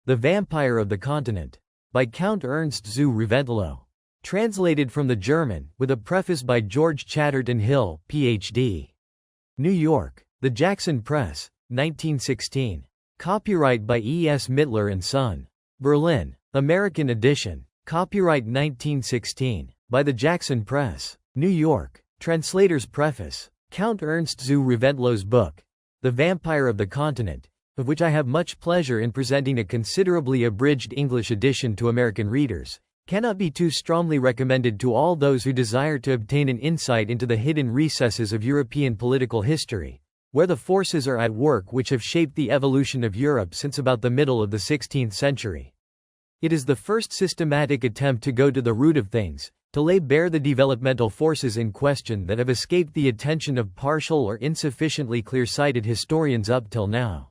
The Vampire of the Continent. By Count Ernst zu Reventlow. Translated from the German, with a preface by George Chatterton-Hill, Ph.D. New York. The Jackson Press, 1916. Copyright by E. S. Mittler and Son. Berlin. American edition. Copyright 1916. By the Jackson Press. New York. Translator's preface. Count Ernst zu Reventlow's book, The Vampire of the Continent, of which I have much pleasure in presenting a considerably abridged English edition to American readers, cannot be too strongly recommended to all those who desire to obtain an insight into the hidden recesses of European political history, where the forces are at work which have shaped the evolution of Europe since about the middle of the 16th century. It is the first systematic attempt to go to the root of things, to lay bare the developmental forces in question that have escaped the attention of partial or insufficiently clear-sighted historians up till now.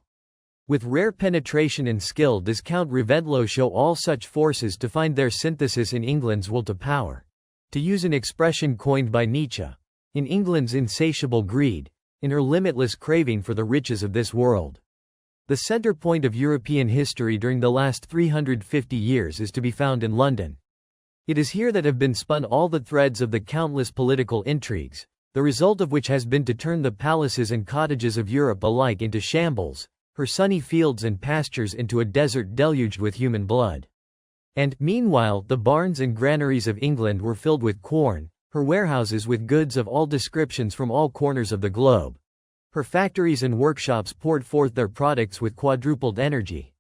With rare penetration and skill does Count Reventlow show all such forces to find their synthesis in England's will to power. To use an expression coined by Nietzsche, in England's insatiable greed, in her limitless craving for the riches of this world. The center point of European history during the last 350 years is to be found in London. It is here that have been spun all the threads of the countless political intrigues, the result of which has been to turn the palaces and cottages of Europe alike into shambles, her sunny fields and pastures into a desert deluged with human blood. And, meanwhile, the barns and granaries of England were filled with corn, her warehouses with goods of all descriptions from all corners of the globe. Her factories and workshops poured forth their products with quadrupled energy.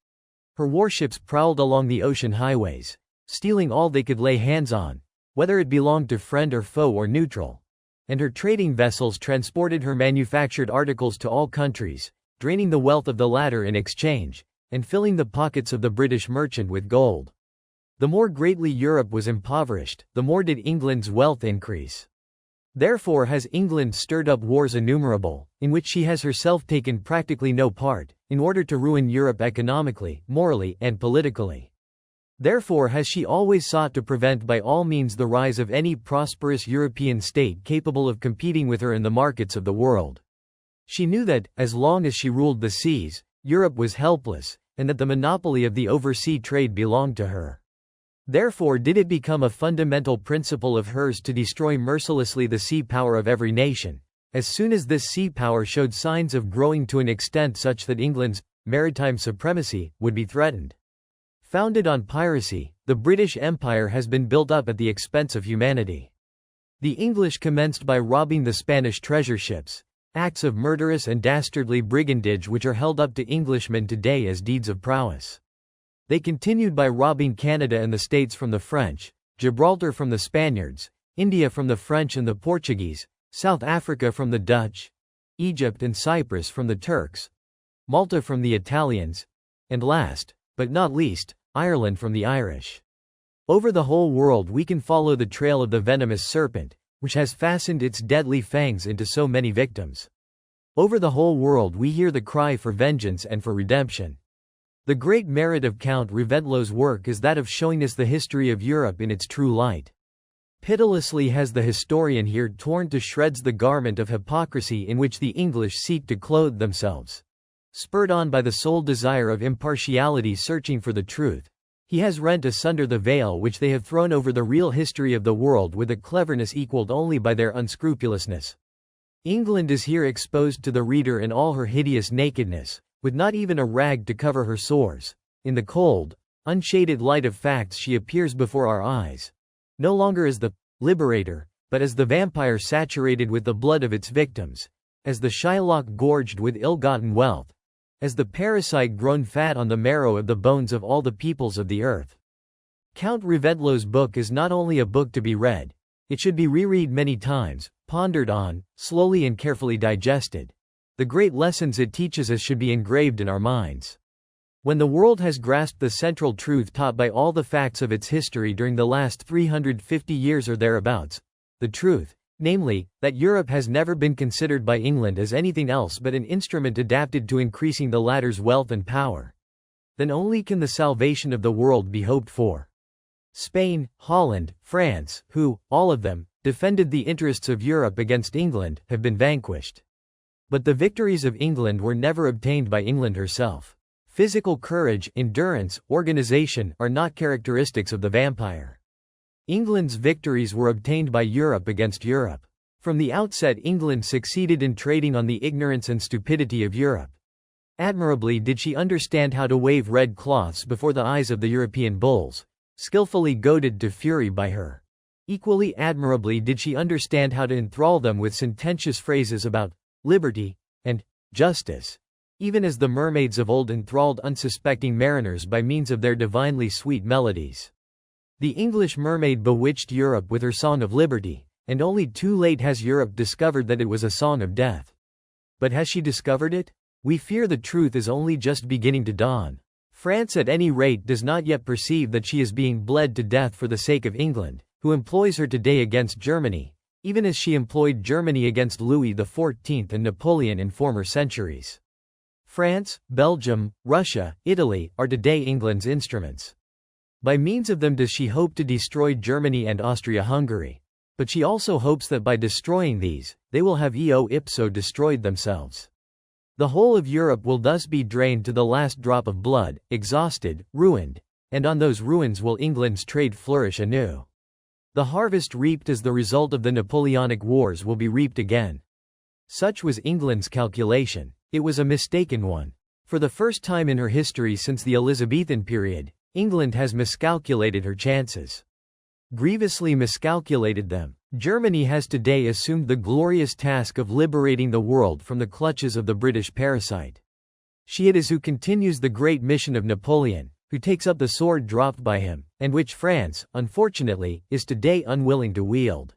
Her warships prowled along the ocean highways, stealing all they could lay hands on, whether it belonged to friend or foe or neutral. And her trading vessels transported her manufactured articles to all countries, draining the wealth of the latter in exchange, and filling the pockets of the British merchant with gold. The more greatly Europe was impoverished, the more did England's wealth increase. Therefore has England stirred up wars innumerable, in which she has herself taken practically no part, in order to ruin Europe economically, morally, and politically. Therefore has she always sought to prevent by all means the rise of any prosperous European state capable of competing with her in the markets of the world. She knew that, as long as she ruled the seas, Europe was helpless, and that the monopoly of the oversea trade belonged to her. Therefore did it become a fundamental principle of hers to destroy mercilessly the sea power of every nation, as soon as this sea power showed signs of growing to an extent such that England's maritime supremacy would be threatened. Founded on piracy, the British Empire has been built up at the expense of humanity. The English commenced by robbing the Spanish treasure ships, acts of murderous and dastardly brigandage which are held up to Englishmen today as deeds of prowess. They continued by robbing Canada and the States from the French, Gibraltar from the Spaniards, India from the French and the Portuguese, South Africa from the Dutch, Egypt and Cyprus from the Turks, Malta from the Italians, and last, but not least, Ireland from the Irish. Over the whole world we can follow the trail of the venomous serpent, which has fastened its deadly fangs into so many victims. Over the whole world we hear the cry for vengeance and for redemption. The great merit of Count Reventlow's work is that of showing us the history of Europe in its true light. Pitilessly has the historian here torn to shreds the garment of hypocrisy in which the English seek to clothe themselves. Spurred on by the sole desire of impartiality searching for the truth, he has rent asunder the veil which they have thrown over the real history of the world with a cleverness equaled only by their unscrupulousness. England is here exposed to the reader in all her hideous nakedness, with not even a rag to cover her sores. In the cold, unshaded light of facts she appears before our eyes, no longer as the liberator, but as the vampire saturated with the blood of its victims, as the Shylock gorged with ill-gotten wealth, as the parasite grown fat on the marrow of the bones of all the peoples of the earth. Count Reventlow's book is not only a book to be read, it should be reread many times, pondered on, slowly and carefully digested. The great lessons it teaches us should be engraved in our minds. When the world has grasped the central truth taught by all the facts of its history during the last 350 years or thereabouts, the truth, namely, that Europe has never been considered by England as anything else but an instrument adapted to increasing the latter's wealth and power, then only can the salvation of the world be hoped for. Spain, Holland, France, who, all of them, defended the interests of Europe against England, have been vanquished. But the victories of England were never obtained by England herself. Physical courage, endurance, organization are not characteristics of the vampire. England's victories were obtained by Europe against Europe. From the outset, England succeeded in trading on the ignorance and stupidity of Europe. Admirably did she understand how to wave red cloths before the eyes of the European bulls, skillfully goaded to fury by her. Equally admirably did she understand how to enthrall them with sententious phrases about liberty and justice, even as the mermaids of old enthralled unsuspecting mariners by means of their divinely sweet melodies. The English mermaid bewitched Europe with her song of liberty, and only too late has Europe discovered that it was a song of death. But has she discovered it? We fear the truth is only just beginning to dawn. France at any rate does not yet perceive that she is being bled to death for the sake of England, who employs her today against Germany, even as she employed Germany against Louis XIV and Napoleon in former centuries. France, Belgium, Russia, Italy are today England's instruments. By means of them does she hope to destroy Germany and Austria-Hungary. But she also hopes that by destroying these, they will have eo ipso destroyed themselves. The whole of Europe will thus be drained to the last drop of blood, exhausted, ruined, and on those ruins will England's trade flourish anew. The harvest reaped as the result of the Napoleonic Wars will be reaped again. Such was England's calculation. It was a mistaken one. For the first time in her history since the Elizabethan period, England has miscalculated her chances. Grievously miscalculated them. Germany has today assumed the glorious task of liberating the world from the clutches of the British parasite. She it is who continues the great mission of Napoleon, who takes up the sword dropped by him, and which France, unfortunately, is today unwilling to wield.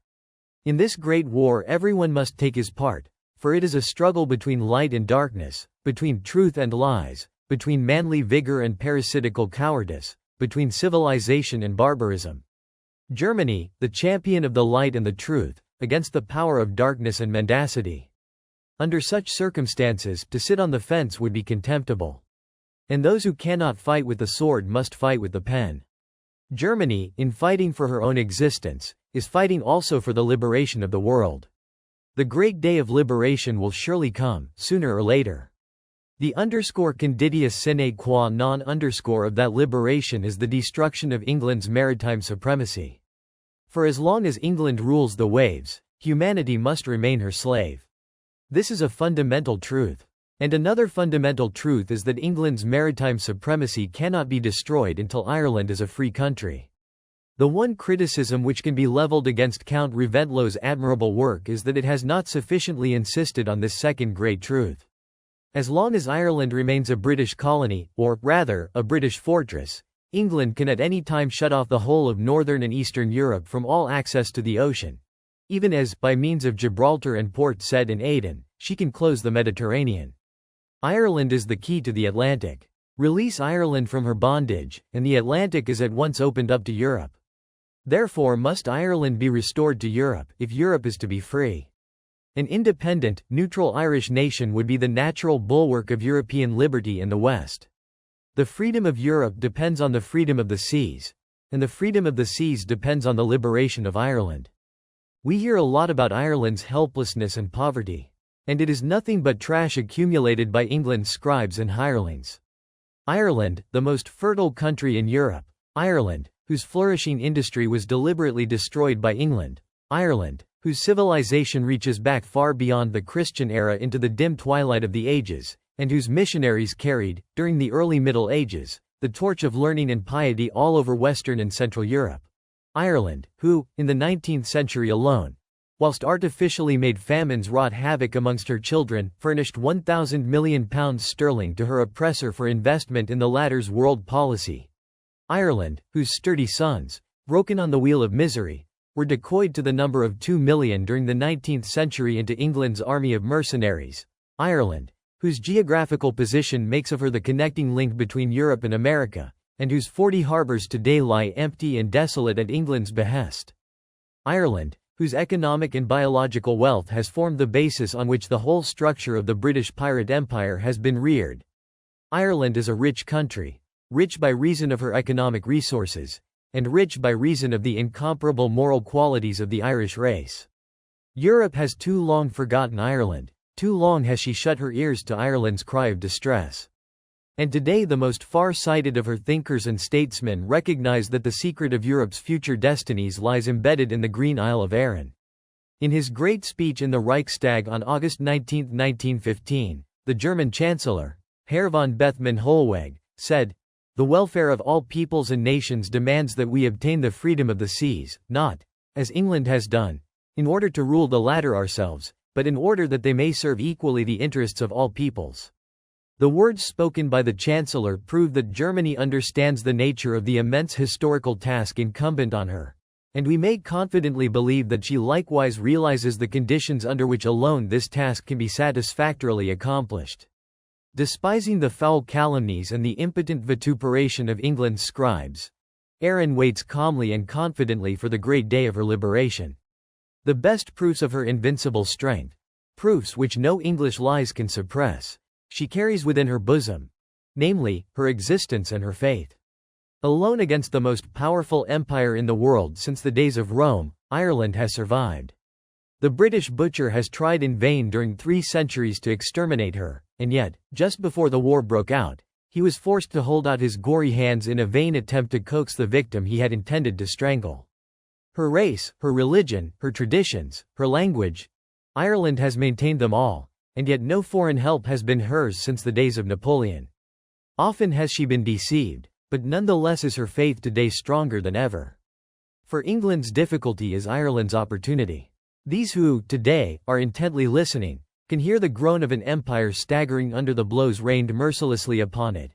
In this great war everyone must take his part, for it is a struggle between light and darkness, between truth and lies, between manly vigor and parasitical cowardice, between civilization and barbarism. Germany, the champion of the light and the truth, against the power of darkness and mendacity. Under such circumstances, to sit on the fence would be contemptible. And those who cannot fight with the sword must fight with the pen. Germany, in fighting for her own existence, is fighting also for the liberation of the world. The great day of liberation will surely come, sooner or later. The _conditio sine qua non of that liberation is the destruction of England's maritime supremacy. For as long as England rules the waves, humanity must remain her slave. This is a fundamental truth. And another fundamental truth is that England's maritime supremacy cannot be destroyed until Ireland is a free country. The one criticism which can be leveled against Count Reventlow's admirable work is that it has not sufficiently insisted on this second great truth. As long as Ireland remains a British colony, or, rather, a British fortress, England can at any time shut off the whole of northern and eastern Europe from all access to the ocean. Even as, by means of Gibraltar and Port Said in Aden, she can close the Mediterranean. Ireland is the key to the Atlantic. Release Ireland from her bondage, and the Atlantic is at once opened up to Europe. Therefore must Ireland be restored to Europe, if Europe is to be free. An independent, neutral Irish nation would be the natural bulwark of European liberty in the West. The freedom of Europe depends on the freedom of the seas, and the freedom of the seas depends on the liberation of Ireland. We hear a lot about Ireland's helplessness and poverty. And it is nothing but trash accumulated by England's scribes and hirelings. Ireland, the most fertile country in Europe, Ireland, whose flourishing industry was deliberately destroyed by England, Ireland, whose civilization reaches back far beyond the Christian era into the dim twilight of the ages, and whose missionaries carried, during the early Middle Ages, the torch of learning and piety all over Western and Central Europe. Ireland, who, in the 19th century alone, whilst artificially made famines wrought havoc amongst her children, furnished £1,000 million to her oppressor for investment in the latter's world policy. Ireland, whose sturdy sons, broken on the wheel of misery, were decoyed to the number of 2 million during the 19th century into England's army of mercenaries. Ireland, whose geographical position makes of her the connecting link between Europe and America, and whose 40 harbours today lie empty and desolate at England's behest. Ireland, whose economic and biological wealth has formed the basis on which the whole structure of the British pirate empire has been reared. Ireland is a rich country, rich by reason of her economic resources, and rich by reason of the incomparable moral qualities of the Irish race. Europe has too long forgotten Ireland, too long has she shut her ears to Ireland's cry of distress. And today the most far-sighted of her thinkers and statesmen recognize that the secret of Europe's future destinies lies embedded in the Green Isle of Arran. In his great speech in the Reichstag on August 19, 1915, the German Chancellor, Herr von Bethmann-Hollweg, said, "The welfare of all peoples and nations demands that we obtain the freedom of the seas, not, as England has done, in order to rule the latter ourselves, but in order that they may serve equally the interests of all peoples." The words spoken by the Chancellor prove that Germany understands the nature of the immense historical task incumbent on her, and we may confidently believe that she likewise realizes the conditions under which alone this task can be satisfactorily accomplished. Despising the foul calumnies and the impotent vituperation of England's scribes, Arran waits calmly and confidently for the great day of her liberation. The best proofs of her invincible strength, proofs which no English lies can suppress, she carries within her bosom, namely, her existence and her faith. Alone against the most powerful empire in the world since the days of Rome, Ireland has survived. The British butcher has tried in vain during 3 centuries to exterminate her, and yet, just before the war broke out, he was forced to hold out his gory hands in a vain attempt to coax the victim he had intended to strangle. Her race, her religion, her traditions, her language, Ireland has maintained them all, and yet no foreign help has been hers since the days of Napoleon. Often has she been deceived, but nonetheless is her faith today stronger than ever. For England's difficulty is Ireland's opportunity. These who, today, are intently listening, can hear the groan of an empire staggering under the blows rained mercilessly upon it.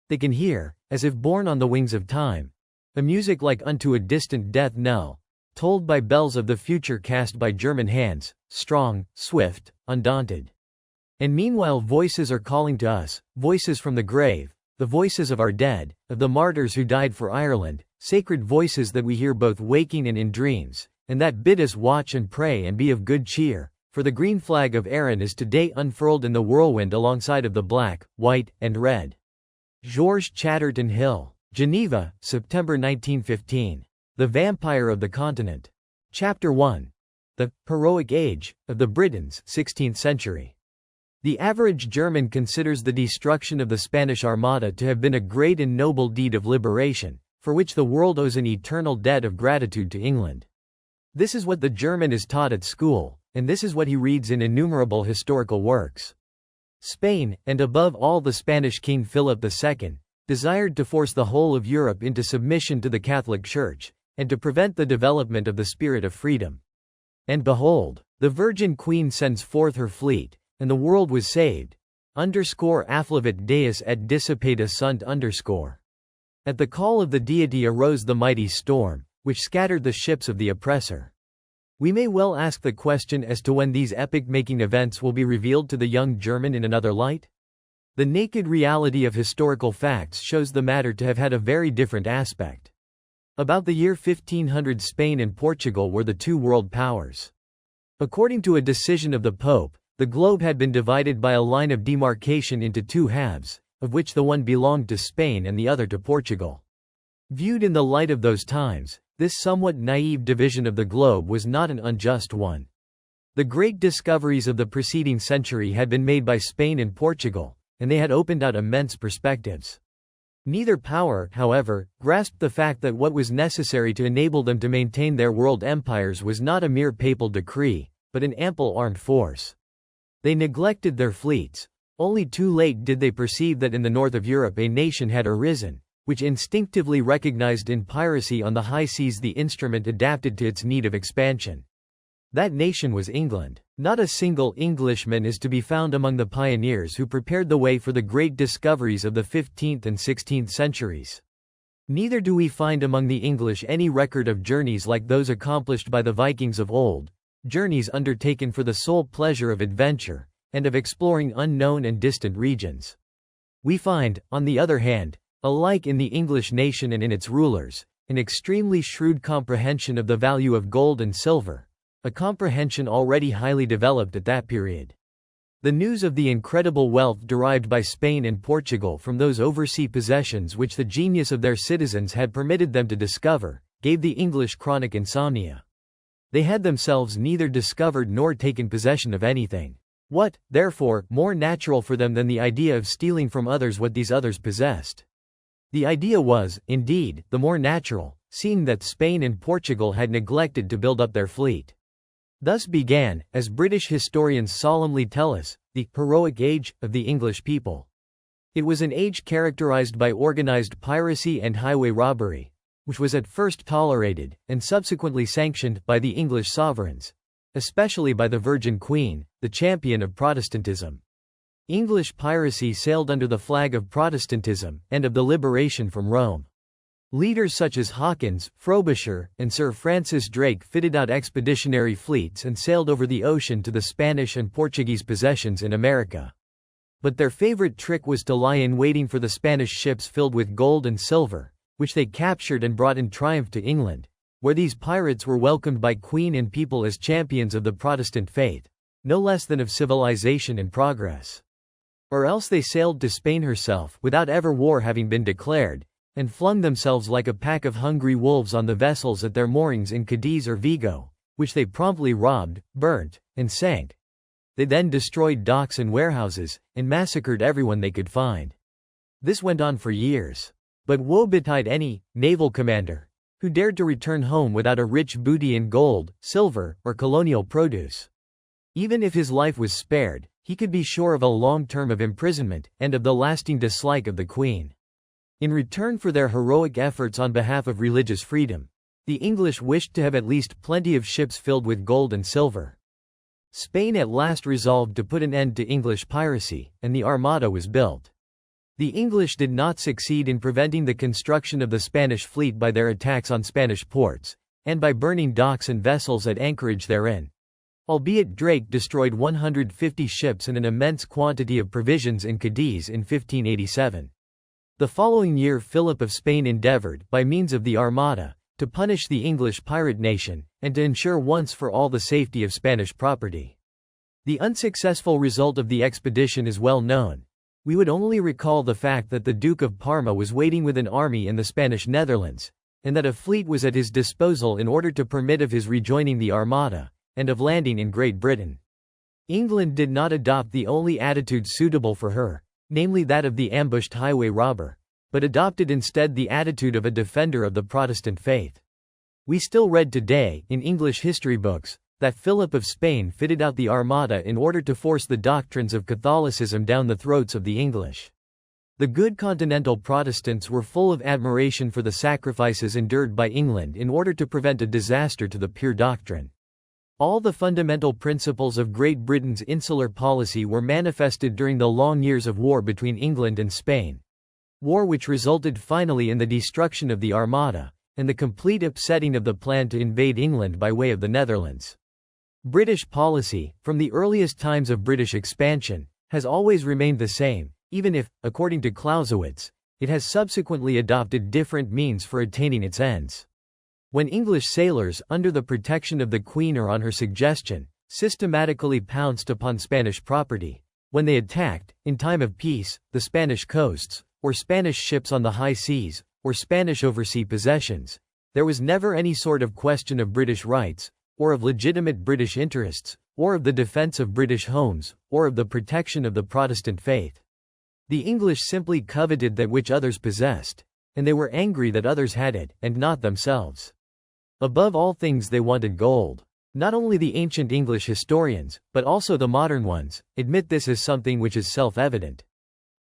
They can hear, as if borne on the wings of time, a music like unto a distant death knell, tolled by bells of the future cast by German hands, strong, swift, undaunted. And meanwhile voices are calling to us, voices from the grave, the voices of our dead, of the martyrs who died for Ireland, sacred voices that we hear both waking and in dreams, and that bid us watch and pray and be of good cheer, for the green flag of Arran is today unfurled in the whirlwind alongside of the black, white, and red. George Chatterton-Hill, Geneva, September 1915. The Vampire of the Continent. Chapter 1. The Heroic Age of the Britons, 16th century. The average German considers the destruction of the Spanish Armada to have been a great and noble deed of liberation, for which the world owes an eternal debt of gratitude to England. This is what the German is taught at school, and this is what he reads in innumerable historical works. Spain, and above all the Spanish King Philip II, desired to force the whole of Europe into submission to the Catholic Church, and to prevent the development of the spirit of freedom. And behold, the Virgin Queen sends forth her fleet, and the world was saved. Affluvat Deus et dissipata sunt. At the call of the deity arose the mighty storm, which scattered the ships of the oppressor. We may well ask the question as to when these epoch-making events will be revealed to the young German in another light. The naked reality of historical facts shows the matter to have had a very different aspect. About the year 1500 Spain and Portugal were the two world powers. According to a decision of the Pope, the globe had been divided by a line of demarcation into 2 halves, of which the one belonged to Spain and the other to Portugal. Viewed in the light of those times, this somewhat naive division of the globe was not an unjust one. The great discoveries of the preceding century had been made by Spain and Portugal, and they had opened out immense perspectives. Neither power, however, grasped the fact that what was necessary to enable them to maintain their world empires was not a mere papal decree, but an ample armed force. They neglected their fleets. Only too late did they perceive that in the north of Europe a nation had arisen, which instinctively recognized in piracy on the high seas the instrument adapted to its need of expansion. That nation was England. Not a single Englishman is to be found among the pioneers who prepared the way for the great discoveries of the 15th and 16th centuries. Neither do we find among the English any record of journeys like those accomplished by the Vikings of old, journeys undertaken for the sole pleasure of adventure, and of exploring unknown and distant regions. We find, on the other hand, alike in the English nation and in its rulers, an extremely shrewd comprehension of the value of gold and silver, a comprehension already highly developed at that period. The news of the incredible wealth derived by Spain and Portugal from those oversea possessions which the genius of their citizens had permitted them to discover, gave the English chronic insomnia. They had themselves neither discovered nor taken possession of anything. What, therefore, more natural for them than the idea of stealing from others what these others possessed? The idea was, indeed, the more natural, seeing that Spain and Portugal had neglected to build up their fleet. Thus began, as British historians solemnly tell us, the heroic age of the English people. It was an age characterized by organized piracy and highway robbery, which was at first tolerated, and subsequently sanctioned, by the English sovereigns, especially by the Virgin Queen, the champion of Protestantism. English piracy sailed under the flag of Protestantism, and of the liberation from Rome. Leaders such as Hawkins, Frobisher, and Sir Francis Drake fitted out expeditionary fleets and sailed over the ocean to the Spanish and Portuguese possessions in America. But their favorite trick was to lie in waiting for the Spanish ships filled with gold and silver, which they captured and brought in triumph to England, where these pirates were welcomed by Queen and people as champions of the Protestant faith, no less than of civilization and progress. Or else they sailed to Spain herself, without ever war having been declared, and flung themselves like a pack of hungry wolves on the vessels at their moorings in Cadiz or Vigo, which they promptly robbed, burnt, and sank. They then destroyed docks and warehouses, and massacred everyone they could find. This went on for years. But woe betide any naval commander who dared to return home without a rich booty in gold, silver, or colonial produce. Even if his life was spared, he could be sure of a long term of imprisonment, and of the lasting dislike of the Queen. In return for their heroic efforts on behalf of religious freedom, the English wished to have at least plenty of ships filled with gold and silver. Spain at last resolved to put an end to English piracy, and the Armada was built. The English did not succeed in preventing the construction of the Spanish fleet by their attacks on Spanish ports, and by burning docks and vessels at anchorage therein. Albeit Drake destroyed 150 ships and an immense quantity of provisions in Cadiz in 1587. The following year Philip of Spain endeavored, by means of the Armada, to punish the English pirate nation, and to ensure once for all the safety of Spanish property. The unsuccessful result of the expedition is well known. We would only recall the fact that the Duke of Parma was waiting with an army in the Spanish Netherlands, and that a fleet was at his disposal in order to permit of his rejoining the Armada, and of landing in Great Britain. England did not adopt the only attitude suitable for her, namely that of the ambushed highway robber, but adopted instead the attitude of a defender of the Protestant faith. We still read today, in English history books, that Philip of Spain fitted out the Armada in order to force the doctrines of Catholicism down the throats of the English. The good continental Protestants were full of admiration for the sacrifices endured by England in order to prevent a disaster to the pure doctrine. All the fundamental principles of Great Britain's insular policy were manifested during the long years of war between England and Spain. War which resulted finally in the destruction of the Armada, and the complete upsetting of the plan to invade England by way of the Netherlands. British policy, from the earliest times of British expansion, has always remained the same, even if, according to Clausewitz, it has subsequently adopted different means for attaining its ends. When English sailors, under the protection of the Queen or on her suggestion, systematically pounced upon Spanish property, when they attacked, in time of peace, the Spanish coasts, or Spanish ships on the high seas, or Spanish oversea possessions, there was never any sort of question of British rights, or of legitimate British interests, or of the defense of British homes, or of the protection of the Protestant faith. The English simply coveted that which others possessed, and they were angry that others had it, and not themselves. Above all things they wanted gold. Not only the ancient English historians, but also the modern ones, admit this as something which is self-evident.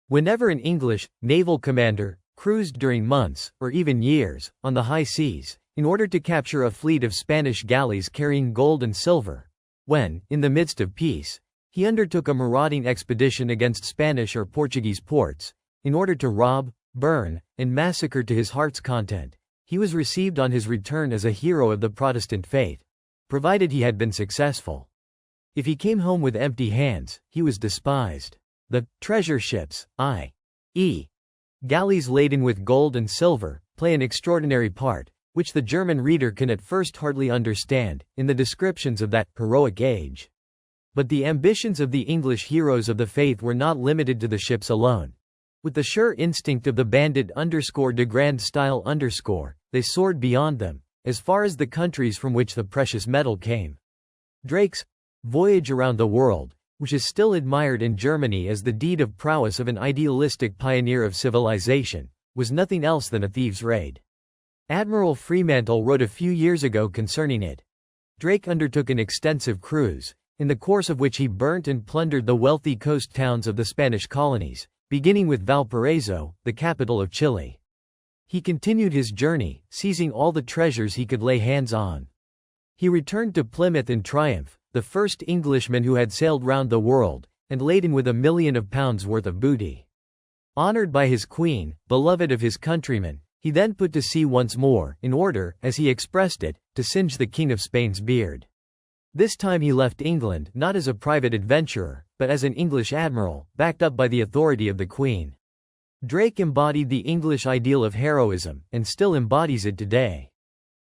Whenever an English naval commander cruised during months, or even years, on the high seas, in order to capture a fleet of Spanish galleys carrying gold and silver, when, in the midst of peace, he undertook a marauding expedition against Spanish or Portuguese ports, in order to rob, burn, and massacre to his heart's content, he was received on his return as a hero of the Protestant faith, provided he had been successful. If he came home with empty hands, he was despised. The treasure ships, i.e., galleys laden with gold and silver, play an extraordinary part, which the German reader can at first hardly understand, in the descriptions of that heroic age. But the ambitions of the English heroes of the faith were not limited to the ships alone. With the sure instinct of the bandit _de grand style _ they soared beyond them, as far as the countries from which the precious metal came. Drake's voyage around the world which is still admired in Germany as the deed of prowess of an idealistic pioneer of civilization, was nothing else than a thieves' raid. Admiral Fremantle wrote a few years ago concerning it. Drake undertook an extensive cruise, in the course of which he burnt and plundered the wealthy coast towns of the Spanish colonies, beginning with Valparaiso, the capital of Chile. He continued his journey, seizing all the treasures he could lay hands on. He returned to Plymouth in triumph, the first Englishman who had sailed round the world, and laden with £1 million worth of booty. Honored by his queen, beloved of his countrymen, he then put to sea once more, in order, as he expressed it, to singe the King of Spain's beard. This time he left England not as a private adventurer, but as an English admiral, backed up by the authority of the Queen. Drake embodied the English ideal of heroism, and still embodies it today.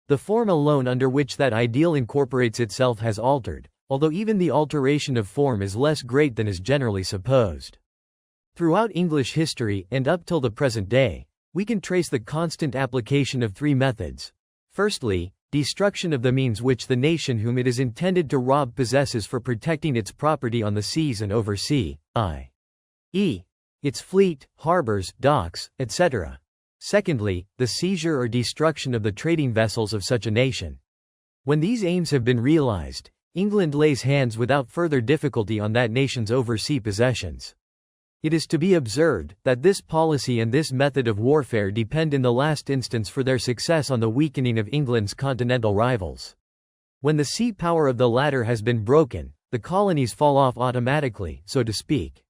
The form alone under which that ideal incorporates itself has altered, although even the alteration of form is less great than is generally supposed. Throughout English history, and up till the present day, we can trace the constant application of three methods. Firstly, destruction of the means which the nation whom it is intended to rob possesses for protecting its property on the seas and over sea, i.e., its fleet, harbors, docks, etc. Secondly, the seizure or destruction of the trading vessels of such a nation. When these aims have been realized, England lays hands without further difficulty on that nation's oversea possessions. It is to be observed that this policy and this method of warfare depend in the last instance for their success on the weakening of England's continental rivals. When the sea power of the latter has been broken, the colonies fall off automatically, so to speak.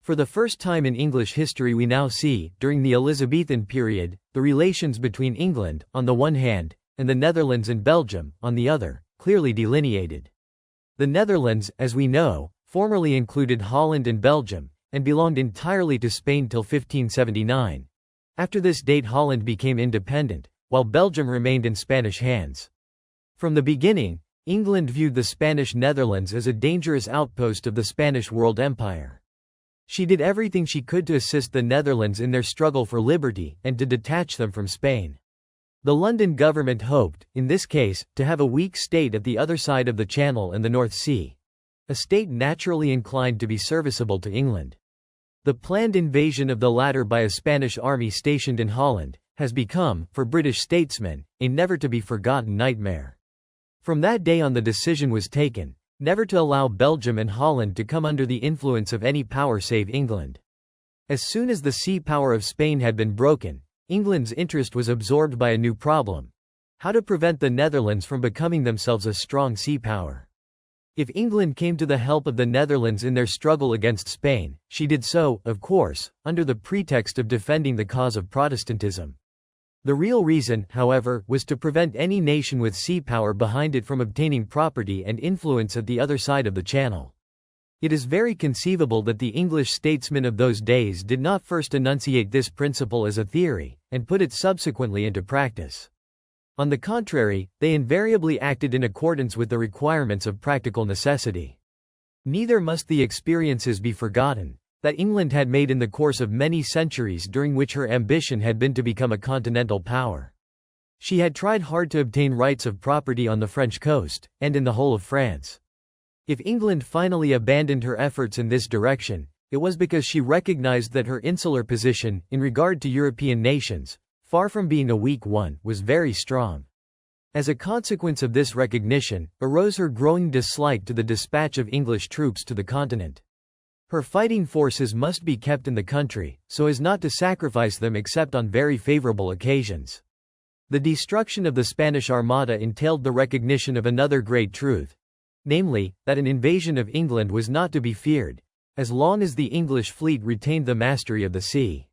For the first time in English history we now see, during the Elizabethan period, the relations between England, on the one hand, and the Netherlands and Belgium, on the other, clearly delineated. The Netherlands, as we know, formerly included Holland and Belgium, and belonged entirely to Spain till 1579. After this date Holland became independent, while Belgium remained in Spanish hands. From the beginning, England viewed the Spanish Netherlands as a dangerous outpost of the Spanish World Empire. She did everything she could to assist the Netherlands in their struggle for liberty, and to detach them from Spain. The London government hoped, in this case, to have a weak state at the other side of the Channel and the North Sea. A state naturally inclined to be serviceable to England. The planned invasion of the latter by a Spanish army stationed in Holland has become, for British statesmen, a never-to-be-forgotten nightmare. From that day on the decision was taken, never to allow Belgium and Holland to come under the influence of any power save England. As soon as the sea power of Spain had been broken, England's interest was absorbed by a new problem: how to prevent the Netherlands from becoming themselves a strong sea power. If England came to the help of the Netherlands in their struggle against Spain, she did so, of course, under the pretext of defending the cause of Protestantism. The real reason, however, was to prevent any nation with sea power behind it from obtaining property and influence at the other side of the Channel. It is very conceivable that the English statesmen of those days did not first enunciate this principle as a theory, and put it subsequently into practice. On the contrary, they invariably acted in accordance with the requirements of practical necessity. Neither must the experiences be forgotten that England had made in the course of many centuries during which her ambition had been to become a continental power. She had tried hard to obtain rights of property on the French coast, and in the whole of France. If England finally abandoned her efforts in this direction, it was because she recognized that her insular position, in regard to European nations, far from being a weak one, was very strong. As a consequence of this recognition, arose her growing dislike to the dispatch of English troops to the continent. Her fighting forces must be kept in the country, so as not to sacrifice them except on very favorable occasions. The destruction of the Spanish Armada entailed the recognition of another great truth, namely, that an invasion of England was not to be feared, as long as the English fleet retained the mastery of the sea.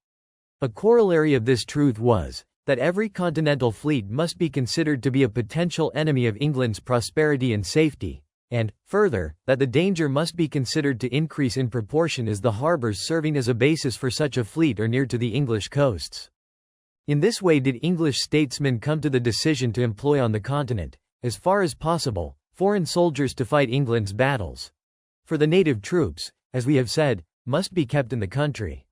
A corollary of this truth was, that every continental fleet must be considered to be a potential enemy of England's prosperity and safety, and, further, that the danger must be considered to increase in proportion as the harbors serving as a basis for such a fleet are near to the English coasts. In this way did English statesmen come to the decision to employ on the continent, as far as possible, foreign soldiers to fight England's battles. For the native troops, as we have said, must be kept in the country.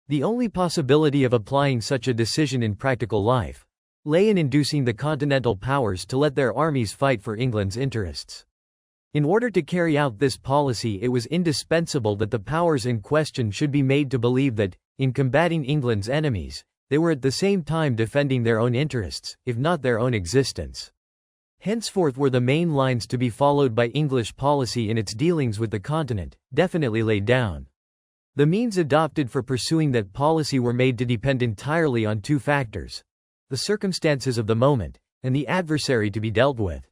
The only possibility of applying such a decision in practical life lay in inducing the continental powers to let their armies fight for England's interests. In order to carry out this policy, it was indispensable that the powers in question should be made to believe that, in combating England's enemies, they were at the same time defending their own interests, if not their own existence. Henceforth were the main lines to be followed by English policy in its dealings with the continent, definitely laid down. The means adopted for pursuing that policy were made to depend entirely on two factors: the circumstances of the moment, and the adversary to be dealt with.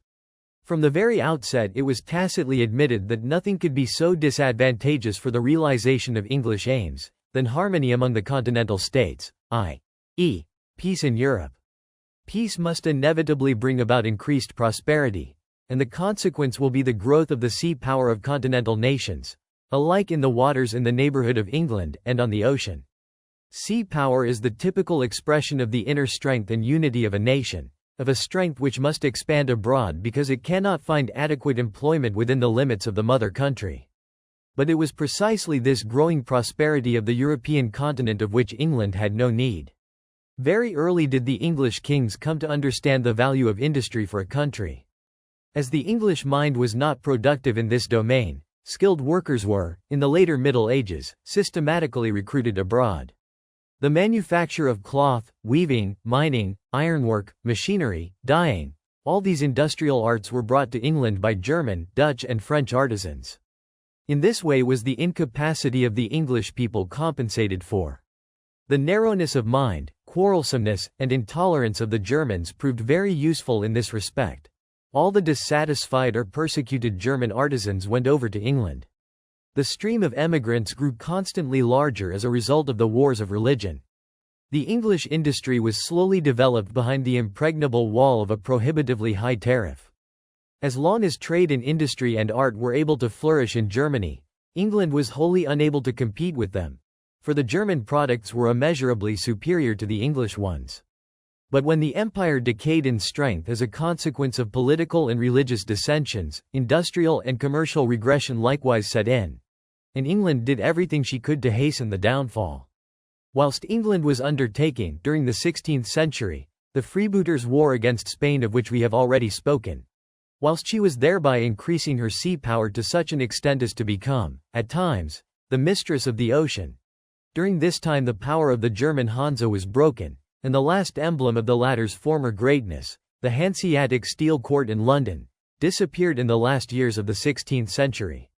From the very outset it was tacitly admitted that nothing could be so disadvantageous for the realization of English aims than harmony among the continental states, i.e., peace in Europe. Peace must inevitably bring about increased prosperity, and the consequence will be the growth of the sea power of continental nations, alike in the waters in the neighborhood of England and on the ocean. Sea power is the typical expression of the inner strength and unity of a nation, of a strength which must expand abroad because it cannot find adequate employment within the limits of the mother country. But it was precisely this growing prosperity of the European continent of which England had no need. Very early did the English kings come to understand the value of industry for a country. As the English mind was not productive in this domain, skilled workers were, in the later Middle Ages, systematically recruited abroad. The manufacture of cloth, weaving, mining, ironwork, machinery, dyeing, all these industrial arts were brought to England by German, Dutch and French artisans. In this way was the incapacity of the English people compensated for. The narrowness of mind, quarrelsomeness, and intolerance of the Germans proved very useful in this respect. All the dissatisfied or persecuted German artisans went over to England. The stream of emigrants grew constantly larger as a result of the wars of religion. The English industry was slowly developed behind the impregnable wall of a prohibitively high tariff. As long as trade and industry and art were able to flourish in Germany, England was wholly unable to compete with them, for the German products were immeasurably superior to the English ones. But when the empire decayed in strength as a consequence of political and religious dissensions, industrial and commercial regression likewise set in, and England did everything she could to hasten the downfall. Whilst England was undertaking, during the 16th century, the freebooters' war against Spain of which we have already spoken, whilst she was thereby increasing her sea power to such an extent as to become, at times, the mistress of the ocean, during this time the power of the German Hansa was broken, and the last emblem of the latter's former greatness, the Hanseatic Steel Court in London, disappeared in the last years of the 16th century.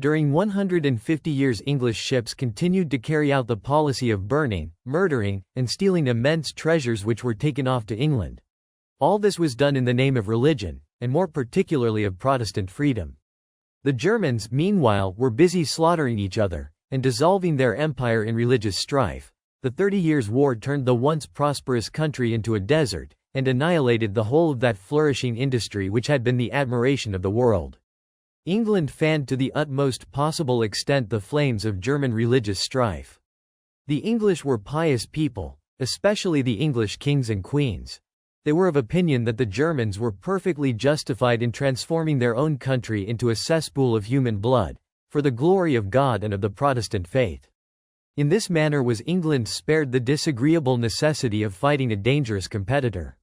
During 150 years English ships continued to carry out the policy of burning, murdering, and stealing immense treasures which were taken off to England. All this was done in the name of religion, and more particularly of Protestant freedom. The Germans, meanwhile, were busy slaughtering each other, and dissolving their empire in religious strife. The 30 Years' War turned the once prosperous country into a desert, and annihilated the whole of that flourishing industry which had been the admiration of the world. England fanned to the utmost possible extent the flames of German religious strife. The English were pious people, especially the English kings and queens. They were of opinion that the Germans were perfectly justified in transforming their own country into a cesspool of human blood, for the glory of God and of the Protestant faith. In this manner was England spared the disagreeable necessity of fighting a dangerous competitor.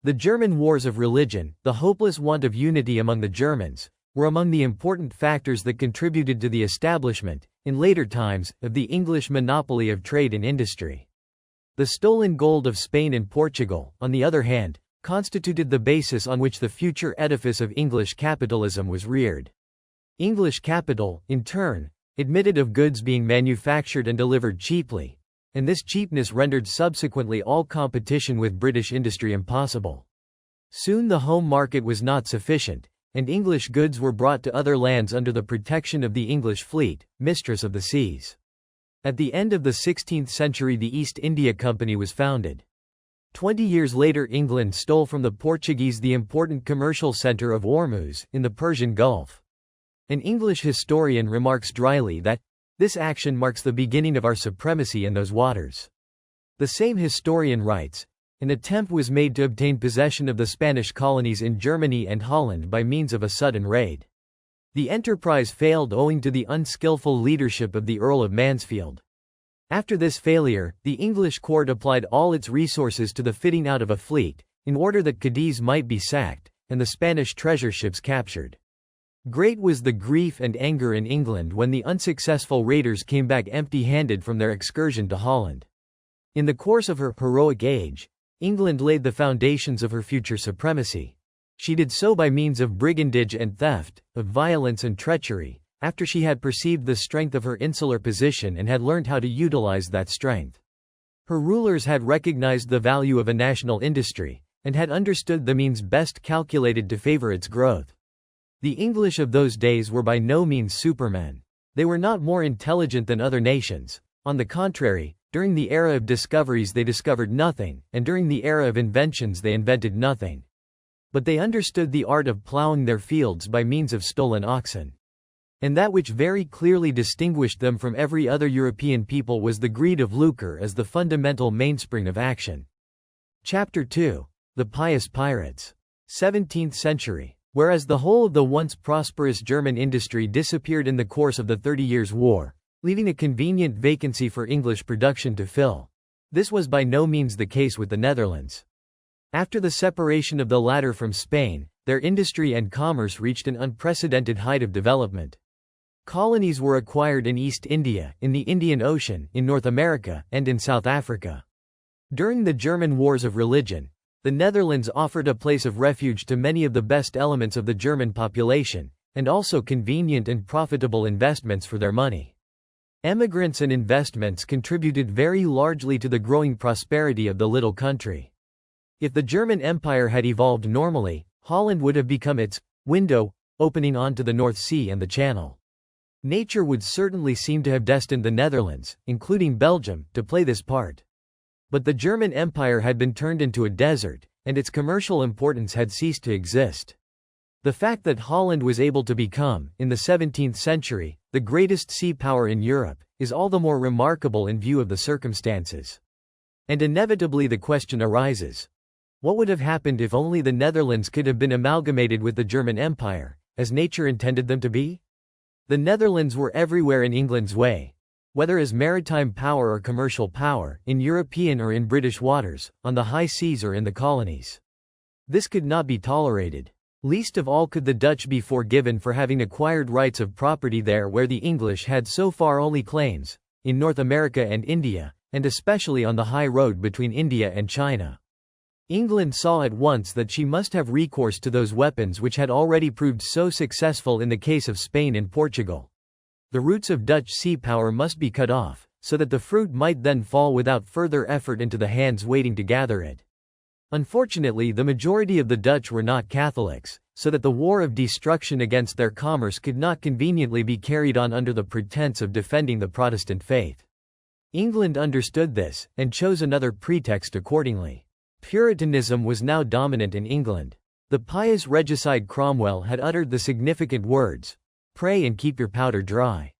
The German wars of religion, the hopeless want of unity among the Germans, were among the important factors that contributed to the establishment, in later times, of the English monopoly of trade and industry. The stolen gold of Spain and Portugal, on the other hand, constituted the basis on which the future edifice of English capitalism was reared. English capital, in turn, admitted of goods being manufactured and delivered cheaply, and this cheapness rendered subsequently all competition with British industry impossible. Soon the home market was not sufficient, and English goods were brought to other lands under the protection of the English fleet, mistress of the seas. At the end of the 16th century the East India Company was founded. 20 years later England stole from the Portuguese the important commercial centre of Ormuz, in the Persian Gulf. An English historian remarks dryly that, "This action marks the beginning of our supremacy in those waters." The same historian writes, "An attempt was made to obtain possession of the Spanish colonies in Germany and Holland by means of a sudden raid. The enterprise failed owing to the unskillful leadership of the Earl of Mansfield. After this failure, the English court applied all its resources to the fitting out of a fleet, in order that Cadiz might be sacked, and the Spanish treasure ships captured. Great was the grief and anger in England when the unsuccessful raiders came back empty-handed from their excursion to Holland. In the course of her heroic age, England laid the foundations of her future supremacy. She did so by means of brigandage and theft, of violence and treachery, after she had perceived the strength of her insular position and had learned how to utilize that strength. Her rulers had recognized the value of a national industry, and had understood the means best calculated to favor its growth. The English of those days were by no means supermen. They were not more intelligent than other nations. On the contrary, during the era of discoveries they discovered nothing, and during the era of inventions they invented nothing. But they understood the art of plowing their fields by means of stolen oxen. And that which very clearly distinguished them from every other European people was the greed of lucre as the fundamental mainspring of action. Chapter 2. The Pious Pirates. 17th century. Whereas the whole of the once prosperous German industry disappeared in the course of the 30 Years' War, leaving a convenient vacancy for English production to fill. This was by no means the case with the Netherlands. After the separation of the latter from Spain, their industry and commerce reached an unprecedented height of development. Colonies were acquired in East India, in the Indian Ocean, in North America, and in South Africa. During the German Wars of Religion, the Netherlands offered a place of refuge to many of the best elements of the German population, and also convenient and profitable investments for their money. Emigrants and investments contributed very largely to the growing prosperity of the little country. If the German Empire had evolved normally, Holland would have become its window, opening onto the North Sea and the Channel. Nature would certainly seem to have destined the Netherlands, including Belgium, to play this part. But the German Empire had been turned into a desert, and its commercial importance had ceased to exist. The fact that Holland was able to become, in the 17th century, the greatest sea power in Europe, is all the more remarkable in view of the circumstances. And inevitably the question arises: what would have happened if only the Netherlands could have been amalgamated with the German Empire, as nature intended them to be? The Netherlands were everywhere in England's way, whether as maritime power or commercial power, in European or in British waters, on the high seas or in the colonies. This could not be tolerated. Least of all could the Dutch be forgiven for having acquired rights of property there where the English had so far only claims, in North America and India, and especially on the high road between India and China. England saw at once that she must have recourse to those weapons which had already proved so successful in the case of Spain and Portugal. The roots of Dutch sea power must be cut off, so that the fruit might then fall without further effort into the hands waiting to gather it. Unfortunately, the majority of the Dutch were not Catholics, so that the war of destruction against their commerce could not conveniently be carried on under the pretense of defending the Protestant faith. England understood this, and chose another pretext accordingly. Puritanism was now dominant in England. The pious regicide Cromwell had uttered the significant words, "Pray and keep your powder dry."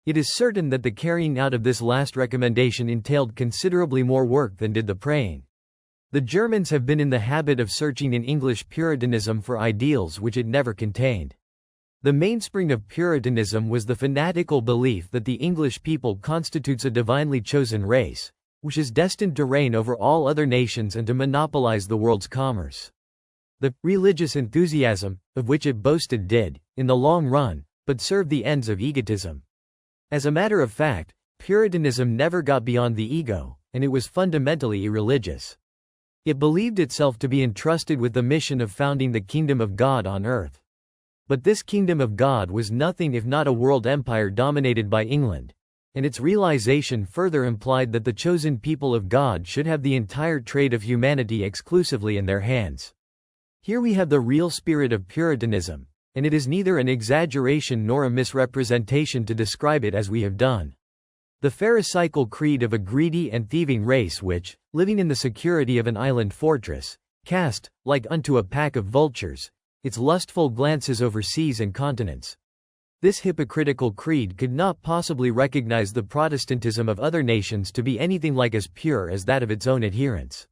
It is certain that the carrying out of this last recommendation entailed considerably more work than did the praying. The Germans have been in the habit of searching in English Puritanism for ideals which it never contained. The mainspring of Puritanism was the fanatical belief that the English people constitutes a divinely chosen race, which is destined to reign over all other nations and to monopolize the world's commerce. The religious enthusiasm, of which it boasted did, in the long run, but serve the ends of egotism. As a matter of fact, Puritanism never got beyond the ego, and it was fundamentally irreligious. It believed itself to be entrusted with the mission of founding the kingdom of God on earth. But this kingdom of God was nothing if not a world empire dominated by England, and its realization further implied that the chosen people of God should have the entire trade of humanity exclusively in their hands. Here we have the real spirit of Puritanism, and it is neither an exaggeration nor a misrepresentation to describe it as we have done. The pharisaical creed of a greedy and thieving race which, living in the security of an island fortress, cast, like unto a pack of vultures, its lustful glances over seas and continents. This hypocritical creed could not possibly recognize the Protestantism of other nations to be anything like as pure as that of its own adherents.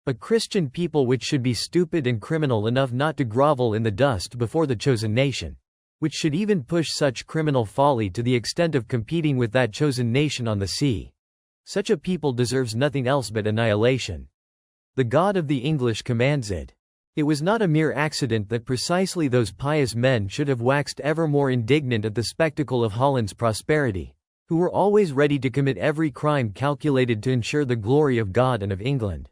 A Christian people which should be stupid and criminal enough not to grovel in the dust before the chosen nation, which should even push such criminal folly to the extent of competing with that chosen nation on the sea. Such a people deserves nothing else but annihilation. The God of the English commands it. It was not a mere accident that precisely those pious men should have waxed ever more indignant at the spectacle of Holland's prosperity, who were always ready to commit every crime calculated to ensure the glory of God and of England.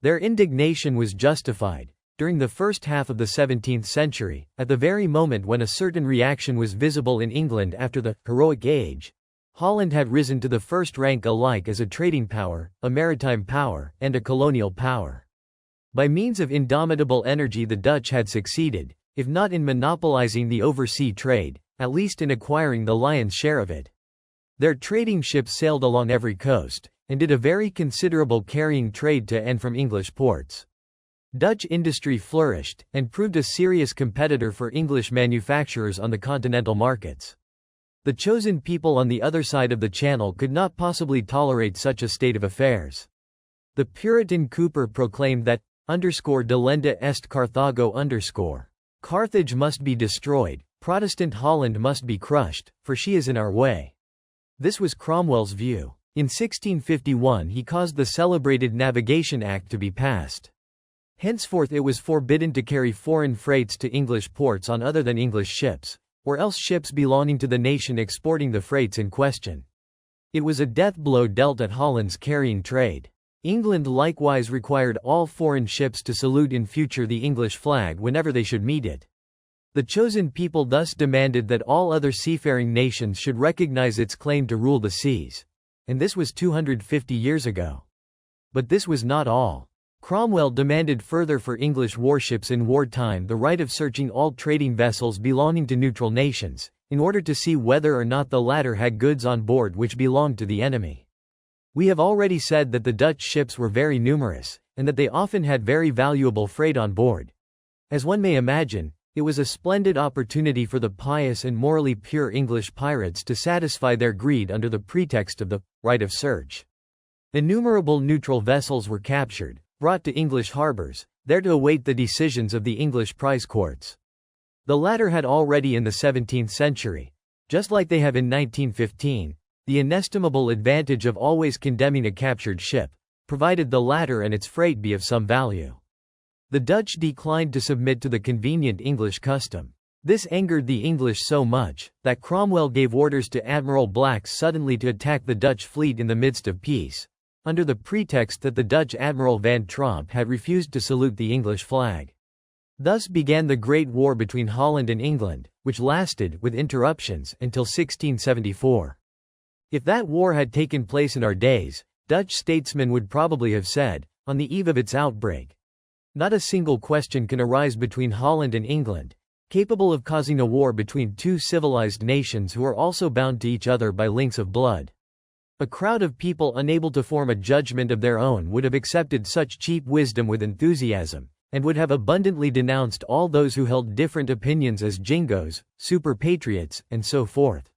Their indignation was justified. During the first half of the 17th century, at the very moment when a certain reaction was visible in England after the heroic age, Holland had risen to the first rank alike as a trading power, a maritime power, and a colonial power. By means of indomitable energy the Dutch had succeeded, if not in monopolizing the oversea trade, at least in acquiring the lion's share of it. Their trading ships sailed along every coast, and did a very considerable carrying trade to and from English ports. Dutch industry flourished, and proved a serious competitor for English manufacturers on the continental markets. The chosen people on the other side of the Channel could not possibly tolerate such a state of affairs. The Puritan Cooper proclaimed that _delenda est Carthago _ Carthage must be destroyed, Protestant Holland must be crushed, for she is in our way. This was Cromwell's view. In 1651 he caused the celebrated Navigation Act to be passed. Henceforth it was forbidden to carry foreign freights to English ports on other than English ships, or else ships belonging to the nation exporting the freights in question. It was a death blow dealt at Holland's carrying trade. England likewise required all foreign ships to salute in future the English flag whenever they should meet it. The chosen people thus demanded that all other seafaring nations should recognize its claim to rule the seas. And this was 250 years ago. But this was not all. Cromwell demanded further for English warships in wartime the right of searching all trading vessels belonging to neutral nations, in order to see whether or not the latter had goods on board which belonged to the enemy. We have already said that the Dutch ships were very numerous, and that they often had very valuable freight on board. As one may imagine, it was a splendid opportunity for the pious and morally pure English pirates to satisfy their greed under the pretext of the right of search. Innumerable neutral vessels were captured, brought to English harbors, there to await the decisions of the English prize courts. The latter had already in the 17th century, just like they have in 1915, the inestimable advantage of always condemning a captured ship, provided the latter and its freight be of some value. The Dutch declined to submit to the convenient English custom. This angered the English so much, that Cromwell gave orders to Admiral Blacks suddenly to attack the Dutch fleet in the midst of peace, under the pretext that the Dutch Admiral Van Tromp had refused to salute the English flag. Thus began the Great War between Holland and England, which lasted, with interruptions, until 1674. If that war had taken place in our days, Dutch statesmen would probably have said, on the eve of its outbreak, not a single question can arise between Holland and England, capable of causing a war between two civilized nations who are also bound to each other by links of blood. A crowd of people unable to form a judgment of their own would have accepted such cheap wisdom with enthusiasm, and would have abundantly denounced all those who held different opinions as jingoes, super-patriots, and so forth.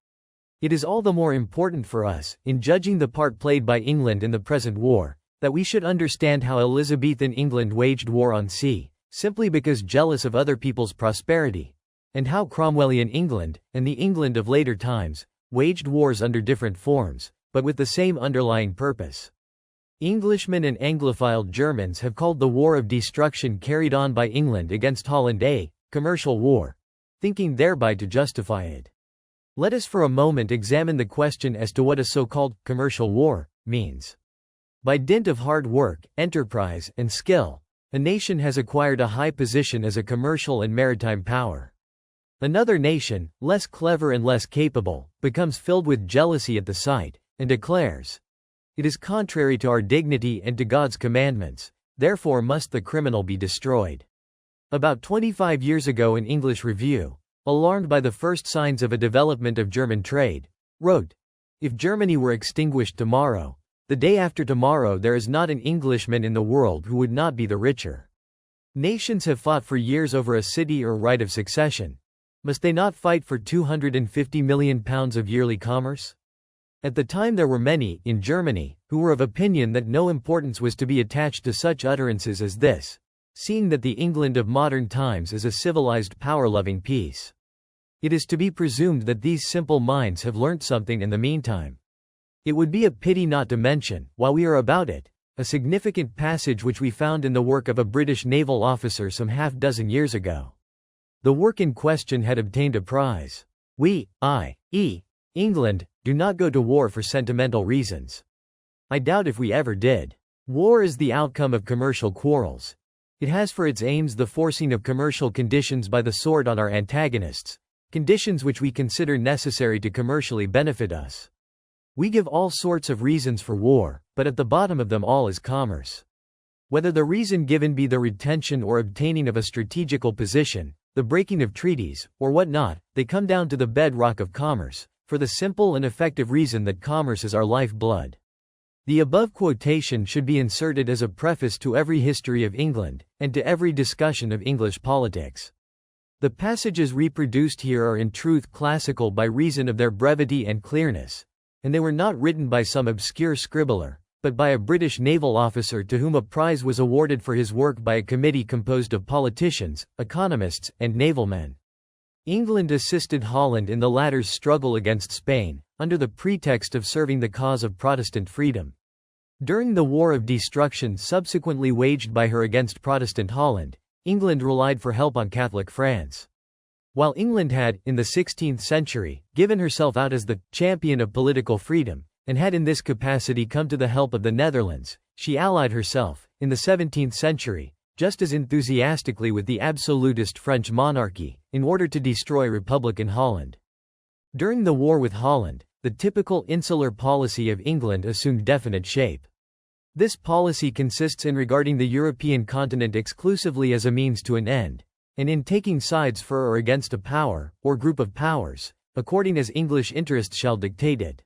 It is all the more important for us, in judging the part played by England in the present war, that we should understand how Elizabethan England waged war on sea, simply because jealous of other people's prosperity, and how Cromwellian England, and the England of later times, waged wars under different forms, but with the same underlying purpose. Englishmen and Anglophile Germans have called the war of destruction carried on by England against Holland a commercial war, thinking thereby to justify it. Let us for a moment examine the question as to what a so-called commercial war means. By dint of hard work, enterprise, and skill, a nation has acquired a high position as a commercial and maritime power. Another nation, less clever and less capable, becomes filled with jealousy at the sight, and declares, "It is contrary to our dignity and to God's commandments, therefore must the criminal be destroyed." About 25 years ago an English review, alarmed by the first signs of a development of German trade, wrote, "If Germany were extinguished tomorrow, the day after tomorrow there is not an Englishman in the world who would not be the richer. Nations have fought for years over a city or right of succession. Must they not fight for £250 million of yearly commerce?" At the time there were many, in Germany, who were of opinion that no importance was to be attached to such utterances as this, seeing that the England of modern times is a civilized power-loving piece. It is to be presumed that these simple minds have learnt something in the meantime. It would be a pity not to mention, while we are about it, a significant passage which we found in the work of a British naval officer some half-dozen years ago. The work in question had obtained a prize. We, i.e., England, do not go to war for sentimental reasons. I doubt if we ever did. War is the outcome of commercial quarrels. It has for its aims the forcing of commercial conditions by the sword on our antagonists, conditions which we consider necessary to commercially benefit us. We give all sorts of reasons for war, but at the bottom of them all is commerce. Whether the reason given be the retention or obtaining of a strategical position, the breaking of treaties, or what not, they come down to the bedrock of commerce, for the simple and effective reason that commerce is our lifeblood. The above quotation should be inserted as a preface to every history of England, and to every discussion of English politics. The passages reproduced here are in truth classical by reason of their brevity and clearness, and they were not written by some obscure scribbler, but by a British naval officer to whom a prize was awarded for his work by a committee composed of politicians, economists, and naval men. England assisted Holland in the latter's struggle against Spain, under the pretext of serving the cause of Protestant freedom. During the War of Destruction subsequently waged by her against Protestant Holland, England relied for help on Catholic France. While England had, in the 16th century, given herself out as the champion of political freedom, and had in this capacity come to the help of the Netherlands, she allied herself, in the 17th century, just as enthusiastically with the absolutist French monarchy, in order to destroy Republican Holland. During the war with Holland, the typical insular policy of England assumed definite shape. This policy consists in regarding the European continent exclusively as a means to an end, and in taking sides for or against a power, or group of powers, according as English interests shall dictate it.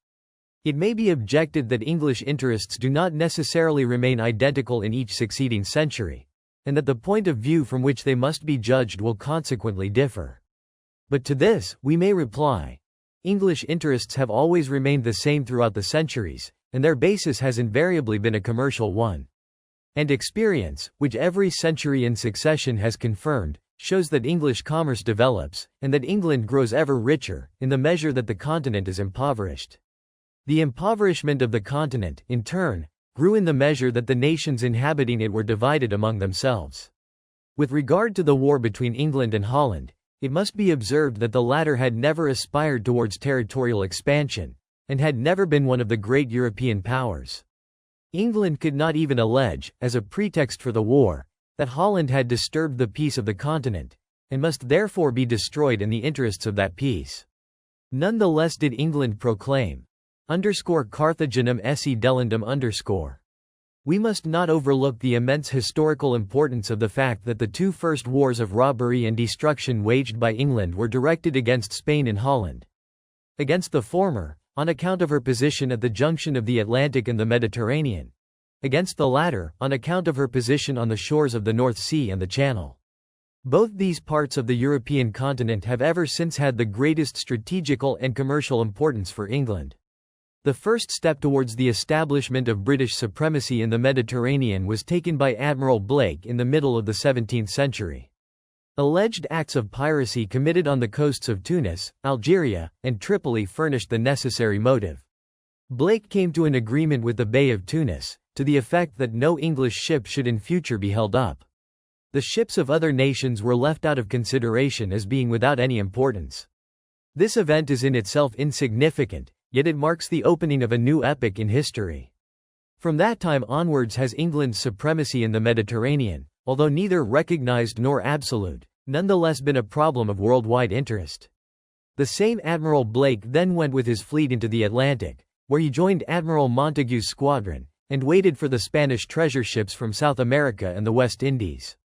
It may be objected that English interests do not necessarily remain identical in each succeeding century, and that the point of view from which they must be judged will consequently differ. But to this, we may reply, English interests have always remained the same throughout the centuries, and their basis has invariably been a commercial one. And experience, which every century in succession has confirmed, shows that English commerce develops, and that England grows ever richer, in the measure that the continent is impoverished. The impoverishment of the continent, in turn, grew in the measure that the nations inhabiting it were divided among themselves. With regard to the war between England and Holland, it must be observed that the latter had never aspired towards territorial expansion, and had never been one of the great European powers. England could not even allege, as a pretext for the war, that Holland had disturbed the peace of the continent, and must therefore be destroyed in the interests of that peace. Nonetheless did England proclaim, _Carthaginem esse delendum_. We must not overlook the immense historical importance of the fact that the two first wars of robbery and destruction waged by England were directed against Spain and Holland. Against the former, on account of her position at the junction of the Atlantic and the Mediterranean. Against the latter, on account of her position on the shores of the North Sea and the Channel. Both these parts of the European continent have ever since had the greatest strategical and commercial importance for England. The first step towards the establishment of British supremacy in the Mediterranean was taken by Admiral Blake in the middle of the 17th century. Alleged acts of piracy committed on the coasts of Tunis, Algeria, and Tripoli furnished the necessary motive. Blake came to an agreement with the Bey of Tunis, to the effect that no English ship should in future be held up. The ships of other nations were left out of consideration as being without any importance. This event is in itself insignificant, yet it marks the opening of a new epoch in history. From that time onwards has England's supremacy in the Mediterranean, although neither recognized nor absolute, nonetheless been a problem of worldwide interest. The same Admiral Blake then went with his fleet into the Atlantic, where he joined Admiral Montagu's squadron, and waited for the Spanish treasure ships from South America and the West Indies.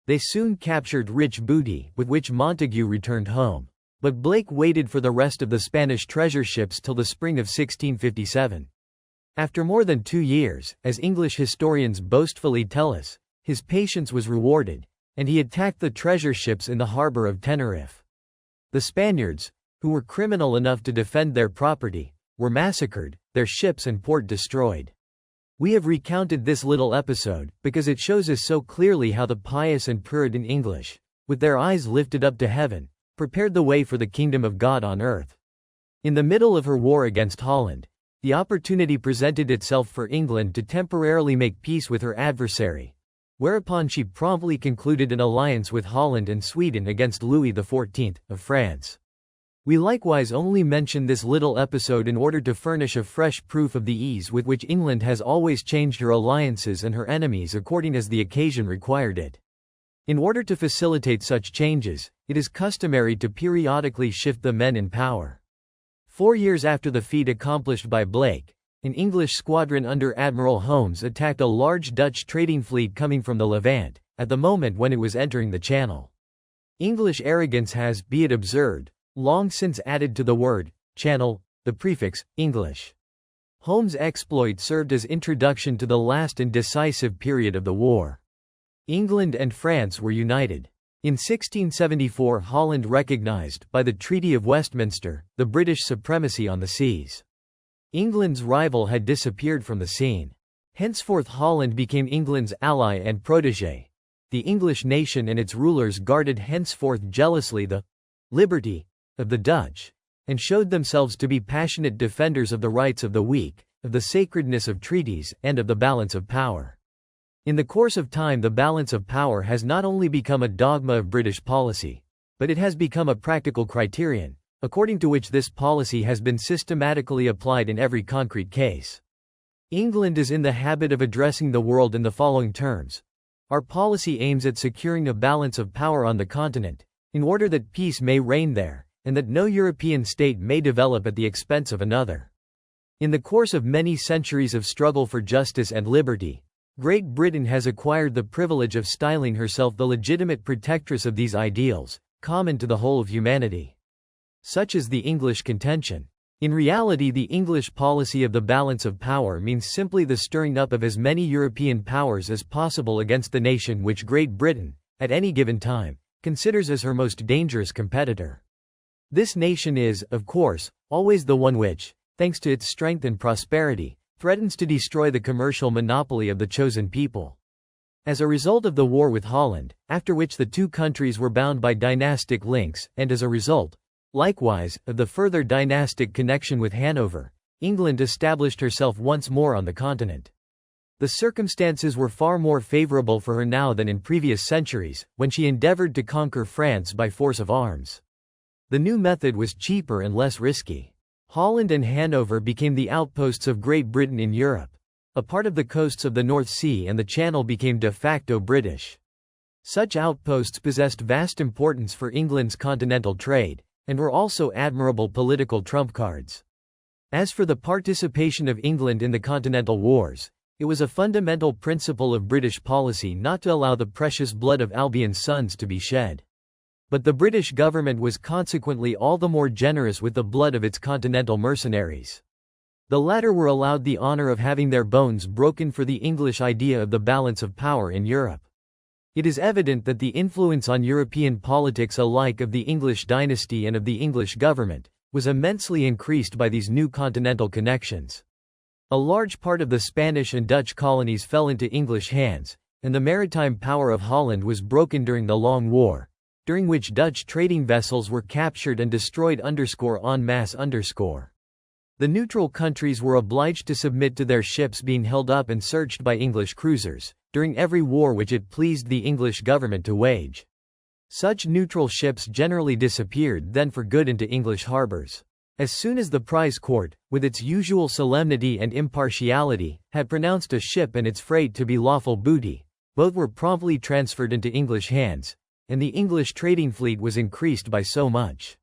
They soon captured rich booty, with which Montagu returned home. But Blake waited for the rest of the Spanish treasure ships till the spring of 1657. After more than 2 years, as English historians boastfully tell us, his patience was rewarded, and he attacked the treasure ships in the harbor of Tenerife. The Spaniards, who were criminal enough to defend their property, were massacred, their ships and port destroyed. We have recounted this little episode, because it shows us so clearly how the pious and Puritan English, with their eyes lifted up to heaven, prepared the way for the kingdom of God on earth. In the middle of her war against Holland, the opportunity presented itself for England to temporarily make peace with her adversary, whereupon she promptly concluded an alliance with Holland and Sweden against Louis XIV of France. We likewise only mention this little episode in order to furnish a fresh proof of the ease with which England has always changed her alliances and her enemies according as the occasion required it. In order to facilitate such changes, it is customary to periodically shift the men in power. 4 years after the feat accomplished by Blake, an English squadron under Admiral Holmes attacked a large Dutch trading fleet coming from the Levant, at the moment when it was entering the Channel. English arrogance has, be it observed, long since added to the word Channel the prefix English. Holmes' exploit served as introduction to the last and decisive period of the war. England and France were united. In 1674, Holland recognized, by the Treaty of Westminster, the British supremacy on the seas. England's rival had disappeared from the scene. Henceforth Holland became England's ally and protégé. The English nation and its rulers guarded henceforth jealously the liberty of the Dutch, and showed themselves to be passionate defenders of the rights of the weak, of the sacredness of treaties, and of the balance of power. In the course of time, the balance of power has not only become a dogma of British policy, but it has become a practical criterion, according to which this policy has been systematically applied in every concrete case. England is in the habit of addressing the world in the following terms: our policy aims at securing a balance of power on the continent, in order that peace may reign there, and that no European state may develop at the expense of another. In the course of many centuries of struggle for justice and liberty, Great Britain has acquired the privilege of styling herself the legitimate protectress of these ideals, common to the whole of humanity. Such is the English contention. In reality, the English policy of the balance of power means simply the stirring up of as many European powers as possible against the nation which Great Britain, at any given time, considers as her most dangerous competitor. This nation is, of course, always the one which, thanks to its strength and prosperity, threatens to destroy the commercial monopoly of the chosen people. As a result of the war with Holland, after which the two countries were bound by dynastic links, and as a result, likewise, of the further dynastic connection with Hanover, England established herself once more on the continent. The circumstances were far more favorable for her now than in previous centuries, when she endeavored to conquer France by force of arms. The new method was cheaper and less risky. Holland and Hanover became the outposts of Great Britain in Europe. A part of the coasts of the North Sea and the Channel became de facto British. Such outposts possessed vast importance for England's continental trade, and were also admirable political trump cards. As for the participation of England in the continental wars, it was a fundamental principle of British policy not to allow the precious blood of Albion's sons to be shed. But the British government was consequently all the more generous with the blood of its continental mercenaries. The latter were allowed the honor of having their bones broken for the English idea of the balance of power in Europe. It is evident that the influence on European politics alike of the English dynasty and of the English government was immensely increased by these new continental connections. A large part of the Spanish and Dutch colonies fell into English hands, and the maritime power of Holland was broken during the Long War, during which Dutch trading vessels were captured and destroyed en masse. The neutral countries were obliged to submit to their ships being held up and searched by English cruisers, during every war which it pleased the English government to wage. Such neutral ships generally disappeared then for good into English harbors. As soon as the prize court, with its usual solemnity and impartiality, had pronounced a ship and its freight to be lawful booty, both were promptly transferred into English hands, and the English trading fleet was increased by so much.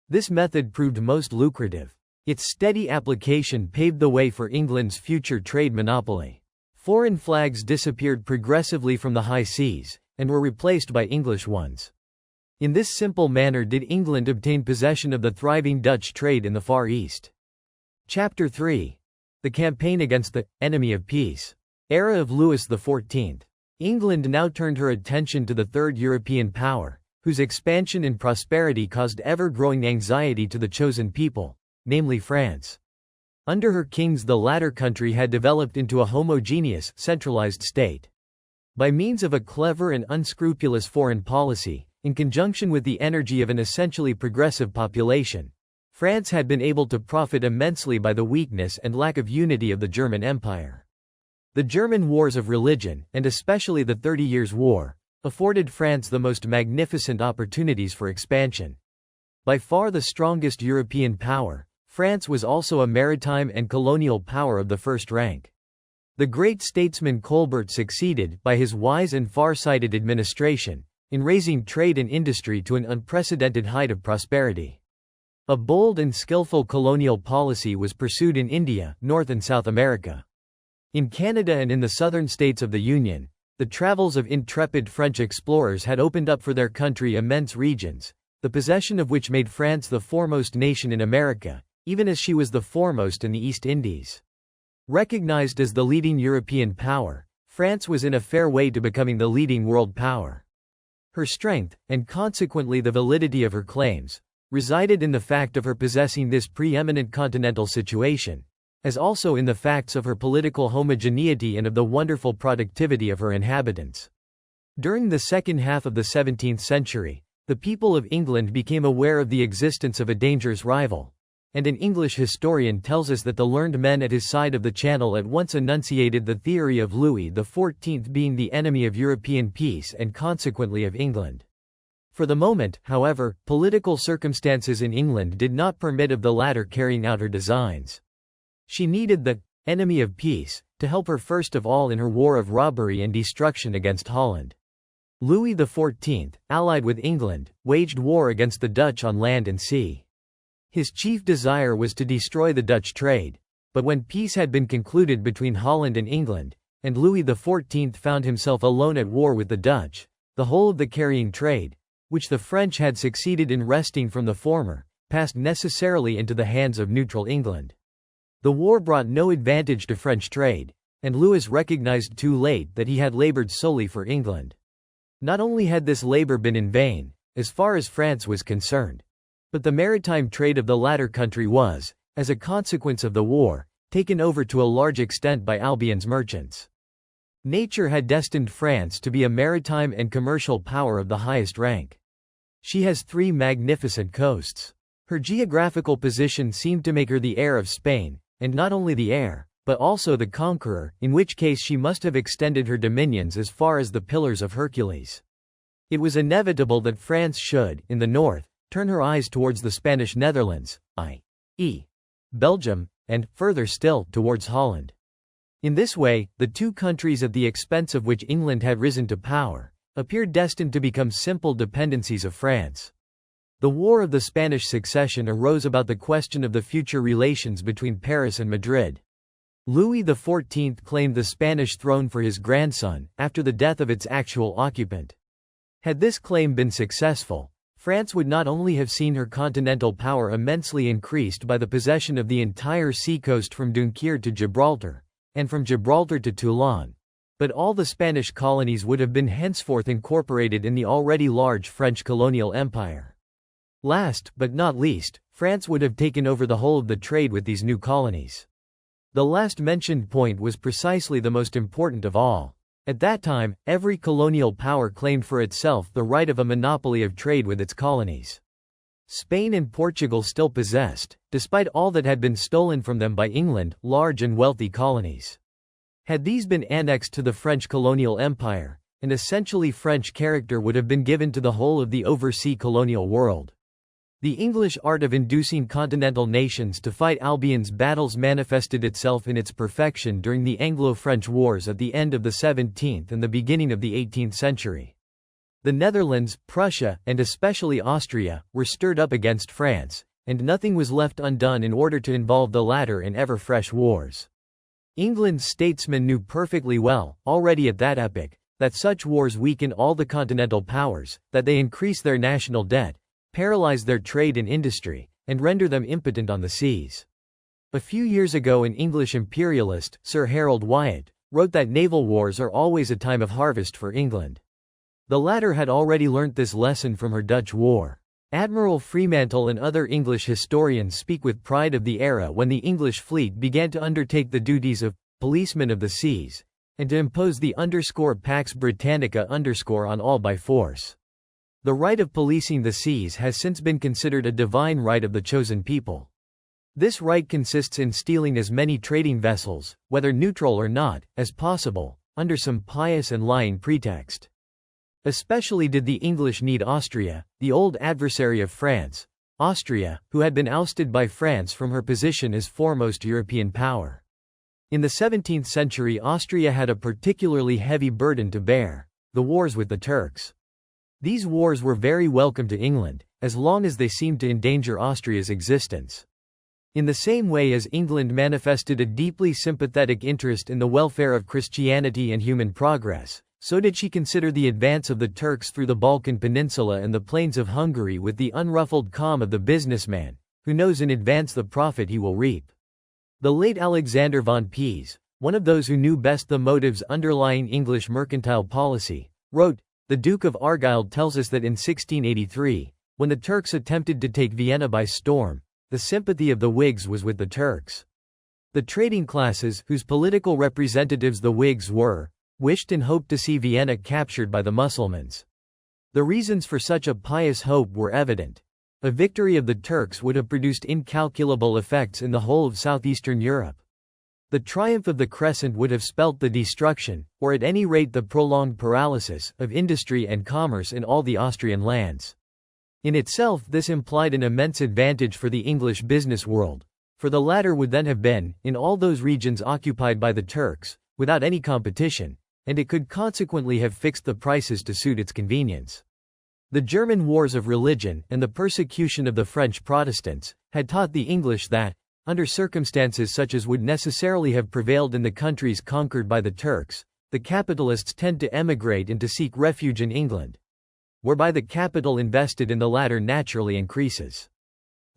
This method proved most lucrative. Its steady application paved the way for England's future trade monopoly. Foreign flags disappeared progressively from the high seas, and were replaced by English ones. In this simple manner did England obtain possession of the thriving Dutch trade in the Far East. Chapter 3. The Campaign against the Enemy of Peace. Era of Louis XIV. England now turned her attention to the third European power, whose expansion and prosperity caused ever-growing anxiety to the chosen people, namely France. Under her kings the latter country had developed into a homogeneous, centralized state. By means of a clever and unscrupulous foreign policy, in conjunction with the energy of an essentially progressive population, France had been able to profit immensely by the weakness and lack of unity of the German Empire. The German wars of religion, and especially the 30 Years' War, afforded France the most magnificent opportunities for expansion. By far the strongest European power, France was also a maritime and colonial power of the first rank. The great statesman Colbert succeeded, by his wise and far-sighted administration, in raising trade and industry to an unprecedented height of prosperity. A bold and skillful colonial policy was pursued in India, North and South America. In Canada and in the southern states of the Union, the travels of intrepid French explorers had opened up for their country immense regions, the possession of which made France the foremost nation in America, even as she was the foremost in the East Indies. Recognized as the leading European power, France was in a fair way to becoming the leading world power. Her strength, and consequently the validity of her claims, resided in the fact of her possessing this preeminent continental situation, as also in the facts of her political homogeneity and of the wonderful productivity of her inhabitants. During the second half of the 17th century, the people of England became aware of the existence of a dangerous rival, and an English historian tells us that the learned men at his side of the Channel at once enunciated the theory of Louis XIV being the enemy of European peace and consequently of England. For the moment, however, political circumstances in England did not permit of the latter carrying out her designs. She needed the enemy of peace to help her first of all in her war of robbery and destruction against Holland. Louis XIV, allied with England, waged war against the Dutch on land and sea. His chief desire was to destroy the Dutch trade, but when peace had been concluded between Holland and England, and Louis XIV found himself alone at war with the Dutch, the whole of the carrying trade, which the French had succeeded in wresting from the former, passed necessarily into the hands of neutral England. The war brought no advantage to French trade, and Louis recognized too late that he had labored solely for England. Not only had this labor been in vain, as far as France was concerned, but the maritime trade of the latter country was, as a consequence of the war, taken over to a large extent by Albion's merchants. Nature had destined France to be a maritime and commercial power of the highest rank. She has 3 magnificent coasts. Her geographical position seemed to make her the heir of Spain, and not only the heir, but also the conqueror, in which case she must have extended her dominions as far as the Pillars of Hercules. It was inevitable that France should, in the north, turn her eyes towards the Spanish Netherlands, i.e., Belgium, and, further still, towards Holland. In this way, the 2 countries at the expense of which England had risen to power, appeared destined to become simple dependencies of France. The War of the Spanish Succession arose about the question of the future relations between Paris and Madrid. Louis XIV claimed the Spanish throne for his grandson, after the death of its actual occupant. Had this claim been successful, France would not only have seen her continental power immensely increased by the possession of the entire seacoast from Dunkirk to Gibraltar, and from Gibraltar to Toulon, but all the Spanish colonies would have been henceforth incorporated in the already large French colonial empire. Last, but not least, France would have taken over the whole of the trade with these new colonies. The last mentioned point was precisely the most important of all. At that time, every colonial power claimed for itself the right of a monopoly of trade with its colonies. Spain and Portugal still possessed, despite all that had been stolen from them by England, large and wealthy colonies. Had these been annexed to the French colonial empire, an essentially French character would have been given to the whole of the oversea colonial world. The English art of inducing continental nations to fight Albion's battles manifested itself in its perfection during the Anglo-French wars at the end of the 17th and the beginning of the 18th century. The Netherlands, Prussia, and especially Austria, were stirred up against France, and nothing was left undone in order to involve the latter in ever-fresh wars. England's statesmen knew perfectly well, already at that epoch, that such wars weaken all the continental powers, that they increase their national debt, paralyze their trade and industry, and render them impotent on the seas. A few years ago an English imperialist, Sir Harold Wyatt, wrote that naval wars are always a time of harvest for England. The latter had already learnt this lesson from her Dutch war. Admiral Fremantle and other English historians speak with pride of the era when the English fleet began to undertake the duties of policemen of the seas, and to impose the _Pax Britannica_ on all by force. The right of policing the seas has since been considered a divine right of the chosen people. This right consists in stealing as many trading vessels, whether neutral or not, as possible, under some pious and lying pretext. Especially did the English need Austria, the old adversary of France, Austria, who had been ousted by France from her position as foremost European power. In the 17th century, Austria had a particularly heavy burden to bear: the wars with the Turks. These wars were very welcome to England, as long as they seemed to endanger Austria's existence. In the same way as England manifested a deeply sympathetic interest in the welfare of Christianity and human progress, so did she consider the advance of the Turks through the Balkan Peninsula and the plains of Hungary with the unruffled calm of the businessman, who knows in advance the profit he will reap. The late Alexander von Pies, one of those who knew best the motives underlying English mercantile policy, wrote, "The Duke of Argyll tells us that in 1683, when the Turks attempted to take Vienna by storm, the sympathy of the Whigs was with the Turks. The trading classes, whose political representatives the Whigs were, wished and hoped to see Vienna captured by the Mussulmans. The reasons for such a pious hope were evident. A victory of the Turks would have produced incalculable effects in the whole of southeastern Europe. The triumph of the Crescent would have spelt the destruction, or at any rate the prolonged paralysis, of industry and commerce in all the Austrian lands. In itself this implied an immense advantage for the English business world, for the latter would then have been, in all those regions occupied by the Turks, without any competition, and it could consequently have fixed the prices to suit its convenience. The German wars of religion, and the persecution of the French Protestants, had taught the English that, under circumstances such as would necessarily have prevailed in the countries conquered by the Turks, the capitalists tend to emigrate and to seek refuge in England, whereby the capital invested in the latter naturally increases.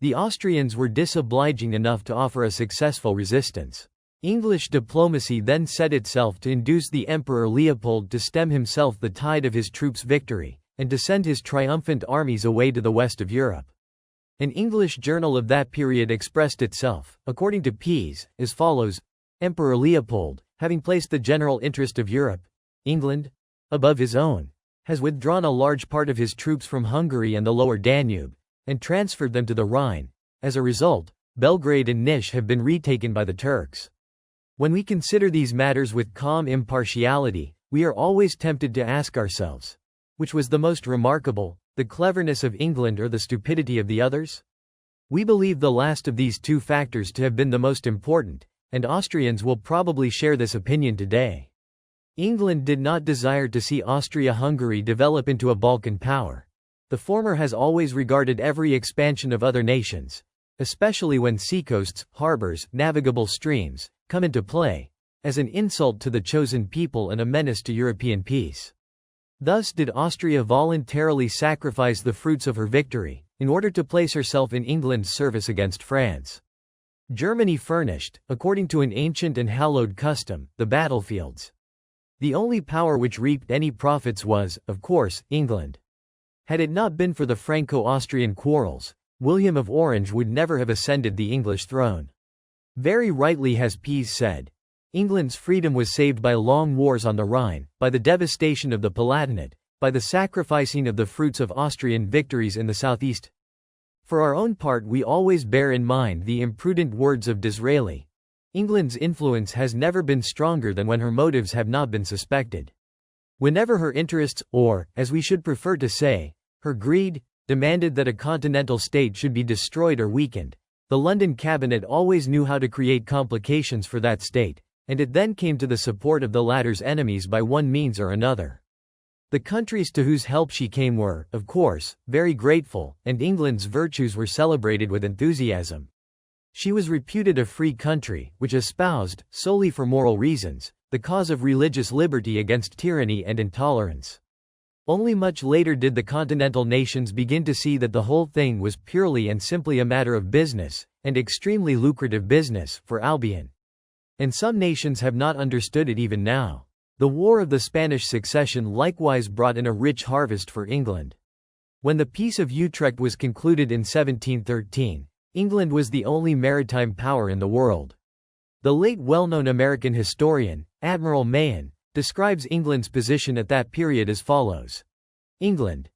The Austrians were disobliging enough to offer a successful resistance. English diplomacy then set itself to induce the Emperor Leopold to stem himself the tide of his troops' victory, and to send his triumphant armies away to the west of Europe. An English journal of that period expressed itself, according to Pies, as follows: Emperor Leopold, having placed the general interest of Europe, England, above his own, has withdrawn a large part of his troops from Hungary and the lower Danube, and transferred them to the Rhine. As a result, Belgrade and Niš have been retaken by the Turks. When we consider these matters with calm impartiality, we are always tempted to ask ourselves, which was the most remarkable, the cleverness of England or the stupidity of the others? We believe the last of these two factors to have been the most important, and Austrians will probably share this opinion today. England did not desire to see Austria-Hungary develop into a Balkan power. The former has always regarded every expansion of other nations, especially when seacoasts, harbors, navigable streams, come into play, as an insult to the chosen people and a menace to European peace. Thus did Austria voluntarily sacrifice the fruits of her victory, in order to place herself in England's service against France. Germany furnished, according to an ancient and hallowed custom, the battlefields. The only power which reaped any profits was, of course, England. Had it not been for the Franco-Austrian quarrels, William of Orange would never have ascended the English throne. Very rightly has Pies said, England's freedom was saved by long wars on the Rhine, by the devastation of the Palatinate, by the sacrificing of the fruits of Austrian victories in the southeast. For our own part we always bear in mind the imprudent words of Disraeli. England's influence has never been stronger than when her motives have not been suspected. Whenever her interests, or, as we should prefer to say, her greed, demanded that a continental state should be destroyed or weakened, the London cabinet always knew how to create complications for that state, and it then came to the support of the latter's enemies by one means or another. The countries to whose help she came were, of course, very grateful, and England's virtues were celebrated with enthusiasm. She was reputed a free country, which espoused, solely for moral reasons, the cause of religious liberty against tyranny and intolerance. Only much later did the continental nations begin to see that the whole thing was purely and simply a matter of business, and extremely lucrative business, for Albion. And some nations have not understood it even now. The War of the Spanish Succession likewise brought in a rich harvest for England. When the Peace of Utrecht was concluded in 1713, England was the only maritime power in the world. The late well-known American historian, Admiral Mahon, describes England's position at that period as follows. England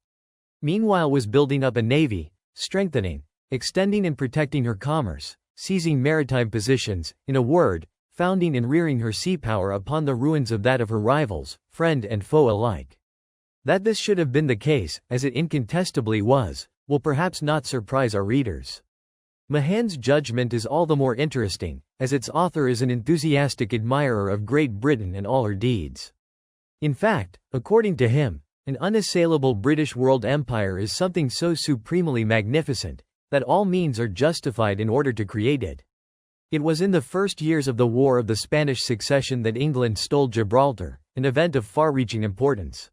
meanwhile was building up a navy, strengthening, extending and protecting her commerce, seizing maritime positions, in a word, founding and rearing her sea power upon the ruins of that of her rivals, friend and foe alike. That this should have been the case, as it incontestably was, will perhaps not surprise our readers. Mahan's judgment is all the more interesting, as its author is an enthusiastic admirer of Great Britain and all her deeds. In fact, according to him, an unassailable British world empire is something so supremely magnificent, that all means are justified in order to create it. It was in the first years of the War of the Spanish Succession that England stole Gibraltar, an event of far-reaching importance.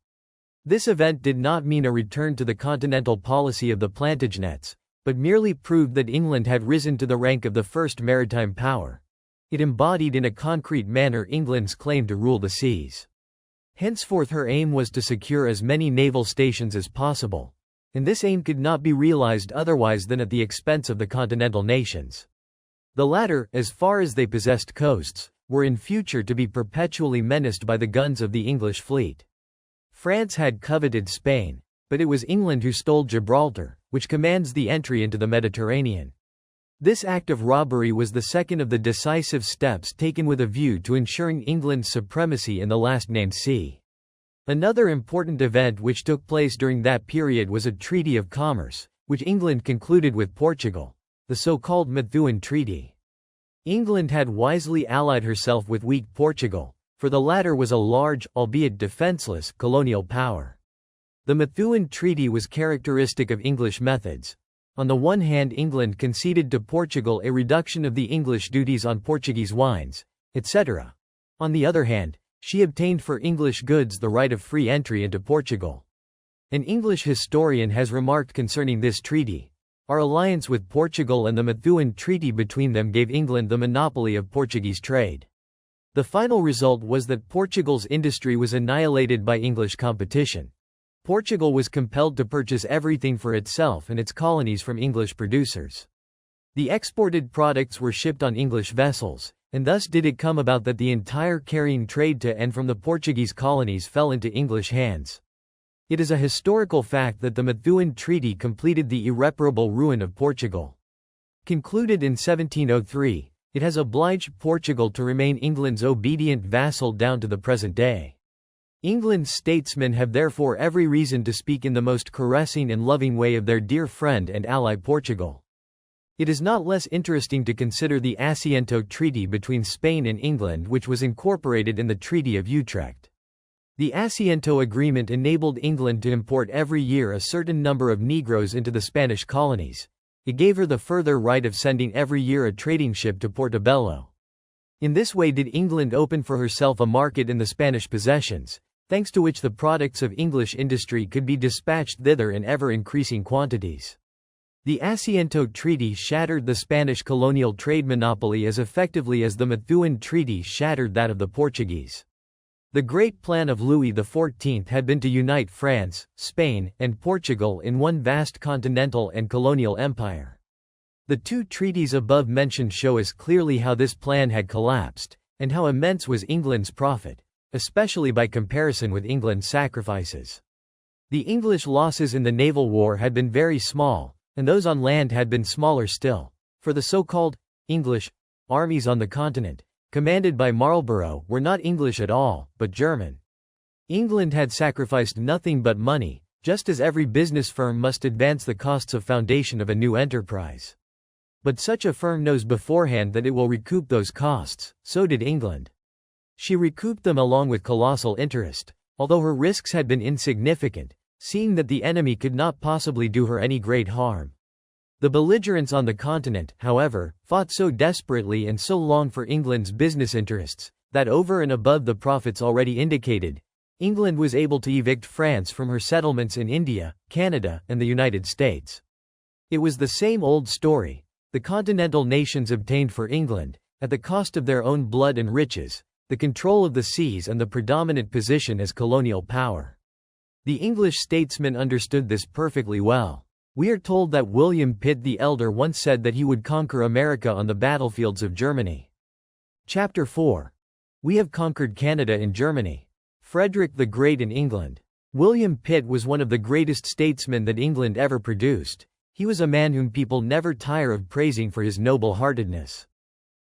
This event did not mean a return to the continental policy of the Plantagenets, but merely proved that England had risen to the rank of the first maritime power. It embodied in a concrete manner England's claim to rule the seas. Henceforth her aim was to secure as many naval stations as possible, and this aim could not be realized otherwise than at the expense of the continental nations. The latter, as far as they possessed coasts, were in future to be perpetually menaced by the guns of the English fleet. France had coveted Spain, but it was England who stole Gibraltar, which commands the entry into the Mediterranean. This act of robbery was the second of the decisive steps taken with a view to ensuring England's supremacy in the last-named sea. Another important event which took place during that period was a treaty of commerce, which England concluded with Portugal, the so-called Methuen Treaty. England had wisely allied herself with weak Portugal, for the latter was a large, albeit defenseless, colonial power. The Methuen Treaty was characteristic of English methods. On the one hand, England conceded to Portugal a reduction of the English duties on Portuguese wines, etc. On the other hand, she obtained for English goods the right of free entry into Portugal. An English historian has remarked concerning this treaty, "Our alliance with Portugal and the Methuen Treaty between them gave England the monopoly of Portuguese trade." The final result was that Portugal's industry was annihilated by English competition. Portugal was compelled to purchase everything for itself and its colonies from English producers. The exported products were shipped on English vessels, and thus did it come about that the entire carrying trade to and from the Portuguese colonies fell into English hands. It is a historical fact that the Methuen Treaty completed the irreparable ruin of Portugal. Concluded in 1703, it has obliged Portugal to remain England's obedient vassal down to the present day. England's statesmen have therefore every reason to speak in the most caressing and loving way of their dear friend and ally Portugal. It is not less interesting to consider the Asiento Treaty between Spain and England, which was incorporated in the Treaty of Utrecht. The Asiento Agreement enabled England to import every year a certain number of Negroes into the Spanish colonies. It gave her the further right of sending every year a trading ship to Portobello. In this way did England open for herself a market in the Spanish possessions, thanks to which the products of English industry could be dispatched thither in ever-increasing quantities. The Asiento Treaty shattered the Spanish colonial trade monopoly as effectively as the Methuen Treaty shattered that of the Portuguese. The great plan of Louis XIV had been to unite France, Spain, and Portugal in one vast continental and colonial empire. The two treaties above mentioned show us clearly how this plan had collapsed, and how immense was England's profit, especially by comparison with England's sacrifices. The English losses in the naval war had been very small, and those on land had been smaller still, for the so-called English armies on the continent, commanded by Marlborough, were not English at all, but German. England had sacrificed nothing but money, just as every business firm must advance the costs of foundation of a new enterprise. But such a firm knows beforehand that it will recoup those costs, so did England. She recouped them along with colossal interest, although her risks had been insignificant, seeing that the enemy could not possibly do her any great harm. The belligerents on the continent, however, fought so desperately and so long for England's business interests, that over and above the profits already indicated, England was able to evict France from her settlements in India, Canada, and the United States. It was the same old story. The continental nations obtained for England, at the cost of their own blood and riches, the control of the seas and the predominant position as colonial power. The English statesmen understood this perfectly well. We are told that William Pitt the Elder once said that he would conquer America on the battlefields of Germany. Chapter 4. We have conquered Canada in Germany. Frederick the Great in England. William Pitt was one of the greatest statesmen that England ever produced. He was a man whom people never tire of praising for his noble-heartedness.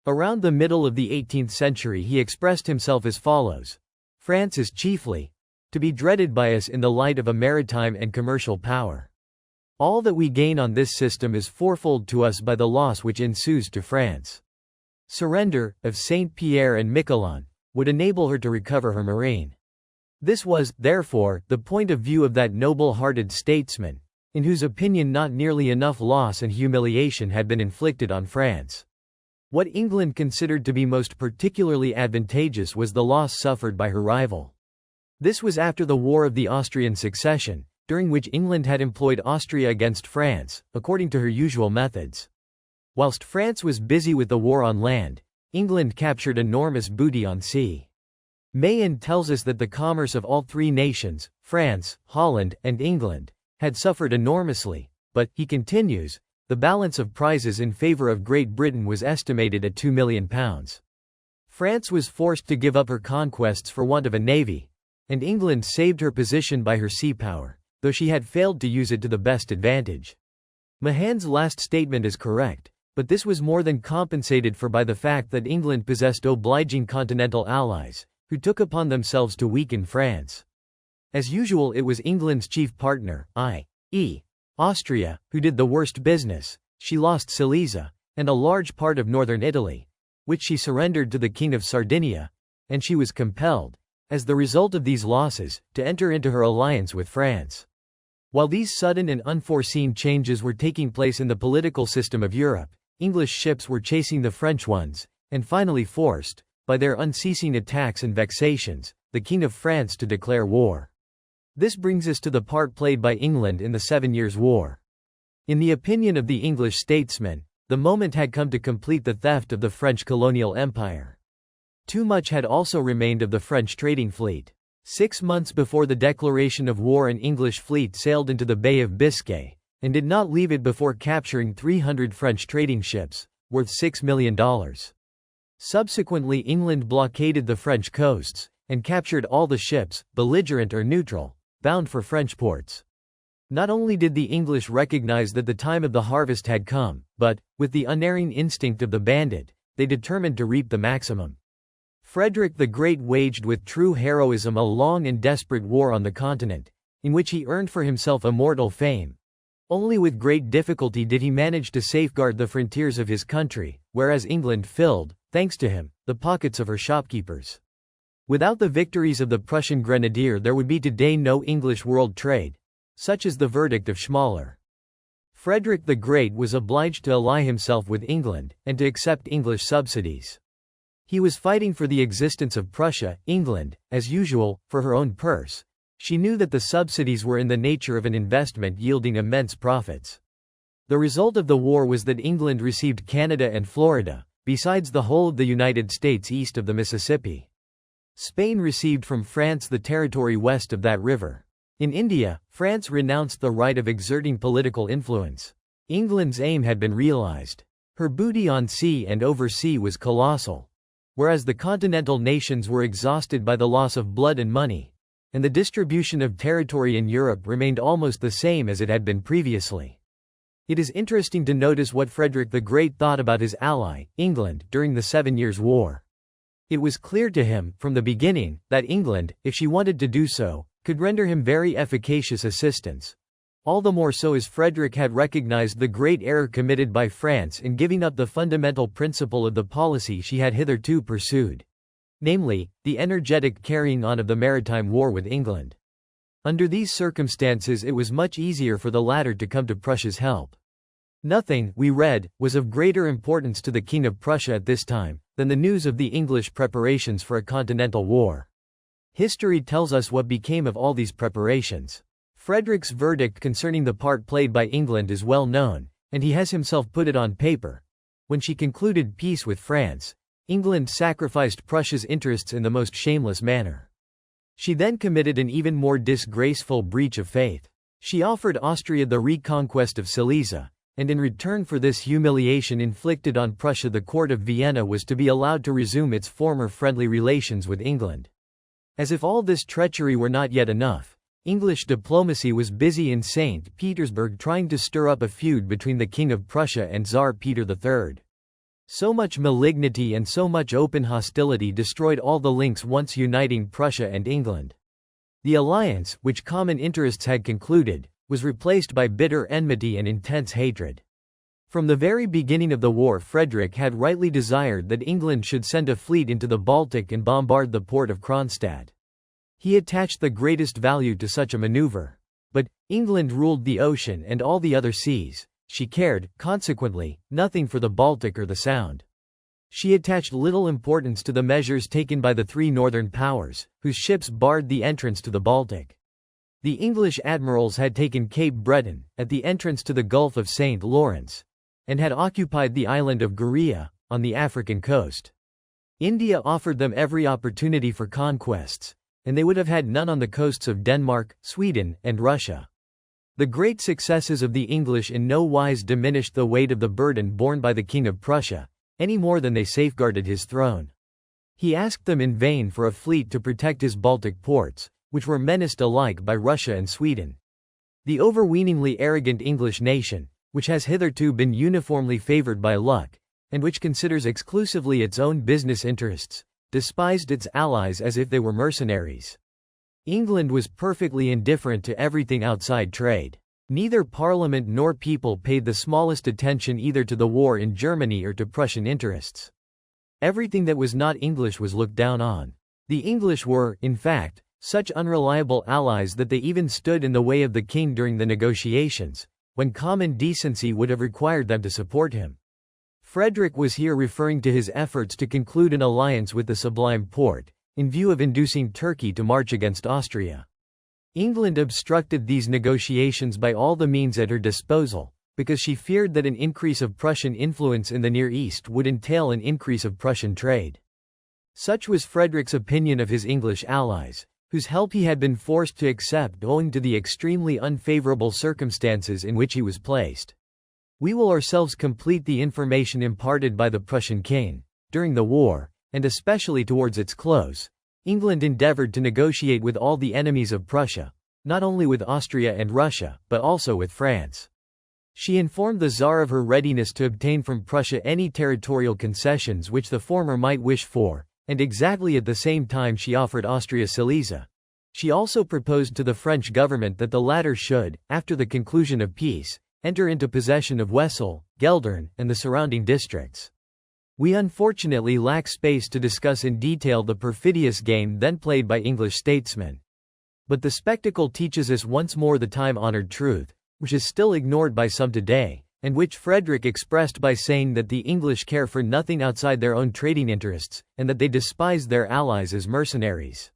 Around the middle of the 18th century he expressed himself as follows: "France is chiefly to be dreaded by us in the light of a maritime and commercial power. All that we gain on this system is fourfold to us by the loss which ensues to France. Surrender of Saint-Pierre and Miquelon would enable her to recover her marine." This was, therefore, the point of view of that noble-hearted statesman, in whose opinion not nearly enough loss and humiliation had been inflicted on France. What England considered to be most particularly advantageous was the loss suffered by her rival. This was after the War of the Austrian Succession, during which England had employed Austria against France, according to her usual methods. Whilst France was busy with the war on land, England captured enormous booty on sea. Mayen tells us that the commerce of all three nations, France, Holland, and England, had suffered enormously, but, he continues, the balance of prizes in favor of Great Britain was estimated at £2 million. France was forced to give up her conquests for want of a navy, and England saved her position by her sea power, though she had failed to use it to the best advantage. Mahan's last statement is correct, but this was more than compensated for by the fact that England possessed obliging continental allies, who took upon themselves to weaken France. As usual, it was England's chief partner, i.e., Austria, who did the worst business. She lost Silesia, and a large part of northern Italy, which she surrendered to the King of Sardinia, and she was compelled, as the result of these losses, to enter into her alliance with France. While these sudden and unforeseen changes were taking place in the political system of Europe, English ships were chasing the French ones, and finally forced, by their unceasing attacks and vexations, the King of France to declare war. This brings us to the part played by England in the 7 Years' War. In the opinion of the English statesmen, the moment had come to complete the theft of the French colonial empire. Too much had also remained of the French trading fleet. 6 months before the declaration of war, an English fleet sailed into the Bay of Biscay, and did not leave it before capturing 300 French trading ships, worth $6 million. Subsequently, England blockaded the French coasts, and captured all the ships, belligerent or neutral, bound for French ports. Not only did the English recognize that the time of the harvest had come, but, with the unerring instinct of the bandit, they determined to reap the maximum. Frederick the Great waged with true heroism a long and desperate war on the continent, in which he earned for himself immortal fame. Only with great difficulty did he manage to safeguard the frontiers of his country, whereas England filled, thanks to him, the pockets of her shopkeepers. Without the victories of the Prussian grenadier there would be today no English world trade. Such is the verdict of Schmaler. Frederick the Great was obliged to ally himself with England, and to accept English subsidies. He was fighting for the existence of Prussia. England, as usual, for her own purse. She knew that the subsidies were in the nature of an investment yielding immense profits. The result of the war was that England received Canada and Florida, besides the whole of the United States east of the Mississippi. Spain received from France the territory west of that river. In India, France renounced the right of exerting political influence. England's aim had been realized. Her booty on sea and over sea was colossal. Whereas the continental nations were exhausted by the loss of blood and money, and the distribution of territory in Europe remained almost the same as it had been previously. It is interesting to notice what Frederick the Great thought about his ally, England, during the 7 Years' War. It was clear to him, from the beginning, that England, if she wanted to do so, could render him very efficacious assistance. All the more so as Frederick had recognized the great error committed by France in giving up the fundamental principle of the policy she had hitherto pursued. Namely, the energetic carrying on of the maritime war with England. Under these circumstances it was much easier for the latter to come to Prussia's help. Nothing, we read, was of greater importance to the King of Prussia at this time, than the news of the English preparations for a continental war. History tells us what became of all these preparations. Frederick's verdict concerning the part played by England is well known, and he has himself put it on paper. When she concluded peace with France, England sacrificed Prussia's interests in the most shameless manner. She then committed an even more disgraceful breach of faith. She offered Austria the reconquest of Silesia, and in return for this humiliation inflicted on Prussia the court of Vienna was to be allowed to resume its former friendly relations with England. As if all this treachery were not yet enough, English diplomacy was busy in St. Petersburg trying to stir up a feud between the King of Prussia and Tsar Peter III. So much malignity and so much open hostility destroyed all the links once uniting Prussia and England. The alliance, which common interests had concluded, was replaced by bitter enmity and intense hatred. From the very beginning of the war, Frederick had rightly desired that England should send a fleet into the Baltic and bombard the port of Kronstadt. He attached the greatest value to such a maneuver. But England ruled the ocean and all the other seas. She cared, consequently, nothing for the Baltic or the Sound. She attached little importance to the measures taken by the three northern powers, whose ships barred the entrance to the Baltic. The English admirals had taken Cape Breton, at the entrance to the Gulf of St. Lawrence, and had occupied the island of Guria, on the African coast. India offered them every opportunity for conquests, and they would have had none on the coasts of Denmark, Sweden, and Russia. The great successes of the English in no wise diminished the weight of the burden borne by the King of Prussia, any more than they safeguarded his throne. He asked them in vain for a fleet to protect his Baltic ports, which were menaced alike by Russia and Sweden. The overweeningly arrogant English nation, which has hitherto been uniformly favored by luck, and which considers exclusively its own business interests, despised its allies as if they were mercenaries. England was perfectly indifferent to everything outside trade. Neither Parliament nor people paid the smallest attention either to the war in Germany or to Prussian interests. Everything that was not English was looked down on. The English were, in fact, such unreliable allies that they even stood in the way of the king during the negotiations, when common decency would have required them to support him. Frederick was here referring to his efforts to conclude an alliance with the Sublime Porte, in view of inducing Turkey to march against Austria. England obstructed these negotiations by all the means at her disposal, because she feared that an increase of Prussian influence in the Near East would entail an increase of Prussian trade. Such was Frederick's opinion of his English allies, whose help he had been forced to accept owing to the extremely unfavorable circumstances in which he was placed. We will ourselves complete the information imparted by the Prussian king. During the war, and especially towards its close, England endeavored to negotiate with all the enemies of Prussia, not only with Austria and Russia, but also with France. She informed the Tsar of her readiness to obtain from Prussia any territorial concessions which the former might wish for, and exactly at the same time she offered Austria Silesia. She also proposed to the French government that the latter should, after the conclusion of peace, enter into possession of Wesel, Geldern, and the surrounding districts. We unfortunately lack space to discuss in detail the perfidious game then played by English statesmen. But the spectacle teaches us once more the time-honored truth, which is still ignored by some today, and which Frederick expressed by saying that the English care for nothing outside their own trading interests, and that they despise their allies as mercenaries.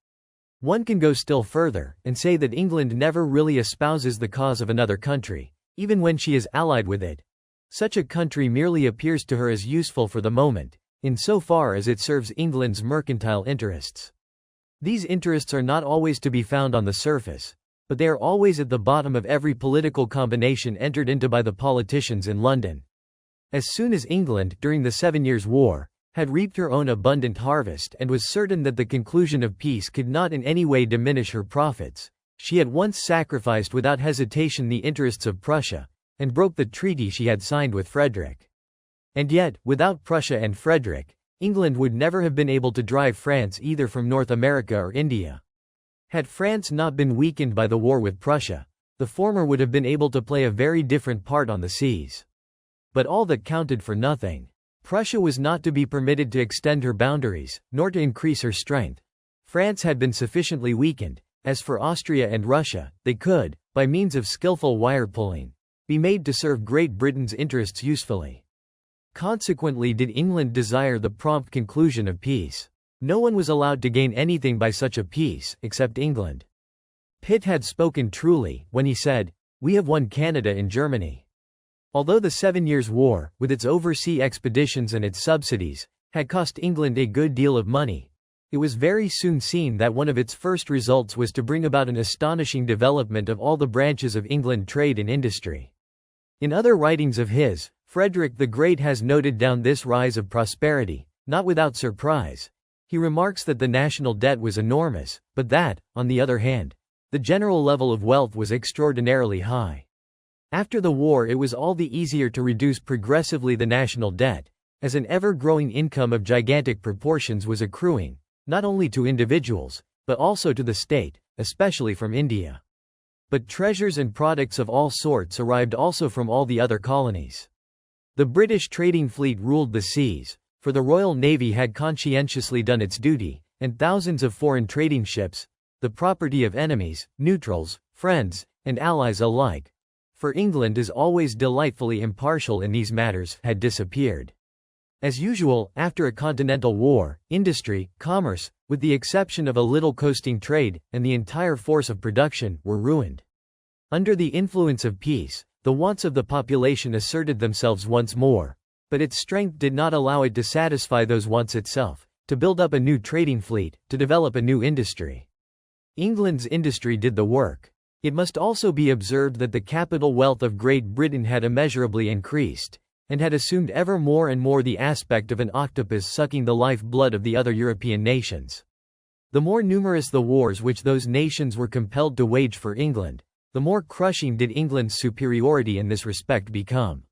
One can go still further, and say that England never really espouses the cause of another country, even when she is allied with it. Such a country merely appears to her as useful for the moment, in so far as it serves England's mercantile interests. These interests are not always to be found on the surface, but they are always at the bottom of every political combination entered into by the politicians in London. As soon as England, during the 7 Years' War, had reaped her own abundant harvest and was certain that the conclusion of peace could not in any way diminish her profits, she at once sacrificed without hesitation the interests of Prussia, and broke the treaty she had signed with Frederick. And yet, without Prussia and Frederick, England would never have been able to drive France either from North America or India. Had France not been weakened by the war with Prussia, the former would have been able to play a very different part on the seas. But all that counted for nothing. Prussia was not to be permitted to extend her boundaries, nor to increase her strength. France had been sufficiently weakened. As for Austria and Russia, they could, by means of skillful wire-pulling, be made to serve Great Britain's interests usefully. Consequently did England desire the prompt conclusion of peace. No one was allowed to gain anything by such a peace, except England. Pitt had spoken truly, when he said, "We have won Canada in Germany." Although the 7 Years' War, with its oversea expeditions and its subsidies, had cost England a good deal of money, it was very soon seen that one of its first results was to bring about an astonishing development of all the branches of England trade and industry. In other writings of his, Frederick the Great has noted down this rise of prosperity, not without surprise. He remarks that the national debt was enormous, but that, on the other hand, The general level of wealth was extraordinarily high. After the war, it was all the easier to reduce progressively the national debt, as an ever-growing income of gigantic proportions was accruing, not only to individuals, but also to the state, especially from India. But treasures and products of all sorts arrived also from all the other colonies. The British trading fleet ruled the seas, for the Royal Navy had conscientiously done its duty, and thousands of foreign trading ships, the property of enemies, neutrals, friends, and allies alike, for England is always delightfully impartial in these matters, had disappeared. As usual, after a continental war, industry, commerce, with the exception of a little coasting trade, and the entire force of production, were ruined. Under the influence of peace, the wants of the population asserted themselves once more, but its strength did not allow it to satisfy those wants itself, to build up a new trading fleet, to develop a new industry. England's industry did the work. It must also be observed that the capital wealth of Great Britain had immeasurably increased, and had assumed ever more and more the aspect of an octopus sucking the life-blood of the other European nations. The more numerous the wars which those nations were compelled to wage for England, the more crushing did England's superiority in this respect become.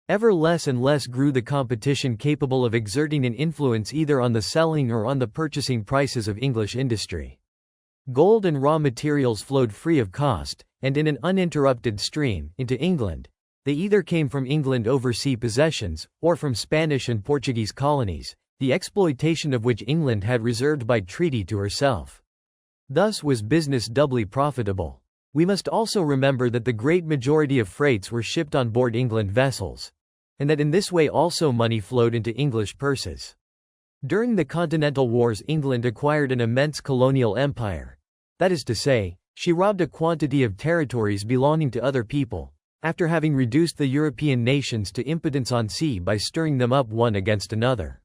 Ever less and less grew the competition capable of exerting an influence either on the selling or on the purchasing prices of English industry. Gold and raw materials flowed free of cost, and in an uninterrupted stream, into England. They either came from England overseas possessions, or from Spanish and Portuguese colonies, the exploitation of which England had reserved by treaty to herself. Thus was business doubly profitable. We must also remember that the great majority of freights were shipped on board England vessels, and that in this way also money flowed into English purses. During the Continental Wars, England acquired an immense colonial empire. That is to say, she robbed a quantity of territories belonging to other people, after having reduced the European nations to impotence on sea by stirring them up one against another.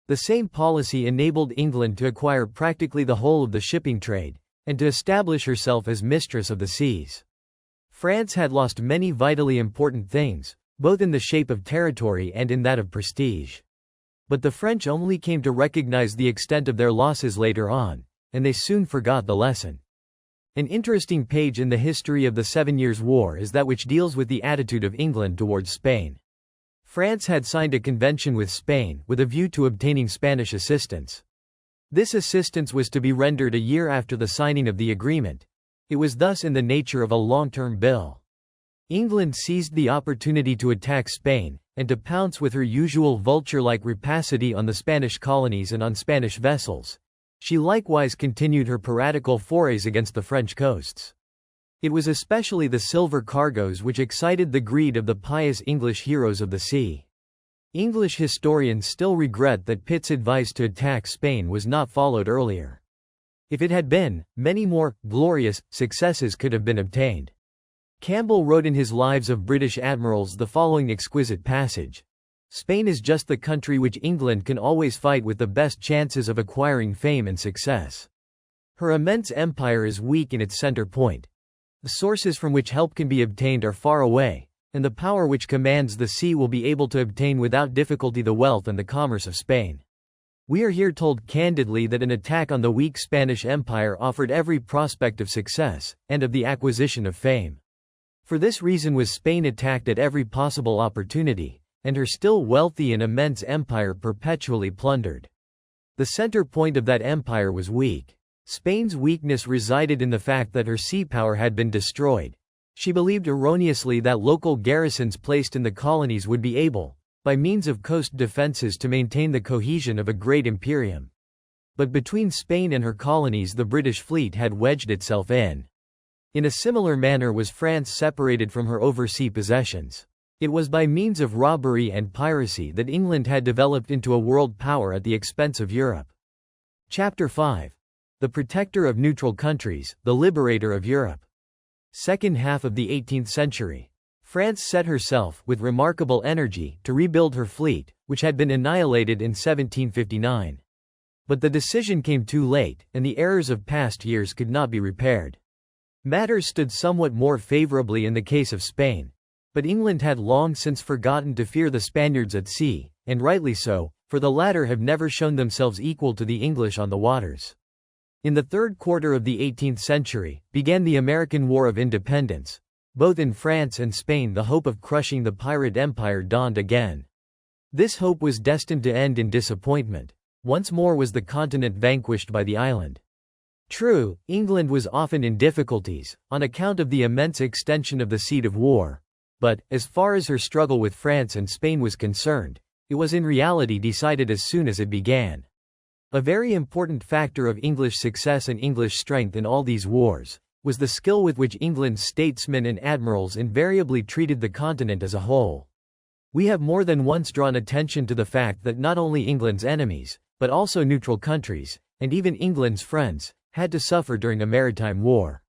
The same policy enabled England to acquire practically the whole of the shipping trade, and to establish herself as mistress of the seas. France had lost many vitally important things, both in the shape of territory and in that of prestige. But the French only came to recognize the extent of their losses later on, and they soon forgot the lesson. An interesting page in the history of the 7 Years' War is that which deals with the attitude of England towards Spain. France had signed a convention with Spain, with a view to obtaining Spanish assistance. This assistance was to be rendered a year after the signing of the agreement. It was thus in the nature of a long-term bill. England seized the opportunity to attack Spain, and to pounce with her usual vulture-like rapacity on the Spanish colonies and on Spanish vessels. She likewise continued her piratical forays against the French coasts. It was especially the silver cargoes which excited the greed of the pious English heroes of the sea. English historians still regret that Pitt's advice to attack Spain was not followed earlier. If it had been, many more glorious successes could have been obtained. Campbell wrote in his Lives of British Admirals the following exquisite passage: "Spain is just the country which England can always fight with the best chances of acquiring fame and success. Her immense empire is weak in its center point. The sources from which help can be obtained are far away, and the power which commands the sea will be able to obtain without difficulty the wealth and the commerce of Spain. We are here told candidly that an attack on the weak Spanish Empire offered every prospect of success, and of the acquisition of fame. For this reason was Spain attacked at every possible opportunity, and her still wealthy and immense empire perpetually plundered. The center point of that empire was weak. Spain's weakness resided in the fact that her sea power had been destroyed. She believed erroneously that local garrisons placed in the colonies would be able, by means of coast defenses, to maintain the cohesion of a great imperium. But between Spain and her colonies the British fleet had wedged itself in. In a similar manner was France separated from her overseas possessions. It was by means of robbery and piracy that England had developed into a world power at the expense of Europe. Chapter 5. The Protector of Neutral Countries, the Liberator of Europe. Second half of the 18th century. France set herself, with remarkable energy, to rebuild her fleet, which had been annihilated in 1759. But the decision came too late, and the errors of past years could not be repaired. Matters stood somewhat more favorably in the case of Spain. But England had long since forgotten to fear the Spaniards at sea, and rightly so, for the latter have never shown themselves equal to the English on the waters. In the third quarter of the 18th century, began the American War of Independence. Both in France and Spain the hope of crushing the pirate empire dawned again. This hope was destined to end in disappointment. Once more was the continent vanquished by the island. True, England was often in difficulties, on account of the immense extension of the seat of war. But, as far as her struggle with France and Spain was concerned, it was in reality decided as soon as it began. A very important factor of English success and English strength in all these wars was the skill with which England's statesmen and admirals invariably treated the continent as a whole. We have more than once drawn attention to the fact that not only England's enemies, but also neutral countries, and even England's friends, had to suffer during a maritime war.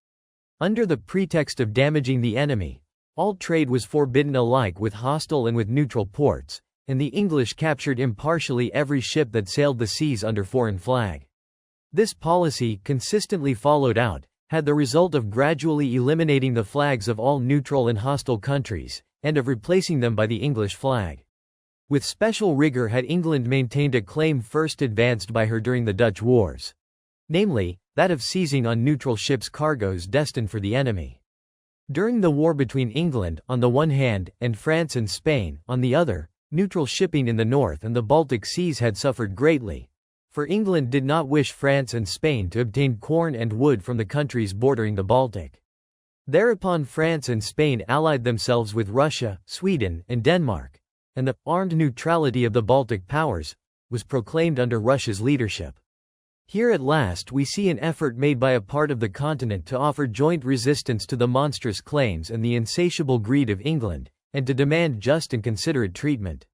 Under the pretext of damaging the enemy, all trade was forbidden alike with hostile and with neutral ports, and the English captured impartially every ship that sailed the seas under foreign flag. This policy, consistently followed out, had the result of gradually eliminating the flags of all neutral and hostile countries, and of replacing them by the English flag. With special rigor had England maintained a claim first advanced by her during the Dutch wars. Namely, that of seizing on neutral ships cargoes destined for the enemy. During the war between England, on the one hand, and France and Spain, on the other, neutral shipping in the North and the Baltic seas had suffered greatly, for England did not wish France and Spain to obtain corn and wood from the countries bordering the Baltic. Thereupon France and Spain allied themselves with Russia, Sweden, and Denmark, and the armed neutrality of the Baltic powers was proclaimed under Russia's leadership. Here at last we see an effort made by a part of the continent to offer joint resistance to the monstrous claims and the insatiable greed of England, and to demand just and considerate treatment.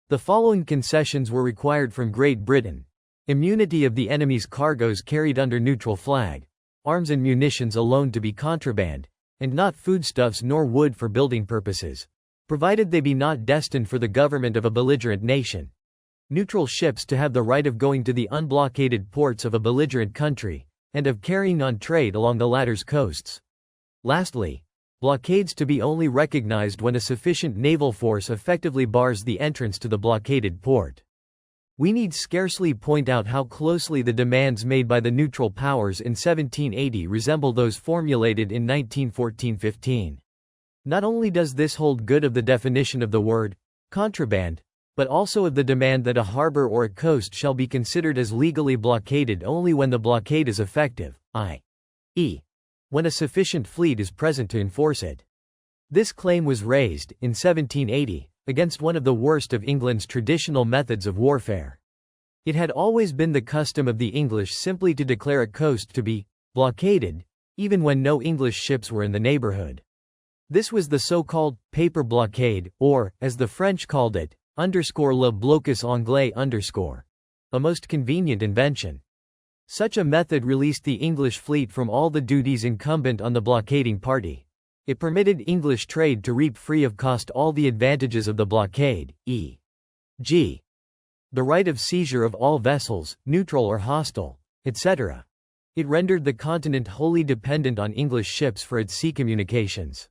The following concessions were required from Great Britain: immunity of the enemy's cargoes carried under neutral flag, arms and munitions alone to be contraband, and not foodstuffs nor wood for building purposes, provided they be not destined for the government of a belligerent nation. Neutral ships to have the right of going to the unblockaded ports of a belligerent country, and of carrying on trade along the latter's coasts. Lastly, blockades to be only recognized when a sufficient naval force effectively bars the entrance to the blockaded port. We need scarcely point out how closely the demands made by the neutral powers in 1780 resemble those formulated in 1914-15. Not only does this hold good of the definition of the word contraband, but also of the demand that a harbor or a coast shall be considered as legally blockaded only when the blockade is effective, i.e., when a sufficient fleet is present to enforce it. This claim was raised, in 1780, against one of the worst of England's traditional methods of warfare. It had always been the custom of the English simply to declare a coast to be blockaded, even when no English ships were in the neighborhood. This was the so-called paper blockade, or, as the French called it, _le blocus anglais _, a most convenient invention. Such a method released the English fleet from all the duties incumbent on the blockading party. It permitted English trade to reap free of cost all the advantages of the blockade, e.g., the right of seizure of all vessels, neutral or hostile, etc. It rendered the continent wholly dependent on English ships for its sea communications.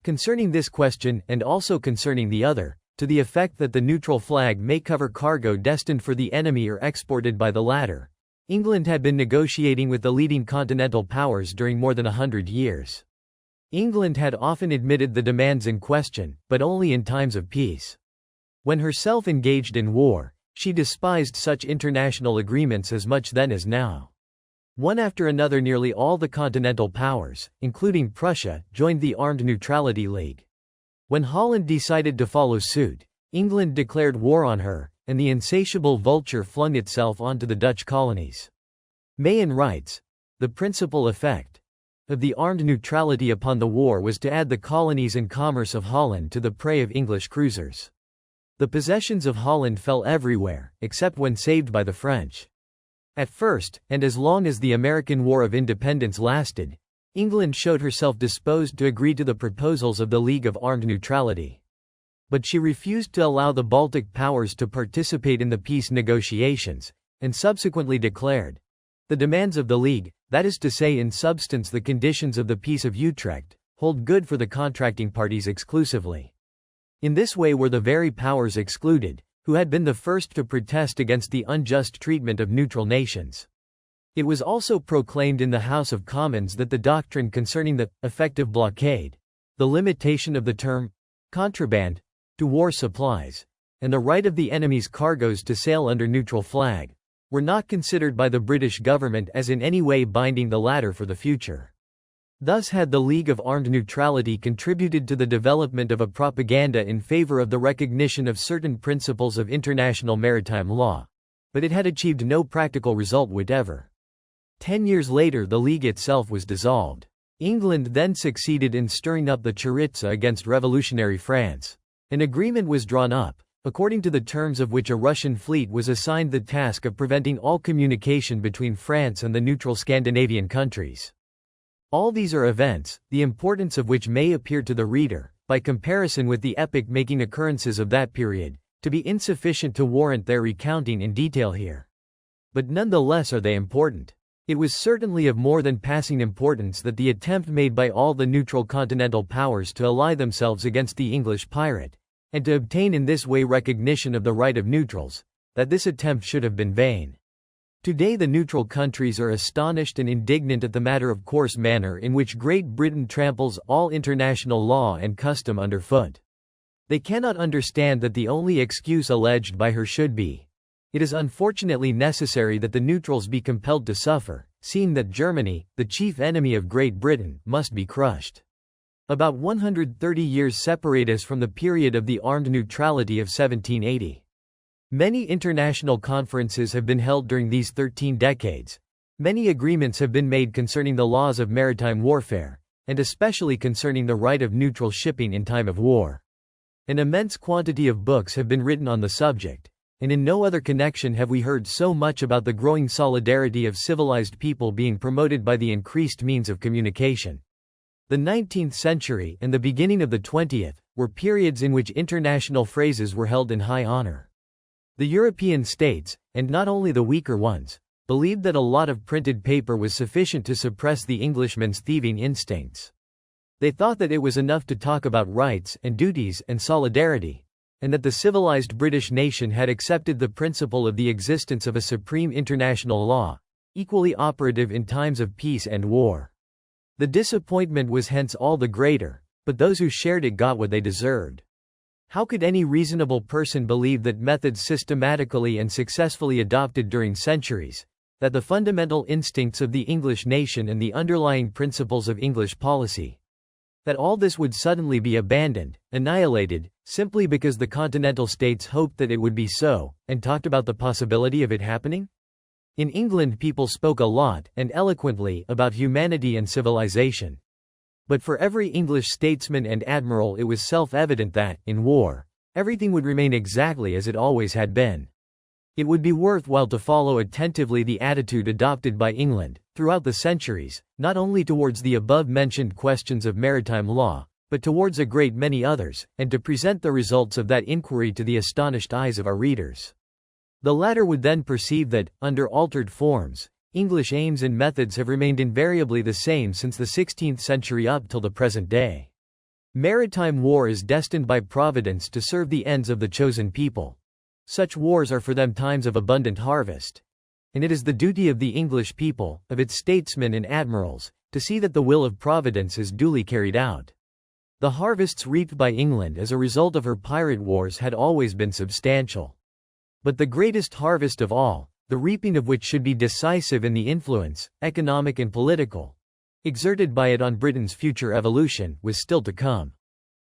Concerning this question, and also concerning the other, to the effect that the neutral flag may cover cargo destined for the enemy or exported by the latter, England had been negotiating with the leading continental powers during more than 100 years. England had often admitted the demands in question, but only in times of peace. When herself engaged in war, she despised such international agreements as much then as now. One after another nearly all the continental powers, including Prussia, joined the Armed Neutrality League. When Holland decided to follow suit, England declared war on her, and the insatiable vulture flung itself onto the Dutch colonies. Mayen writes, "The principal effect of the armed neutrality upon the war was to add the colonies and commerce of Holland to the prey of English cruisers. The possessions of Holland fell everywhere, except when saved by the French. At first, and as long as the American War of Independence lasted, England showed herself disposed to agree to the proposals of the League of Armed Neutrality. But she refused to allow the Baltic powers to participate in the peace negotiations, and subsequently declared, the demands of the League, that is to say in substance the conditions of the Peace of Utrecht, hold good for the contracting parties exclusively." In this way were the very powers excluded, who had been the first to protest against the unjust treatment of neutral nations. It was also proclaimed in the House of Commons that the doctrine concerning the effective blockade, the limitation of the term contraband to war supplies, and the right of the enemy's cargoes to sail under neutral flag, were not considered by the British government as in any way binding the latter for the future. Thus had the League of Armed Neutrality contributed to the development of a propaganda in favor of the recognition of certain principles of international maritime law, but it had achieved no practical result whatever. 10 years later the League itself was dissolved. England then succeeded in stirring up the Tsaritsa against revolutionary France. An agreement was drawn up, according to the terms of which a Russian fleet was assigned the task of preventing all communication between France and the neutral Scandinavian countries. All these are events, the importance of which may appear to the reader, by comparison with the epoch-making occurrences of that period, to be insufficient to warrant their recounting in detail here. But nonetheless are they important. It was certainly of more than passing importance that the attempt made by all the neutral continental powers to ally themselves against the English pirate, and to obtain in this way recognition of the right of neutrals, that this attempt should have been vain. Today the neutral countries are astonished and indignant at the matter-of-course manner in which Great Britain tramples all international law and custom underfoot. They cannot understand that the only excuse alleged by her should be, "It is unfortunately necessary that the neutrals be compelled to suffer, seeing that Germany, the chief enemy of Great Britain, must be crushed." About 130 years separate us from the period of the armed neutrality of 1780. Many international conferences have been held during these 13 decades. Many agreements have been made concerning the laws of maritime warfare, and especially concerning the right of neutral shipping in time of war. An immense quantity of books have been written on the subject, and in no other connection have we heard so much about the growing solidarity of civilized people being promoted by the increased means of communication. The 19th century and the beginning of the 20th were periods in which international phrases were held in high honor. The European states, and not only the weaker ones, believed that a lot of printed paper was sufficient to suppress the Englishman's thieving instincts. They thought that it was enough to talk about rights and duties and solidarity, and that the civilized British nation had accepted the principle of the existence of a supreme international law, equally operative in times of peace and war. The disappointment was hence all the greater, but those who shared it got what they deserved. How could any reasonable person believe that methods systematically and successfully adopted during centuries, that the fundamental instincts of the English nation and the underlying principles of English policy, that all this would suddenly be abandoned, annihilated, simply because the continental states hoped that it would be so, and talked about the possibility of it happening? In England people spoke a lot, and eloquently, about humanity and civilization. But for every English statesman and admiral it was self-evident that, in war, everything would remain exactly as it always had been. It would be worthwhile to follow attentively the attitude adopted by England, throughout the centuries, not only towards the above-mentioned questions of maritime law, but towards a great many others, and to present the results of that inquiry to the astonished eyes of our readers. The latter would then perceive that, under altered forms, English aims and methods have remained invariably the same since the 16th century up till the present day. Maritime war is destined by Providence to serve the ends of the chosen people. Such wars are for them times of abundant harvest. And it is the duty of the English people, of its statesmen and admirals, to see that the will of Providence is duly carried out. The harvests reaped by England as a result of her pirate wars had always been substantial. But the greatest harvest of all, the reaping of which should be decisive in the influence, economic and political, exerted by it on Britain's future evolution, was still to come.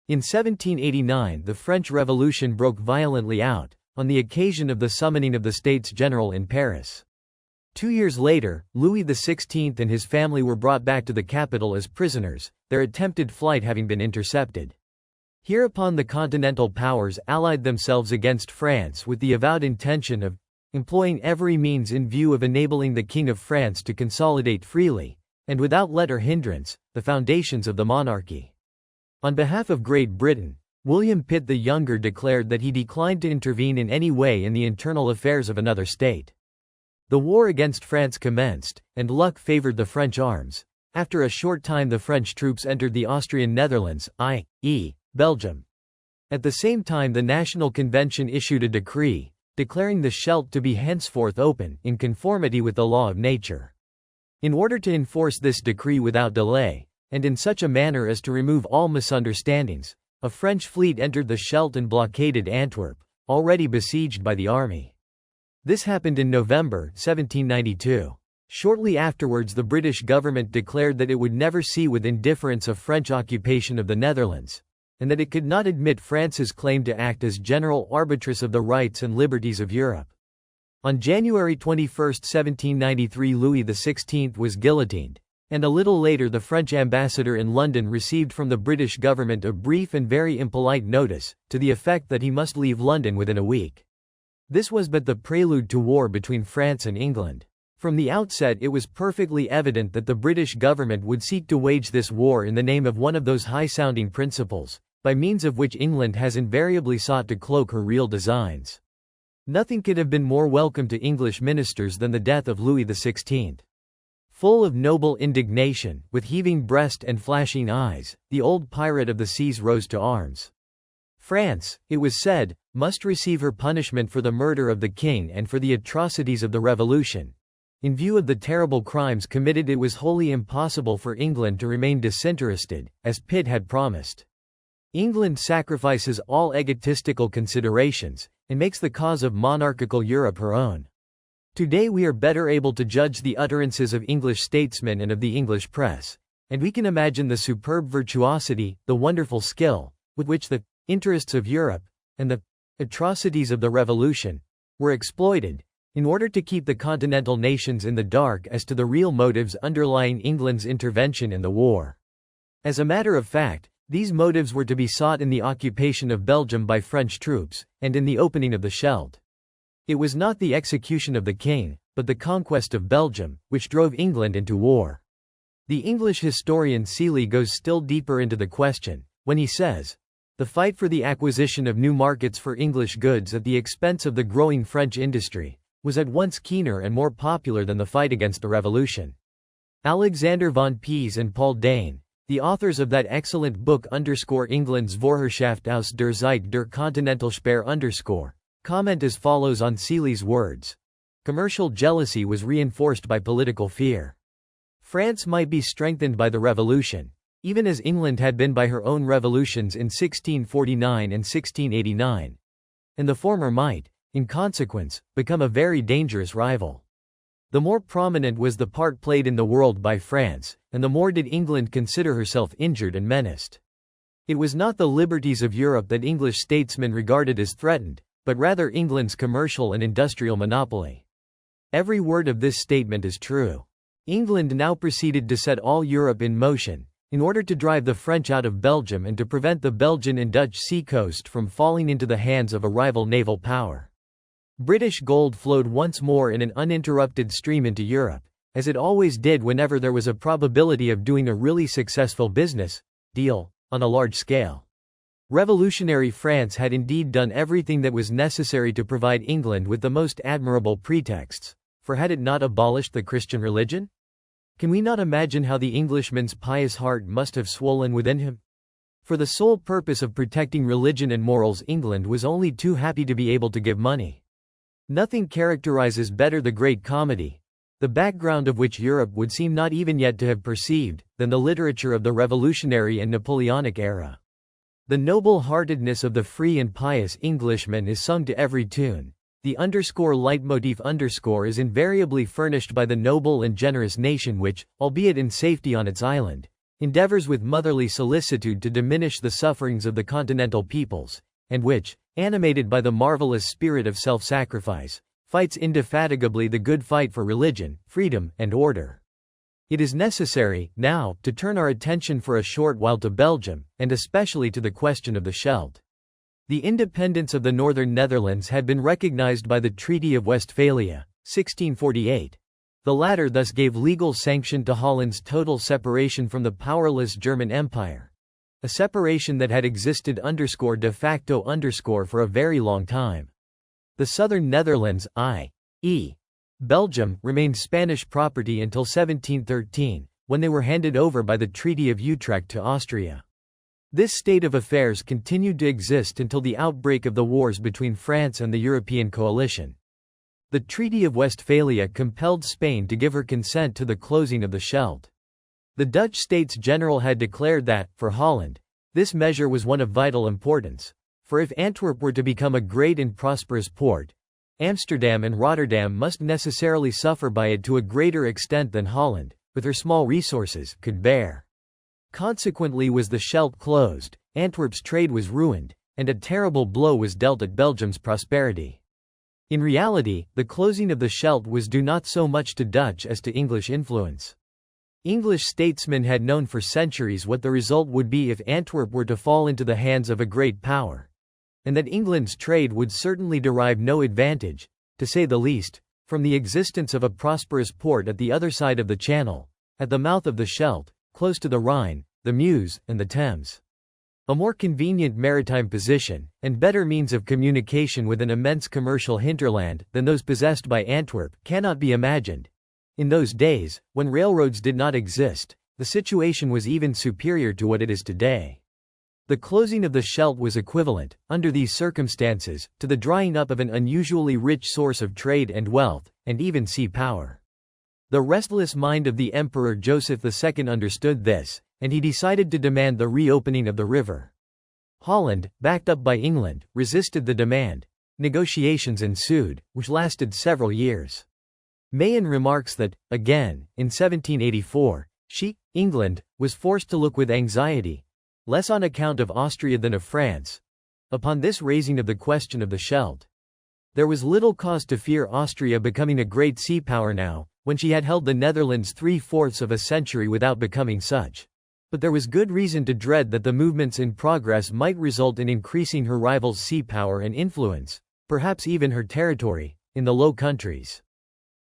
In 1789 the French Revolution broke violently out, on the occasion of the summoning of the States General in Paris. 2 years later, Louis XVI and his family were brought back to the capital as prisoners, their attempted flight having been intercepted. Hereupon the continental powers allied themselves against France with the avowed intention of employing every means in view of enabling the King of France to consolidate freely, and without let or hindrance, the foundations of the monarchy. On behalf of Great Britain, William Pitt the Younger declared that he declined to intervene in any way in the internal affairs of another state. The war against France commenced, and luck favored the French arms. After a short time the French troops entered the Austrian Netherlands, i.e., Belgium. At the same time the National Convention issued a decree, declaring the Scheldt to be henceforth open, in conformity with the law of nature. In order to enforce this decree without delay, and in such a manner as to remove all misunderstandings, a French fleet entered the Scheldt and blockaded Antwerp, already besieged by the army. This happened in November 1792. Shortly afterwards the British government declared that it would never see with indifference a French occupation of the Netherlands, and that it could not admit France's claim to act as general arbitress of the rights and liberties of Europe. On January 21, 1793 Louis XVI was guillotined, and a little later the French ambassador in London received from the British government a brief and very impolite notice, to the effect that he must leave London within a week. This was but the prelude to war between France and England. From the outset it was perfectly evident that the British government would seek to wage this war in the name of one of those high-sounding principles, by means of which England has invariably sought to cloak her real designs. Nothing could have been more welcome to English ministers than the death of Louis XVI. Full of noble indignation, with heaving breast and flashing eyes, the old pirate of the seas rose to arms. France, it was said, must receive her punishment for the murder of the king and for the atrocities of the Revolution. In view of the terrible crimes committed, it was wholly impossible for England to remain disinterested, as Pitt had promised. England sacrifices all egotistical considerations, and makes the cause of monarchical Europe her own. Today we are better able to judge the utterances of English statesmen and of the English press, and we can imagine the superb virtuosity, the wonderful skill, with which the interests of Europe, and the atrocities of the Revolution, were exploited, in order to keep the continental nations in the dark as to the real motives underlying England's intervention in the war. As a matter of fact, these motives were to be sought in the occupation of Belgium by French troops, and in the opening of the Scheldt. It was not the execution of the king, but the conquest of Belgium, which drove England into war. The English historian Seeley goes still deeper into the question, when he says, "The fight for the acquisition of new markets for English goods at the expense of the growing French industry, was at once keener and more popular than the fight against the Revolution." Alexander von Pies and Paul Dane, the authors of that excellent book England's Vorherrschaft aus der Zeit der Kontinentalsperre comment as follows on Seeley's words. Commercial jealousy was reinforced by political fear. France might be strengthened by the Revolution, even as England had been by her own revolutions in 1649 and 1689. And the former might, in consequence, become a very dangerous rival. The more prominent was the part played in the world by France, and the more did England consider herself injured and menaced. It was not the liberties of Europe that English statesmen regarded as threatened, but rather England's commercial and industrial monopoly. Every word of this statement is true. England now proceeded to set all Europe in motion, in order to drive the French out of Belgium and to prevent the Belgian and Dutch seacoast from falling into the hands of a rival naval power. British gold flowed once more in an uninterrupted stream into Europe, as it always did whenever there was a probability of doing a really successful business deal on a large scale. Revolutionary France had indeed done everything that was necessary to provide England with the most admirable pretexts, for had it not abolished the Christian religion? Can we not imagine how the Englishman's pious heart must have swollen within him? For the sole purpose of protecting religion and morals, England was only too happy to be able to give money. Nothing characterizes better the great comedy, the background of which Europe would seem not even yet to have perceived, than the literature of the Revolutionary and Napoleonic era. The noble-heartedness of the free and pious Englishman is sung to every tune. The leitmotif is invariably furnished by the noble and generous nation which, albeit in safety on its island, endeavors with motherly solicitude to diminish the sufferings of the continental peoples, and which, animated by the marvelous spirit of self-sacrifice, fights indefatigably the good fight for religion, freedom, and order. It is necessary, now, to turn our attention for a short while to Belgium, and especially to the question of the Scheldt. The independence of the northern Netherlands had been recognized by the Treaty of Westphalia, 1648. The latter thus gave legal sanction to Holland's total separation from the powerless German Empire, a separation that had existed de facto for a very long time. The southern Netherlands, i.e. Belgium, remained Spanish property until 1713, when they were handed over by the Treaty of Utrecht to Austria. This state of affairs continued to exist until the outbreak of the wars between France and the European coalition. The Treaty of Westphalia compelled Spain to give her consent to the closing of the Scheldt. The Dutch States General had declared that, for Holland, this measure was one of vital importance, for if Antwerp were to become a great and prosperous port, Amsterdam and Rotterdam must necessarily suffer by it to a greater extent than Holland, with her small resources, could bear. Consequently, was the Scheldt closed, Antwerp's trade was ruined, and a terrible blow was dealt at Belgium's prosperity. In reality, the closing of the Scheldt was due not so much to Dutch as to English influence. English statesmen had known for centuries what the result would be if Antwerp were to fall into the hands of a great power, and that England's trade would certainly derive no advantage, to say the least, from the existence of a prosperous port at the other side of the Channel, at the mouth of the Scheldt, close to the Rhine, the Meuse, and the Thames. A more convenient maritime position, and better means of communication with an immense commercial hinterland than those possessed by Antwerp, cannot be imagined. In those days, when railroads did not exist, the situation was even superior to what it is today. The closing of the Scheldt was equivalent, under these circumstances, to the drying up of an unusually rich source of trade and wealth, and even sea power. The restless mind of the Emperor Joseph II understood this, and he decided to demand the reopening of the river. Holland, backed up by England, resisted the demand. Negotiations ensued, which lasted several years. Mayen remarks that, again, in 1784, England, was forced to look with anxiety, less on account of Austria than of France, upon this raising of the question of the Scheldt. There was little cause to fear Austria becoming a great sea power now, when she had held the Netherlands 3/4 of a century without becoming such. But there was good reason to dread that the movements in progress might result in increasing her rival's sea power and influence, perhaps even her territory, in the Low Countries.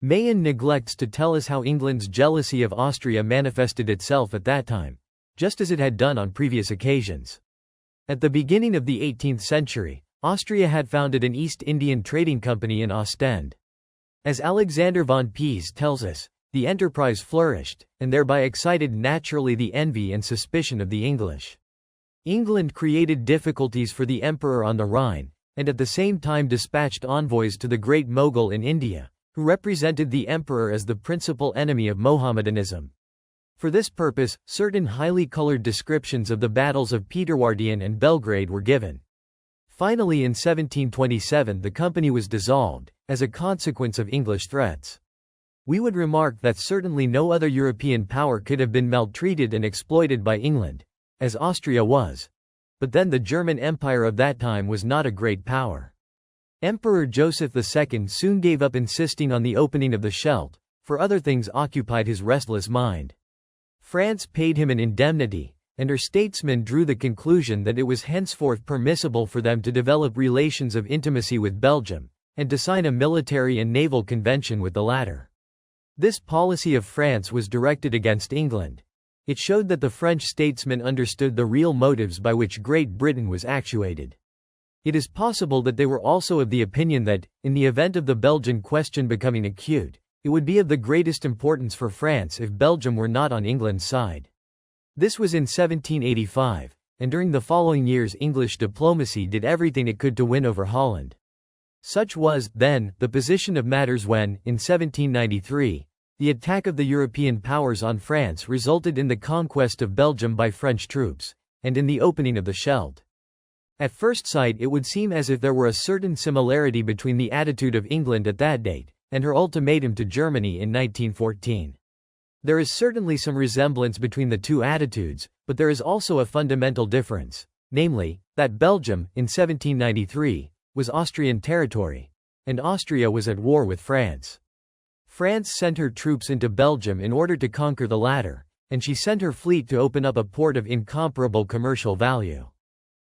Mayen neglects to tell us how England's jealousy of Austria manifested itself at that time, just as it had done on previous occasions. At the beginning of the 18th century, Austria had founded an East Indian trading company in Ostend. As Alexander von Pies tells us, the enterprise flourished, and thereby excited naturally the envy and suspicion of the English. England created difficulties for the emperor on the Rhine, and at the same time dispatched envoys to the Great Mogul in India, who represented the emperor as the principal enemy of Mohammedanism. For this purpose, certain highly colored descriptions of the battles of Peterwardein and Belgrade were given. Finally, in 1727 the company was dissolved, as a consequence of English threats. We would remark that certainly no other European power could have been maltreated and exploited by England, as Austria was. But then the German Empire of that time was not a great power. Emperor Joseph II soon gave up insisting on the opening of the Scheldt, for other things occupied his restless mind. France paid him an indemnity, and her statesmen drew the conclusion that it was henceforth permissible for them to develop relations of intimacy with Belgium, and to sign a military and naval convention with the latter. This policy of France was directed against England. It showed that the French statesmen understood the real motives by which Great Britain was actuated. It is possible that they were also of the opinion that, in the event of the Belgian question becoming acute, it would be of the greatest importance for France if Belgium were not on England's side. This was in 1785, and during the following years English diplomacy did everything it could to win over Holland. Such was, then, the position of matters when, in 1793, the attack of the European powers on France resulted in the conquest of Belgium by French troops, and in the opening of the Scheldt. At first sight it would seem as if there were a certain similarity between the attitude of England at that date, and her ultimatum to Germany in 1914. There is certainly some resemblance between the two attitudes, but there is also a fundamental difference, namely, that Belgium, in 1793, was Austrian territory, and Austria was at war with France. France sent her troops into Belgium in order to conquer the latter, and she sent her fleet to open up a port of incomparable commercial value.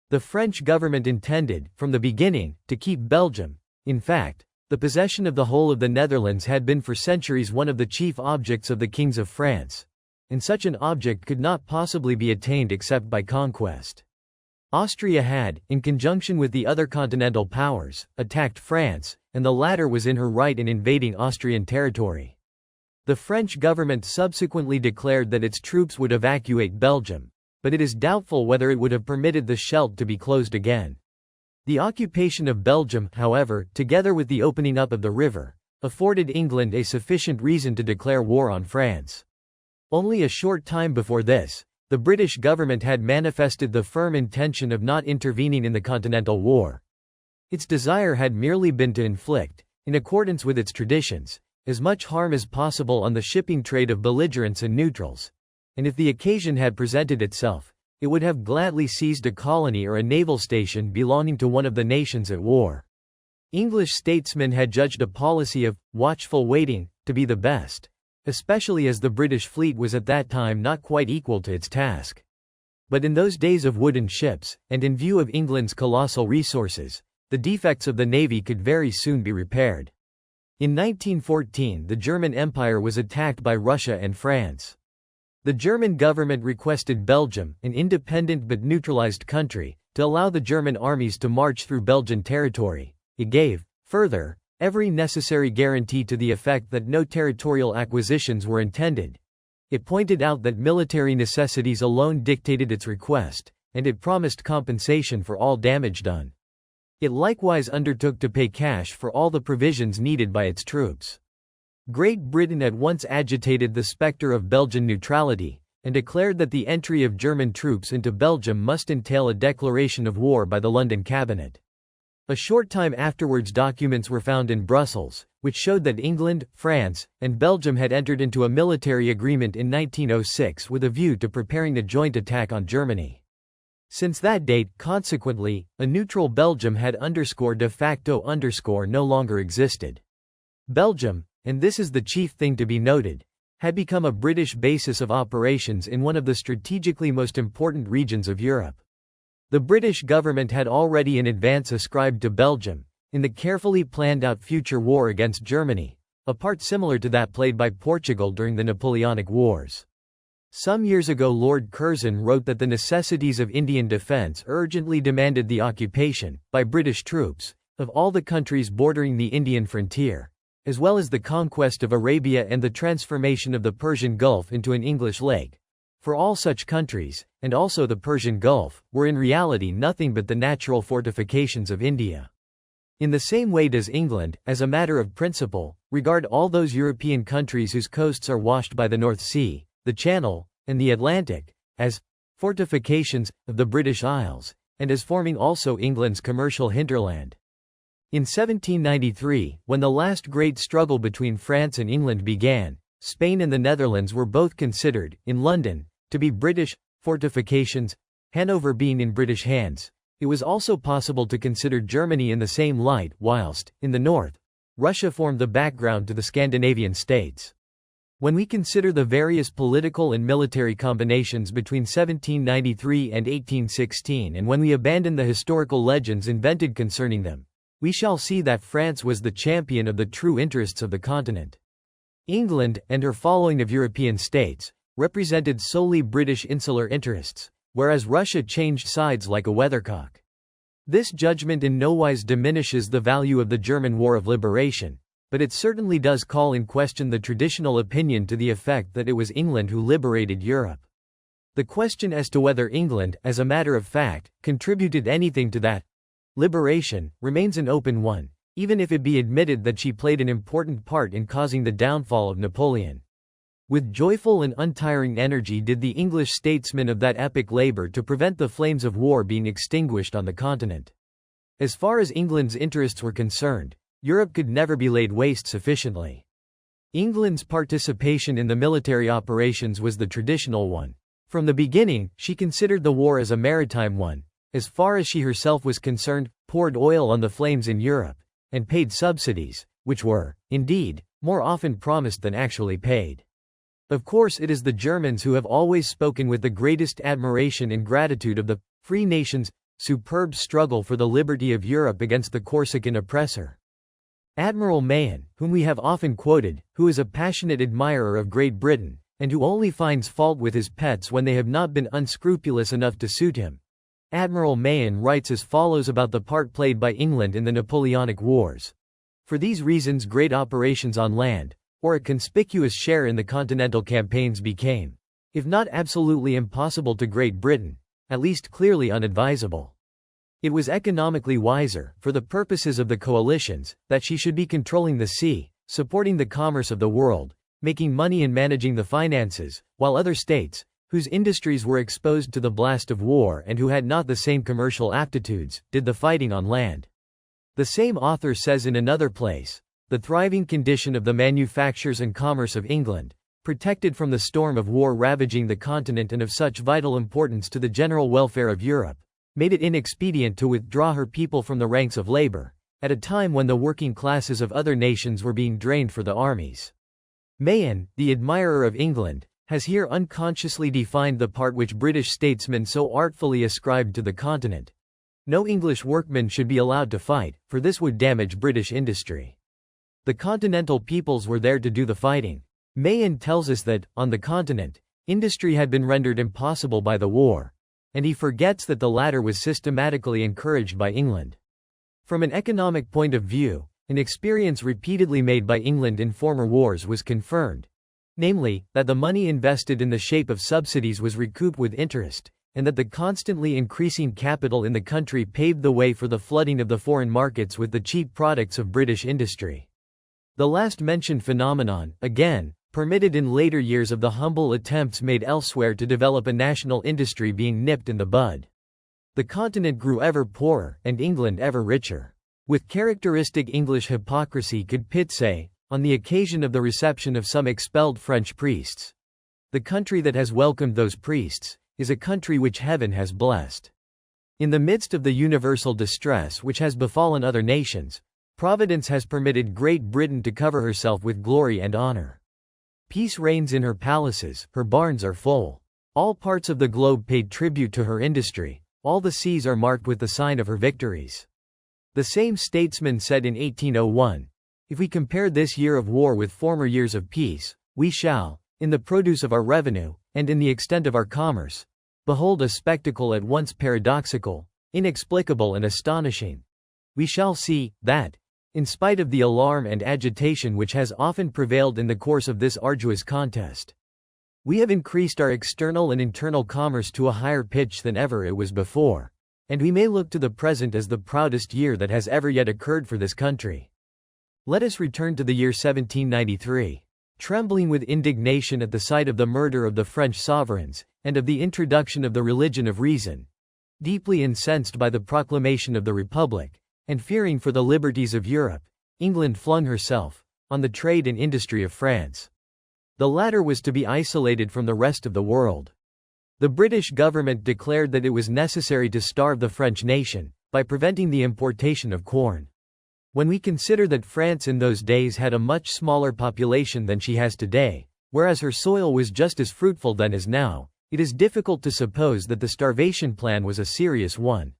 The French government intended, from the beginning, to keep Belgium. In fact, the possession of the whole of the Netherlands had been for centuries one of the chief objects of the kings of France, and such an object could not possibly be attained except by conquest. Austria had, in conjunction with the other continental powers, attacked France, and the latter was in her right in invading Austrian territory. The French government subsequently declared that its troops would evacuate Belgium, but it is doubtful whether it would have permitted the Scheldt to be closed again. The occupation of Belgium, however, together with the opening up of the river, afforded England a sufficient reason to declare war on France. Only a short time before this, the British government had manifested the firm intention of not intervening in the Continental War. Its desire had merely been to inflict, in accordance with its traditions, as much harm as possible on the shipping trade of belligerents and neutrals, and if the occasion had presented itself, it would have gladly seized a colony or a naval station belonging to one of the nations at war. English statesmen had judged a policy of watchful waiting to be the best, especially as the British fleet was at that time not quite equal to its task. But in those days of wooden ships, and in view of England's colossal resources, the defects of the navy could very soon be repaired. In 1914, the German Empire was attacked by Russia and France. The German government requested Belgium, an independent but neutralized country, to allow the German armies to march through Belgian territory. It gave, further, every necessary guarantee to the effect that no territorial acquisitions were intended. It pointed out that military necessities alone dictated its request, and it promised compensation for all damage done. It likewise undertook to pay cash for all the provisions needed by its troops. Great Britain at once agitated the spectre of Belgian neutrality, and declared that the entry of German troops into Belgium must entail a declaration of war by the London Cabinet. A short time afterwards documents were found in Brussels, which showed that England, France, and Belgium had entered into a military agreement in 1906 with a view to preparing a joint attack on Germany. Since that date, consequently, a neutral Belgium had de facto no longer existed. Belgium, and this is the chief thing to be noted, had become a British basis of operations in one of the strategically most important regions of Europe. The British government had already in advance ascribed to Belgium, in the carefully planned out future war against Germany, a part similar to that played by Portugal during the Napoleonic Wars. Some years ago Lord Curzon wrote that the necessities of Indian defence urgently demanded the occupation, by British troops, of all the countries bordering the Indian frontier, as well as the conquest of Arabia and the transformation of the Persian Gulf into an English lake. For all such countries, and also the Persian Gulf, were in reality nothing but the natural fortifications of India. In the same way does England, as a matter of principle, regard all those European countries whose coasts are washed by the North Sea, the Channel, and the Atlantic, as fortifications of the British Isles, and as forming also England's commercial hinterland. In 1793, when the last great struggle between France and England began, Spain and the Netherlands were both considered, in London, to be British fortifications, Hanover being in British hands. It was also possible to consider Germany in the same light, whilst, in the north, Russia formed the background to the Scandinavian states. When we consider the various political and military combinations between 1793 and 1816, and when we abandon the historical legends invented concerning them, we shall see that France was the champion of the true interests of the continent. England, and her following of European states, represented solely British insular interests, whereas Russia changed sides like a weathercock. This judgment in no wise diminishes the value of the German War of Liberation, but it certainly does call in question the traditional opinion to the effect that it was England who liberated Europe. The question as to whether England, as a matter of fact, contributed anything to that liberation, remains an open one, even if it be admitted that she played an important part in causing the downfall of Napoleon. With joyful and untiring energy did the English statesmen of that epoch labor to prevent the flames of war being extinguished on the continent. As far as England's interests were concerned, Europe could never be laid waste sufficiently. England's participation in the military operations was the traditional one. From the beginning, she considered the war as a maritime one, as far as she herself was concerned, poured oil on the flames in Europe, and paid subsidies, which were, indeed, more often promised than actually paid. Of course it is the Germans who have always spoken with the greatest admiration and gratitude of the free nation's superb struggle for the liberty of Europe against the Corsican oppressor. Admiral Mahon, whom we have often quoted, who is a passionate admirer of Great Britain, and who only finds fault with his pets when they have not been unscrupulous enough to suit him. Admiral Mahon writes as follows about the part played by England in the Napoleonic Wars. For these reasons great operations on land, or a conspicuous share in the continental campaigns became. if not absolutely impossible to Great Britain, at least clearly unadvisable. It was economically wiser, for the purposes of the coalitions, that she should be controlling the sea, supporting the commerce of the world, making money and managing the finances, while other states, whose industries were exposed to the blast of war and who had not the same commercial aptitudes, did the fighting on land. The same author says in another place, "The thriving condition of the manufactures and commerce of England, protected from the storm of war ravaging the continent and of such vital importance to the general welfare of Europe, made it inexpedient to withdraw her people from the ranks of labor, at a time when the working classes of other nations were being drained for the armies." Mahan, the admirer of England, has here unconsciously defined the part which British statesmen so artfully ascribed to the continent. No English workmen should be allowed to fight, for this would damage British industry. The continental peoples were there to do the fighting. Mahan tells us that, on the continent, industry had been rendered impossible by the war, and he forgets that the latter was systematically encouraged by England. From an economic point of view, an experience repeatedly made by England in former wars was confirmed, namely, that the money invested in the shape of subsidies was recouped with interest, and that the constantly increasing capital in the country paved the way for the flooding of the foreign markets with the cheap products of British industry. The last mentioned phenomenon, again, permitted in later years of the humble attempts made elsewhere to develop a national industry being nipped in the bud. The continent grew ever poorer, and England ever richer. With characteristic English hypocrisy could Pitt say, on the occasion of the reception of some expelled French priests, "The country that has welcomed those priests, is a country which heaven has blessed." In the midst of the universal distress which has befallen other nations, Providence has permitted Great Britain to cover herself with glory and honor. Peace reigns in her palaces, her barns are full. All parts of the globe paid tribute to her industry, all the seas are marked with the sign of her victories. The same statesman said in 1801, "If we compare this year of war with former years of peace, we shall, in the produce of our revenue, and in the extent of our commerce, behold a spectacle at once paradoxical, inexplicable and astonishing. We shall see, that, in spite of the alarm and agitation which has often prevailed in the course of this arduous contest, we have increased our external and internal commerce to a higher pitch than ever it was before, and we may look to the present as the proudest year that has ever yet occurred for this country." Let us return to the year 1793. Trembling with indignation at the sight of the murder of the French sovereigns, and of the introduction of the religion of reason, deeply incensed by the proclamation of the Republic, and fearing for the liberties of Europe, England flung herself on the trade and industry of France. The latter was to be isolated from the rest of the world. The British government declared that it was necessary to starve the French nation, by preventing the importation of corn. When we consider that France in those days had a much smaller population than she has today, whereas her soil was just as fruitful then as now, it is difficult to suppose that the starvation plan was a serious one.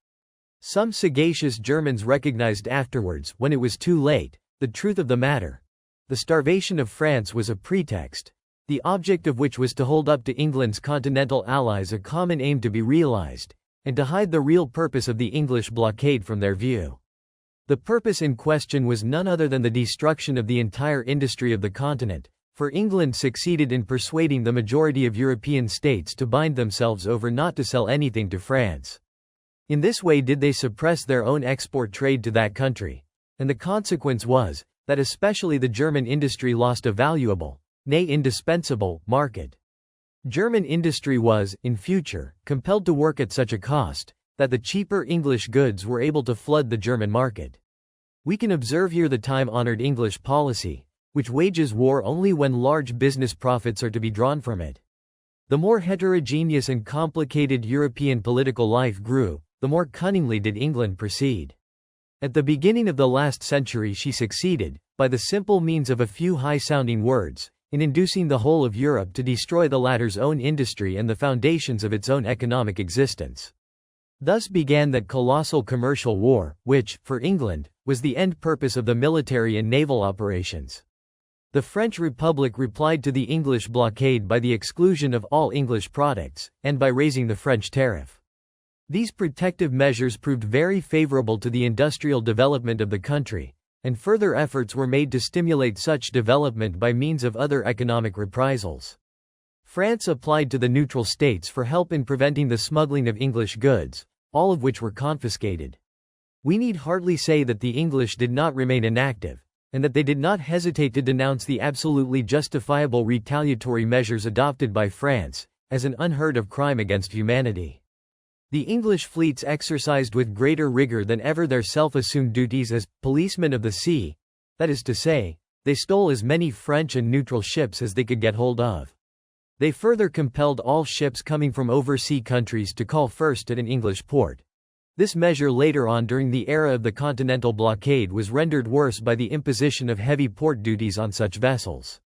Some sagacious Germans recognized afterwards, when it was too late, the truth of the matter. The starvation of France was a pretext, the object of which was to hold up to England's continental allies a common aim to be realized, and to hide the real purpose of the English blockade from their view. The purpose in question was none other than the destruction of the entire industry of the continent, for England succeeded in persuading the majority of European states to bind themselves over not to sell anything to France. In this way did they suppress their own export trade to that country, and the consequence was, that especially the German industry lost a valuable, nay indispensable, market. German industry was, in future, compelled to work at such a cost, that the cheaper English goods were able to flood the German market. We can observe here the time-honored English policy, which wages war only when large business profits are to be drawn from it. The more heterogeneous and complicated European political life grew, the more cunningly did England proceed. At the beginning of the last century she succeeded, by the simple means of a few high-sounding words, in inducing the whole of Europe to destroy the latter's own industry and the foundations of its own economic existence. Thus began that colossal commercial war, which, for England, was the end purpose of the military and naval operations. The French Republic replied to the English blockade by the exclusion of all English products, and by raising the French tariff. These protective measures proved very favorable to the industrial development of the country, and further efforts were made to stimulate such development by means of other economic reprisals. France applied to the neutral states for help in preventing the smuggling of English goods, all of which were confiscated. We need hardly say that the English did not remain inactive, and that they did not hesitate to denounce the absolutely justifiable retaliatory measures adopted by France, as an unheard-of crime against humanity. The English fleets exercised with greater rigor than ever their self-assumed duties as policemen of the sea, that is to say, they stole as many French and neutral ships as they could get hold of. They further compelled all ships coming from overseas countries to call first at an English port. This measure later on during the era of the continental blockade was rendered worse by the imposition of heavy port duties on such vessels.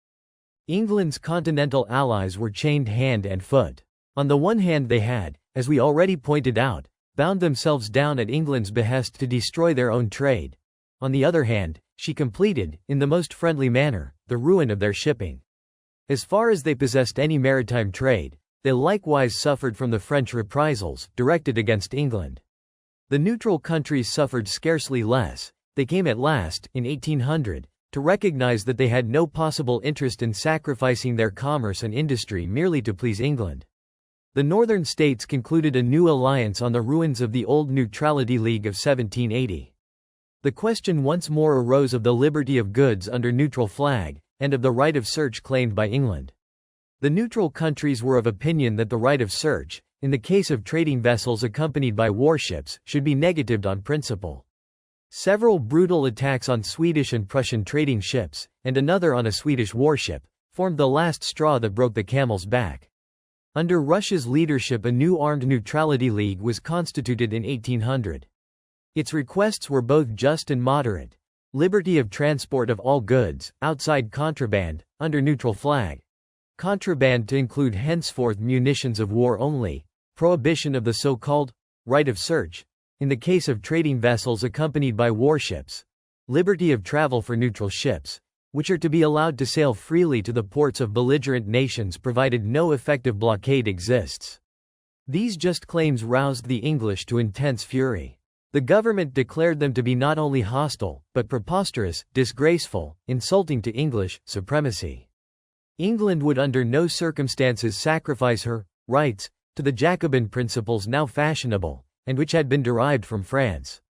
England's continental allies were chained hand and foot. On the one hand they had, as we already pointed out, bound themselves down at England's behest to destroy their own trade. On the other hand, she completed, in the most friendly manner, the ruin of their shipping. As far as they possessed any maritime trade, they likewise suffered from the French reprisals, directed against England. The neutral countries suffered scarcely less. They came at last, in 1800, to recognize that they had no possible interest in sacrificing their commerce and industry merely to please England. The northern states concluded a new alliance on the ruins of the old Neutrality League of 1780. The question once more arose of the liberty of goods under neutral flag, and of the right of search claimed by England. The neutral countries were of opinion that the right of search, in the case of trading vessels accompanied by warships, should be negatived on principle. Several brutal attacks on Swedish and Prussian trading ships, and another on a Swedish warship, formed the last straw that broke the camel's back. Under Russia's leadership a new armed neutrality league was constituted in 1800. Its requests were both just and moderate: liberty of transport of all goods, outside contraband, under neutral flag. Contraband to include henceforth munitions of war only. Prohibition of the so-called right of search, in the case of trading vessels accompanied by warships. Liberty of travel for neutral ships, which are to be allowed to sail freely to the ports of belligerent nations provided no effective blockade exists. These just claims roused the English to intense fury. The government declared them to be not only hostile, but preposterous, disgraceful, insulting to English supremacy. England would under no circumstances sacrifice her rights to the Jacobin principles now fashionable, and which had been derived from France.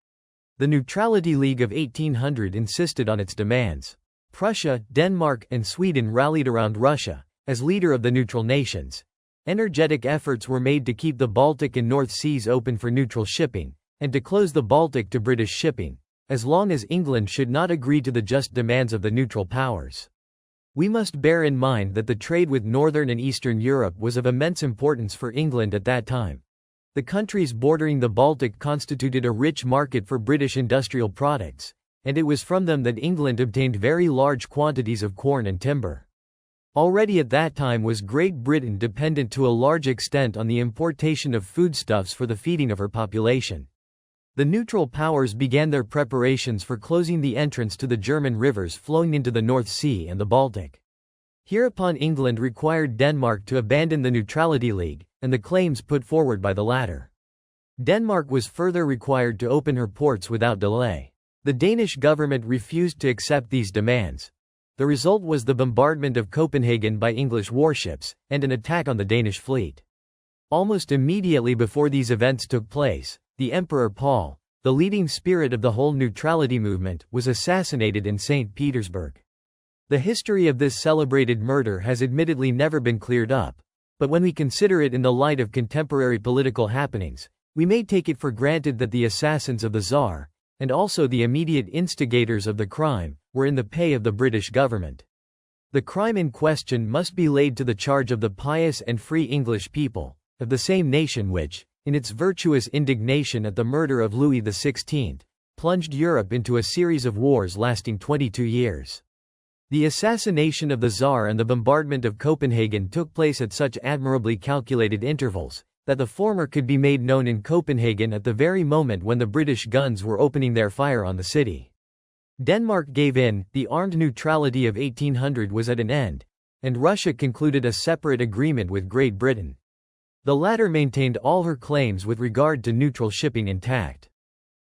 The Neutrality League of 1800 insisted on its demands. Prussia, Denmark, and Sweden rallied around Russia, as leader of the neutral nations. Energetic efforts were made to keep the Baltic and North Seas open for neutral shipping, and to close the Baltic to British shipping, as long as England should not agree to the just demands of the neutral powers. We must bear in mind that the trade with Northern and Eastern Europe was of immense importance for England at that time. The countries bordering the Baltic constituted a rich market for British industrial products, and it was from them that England obtained very large quantities of corn and timber. Already at that time was Great Britain dependent to a large extent on the importation of foodstuffs for the feeding of her population. The neutral powers began their preparations for closing the entrance to the German rivers flowing into the North Sea and the Baltic. Hereupon England required Denmark to abandon the Neutrality League, and the claims put forward by the latter. Denmark was further required to open her ports without delay. The Danish government refused to accept these demands. The result was the bombardment of Copenhagen by English warships, and an attack on the Danish fleet. Almost immediately before these events took place, the Emperor Paul, the leading spirit of the whole neutrality movement, was assassinated in St. Petersburg. The history of this celebrated murder has admittedly never been cleared up, but when we consider it in the light of contemporary political happenings, we may take it for granted that the assassins of the Tsar, and also the immediate instigators of the crime, were in the pay of the British government. The crime in question must be laid to the charge of the pious and free English people, of the same nation which, in its virtuous indignation at the murder of Louis XVI, plunged Europe into a series of wars lasting 22 years. The assassination of the Tsar and the bombardment of Copenhagen took place at such admirably calculated intervals, that the former could be made known in Copenhagen at the very moment when the British guns were opening their fire on the city. Denmark gave in, the armed neutrality of 1800 was at an end, and Russia concluded a separate agreement with Great Britain. The latter maintained all her claims with regard to neutral shipping intact.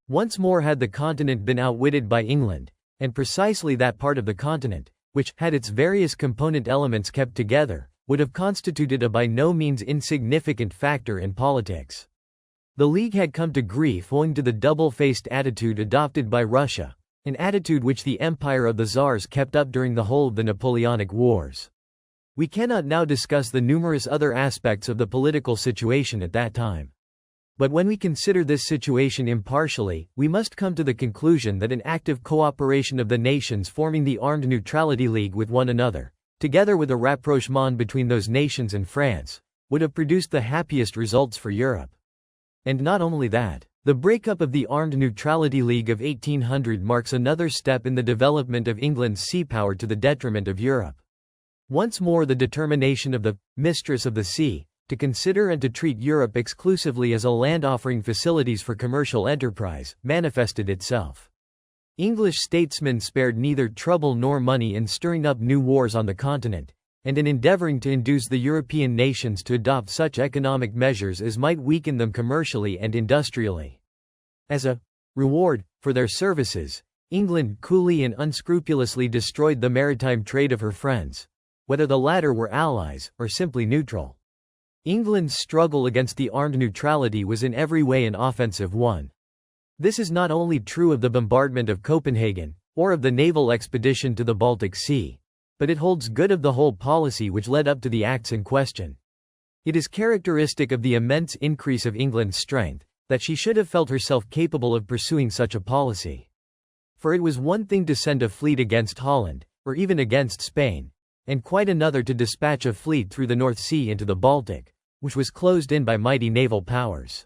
Once more had the continent been outwitted by England, and precisely that part of the continent, which had its various component elements kept together, would have constituted a by no means insignificant factor in politics. The League had come to grief owing to the double-faced attitude adopted by Russia, an attitude which the Empire of the Tsars kept up during the whole of the Napoleonic Wars. We cannot now discuss the numerous other aspects of the political situation at that time. But when we consider this situation impartially, we must come to the conclusion that an active cooperation of the nations forming the Armed Neutrality League with one another, together with a rapprochement between those nations and France, would have produced the happiest results for Europe. And not only that, the breakup of the Armed Neutrality League of 1800 marks another step in the development of England's sea power to the detriment of Europe. Once more the determination of the mistress of the sea to consider and to treat Europe exclusively as a land offering facilities for commercial enterprise manifested itself. English statesmen spared neither trouble nor money in stirring up new wars on the continent, and in endeavoring to induce the European nations to adopt such economic measures as might weaken them commercially and industrially. As a reward for their services, England coolly and unscrupulously destroyed the maritime trade of her friends, whether the latter were allies or simply neutral. England's struggle against the armed neutrality was in every way an offensive one. This is not only true of the bombardment of Copenhagen, or of the naval expedition to the Baltic Sea, but it holds good of the whole policy which led up to the acts in question. It is characteristic of the immense increase of England's strength, that she should have felt herself capable of pursuing such a policy. For it was one thing to send a fleet against Holland, or even against Spain, and quite another to dispatch a fleet through the North Sea into the Baltic, which was closed in by mighty naval powers.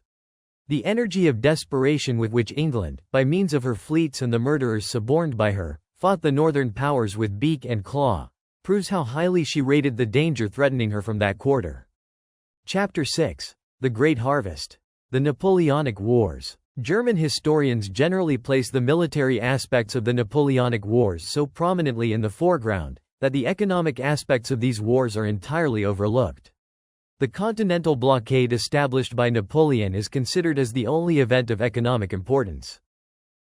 The energy of desperation with which England, by means of her fleets and the murderers suborned by her, fought the northern powers with beak and claw, proves how highly she rated the danger threatening her from that quarter. Chapter 6. The Great Harvest. The Napoleonic Wars. German historians generally place the military aspects of the Napoleonic Wars so prominently in the foreground, that the economic aspects of these wars are entirely overlooked. The continental blockade established by Napoleon is considered as the only event of economic importance.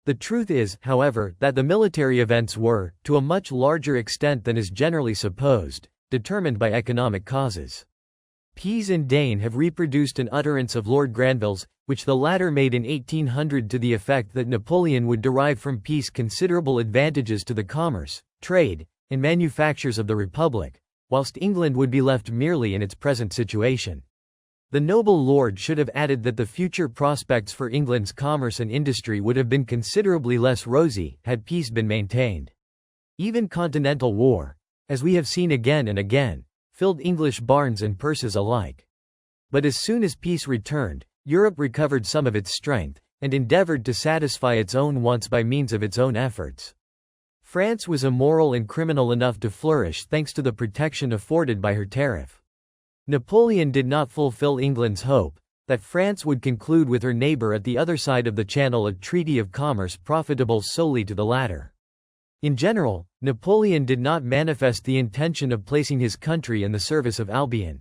The truth is, however, that the military events were, to a much larger extent than is generally supposed, determined by economic causes. Pease and Dane have reproduced an utterance of Lord Granville's, which the latter made in 1800 to the effect that Napoleon would derive from peace considerable advantages to the commerce, trade, and manufactures of the Republic, whilst England would be left merely in its present situation. The noble lord should have added that the future prospects for England's commerce and industry would have been considerably less rosy, had peace been maintained. Even continental war, as we have seen again and again, filled English barns and purses alike. But as soon as peace returned, Europe recovered some of its strength, and endeavored to satisfy its own wants by means of its own efforts. France was immoral and criminal enough to flourish thanks to the protection afforded by her tariff. Napoleon did not fulfill England's hope that France would conclude with her neighbor at the other side of the Channel a treaty of commerce profitable solely to the latter. In general, Napoleon did not manifest the intention of placing his country in the service of Albion.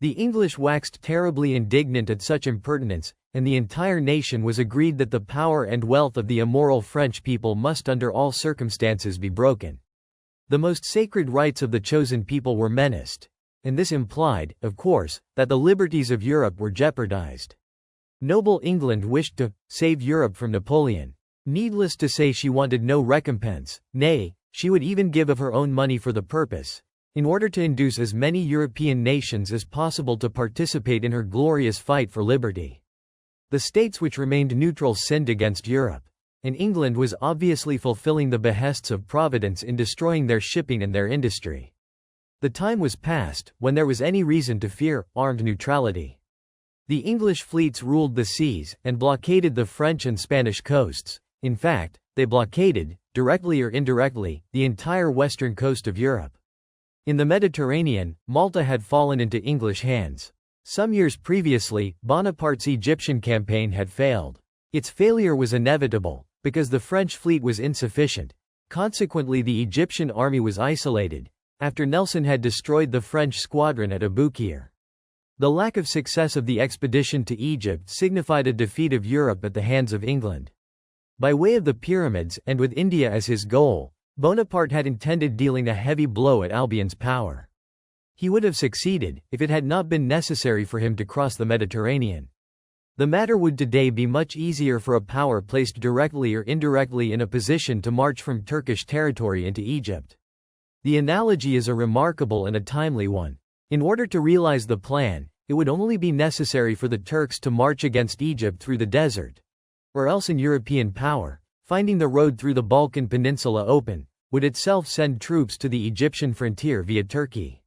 The English waxed terribly indignant at such impertinence, and the entire nation was agreed that the power and wealth of the immoral French people must under all circumstances be broken. The most sacred rights of the chosen people were menaced, and this implied, of course, that the liberties of Europe were jeopardized. Noble England wished to save Europe from Napoleon. Needless to say, she wanted no recompense, nay, she would even give of her own money for the purpose, in order to induce as many European nations as possible to participate in her glorious fight for liberty. The states which remained neutral sinned against Europe, and England was obviously fulfilling the behests of Providence in destroying their shipping and their industry. The time was past when there was any reason to fear armed neutrality. The English fleets ruled the seas and blockaded the French and Spanish coasts. In fact, they blockaded, directly or indirectly, the entire western coast of Europe. In the Mediterranean, Malta had fallen into English hands. Some years previously, Bonaparte's Egyptian campaign had failed. Its failure was inevitable, because the French fleet was insufficient. Consequently, the Egyptian army was isolated, after Nelson had destroyed the French squadron at Aboukir. The lack of success of the expedition to Egypt signified a defeat of Europe at the hands of England. By way of the pyramids, and with India as his goal, Bonaparte had intended dealing a heavy blow at Albion's power. He would have succeeded, if it had not been necessary for him to cross the Mediterranean. The matter would today be much easier for a power placed directly or indirectly in a position to march from Turkish territory into Egypt. The analogy is a remarkable and a timely one. In order to realize the plan, it would only be necessary for the Turks to march against Egypt through the desert. Or else an European power, finding the road through the Balkan Peninsula open, would itself send troops to the Egyptian frontier via Turkey.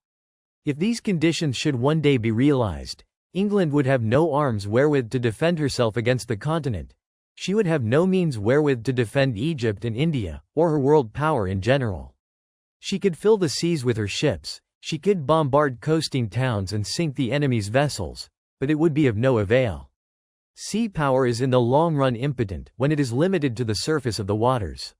If these conditions should one day be realized, England would have no arms wherewith to defend herself against the continent. She would have no means wherewith to defend Egypt and India, or her world power in general. She could fill the seas with her ships, she could bombard coasting towns and sink the enemy's vessels, but it would be of no avail. Sea power is in the long run impotent when it is limited to the surface of the waters.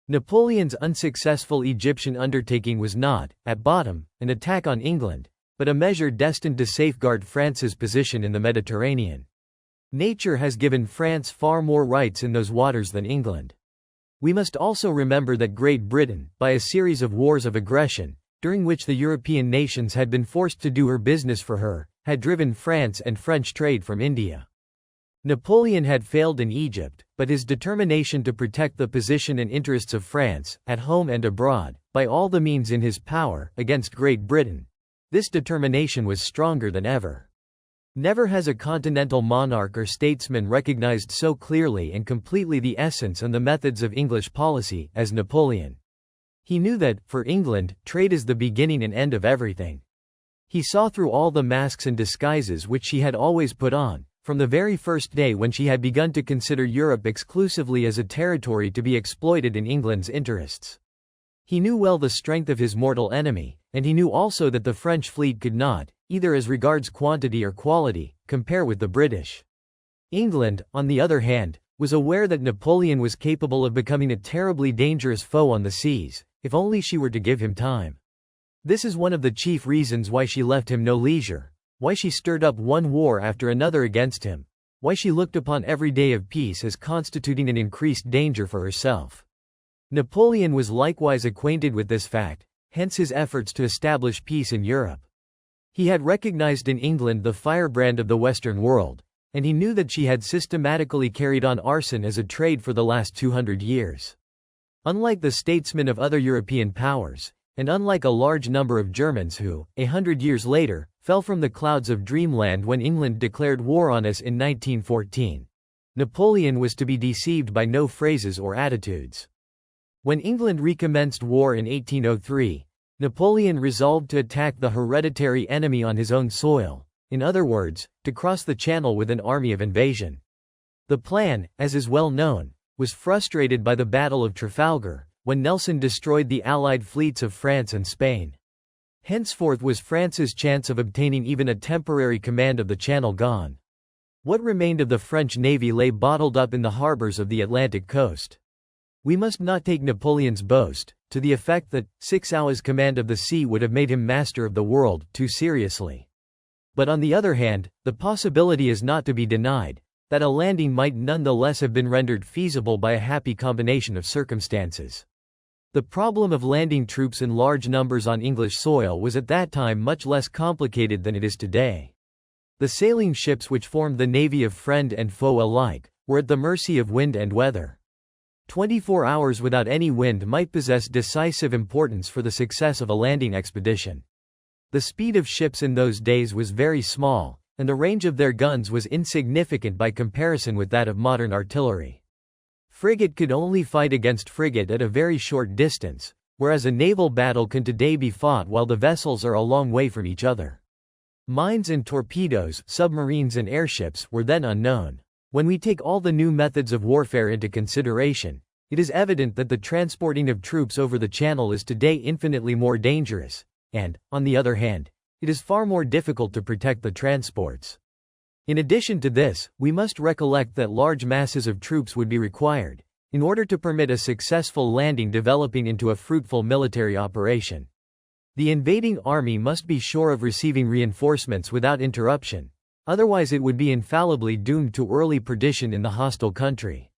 Napoleon's unsuccessful Egyptian undertaking was not, at bottom, an attack on England, but a measure destined to safeguard France's position in the Mediterranean. Nature has given France far more rights in those waters than England. We must also remember that Great Britain, by a series of wars of aggression, during which the European nations had been forced to do her business for her, had driven France and French trade from India. Napoleon had failed in Egypt, but his determination to protect the position and interests of France, at home and abroad, by all the means in his power, against Great Britain, this determination was stronger than ever. Never has a continental monarch or statesman recognized so clearly and completely the essence and the methods of English policy as Napoleon. He knew that, for England, trade is the beginning and end of everything. He saw through all the masks and disguises which she had always put on, from the very first day when she had begun to consider Europe exclusively as a territory to be exploited in England's interests. He knew well the strength of his mortal enemy, and he knew also that the French fleet could not, either as regards quantity or quality, compare with the British. England, on the other hand, was aware that Napoleon was capable of becoming a terribly dangerous foe on the seas, if only she were to give him time. This is one of the chief reasons why she left him no leisure, why she stirred up one war after another against him, why she looked upon every day of peace as constituting an increased danger for herself. Napoleon was likewise acquainted with this fact, hence his efforts to establish peace in Europe. He had recognized in England the firebrand of the Western world, and he knew that she had systematically carried on arson as a trade for the last 200 years. Unlike the statesmen of other European powers, and unlike a large number of Germans who, 100 years later, fell from the clouds of dreamland when England declared war on us in 1914, Napoleon was to be deceived by no phrases or attitudes. When England recommenced war in 1803, Napoleon resolved to attack the hereditary enemy on his own soil, in other words, to cross the Channel with an army of invasion. The plan, as is well known, was frustrated by the Battle of Trafalgar, when Nelson destroyed the Allied fleets of France and Spain. Henceforth was France's chance of obtaining even a temporary command of the Channel gone. What remained of the French navy lay bottled up in the harbors of the Atlantic coast. We must not take Napoleon's boast, to the effect that 6 hours' command of the sea would have made him master of the world, too seriously. But on the other hand, the possibility is not to be denied, that a landing might nonetheless have been rendered feasible by a happy combination of circumstances. The problem of landing troops in large numbers on English soil was at that time much less complicated than it is today. The sailing ships which formed the navy of friend and foe alike, were at the mercy of wind and weather. 24 hours without any wind might possess decisive importance for the success of a landing expedition. The speed of ships in those days was very small, and the range of their guns was insignificant by comparison with that of modern artillery. Frigate could only fight against frigate at a very short distance, whereas a naval battle can today be fought while the vessels are a long way from each other. Mines and torpedoes, submarines and airships were then unknown. When we take all the new methods of warfare into consideration, it is evident that the transporting of troops over the Channel is today infinitely more dangerous, and, on the other hand, it is far more difficult to protect the transports. In addition to this, we must recollect that large masses of troops would be required, in order to permit a successful landing developing into a fruitful military operation. The invading army must be sure of receiving reinforcements without interruption, otherwise it would be infallibly doomed to early perdition in the hostile country.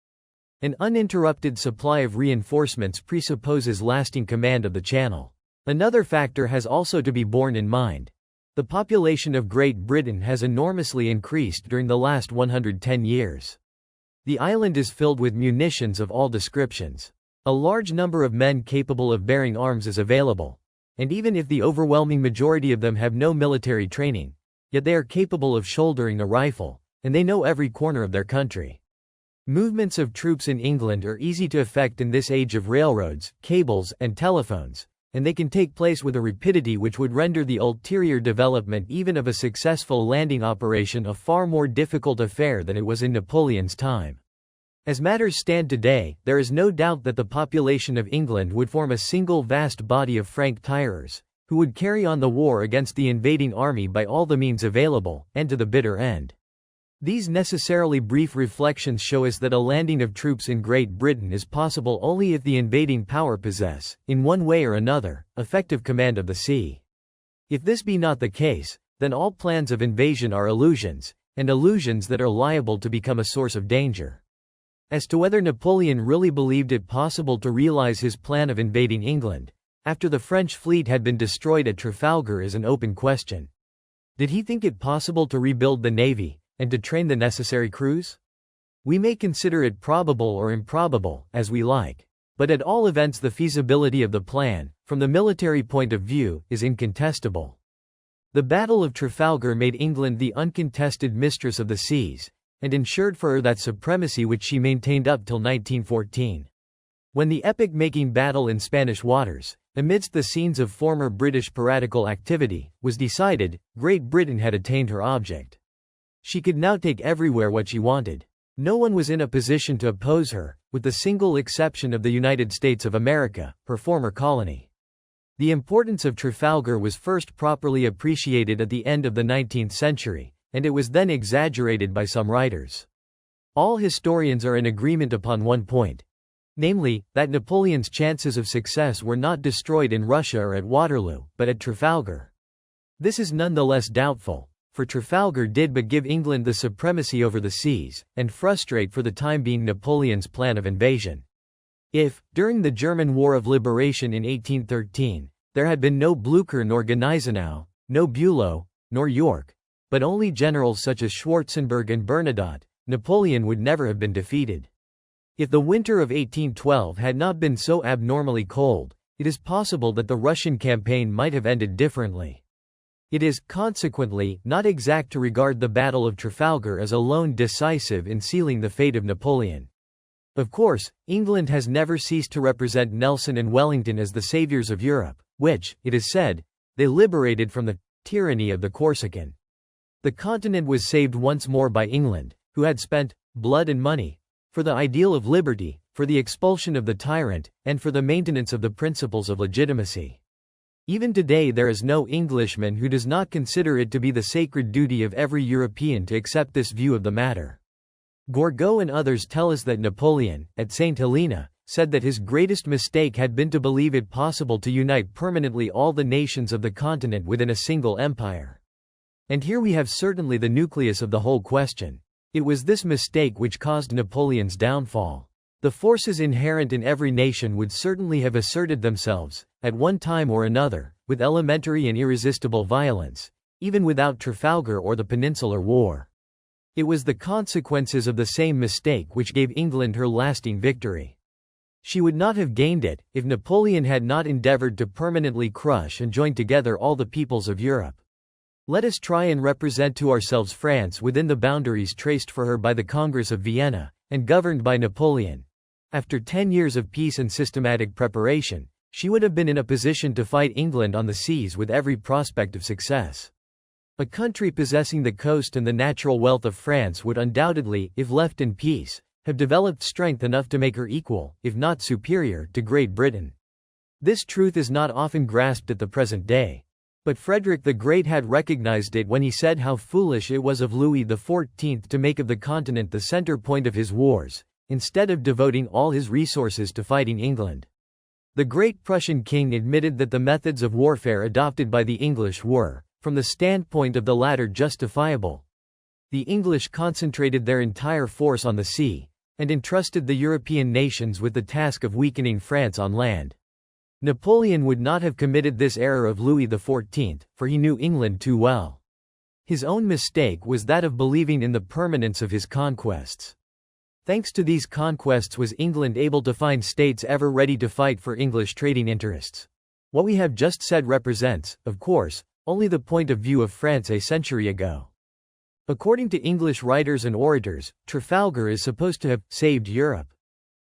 An uninterrupted supply of reinforcements presupposes lasting command of the Channel. Another factor has also to be borne in mind. The population of Great Britain has enormously increased during the last 110 years. The island is filled with munitions of all descriptions. A large number of men capable of bearing arms is available, and even if the overwhelming majority of them have no military training, yet they are capable of shouldering a rifle, and they know every corner of their country. Movements of troops in England are easy to effect in this age of railroads, cables, and telephones, and they can take place with a rapidity which would render the ulterior development even of a successful landing operation a far more difficult affair than it was in Napoleon's time. As matters stand today, there is no doubt that the population of England would form a single vast body of franc-tireurs, who would carry on the war against the invading army by all the means available, and to the bitter end. These necessarily brief reflections show us that a landing of troops in Great Britain is possible only if the invading power possess, in one way or another, effective command of the sea. If this be not the case, then all plans of invasion are illusions, and illusions that are liable to become a source of danger. As to whether Napoleon really believed it possible to realize his plan of invading England, after the French fleet had been destroyed at Trafalgar, is an open question. Did he think it possible to rebuild the navy, and to train the necessary crews? We may consider it probable or improbable, as we like, but at all events the feasibility of the plan, from the military point of view, is incontestable. The Battle of Trafalgar made England the uncontested mistress of the seas, and ensured for her that supremacy which she maintained up till 1914. When the epoch-making battle in Spanish waters, amidst the scenes of former British piratical activity, was decided, Great Britain had attained her object. She could now take everywhere what she wanted. No one was in a position to oppose her, with the single exception of the United States of America, her former colony. The importance of Trafalgar was first properly appreciated at the end of the 19th century, and it was then exaggerated by some writers. All historians are in agreement upon one point, namely, that Napoleon's chances of success were not destroyed in Russia or at Waterloo, but at Trafalgar. This is none the less doubtful, for Trafalgar did but give England the supremacy over the seas, and frustrate for the time being Napoleon's plan of invasion. If, during the German War of Liberation in 1813, there had been no Blücher nor Gneisenau, no Bülow, nor York, but only generals such as Schwarzenberg and Bernadotte, Napoleon would never have been defeated. If the winter of 1812 had not been so abnormally cold, it is possible that the Russian campaign might have ended differently. It is, consequently, not exact to regard the Battle of Trafalgar as alone decisive in sealing the fate of Napoleon. Of course, England has never ceased to represent Nelson and Wellington as the saviors of Europe, which, it is said, they liberated from the tyranny of the Corsican. The continent was saved once more by England, who had spent blood and money for the ideal of liberty, for the expulsion of the tyrant, and for the maintenance of the principles of legitimacy. Even today there is no Englishman who does not consider it to be the sacred duty of every European to accept this view of the matter. Gourgaud and others tell us that Napoleon, at St. Helena, said that his greatest mistake had been to believe it possible to unite permanently all the nations of the continent within a single empire. And here we have certainly the nucleus of the whole question. It was this mistake which caused Napoleon's downfall. The forces inherent in every nation would certainly have asserted themselves, at one time or another, with elementary and irresistible violence, even without Trafalgar or the Peninsular War. It was the consequences of the same mistake which gave England her lasting victory. She would not have gained it, if Napoleon had not endeavored to permanently crush and join together all the peoples of Europe. Let us try and represent to ourselves France within the boundaries traced for her by the Congress of Vienna, and governed by Napoleon. After 10 years of peace and systematic preparation, she would have been in a position to fight England on the seas with every prospect of success. A country possessing the coast and the natural wealth of France would undoubtedly, if left in peace, have developed strength enough to make her equal, if not superior, to Great Britain. This truth is not often grasped at the present day. But Frederick the Great had recognized it when he said how foolish it was of Louis XIV to make of the continent the center point of his wars, instead of devoting all his resources to fighting England. The great Prussian king admitted that the methods of warfare adopted by the English were, from the standpoint of the latter, justifiable. The English concentrated their entire force on the sea, and entrusted the European nations with the task of weakening France on land. Napoleon would not have committed this error of Louis XIV, for he knew England too well. His own mistake was that of believing in the permanence of his conquests. Thanks to these conquests was England able to find states ever ready to fight for English trading interests. What we have just said represents, of course, only the point of view of France a century ago. According to English writers and orators, Trafalgar is supposed to have saved Europe.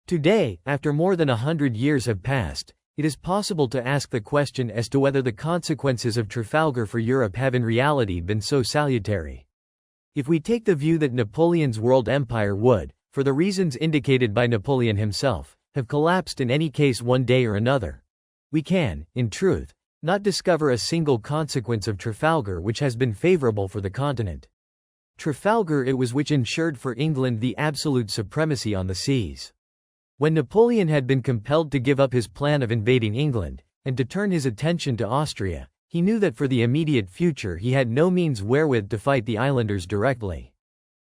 Today, after more than 100 years have passed, it is possible to ask the question as to whether the consequences of Trafalgar for Europe have in reality been so salutary. If we take the view that Napoleon's world empire would, for the reasons indicated by Napoleon himself, have collapsed in any case one day or another, we can, in truth, not discover a single consequence of Trafalgar which has been favorable for the continent. Trafalgar it was which ensured for England the absolute supremacy on the seas. When Napoleon had been compelled to give up his plan of invading England, and to turn his attention to Austria, he knew that for the immediate future he had no means wherewith to fight the islanders directly.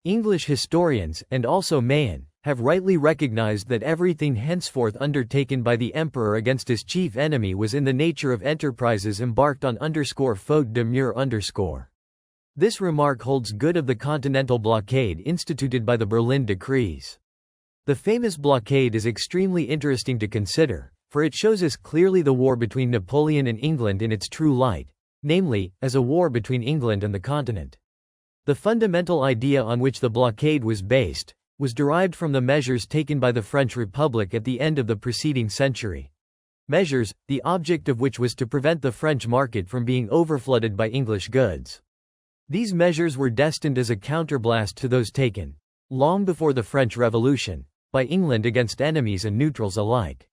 English historians, and also Mahan, have rightly recognized that everything henceforth undertaken by the emperor against his chief enemy was in the nature of enterprises embarked on faute de mieux. This remark holds good of the continental blockade instituted by the Berlin Decrees. The famous blockade is extremely interesting to consider, for it shows us clearly the war between Napoleon and England in its true light, namely, as a war between England and the continent. The fundamental idea on which the blockade was based, was derived from the measures taken by the French Republic at the end of the preceding century. Measures, the object of which was to prevent the French market from being overflooded by English goods. These measures were destined as a counterblast to those taken, long before the French Revolution, by England against enemies and neutrals alike.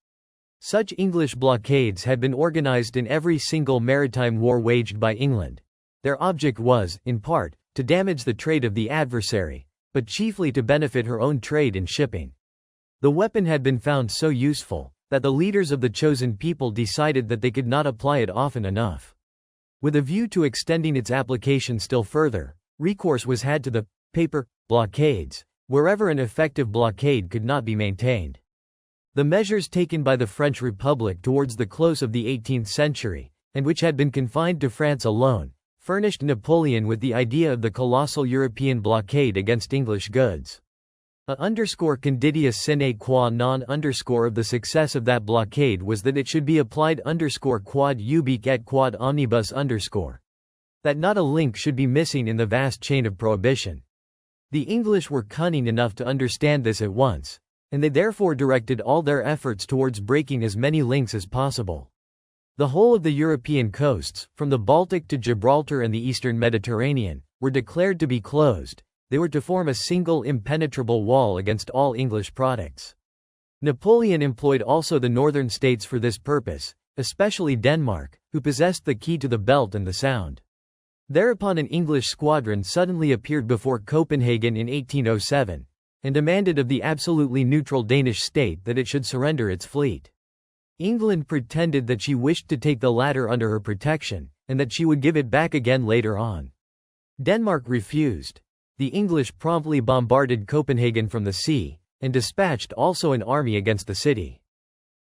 Such English blockades had been organized in every single maritime war waged by England. Their object was, in part, to damage the trade of the adversary, but chiefly to benefit her own trade in shipping. The weapon had been found so useful, that the leaders of the chosen people decided that they could not apply it often enough. With a view to extending its application still further, recourse was had to the paper blockades, wherever an effective blockade could not be maintained. The measures taken by the French Republic towards the close of the 18th century, and which had been confined to France alone, furnished Napoleon with the idea of the colossal European blockade against English goods. _conditio sine qua non of the success of that blockade was that it should be applied quad ubique et quad omnibus that not a link should be missing in the vast chain of prohibition. The English were cunning enough to understand this at once, and they therefore directed all their efforts towards breaking as many links as possible. The whole of the European coasts, from the Baltic to Gibraltar and the eastern Mediterranean, were declared to be closed. They were to form a single impenetrable wall against all English products. Napoleon employed also the northern states for this purpose, especially Denmark, who possessed the key to the Belt and the Sound. Thereupon an English squadron suddenly appeared before Copenhagen in 1807, and demanded of the absolutely neutral Danish state that it should surrender its fleet. England pretended that she wished to take the latter under her protection, and that she would give it back again later on. Denmark refused. The English promptly bombarded Copenhagen from the sea, and dispatched also an army against the city.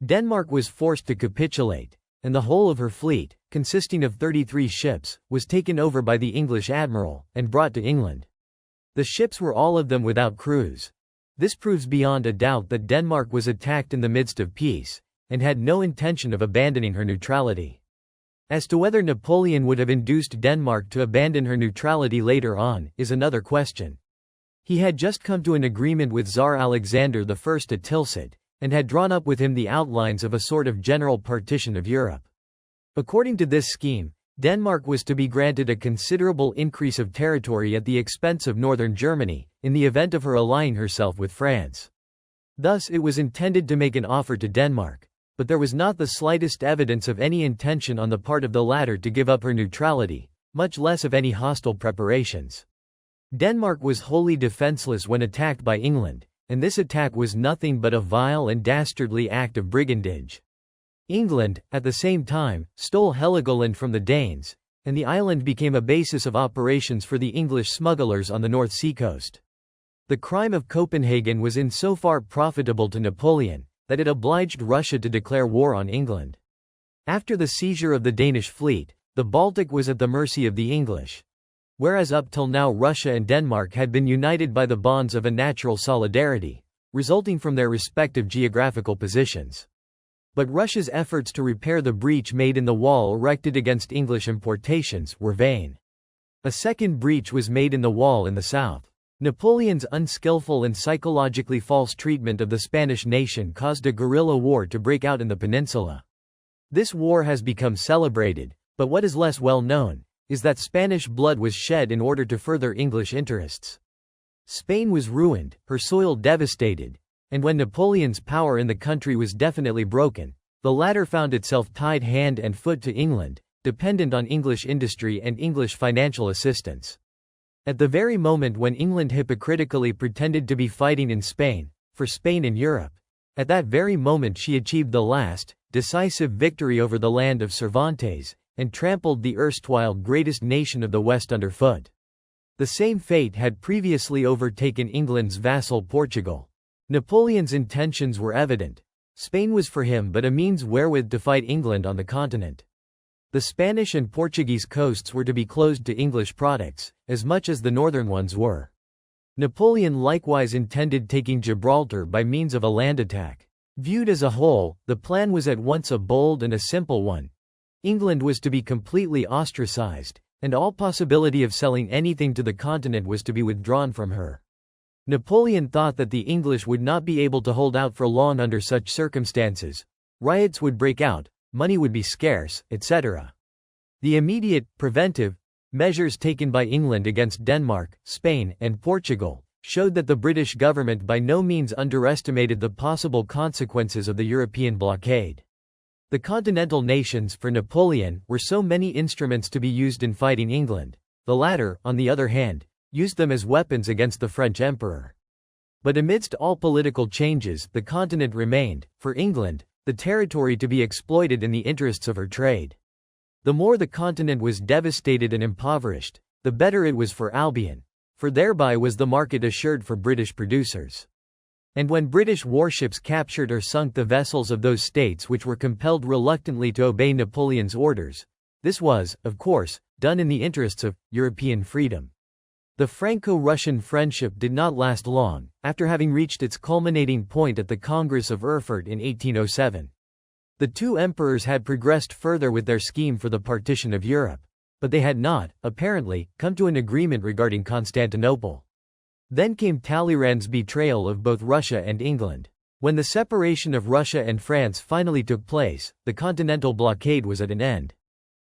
Denmark was forced to capitulate, and the whole of her fleet, consisting of 33 ships, was taken over by the English admiral, and brought to England. The ships were all of them without crews. This proves beyond a doubt that Denmark was attacked in the midst of peace, and had no intention of abandoning her neutrality. As to whether Napoleon would have induced Denmark to abandon her neutrality later on, is another question. He had just come to an agreement with Tsar Alexander I at Tilsit, and had drawn up with him the outlines of a sort of general partition of Europe. According to this scheme, Denmark was to be granted a considerable increase of territory at the expense of northern Germany, in the event of her allying herself with France. Thus it was intended to make an offer to Denmark, but there was not the slightest evidence of any intention on the part of the latter to give up her neutrality, much less of any hostile preparations. Denmark was wholly defenseless when attacked by England, and this attack was nothing but a vile and dastardly act of brigandage. England, at the same time, stole Heligoland from the Danes, and the island became a basis of operations for the English smugglers on the North Sea coast. The crime of Copenhagen was in so far profitable to Napoleon, that it obliged Russia to declare war on England. After the seizure of the Danish fleet, the Baltic was at the mercy of the English. Whereas up till now Russia and Denmark had been united by the bonds of a natural solidarity, resulting from their respective geographical positions. But Russia's efforts to repair the breach made in the wall erected against English importations were vain. A second breach was made in the wall in the south. Napoleon's unskillful and psychologically false treatment of the Spanish nation caused a guerrilla war to break out in the peninsula. This war has become celebrated, but what is less well known is that Spanish blood was shed in order to further English interests. Spain was ruined, her soil devastated, and when Napoleon's power in the country was definitely broken, the latter found itself tied hand and foot to England, dependent on English industry and English financial assistance. At the very moment when England hypocritically pretended to be fighting in Spain, for Spain in Europe, at that very moment she achieved the last, decisive victory over the land of Cervantes, and trampled the erstwhile greatest nation of the West underfoot. The same fate had previously overtaken England's vassal Portugal. Napoleon's intentions were evident. Spain was for him but a means wherewith to fight England on the continent. The Spanish and Portuguese coasts were to be closed to English products, as much as the northern ones were. Napoleon likewise intended taking Gibraltar by means of a land attack. Viewed as a whole, the plan was at once a bold and a simple one. England was to be completely ostracized, and all possibility of selling anything to the continent was to be withdrawn from her. Napoleon thought that the English would not be able to hold out for long under such circumstances. Riots would break out, money would be scarce, etc. The immediate, preventive measures taken by England against Denmark, Spain, and Portugal showed that the British government by no means underestimated the possible consequences of the European blockade. The continental nations, for Napoleon, were so many instruments to be used in fighting England. The latter, on the other hand, used them as weapons against the French emperor. But amidst all political changes, the continent remained, for England, the territory to be exploited in the interests of her trade. The more the continent was devastated and impoverished, the better it was for Albion, for thereby was the market assured for British producers. And when British warships captured or sunk the vessels of those states which were compelled reluctantly to obey Napoleon's orders, this was, of course, done in the interests of European freedom. The Franco-Russian friendship did not last long, after having reached its culminating point at the Congress of Erfurt in 1807. The two emperors had progressed further with their scheme for the partition of Europe, but they had not, apparently, come to an agreement regarding Constantinople. Then came Talleyrand's betrayal of both Russia and England. When the separation of Russia and France finally took place, the continental blockade was at an end.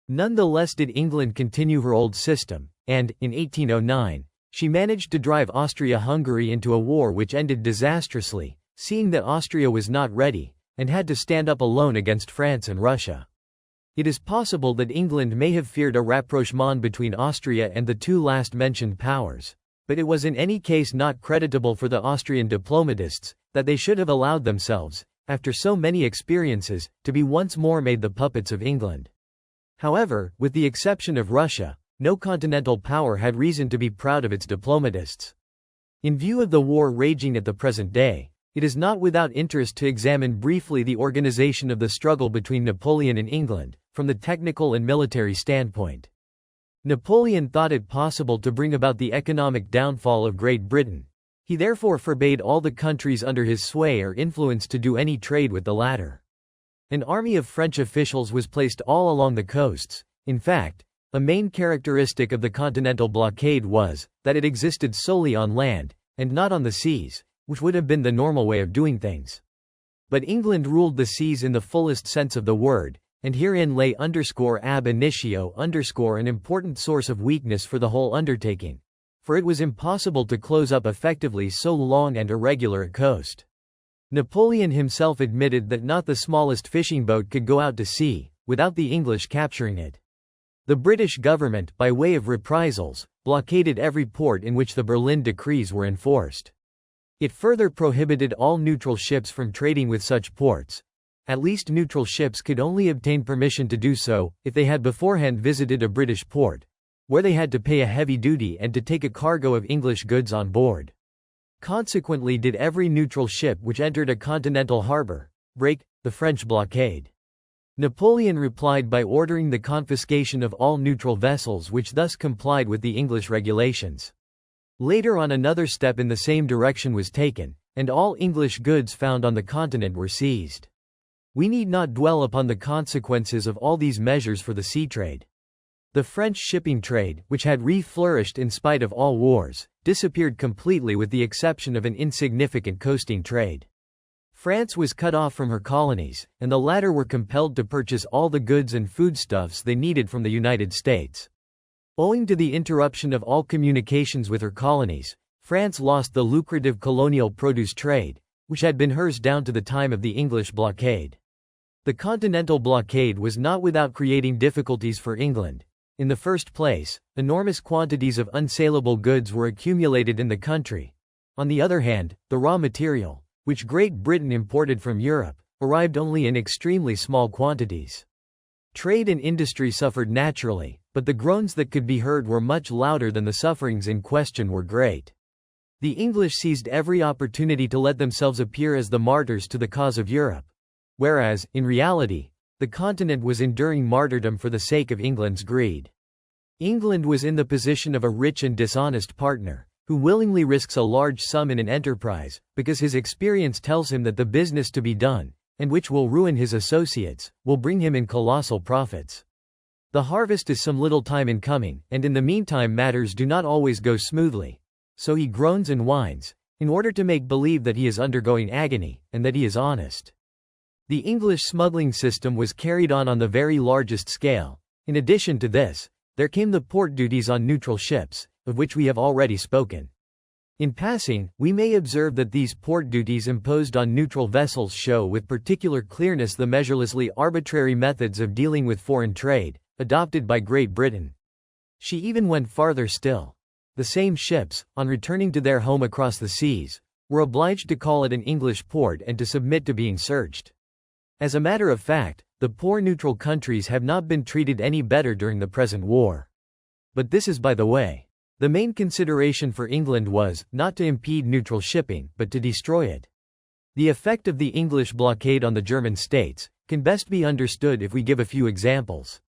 Nonetheless did England continue her old system, and, in 1809, she managed to drive Austria-Hungary into a war which ended disastrously, seeing that Austria was not ready, and had to stand up alone against France and Russia. It is possible that England may have feared a rapprochement between Austria and the two last mentioned powers, but it was in any case not creditable for the Austrian diplomatists that they should have allowed themselves, after so many experiences, to be once more made the puppets of England. However, with the exception of Russia, no continental power had reason to be proud of its diplomatists. In view of the war raging at the present day, it is not without interest to examine briefly the organization of the struggle between Napoleon and England, from the technical and military standpoint. Napoleon thought it possible to bring about the economic downfall of Great Britain. He therefore forbade all the countries under his sway or influence to do any trade with the latter. An army of French officials was placed all along the coasts. In fact, a main characteristic of the continental blockade was that it existed solely on land, and not on the seas, which would have been the normal way of doing things. But England ruled the seas in the fullest sense of the word, and herein lay ab initio an important source of weakness for the whole undertaking, for it was impossible to close up effectively so long and irregular a coast. Napoleon himself admitted that not the smallest fishing boat could go out to sea, without the English capturing it. The British government, by way of reprisals, blockaded every port in which the Berlin decrees were enforced. It further prohibited all neutral ships from trading with such ports. At least neutral ships could only obtain permission to do so if they had beforehand visited a British port, where they had to pay a heavy duty and to take a cargo of English goods on board. Consequently did every neutral ship which entered a continental harbor break the French blockade. Napoleon replied by ordering the confiscation of all neutral vessels, which thus complied with the English regulations. Later on, another step in the same direction was taken, and all English goods found on the continent were seized. We need not dwell upon the consequences of all these measures for the sea trade. The French shipping trade, which had re-flourished in spite of all wars, disappeared completely with the exception of an insignificant coasting trade. France was cut off from her colonies, and the latter were compelled to purchase all the goods and foodstuffs they needed from the United States. Owing to the interruption of all communications with her colonies, France lost the lucrative colonial produce trade, which had been hers down to the time of the English blockade. The continental blockade was not without creating difficulties for England. In the first place, enormous quantities of unsaleable goods were accumulated in the country. On the other hand, the raw material, which Great Britain imported from Europe, arrived only in extremely small quantities. Trade and industry suffered naturally, but the groans that could be heard were much louder than the sufferings in question were great. The English seized every opportunity to let themselves appear as the martyrs to the cause of Europe, whereas, in reality, the continent was enduring martyrdom for the sake of England's greed. England was in the position of a rich and dishonest partner, who willingly risks a large sum in an enterprise, because his experience tells him that the business to be done, and which will ruin his associates, will bring him in colossal profits. The harvest is some little time in coming, and in the meantime matters do not always go smoothly. So he groans and whines, in order to make believe that he is undergoing agony, and that he is honest. The English smuggling system was carried on the very largest scale. In addition to this, there came the port duties on neutral ships, of which we have already spoken. In passing, we may observe that these port duties imposed on neutral vessels show with particular clearness the measurelessly arbitrary methods of dealing with foreign trade, adopted by Great Britain. She even went farther still. The same ships, on returning to their home across the seas, were obliged to call at an English port and to submit to being searched. As a matter of fact, the poor neutral countries have not been treated any better during the present war. But this is by the way. The main consideration for England was, not to impede neutral shipping, but to destroy it. The effect of the English blockade on the German states can best be understood if we give a few examples.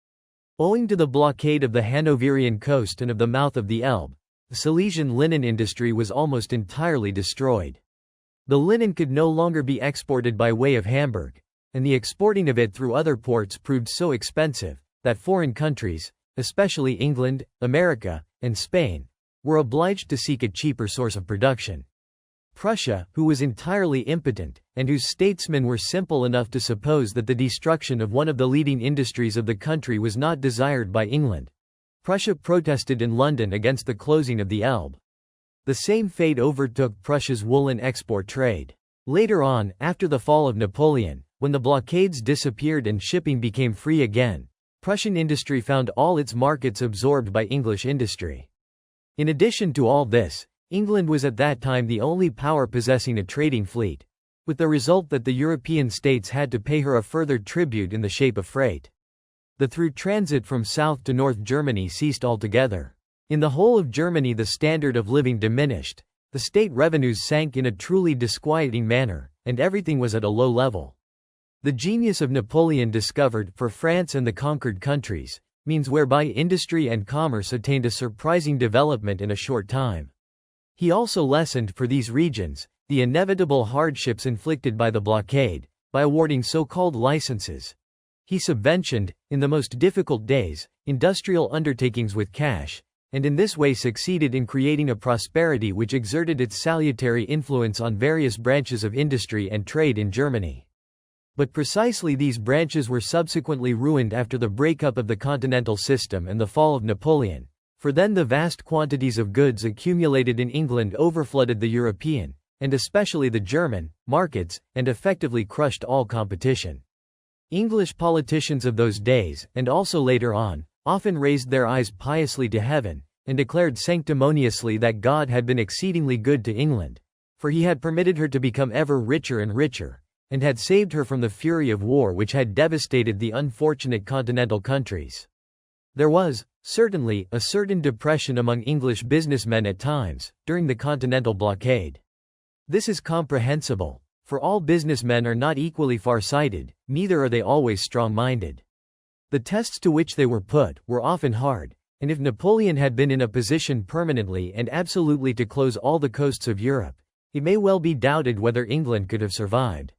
Owing to the blockade of the Hanoverian coast and of the mouth of the Elbe, the Silesian linen industry was almost entirely destroyed. The linen could no longer be exported by way of Hamburg, and the exporting of it through other ports proved so expensive that foreign countries, especially England, America, and Spain, were obliged to seek a cheaper source of production. Prussia, who was entirely impotent, and whose statesmen were simple enough to suppose that the destruction of one of the leading industries of the country was not desired by England, Prussia protested in London against the closing of the Elbe. The same fate overtook Prussia's woolen export trade. Later on, after the fall of Napoleon, when the blockades disappeared and shipping became free again, Prussian industry found all its markets absorbed by English industry. In addition to all this, England was at that time the only power possessing a trading fleet, with the result that the European states had to pay her a further tribute in the shape of freight. The through transit from South to North Germany ceased altogether. In the whole of Germany the standard of living diminished, the state revenues sank in a truly disquieting manner, and everything was at a low level. The genius of Napoleon discovered, for France and the conquered countries, means whereby industry and commerce attained a surprising development in a short time. He also lessened, for these regions, the inevitable hardships inflicted by the blockade, by awarding so-called licenses. He subventioned, in the most difficult days, industrial undertakings with cash, and in this way succeeded in creating a prosperity which exerted its salutary influence on various branches of industry and trade in Germany. But precisely these branches were subsequently ruined after the breakup of the continental system and the fall of Napoleon, for then the vast quantities of goods accumulated in England overflooded the European, and especially the German, markets, and effectively crushed all competition. English politicians of those days, and also later on, often raised their eyes piously to heaven, and declared sanctimoniously that God had been exceedingly good to England, for he had permitted her to become ever richer and richer, and had saved her from the fury of war which had devastated the unfortunate continental countries. There was, certainly, a certain depression among English businessmen at times, during the continental blockade. This is comprehensible, For all businessmen are not equally far-sighted, neither are they always strong-minded. The tests to which they were put were often hard, and if Napoleon had been in a position permanently and absolutely to close all the coasts of Europe, it may well be doubted whether England could have survived.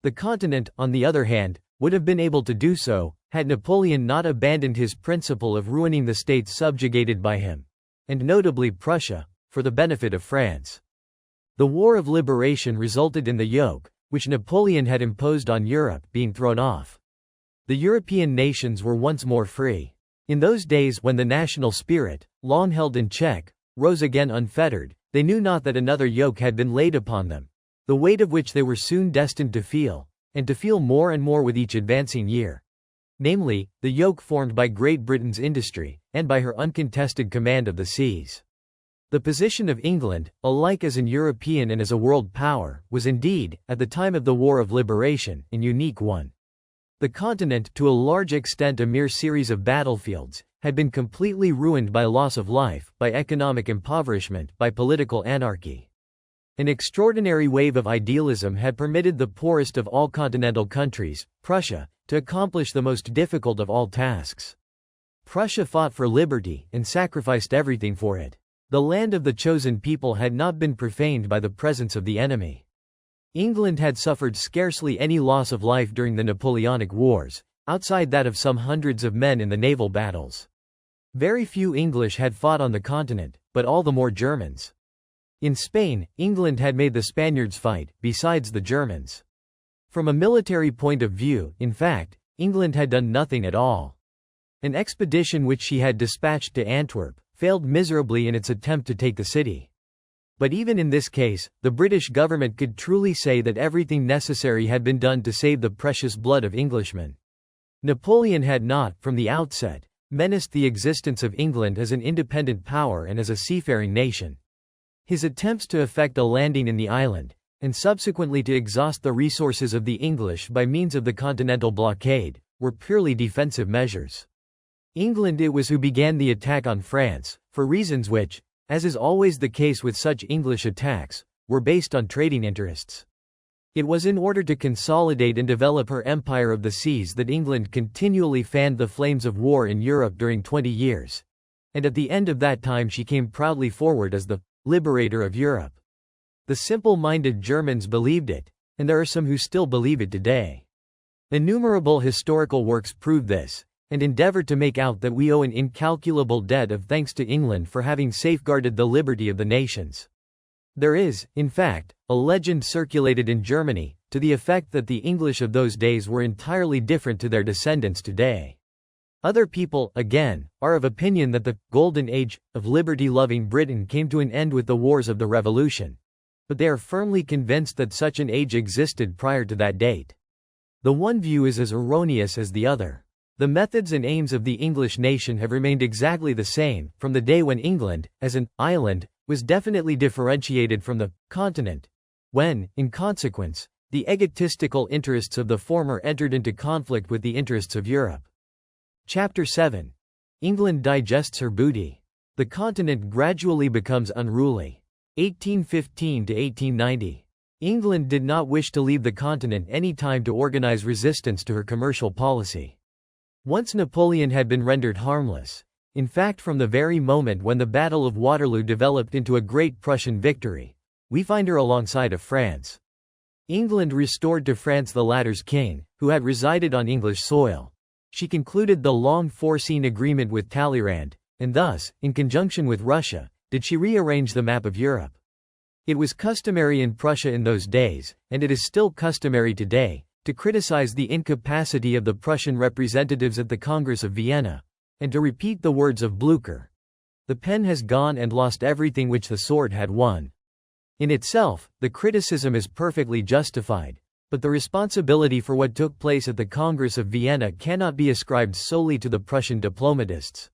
The continent, on the other hand, would have been able to do so, had Napoleon not abandoned his principle of ruining the states subjugated by him, and notably Prussia, for the benefit of France. The War of Liberation resulted in the yoke, which Napoleon had imposed on Europe, being thrown off. The European nations were once more free. In those days when the national spirit, long held in check, rose again unfettered, they knew not that another yoke had been laid upon them, the weight of which they were soon destined to feel, and to feel more and more with each advancing year. Namely, the yoke formed by Great Britain's industry, and by her uncontested command of the seas. The position of England, alike as an European and as a world power, was indeed, at the time of the War of Liberation, an unique one. The continent, to a large extent a mere series of battlefields, had been completely ruined by loss of life, by economic impoverishment, by political anarchy. An extraordinary wave of idealism had permitted the poorest of all continental countries, Prussia, to accomplish the most difficult of all tasks. Prussia fought for liberty, and sacrificed everything for it. The land of the chosen people had not been profaned by the presence of the enemy. England had suffered scarcely any loss of life during the Napoleonic Wars, outside that of some hundreds of men in the naval battles. Very few English had fought on the continent, but all the more Germans. In Spain, England had made the Spaniards fight, besides the Germans. From a military point of view, in fact, England had done nothing at all. An expedition which she had dispatched to Antwerp failed miserably in its attempt to take the city. But even in this case, the British government could truly say that everything necessary had been done to save the precious blood of Englishmen. Napoleon had not, from the outset, menaced the existence of England as an independent power and as a seafaring nation. His attempts to effect a landing in the island, and subsequently to exhaust the resources of the English by means of the continental blockade, were purely defensive measures. England it was who began the attack on France, for reasons which, as is always the case with such English attacks, were based on trading interests. It was in order to consolidate and develop her empire of the seas that England continually fanned the flames of war in Europe during 20 years. And at the end of that time she came proudly forward as the liberator of Europe. The simple-minded Germans believed it, and there are some who still believe it today. Innumerable historical works prove this, and endeavor to make out that we owe an incalculable debt of thanks to England for having safeguarded the liberty of the nations. There is, in fact, a legend circulated in Germany, to the effect that the English of those days were entirely different to their descendants today. Other people, again, are of opinion that the golden age of liberty-loving Britain came to an end with the wars of the Revolution. But they are firmly convinced that such an age existed prior to that date. The one view is as erroneous as the other. The methods and aims of the English nation have remained exactly the same, from the day when England, as an island, was definitely differentiated from the continent, when, in consequence, the egotistical interests of the former entered into conflict with the interests of Europe. Chapter 7. England digests her booty. The continent gradually becomes unruly. 1815 to 1890. England did not wish to leave the continent any time to organize resistance to her commercial policy. Once Napoleon had been rendered harmless. In fact, from the very moment when the Battle of Waterloo developed into a great Prussian victory, we find her alongside of France. England restored to France the latter's king, who had resided on English soil. She concluded the long-foreseen agreement with Talleyrand, and thus, in conjunction with Russia, did she rearrange the map of Europe. It was customary in Prussia in those days, and it is still customary today, to criticize the incapacity of the Prussian representatives at the Congress of Vienna, and to repeat the words of Blücher. The pen has gone and lost everything which the sword had won. In itself, the criticism is perfectly justified, but the responsibility for what took place at the Congress of Vienna cannot be ascribed solely to the Prussian diplomatists.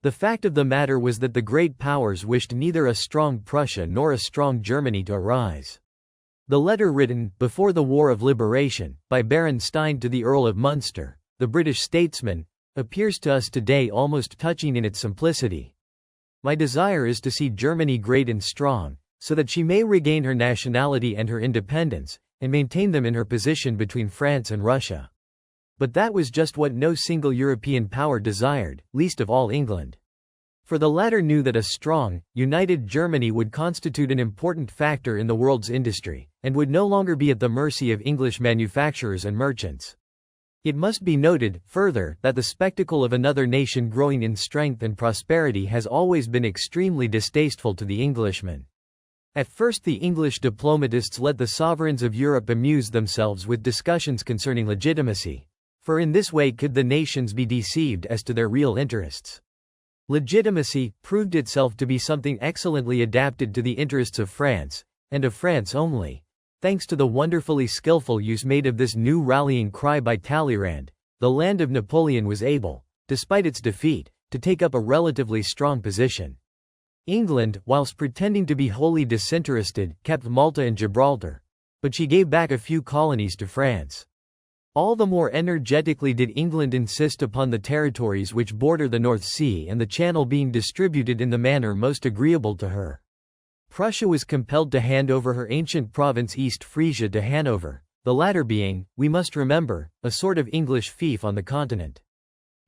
The fact of the matter was that the great powers wished neither a strong Prussia nor a strong Germany to arise. The letter written, before the War of Liberation, by Baron Stein to the Earl of Munster, the British statesman, appears to us today almost touching in its simplicity. My desire is to see Germany great and strong, so that she may regain her nationality and her independence, and maintain them in her position between France and Russia. But that was just what no single European power desired, least of all England. For the latter knew that a strong, united Germany would constitute an important factor in the world's industry, and would no longer be at the mercy of English manufacturers and merchants. It must be noted, further, that the spectacle of another nation growing in strength and prosperity has always been extremely distasteful to the Englishmen. At first the English diplomatists let the sovereigns of Europe amuse themselves with discussions concerning legitimacy, for in this way could the nations be deceived as to their real interests. Legitimacy proved itself to be something excellently adapted to the interests of France, and of France only. Thanks to the wonderfully skillful use made of this new rallying cry by Talleyrand, the land of Napoleon was able, despite its defeat, to take up a relatively strong position. England, whilst pretending to be wholly disinterested, kept Malta and Gibraltar, but she gave back a few colonies to France. All the more energetically did England insist upon the territories which border the North Sea and the Channel being distributed in the manner most agreeable to her. Prussia was compelled to hand over her ancient province East Frisia to Hanover, the latter being, we must remember, a sort of English fief on the continent.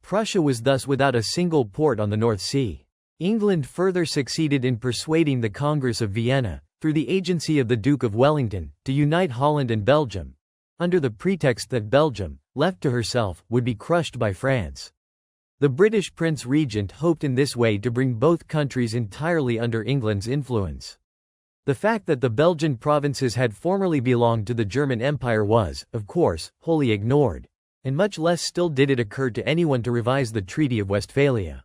Prussia was thus without a single port on the North Sea. England further succeeded in persuading the Congress of Vienna, through the agency of the Duke of Wellington, to unite Holland and Belgium, under the pretext that Belgium, left to herself, would be crushed by France. The British Prince Regent hoped in this way to bring both countries entirely under England's influence. The fact that the Belgian provinces had formerly belonged to the German Empire was, of course, wholly ignored, and much less still did it occur to anyone to revise the Treaty of Westphalia.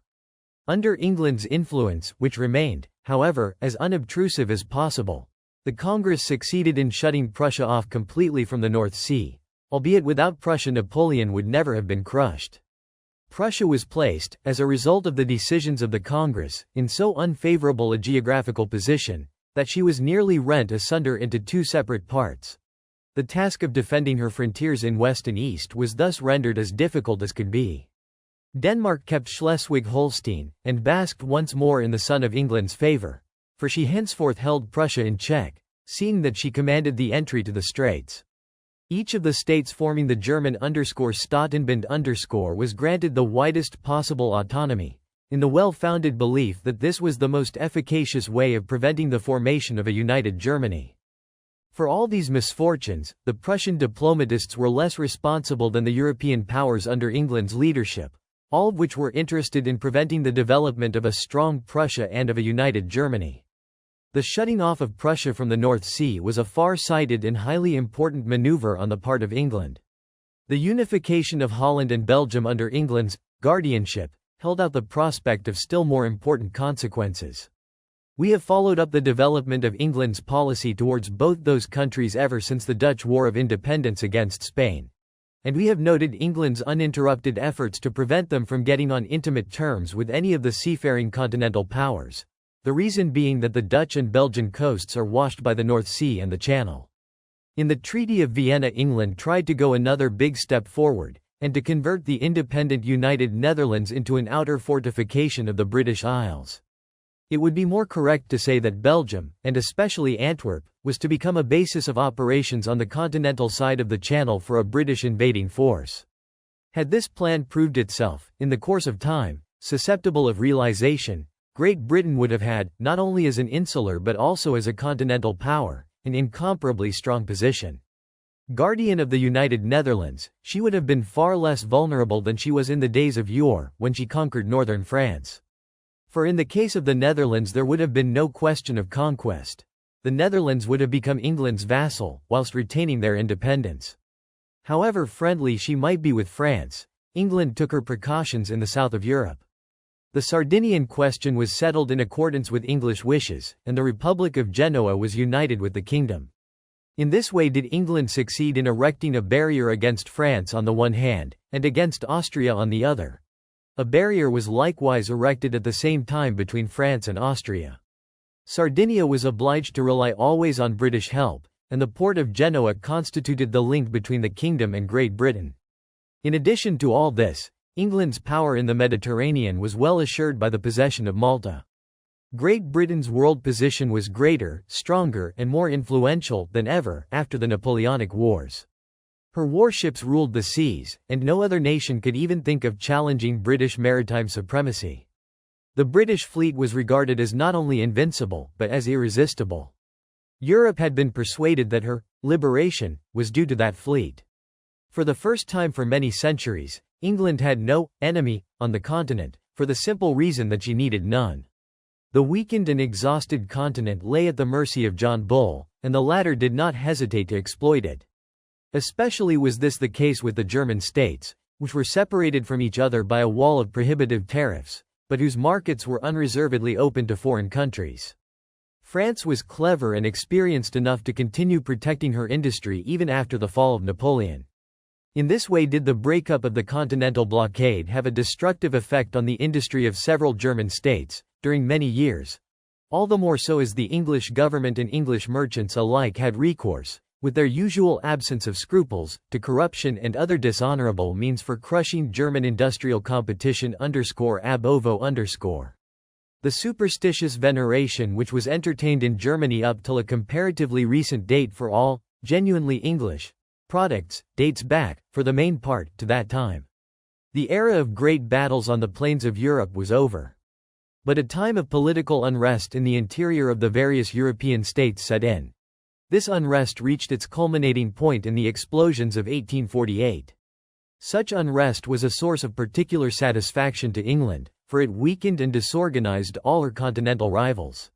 Under England's influence, which remained, however, as unobtrusive as possible, the Congress succeeded in shutting Prussia off completely from the North Sea, albeit without Prussia Napoleon would never have been crushed. Prussia was placed, as a result of the decisions of the Congress, in so unfavorable a geographical position, that she was nearly rent asunder into two separate parts. The task of defending her frontiers in west and east was thus rendered as difficult as could be. Denmark kept Schleswig-Holstein, and basked once more in the sun of England's favor, for she henceforth held Prussia in check, seeing that she commanded the entry to the straits. Each of the states forming the German Staatenbund was granted the widest possible autonomy, in the well-founded belief that this was the most efficacious way of preventing the formation of a united Germany. For all these misfortunes, the Prussian diplomatists were less responsible than the European powers under England's leadership, all of which were interested in preventing the development of a strong Prussia and of a united Germany. The shutting off of Prussia from the North Sea was a far-sighted and highly important maneuver on the part of England. The unification of Holland and Belgium under England's guardianship held out the prospect of still more important consequences. We have followed up the development of England's policy towards both those countries ever since the Dutch War of Independence against Spain, and we have noted England's uninterrupted efforts to prevent them from getting on intimate terms with any of the seafaring continental powers. The reason being that the Dutch and Belgian coasts are washed by the North Sea and the Channel. In the Treaty of Vienna, England tried to go another big step forward, and to convert the independent United Netherlands into an outer fortification of the British Isles. It would be more correct to say that Belgium, and especially Antwerp, was to become a basis of operations on the continental side of the Channel for a British invading force. Had this plan proved itself, in the course of time, susceptible of realization, Great Britain would have had, not only as an insular but also as a continental power, an incomparably strong position. Guardian of the United Netherlands, she would have been far less vulnerable than she was in the days of yore, when she conquered northern France. For in the case of the Netherlands there would have been no question of conquest. The Netherlands would have become England's vassal, whilst retaining their independence. However friendly she might be with France, England took her precautions in the south of Europe. The Sardinian question was settled in accordance with English wishes, and the Republic of Genoa was united with the kingdom. In this way did England succeed in erecting a barrier against France on the one hand, and against Austria on the other. A barrier was likewise erected at the same time between France and Austria. Sardinia was obliged to rely always on British help, and the port of Genoa constituted the link between the kingdom and Great Britain. In addition to all this, England's power in the Mediterranean was well assured by the possession of Malta. Great Britain's world position was greater, stronger, and more influential than ever after the Napoleonic Wars. Her warships ruled the seas, and no other nation could even think of challenging British maritime supremacy. The British fleet was regarded as not only invincible, but as irresistible. Europe had been persuaded that her liberation was due to that fleet. For the first time for many centuries, England had no enemy on the continent, for the simple reason that she needed none. The weakened and exhausted continent lay at the mercy of John Bull, and the latter did not hesitate to exploit it. Especially was this the case with the German states, which were separated from each other by a wall of prohibitive tariffs, but whose markets were unreservedly open to foreign countries. France was clever and experienced enough to continue protecting her industry even after the fall of Napoleon. In this way did the breakup of the Continental Blockade have a destructive effect on the industry of several German states, during many years. All the more so as the English government and English merchants alike had recourse, with their usual absence of scruples, to corruption and other dishonorable means for crushing German industrial competition ab ovo. The superstitious veneration which was entertained in Germany up till a comparatively recent date for all genuinely English products dates back, for the main part, to that time. The era of great battles on the plains of Europe was over. But a time of political unrest in the interior of the various European states set in. This unrest reached its culminating point in the explosions of 1848. Such unrest was a source of particular satisfaction to England, for it weakened and disorganized all her continental rivals.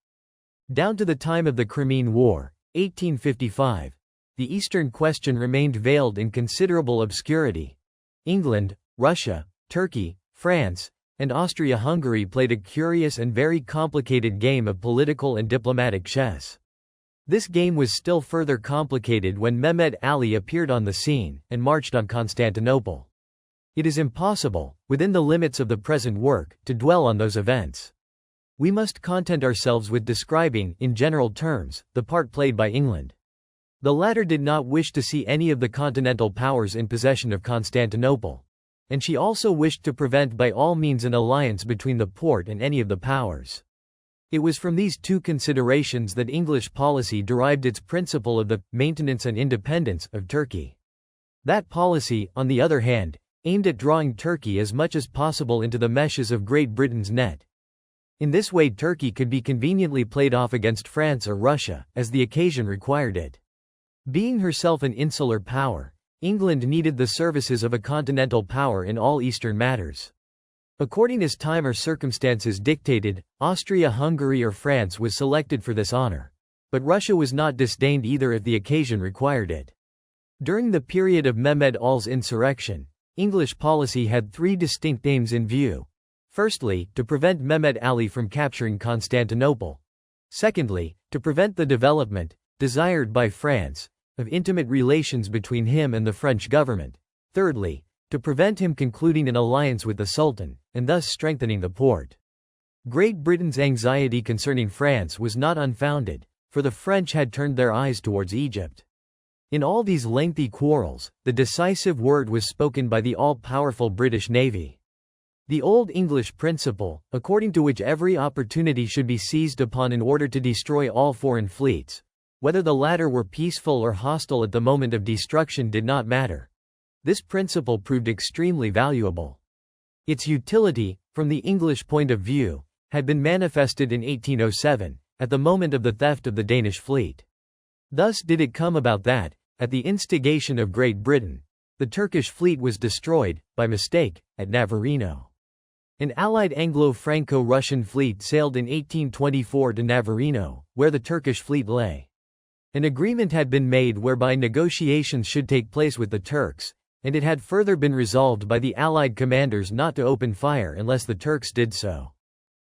Down to the time of the Crimean War, 1855, the Eastern question remained veiled in considerable obscurity. England, Russia, Turkey, France, and Austria-Hungary played a curious and very complicated game of political and diplomatic chess. This game was still further complicated when Mehmed Ali appeared on the scene and marched on Constantinople. It is impossible, within the limits of the present work, to dwell on those events. We must content ourselves with describing, in general terms, the part played by England. The latter did not wish to see any of the continental powers in possession of Constantinople, and she also wished to prevent by all means an alliance between the Porte and any of the powers. It was from these two considerations that English policy derived its principle of the maintenance and independence of Turkey. That policy, on the other hand, aimed at drawing Turkey as much as possible into the meshes of Great Britain's net. In this way Turkey could be conveniently played off against France or Russia, as the occasion required it. Being herself an insular power, England needed the services of a continental power in all Eastern matters. According as time or circumstances dictated, Austria-Hungary or France was selected for this honor. But Russia was not disdained either if the occasion required it. During the period of Mehmed Ali's insurrection, English policy had three distinct aims in view. Firstly, to prevent Mehmed Ali from capturing Constantinople. Secondly, to prevent the development, desired by France, of intimate relations between him and the French government. Thirdly, to prevent him concluding an alliance with the Sultan, and thus strengthening the Porte. Great Britain's anxiety concerning France was not unfounded, for the French had turned their eyes towards Egypt. In all these lengthy quarrels, the decisive word was spoken by the all-powerful British Navy. The Old English principle, according to which every opportunity should be seized upon in order to destroy all foreign fleets, whether the latter were peaceful or hostile at the moment of destruction did not matter. This principle proved extremely valuable. Its utility, from the English point of view, had been manifested in 1807, at the moment of the theft of the Danish fleet. Thus did it come about that, at the instigation of Great Britain, the Turkish fleet was destroyed, by mistake, at Navarino. An allied Anglo-Franco-Russian fleet sailed in 1824 to Navarino, where the Turkish fleet lay. An agreement had been made whereby negotiations should take place with the Turks, and it had further been resolved by the Allied commanders not to open fire unless the Turks did so.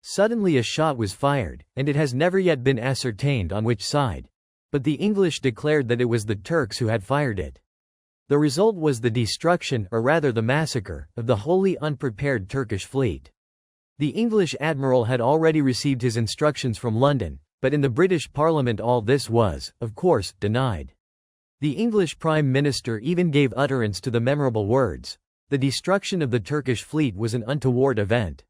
Suddenly a shot was fired, and it has never yet been ascertained on which side, but the English declared that it was the Turks who had fired it. The result was the destruction, or rather the massacre, of the wholly unprepared Turkish fleet. The English admiral had already received his instructions from London, but in the British Parliament all this was, of course, denied. The English Prime Minister even gave utterance to the memorable words, "The destruction of the Turkish fleet was an untoward event."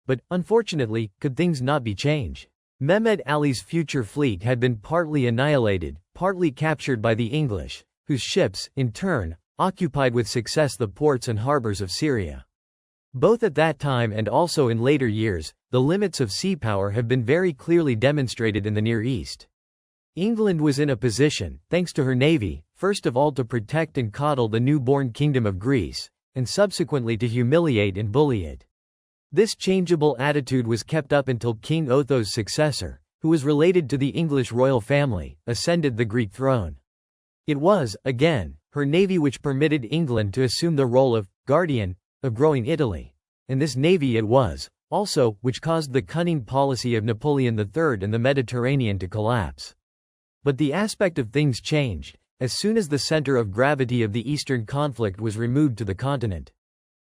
But, unfortunately, could things not be changed? Mehmed Ali's future fleet had been partly annihilated, partly captured by the English, whose ships, in turn, occupied with success the ports and harbors of Syria. Both at that time and also in later years, the limits of sea power have been very clearly demonstrated in the Near East. England was in a position, thanks to her navy, first of all to protect and coddle the newborn kingdom of Greece, and subsequently to humiliate and bully it. This changeable attitude was kept up until King Otho's successor, who was related to the English royal family, ascended the Greek throne. It was, again, her navy which permitted England to assume the role of guardian of growing Italy, and this navy it was, also, which caused the cunning policy of Napoleon III in the Mediterranean to collapse. But the aspect of things changed, as soon as the center of gravity of the Eastern conflict was removed to the continent.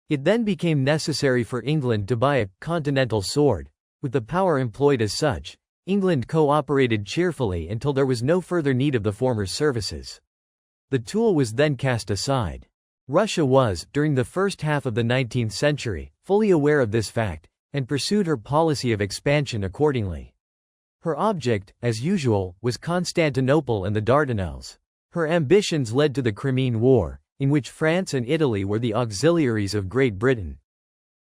It then became necessary for England to buy a continental sword. With the power employed as such, England cooperated cheerfully until there was no further need of the former's services. The tool was then cast aside. Russia was, during the first half of the 19th century, fully aware of this fact, and pursued her policy of expansion accordingly. Her object, as usual, was Constantinople and the Dardanelles. Her ambitions led to the Crimean War, in which France and Italy were the auxiliaries of Great Britain.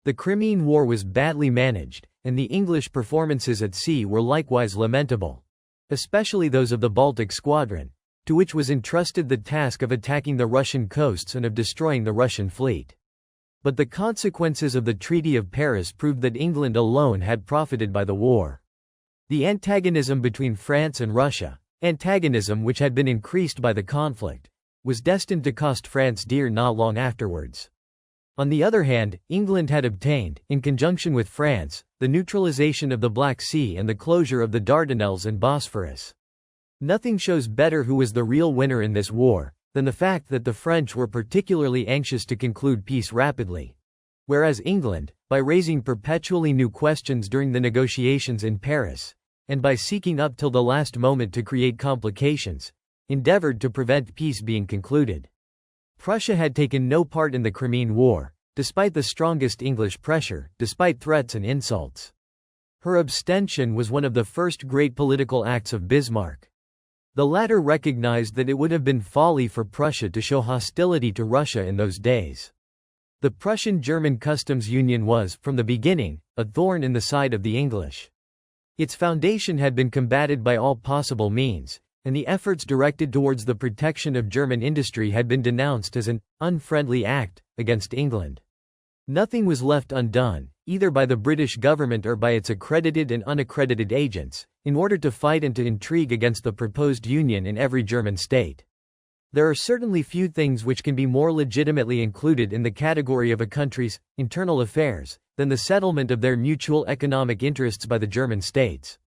The Crimean War was badly managed, and the English performances at sea were likewise lamentable, especially those of the Baltic Squadron, to which was entrusted the task of attacking the Russian coasts and of destroying the Russian fleet. But the consequences of the Treaty of Paris proved that England alone had profited by the war. The antagonism between France and Russia, antagonism which had been increased by the conflict, was destined to cost France dear not long afterwards. On the other hand, England had obtained, in conjunction with France, the neutralization of the Black Sea and the closure of the Dardanelles and Bosphorus. Nothing shows better who was the real winner in this war, than the fact that the French were particularly anxious to conclude peace rapidly. Whereas England, by raising perpetually new questions during the negotiations in Paris, and by seeking up till the last moment to create complications, endeavored to prevent peace being concluded. Prussia had taken no part in the Crimean War, despite the strongest English pressure, despite threats and insults. Her abstention was one of the first great political acts of Bismarck. The latter recognized that it would have been folly for Prussia to show hostility to Russia in those days. The Prussian-German customs union was, from the beginning, a thorn in the side of the English. Its foundation had been combated by all possible means, and the efforts directed towards the protection of German industry had been denounced as an unfriendly act against England. Nothing was left undone, either by the British government or by its accredited and unaccredited agents, in order to fight and to intrigue against the proposed union in every German state. There are certainly few things which can be more legitimately included in the category of a country's internal affairs than the settlement of their mutual economic interests by the German states.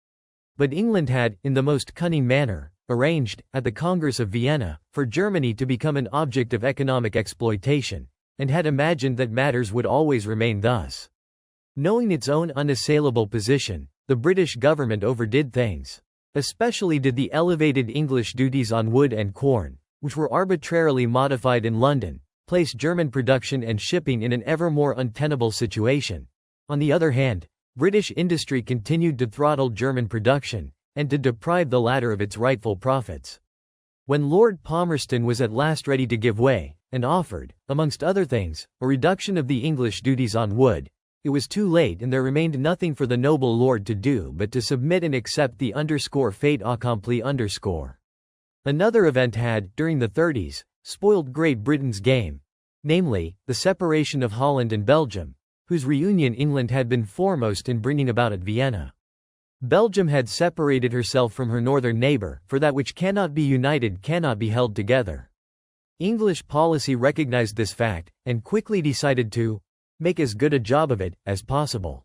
But England had, in the most cunning manner, arranged, at the Congress of Vienna, for Germany to become an object of economic exploitation, and had imagined that matters would always remain thus. Knowing its own unassailable position, the British government overdid things. Especially did the elevated English duties on wood and corn, which were arbitrarily modified in London, place German production and shipping in an ever more untenable situation. On the other hand, British industry continued to throttle German production, and to deprive the latter of its rightful profits. When Lord Palmerston was at last ready to give way, and offered, amongst other things, a reduction of the English duties on wood, it was too late and there remained nothing for the noble lord to do but to submit and accept the fait accompli. Another event had, during the 30s, spoiled Great Britain's game, namely, the separation of Holland and Belgium, whose reunion England had been foremost in bringing about at Vienna. Belgium had separated herself from her northern neighbor, for that which cannot be united cannot be held together. English policy recognized this fact, and quickly decided to make as good a job of it as possible.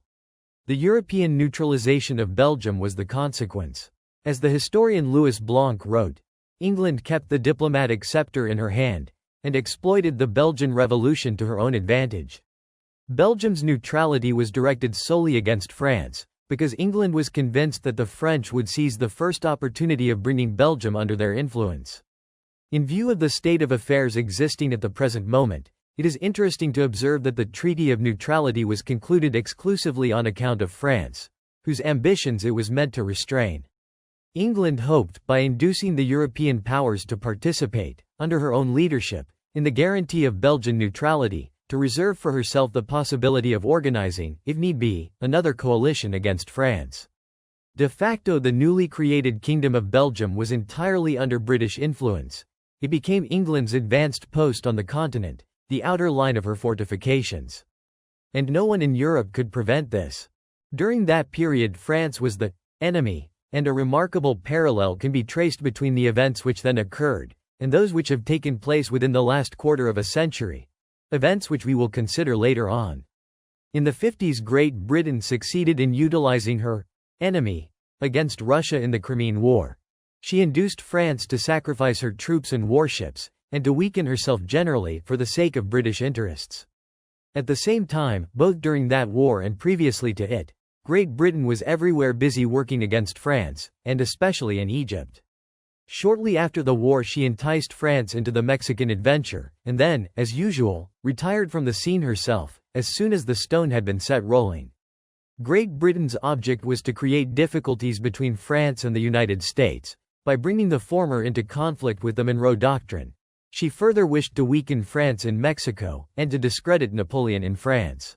The European neutralization of Belgium was the consequence. As the historian Louis Blanc wrote, England kept the diplomatic scepter in her hand, and exploited the Belgian Revolution to her own advantage. Belgium's neutrality was directed solely against France, because England was convinced that the French would seize the first opportunity of bringing Belgium under their influence. In view of the state of affairs existing at the present moment, It is interesting to observe that the Treaty of Neutrality was concluded exclusively on account of France, whose ambitions it was meant to restrain. England hoped, by inducing the European powers to participate, under her own leadership, in the guarantee of Belgian neutrality, to reserve for herself the possibility of organizing, if need be, another coalition against France. De facto, the newly created Kingdom of Belgium was entirely under British influence. It became England's advanced post on the continent, the outer line of her fortifications. And no one in Europe could prevent this. During that period, France was the enemy, and a remarkable parallel can be traced between the events which then occurred, and those which have taken place within the last quarter of a century, events which we will consider later on. In the 50s, Great Britain succeeded in utilizing her enemy against Russia in the Crimean War. She induced France to sacrifice her troops and warships, and to weaken herself generally for the sake of British interests. At the same time, both during that war and previously to it, Great Britain was everywhere busy working against France, and especially in Egypt. Shortly after the war, she enticed France into the Mexican adventure, and then, as usual, retired from the scene herself, as soon as the stone had been set rolling. Great Britain's object was to create difficulties between France and the United States, by bringing the former into conflict with the Monroe Doctrine. She further wished to weaken France in Mexico, and to discredit Napoleon in France.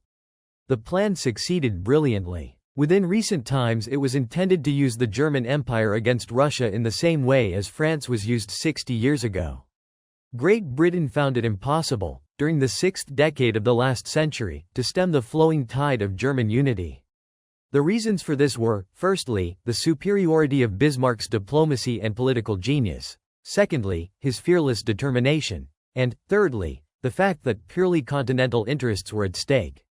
The plan succeeded brilliantly. Within recent times, it was intended to use the German Empire against Russia in the same way as France was used 60 years ago. Great Britain found it impossible, during the 6th decade of the last century, to stem the flowing tide of German unity. The reasons for this were, firstly, the superiority of Bismarck's diplomacy and political genius, secondly, his fearless determination, and, thirdly, the fact that purely continental interests were at stake.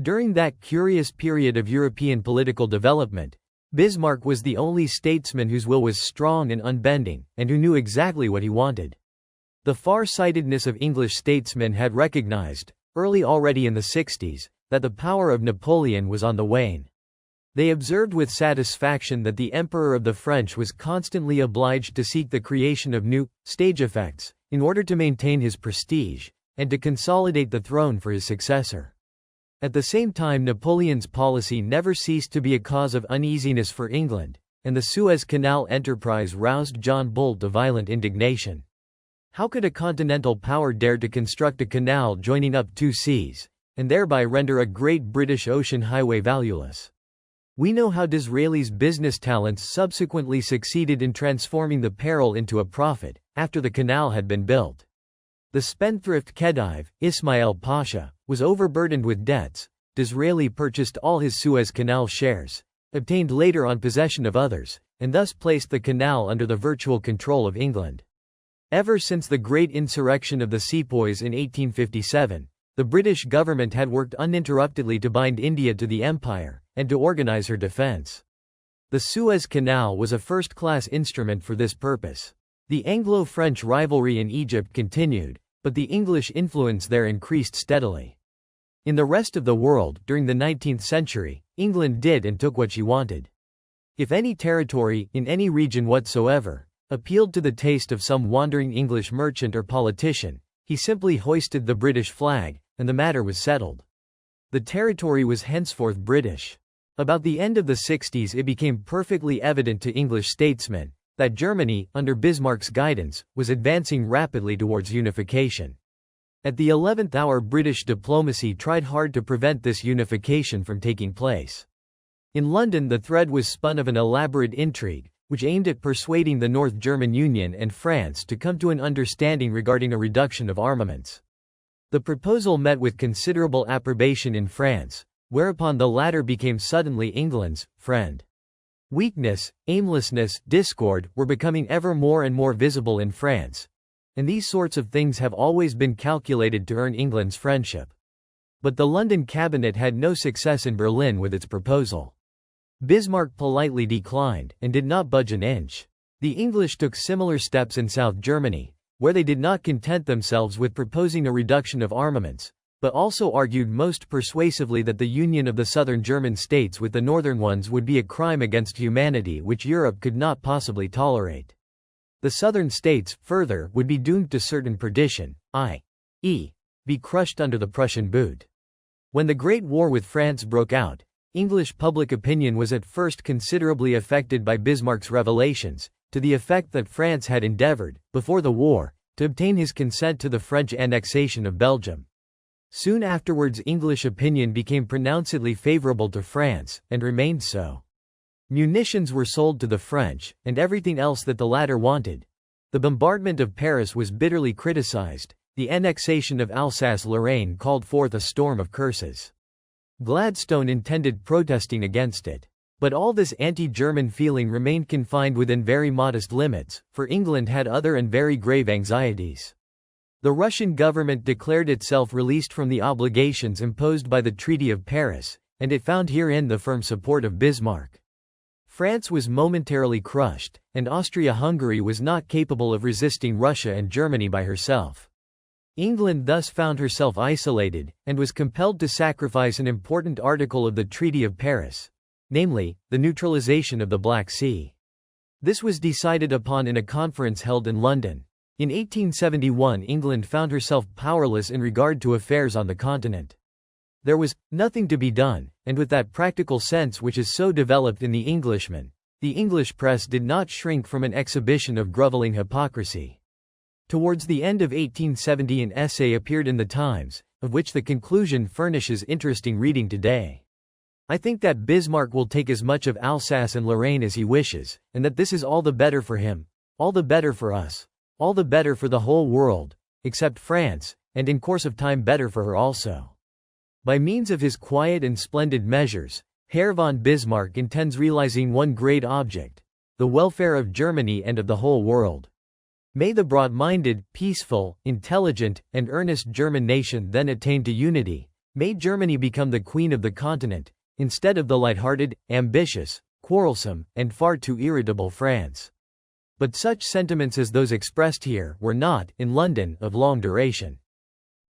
During that curious period of European political development, Bismarck was the only statesman whose will was strong and unbending, and who knew exactly what he wanted. The far-sightedness of English statesmen had recognized, early already in the 60s, that the power of Napoleon was on the wane. They observed with satisfaction that the Emperor of the French was constantly obliged to seek the creation of new, stage effects, in order to maintain his prestige, and to consolidate the throne for his successor. At the same time, Napoleon's policy never ceased to be a cause of uneasiness for England, and the Suez Canal enterprise roused John Bull to violent indignation. How could a continental power dare to construct a canal joining up two seas, and thereby render a great British ocean highway valueless? We know how Disraeli's business talents subsequently succeeded in transforming the peril into a profit, after the canal had been built. The spendthrift Khedive, Ismail Pasha, was overburdened with debts. Disraeli purchased all his Suez Canal shares, obtained later on possession of others, and thus placed the canal under the virtual control of England. Ever since the great insurrection of the Sepoys in 1857, the British government had worked uninterruptedly to bind India to the empire, and to organize her defense. The Suez Canal was a first-class instrument for this purpose. The Anglo-French rivalry in Egypt continued, but the English influence there increased steadily. In the rest of the world, during the 19th century, England did and took what she wanted. If any territory, in any region whatsoever, appealed to the taste of some wandering English merchant or politician, he simply hoisted the British flag, and the matter was settled. The territory was henceforth British. About the end of the 60s, it became perfectly evident to English statesmen that Germany, under Bismarck's guidance, was advancing rapidly towards unification. At the 11th hour, British diplomacy tried hard to prevent this unification from taking place. In London, the thread was spun of an elaborate intrigue, which aimed at persuading the North German Union and France to come to an understanding regarding a reduction of armaments. The proposal met with considerable approbation in France, whereupon the latter became suddenly England's friend. Weakness, aimlessness, discord were becoming ever more and more visible in France, and these sorts of things have always been calculated to earn England's friendship. But the London cabinet had no success in Berlin with its proposal. Bismarck politely declined, and did not budge an inch. The English took similar steps in South Germany, where they did not content themselves with proposing a reduction of armaments, but also argued most persuasively that the union of the southern German states with the northern ones would be a crime against humanity which Europe could not possibly tolerate. The southern states, further, would be doomed to certain perdition, i.e., be crushed under the Prussian boot. When the Great War with France broke out, English public opinion was at first considerably affected by Bismarck's revelations, to the effect that France had endeavored, before the war, to obtain his consent to the French annexation of Belgium. Soon afterwards English opinion became pronouncedly favorable to France, and remained so. Munitions were sold to the French, and everything else that the latter wanted. The bombardment of Paris was bitterly criticized. The annexation of Alsace-Lorraine called forth a storm of curses. Gladstone intended protesting against it. But all this anti-German feeling remained confined within very modest limits, for England had other and very grave anxieties. The Russian government declared itself released from the obligations imposed by the Treaty of Paris, and it found herein the firm support of Bismarck. France was momentarily crushed, and Austria-Hungary was not capable of resisting Russia and Germany by herself. England thus found herself isolated, and was compelled to sacrifice an important article of the Treaty of Paris, namely, the neutralization of the Black Sea. This was decided upon in a conference held in London. In 1871 England found herself powerless in regard to affairs on the continent. There was nothing to be done, and with that practical sense which is so developed in the Englishman, the English press did not shrink from an exhibition of grovelling hypocrisy. Towards the end of 1870 an essay appeared in the Times, of which the conclusion furnishes interesting reading today. I think that Bismarck will take as much of Alsace and Lorraine as he wishes, and that this is all the better for him, all the better for us, all the better for the whole world, except France, and in course of time better for her also. By means of his quiet and splendid measures, Herr von Bismarck intends realizing one great object, the welfare of Germany and of the whole world. May the broad-minded, peaceful, intelligent, and earnest German nation then attain to unity. May Germany become the queen of the continent, instead of the light-hearted, ambitious, quarrelsome, and far too irritable France. But such sentiments as those expressed here were not, in London, of long duration.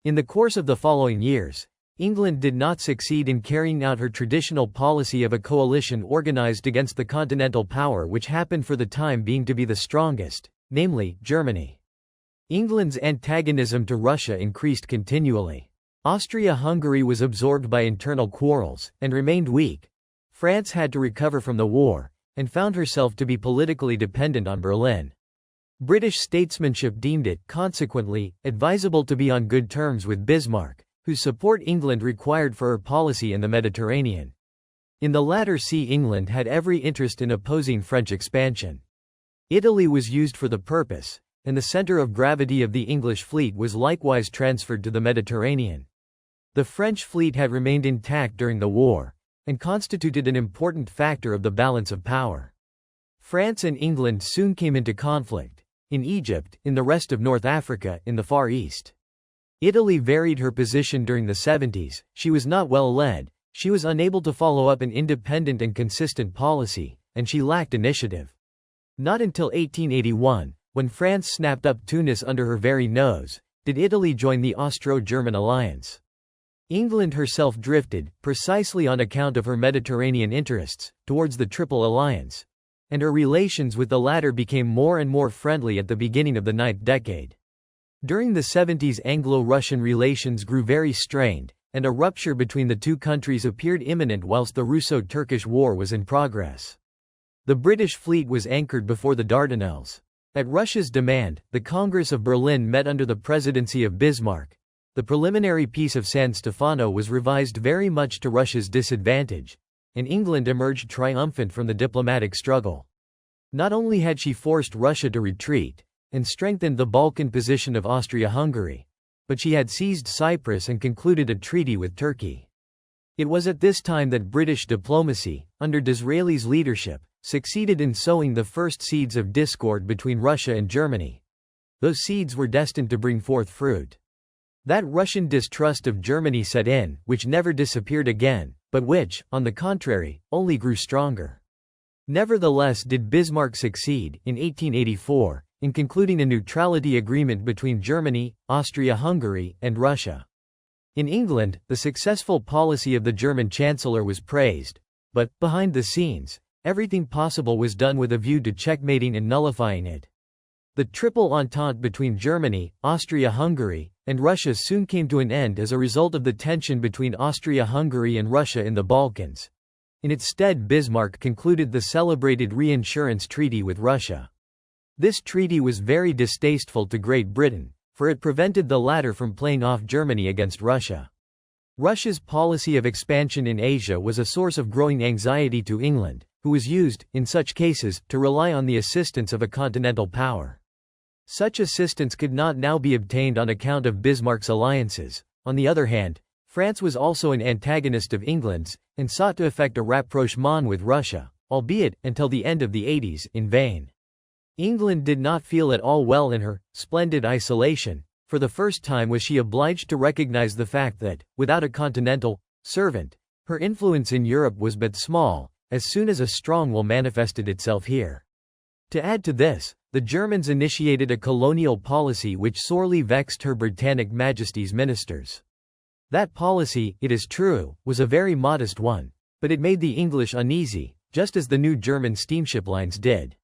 In the course of the following years, England did not succeed in carrying out her traditional policy of a coalition organized against the continental power which happened for the time being to be the strongest, namely, Germany. England's antagonism to Russia increased continually. Austria-Hungary was absorbed by internal quarrels, and remained weak. France had to recover from the war, and found herself to be politically dependent on Berlin. British statesmanship deemed it, consequently, advisable to be on good terms with Bismarck, whose support England required for her policy in the Mediterranean. In the latter sea England had every interest in opposing French expansion. Italy was used for the purpose, and the center of gravity of the English fleet was likewise transferred to the Mediterranean. The French fleet had remained intact during the war, and constituted an important factor of the balance of power. France and England soon came into conflict, in Egypt, in the rest of North Africa, in the Far East. Italy varied her position during the 70s, she was not well led, she was unable to follow up an independent and consistent policy, and she lacked initiative. Not until 1881, when France snapped up Tunis under her very nose, did Italy join the Austro-German alliance. England herself drifted, precisely on account of her Mediterranean interests, towards the Triple Alliance, and her relations with the latter became more and more friendly at the beginning of the 9th decade. During the 70s Anglo-Russian relations grew very strained, and a rupture between the two countries appeared imminent whilst the Russo-Turkish War was in progress. The British fleet was anchored before the Dardanelles. At Russia's demand, the Congress of Berlin met under the presidency of Bismarck. The preliminary Peace of San Stefano was revised very much to Russia's disadvantage, and England emerged triumphant from the diplomatic struggle. Not only had she forced Russia to retreat, and strengthened the Balkan position of Austria-Hungary, but she had seized Cyprus and concluded a treaty with Turkey. It was at this time that British diplomacy, under Disraeli's leadership, succeeded in sowing the first seeds of discord between Russia and Germany. Those seeds were destined to bring forth fruit. That Russian distrust of Germany set in, which never disappeared again, but which, on the contrary, only grew stronger. Nevertheless did Bismarck succeed, in 1884, in concluding a neutrality agreement between Germany, Austria-Hungary, and Russia. In England, the successful policy of the German Chancellor was praised, but, behind the scenes, everything possible was done with a view to checkmating and nullifying it. The Triple Entente between Germany, Austria-Hungary, and Russia soon came to an end as a result of the tension between Austria-Hungary and Russia in the Balkans. In its stead, Bismarck concluded the celebrated reinsurance treaty with Russia. This treaty was very distasteful to Great Britain, for it prevented the latter from playing off Germany against Russia. Russia's policy of expansion in Asia was a source of growing anxiety to England, who was used, in such cases, to rely on the assistance of a continental power. Such assistance could not now be obtained on account of Bismarck's alliances. On the other hand, France was also an antagonist of England's, and sought to effect a rapprochement with Russia, albeit, until the end of the 80s, in vain. England did not feel at all well in her splendid isolation. For the first time was she obliged to recognize the fact that, without a continental servant, her influence in Europe was but small, as soon as a strong will manifested itself here. To add to this, the Germans initiated a colonial policy which sorely vexed Her Britannic Majesty's ministers. That policy, it is true, was a very modest one, but it made the English uneasy, just as the new German steamship lines did.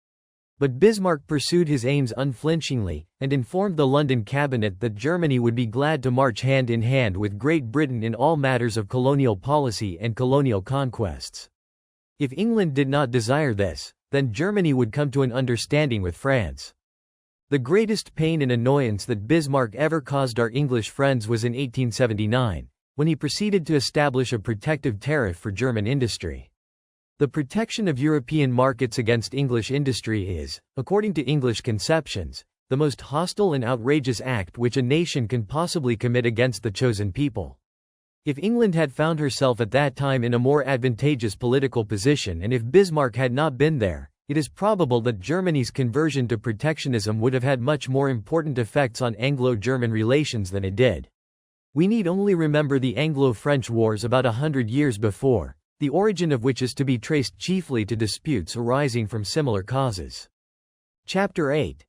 But Bismarck pursued his aims unflinchingly, and informed the London cabinet that Germany would be glad to march hand in hand with Great Britain in all matters of colonial policy and colonial conquests. If England did not desire this, then Germany would come to an understanding with France. The greatest pain and annoyance that Bismarck ever caused our English friends was in 1879, when he proceeded to establish a protective tariff for German industry. The protection of European markets against English industry is, according to English conceptions, the most hostile and outrageous act which a nation can possibly commit against the chosen people. If England had found herself at that time in a more advantageous political position, and if Bismarck had not been there, it is probable that Germany's conversion to protectionism would have had much more important effects on Anglo-German relations than it did. We need only remember the Anglo-French Wars about 100 years before, the origin of which is to be traced chiefly to disputes arising from similar causes. Chapter 8.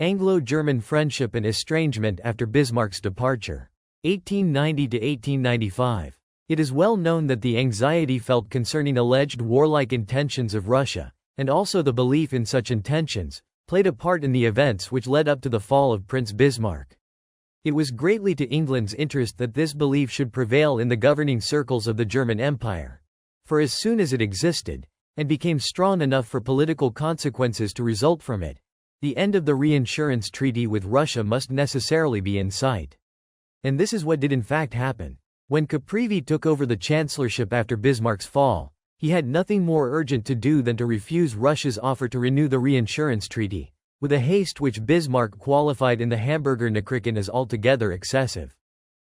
Anglo-German Friendship and Estrangement after Bismarck's departure. 1890 to 1895. It is well known that the anxiety felt concerning alleged warlike intentions of Russia, and also the belief in such intentions, played a part in the events which led up to the fall of Prince Bismarck. It was greatly to England's interest that this belief should prevail in the governing circles of the German Empire. For as soon as it existed, and became strong enough for political consequences to result from it, the end of the reinsurance treaty with Russia must necessarily be in sight. And this is what did in fact happen. When Caprivi took over the chancellorship after Bismarck's fall, he had nothing more urgent to do than to refuse Russia's offer to renew the reinsurance treaty, with a haste which Bismarck qualified in the Hamburger Nachrichten as altogether excessive.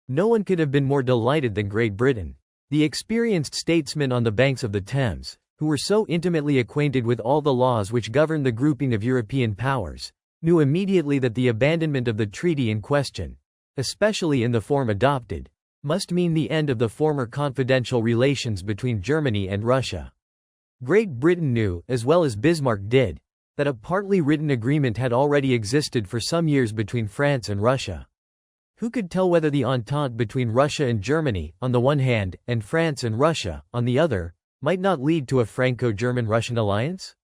No one could have been more delighted than Great Britain. The experienced statesmen on the banks of the Thames, who were so intimately acquainted with all the laws which govern the grouping of European powers, knew immediately that the abandonment of the treaty in question, especially in the form adopted, must mean the end of the former confidential relations between Germany and Russia. Great Britain knew, as well as Bismarck did, that a partly written agreement had already existed for some years between France and Russia. Who could tell whether the entente between Russia and Germany, on the one hand, and France and Russia, on the other, might not lead to a Franco-German-Russian alliance?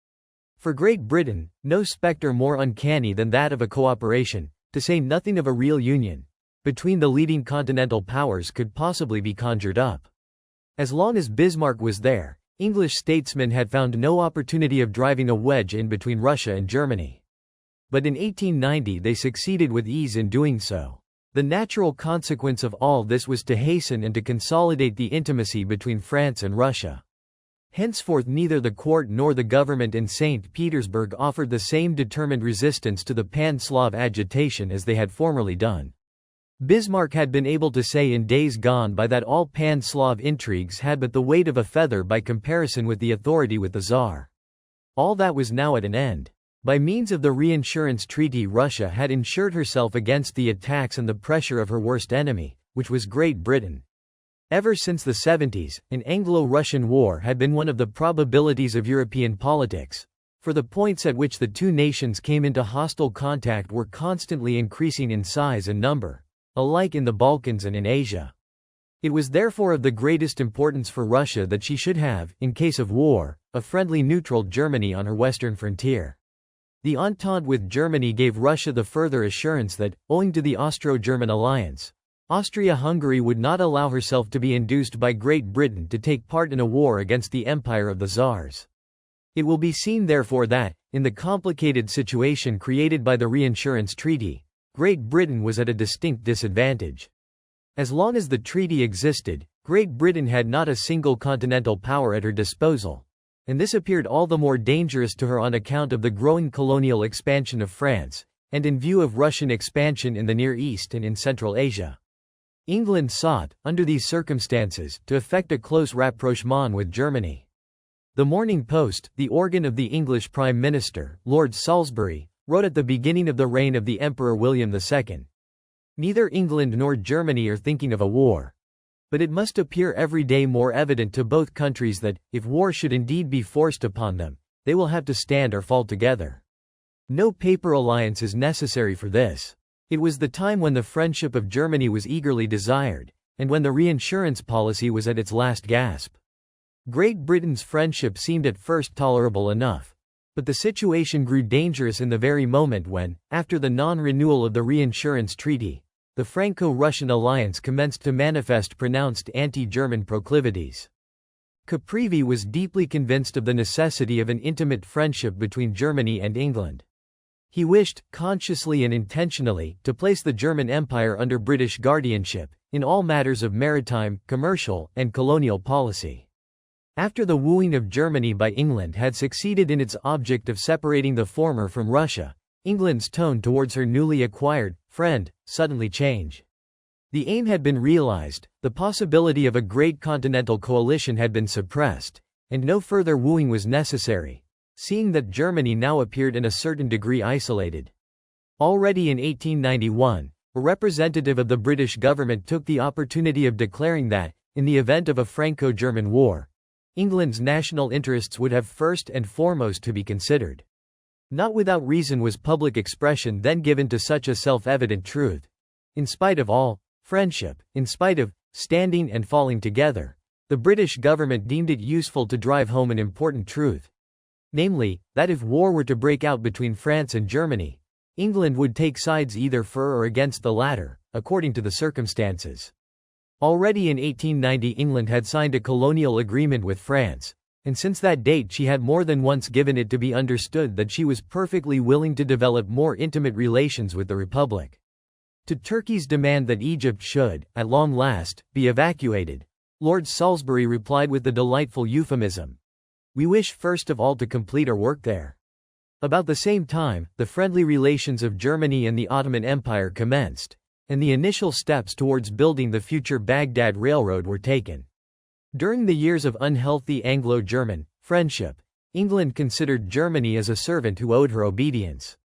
For Great Britain, no spectre more uncanny than that of a cooperation, to say nothing of a real union, between the leading continental powers could possibly be conjured up. As long as Bismarck was there, English statesmen had found no opportunity of driving a wedge in between Russia and Germany. But in 1890 they succeeded with ease in doing so. The natural consequence of all this was to hasten and to consolidate the intimacy between France and Russia. Henceforth neither the court nor the government in St. Petersburg offered the same determined resistance to the Pan-Slav agitation as they had formerly done. Bismarck had been able to say in days gone by that all Pan-Slav intrigues had but the weight of a feather by comparison with the authority with the Tsar. All that was now at an end. By means of the reinsurance treaty Russia had insured herself against the attacks and the pressure of her worst enemy, which was Great Britain. Ever since the 70s, an Anglo-Russian war had been one of the probabilities of European politics, for the points at which the two nations came into hostile contact were constantly increasing in size and number, alike in the Balkans and in Asia. It was therefore of the greatest importance for Russia that she should have, in case of war, a friendly neutral Germany on her western frontier. The Entente with Germany gave Russia the further assurance that, owing to the Austro-German alliance, Austria-Hungary would not allow herself to be induced by Great Britain to take part in a war against the Empire of the Tsars. It will be seen therefore that, in the complicated situation created by the reinsurance treaty, Great Britain was at a distinct disadvantage. As long as the treaty existed, Great Britain had not a single continental power at her disposal, and this appeared all the more dangerous to her on account of the growing colonial expansion of France, and in view of Russian expansion in the Near East and in Central Asia. England sought, under these circumstances, to effect a close rapprochement with Germany. The Morning Post, the organ of the English Prime Minister, Lord Salisbury, wrote at the beginning of the reign of the Emperor William II. Neither England nor Germany are thinking of a war. But it must appear every day more evident to both countries that, if war should indeed be forced upon them, they will have to stand or fall together. No paper alliance is necessary for this. It was the time when the friendship of Germany was eagerly desired, and when the reinsurance policy was at its last gasp. Great Britain's friendship seemed at first tolerable enough, but the situation grew dangerous in the very moment when, after the non-renewal of the reinsurance treaty, the Franco-Russian alliance commenced to manifest pronounced anti-German proclivities. Caprivi was deeply convinced of the necessity of an intimate friendship between Germany and England. He wished, consciously and intentionally, to place the German Empire under British guardianship, in all matters of maritime, commercial, and colonial policy. After the wooing of Germany by England had succeeded in its object of separating the former from Russia, England's tone towards her newly acquired friend suddenly changed. The aim had been realized, the possibility of a great continental coalition had been suppressed, and no further wooing was necessary, seeing that Germany now appeared in a certain degree isolated. Already in 1891, a representative of the British government took the opportunity of declaring that, in the event of a Franco-German war, England's national interests would have first and foremost to be considered. Not without reason was public expression then given to such a self-evident truth. In spite of all friendship, in spite of standing and falling together, the British government deemed it useful to drive home an important truth. Namely, that if war were to break out between France and Germany, England would take sides either for or against the latter, according to the circumstances. Already in 1890 England had signed a colonial agreement with France, and since that date she had more than once given it to be understood that she was perfectly willing to develop more intimate relations with the Republic. To Turkey's demand that Egypt should, at long last, be evacuated, Lord Salisbury replied with the delightful euphemism, "We wish first of all to complete our work there." About the same time, the friendly relations of Germany and the Ottoman Empire commenced, and the initial steps towards building the future Baghdad Railroad were taken. During the years of unhealthy Anglo-German friendship, England considered Germany as a servant who owed her obedience.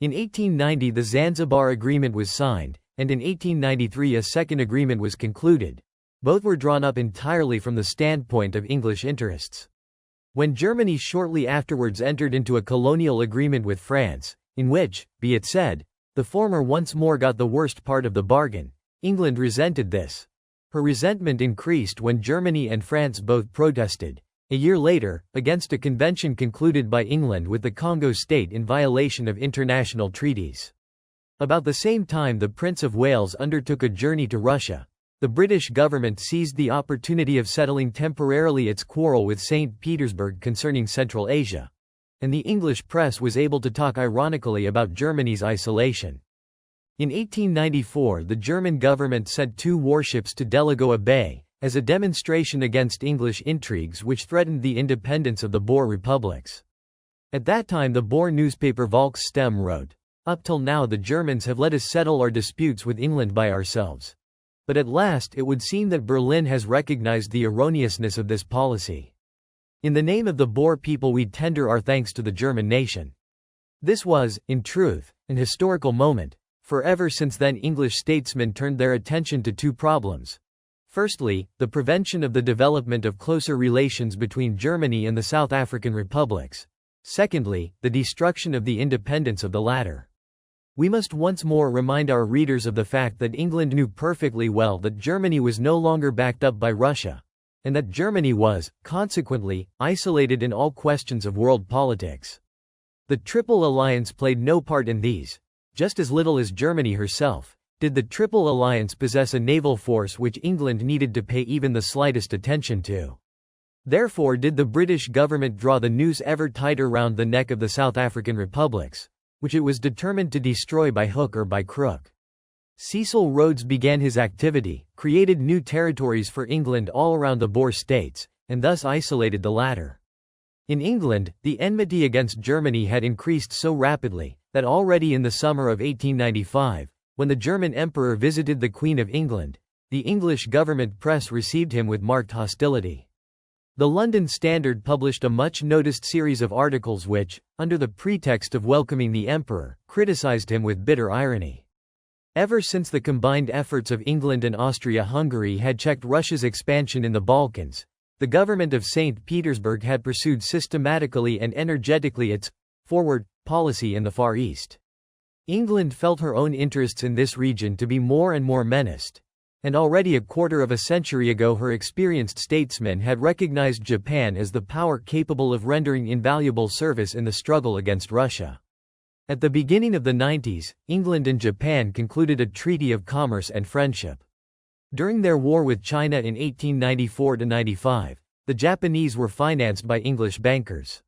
In 1890 the Zanzibar Agreement was signed, and in 1893 a second agreement was concluded. Both were drawn up entirely from the standpoint of English interests. When Germany shortly afterwards entered into a colonial agreement with France, in which, be it said, the former once more got the worst part of the bargain, England resented this. Her resentment increased when Germany and France both protested, a year later, against a convention concluded by England with the Congo state in violation of international treaties. About the same time the Prince of Wales undertook a journey to Russia. The British government seized the opportunity of settling temporarily its quarrel with St. Petersburg concerning Central Asia, and the English press was able to talk ironically about Germany's isolation. In 1894 the German government sent 2 warships to Delagoa Bay, as a demonstration against English intrigues which threatened the independence of the Boer republics. At that time the Boer newspaper Volksstimme wrote, "Up till now the Germans have let us settle our disputes with England by ourselves. But at last it would seem that Berlin has recognized the erroneousness of this policy. In the name of the Boer people we tender our thanks to the German nation." This was, in truth, an historical moment, for ever since then English statesmen turned their attention to 2 problems. Firstly, the prevention of the development of closer relations between Germany and the South African republics. Secondly, the destruction of the independence of the latter. We must once more remind our readers of the fact that England knew perfectly well that Germany was no longer backed up by Russia, and that Germany was, consequently, isolated in all questions of world politics. The Triple Alliance played no part in these. Just as little as Germany herself did the Triple Alliance possess a naval force which England needed to pay even the slightest attention to. Therefore did the British government draw the noose ever tighter round the neck of the South African republics, which it was determined to destroy by hook or by crook. Cecil Rhodes began his activity, created new territories for England all around the Boer states, and thus isolated the latter. In England, the enmity against Germany had increased so rapidly, that already in the summer of 1895, when the German Emperor visited the Queen of England, the English government press received him with marked hostility. The London Standard published a much-noticed series of articles which, under the pretext of welcoming the Emperor, criticized him with bitter irony. Ever since the combined efforts of England and Austria-Hungary had checked Russia's expansion in the Balkans, the government of St. Petersburg had pursued systematically and energetically its forward policy in the Far East. England felt her own interests in this region to be more and more menaced, and already a quarter of a century ago her experienced statesmen had recognized Japan as the power capable of rendering invaluable service in the struggle against Russia. At the beginning of the 90s, England and Japan concluded a treaty of commerce and friendship. During their war with China in 1894–95, the Japanese were financed by English bankers.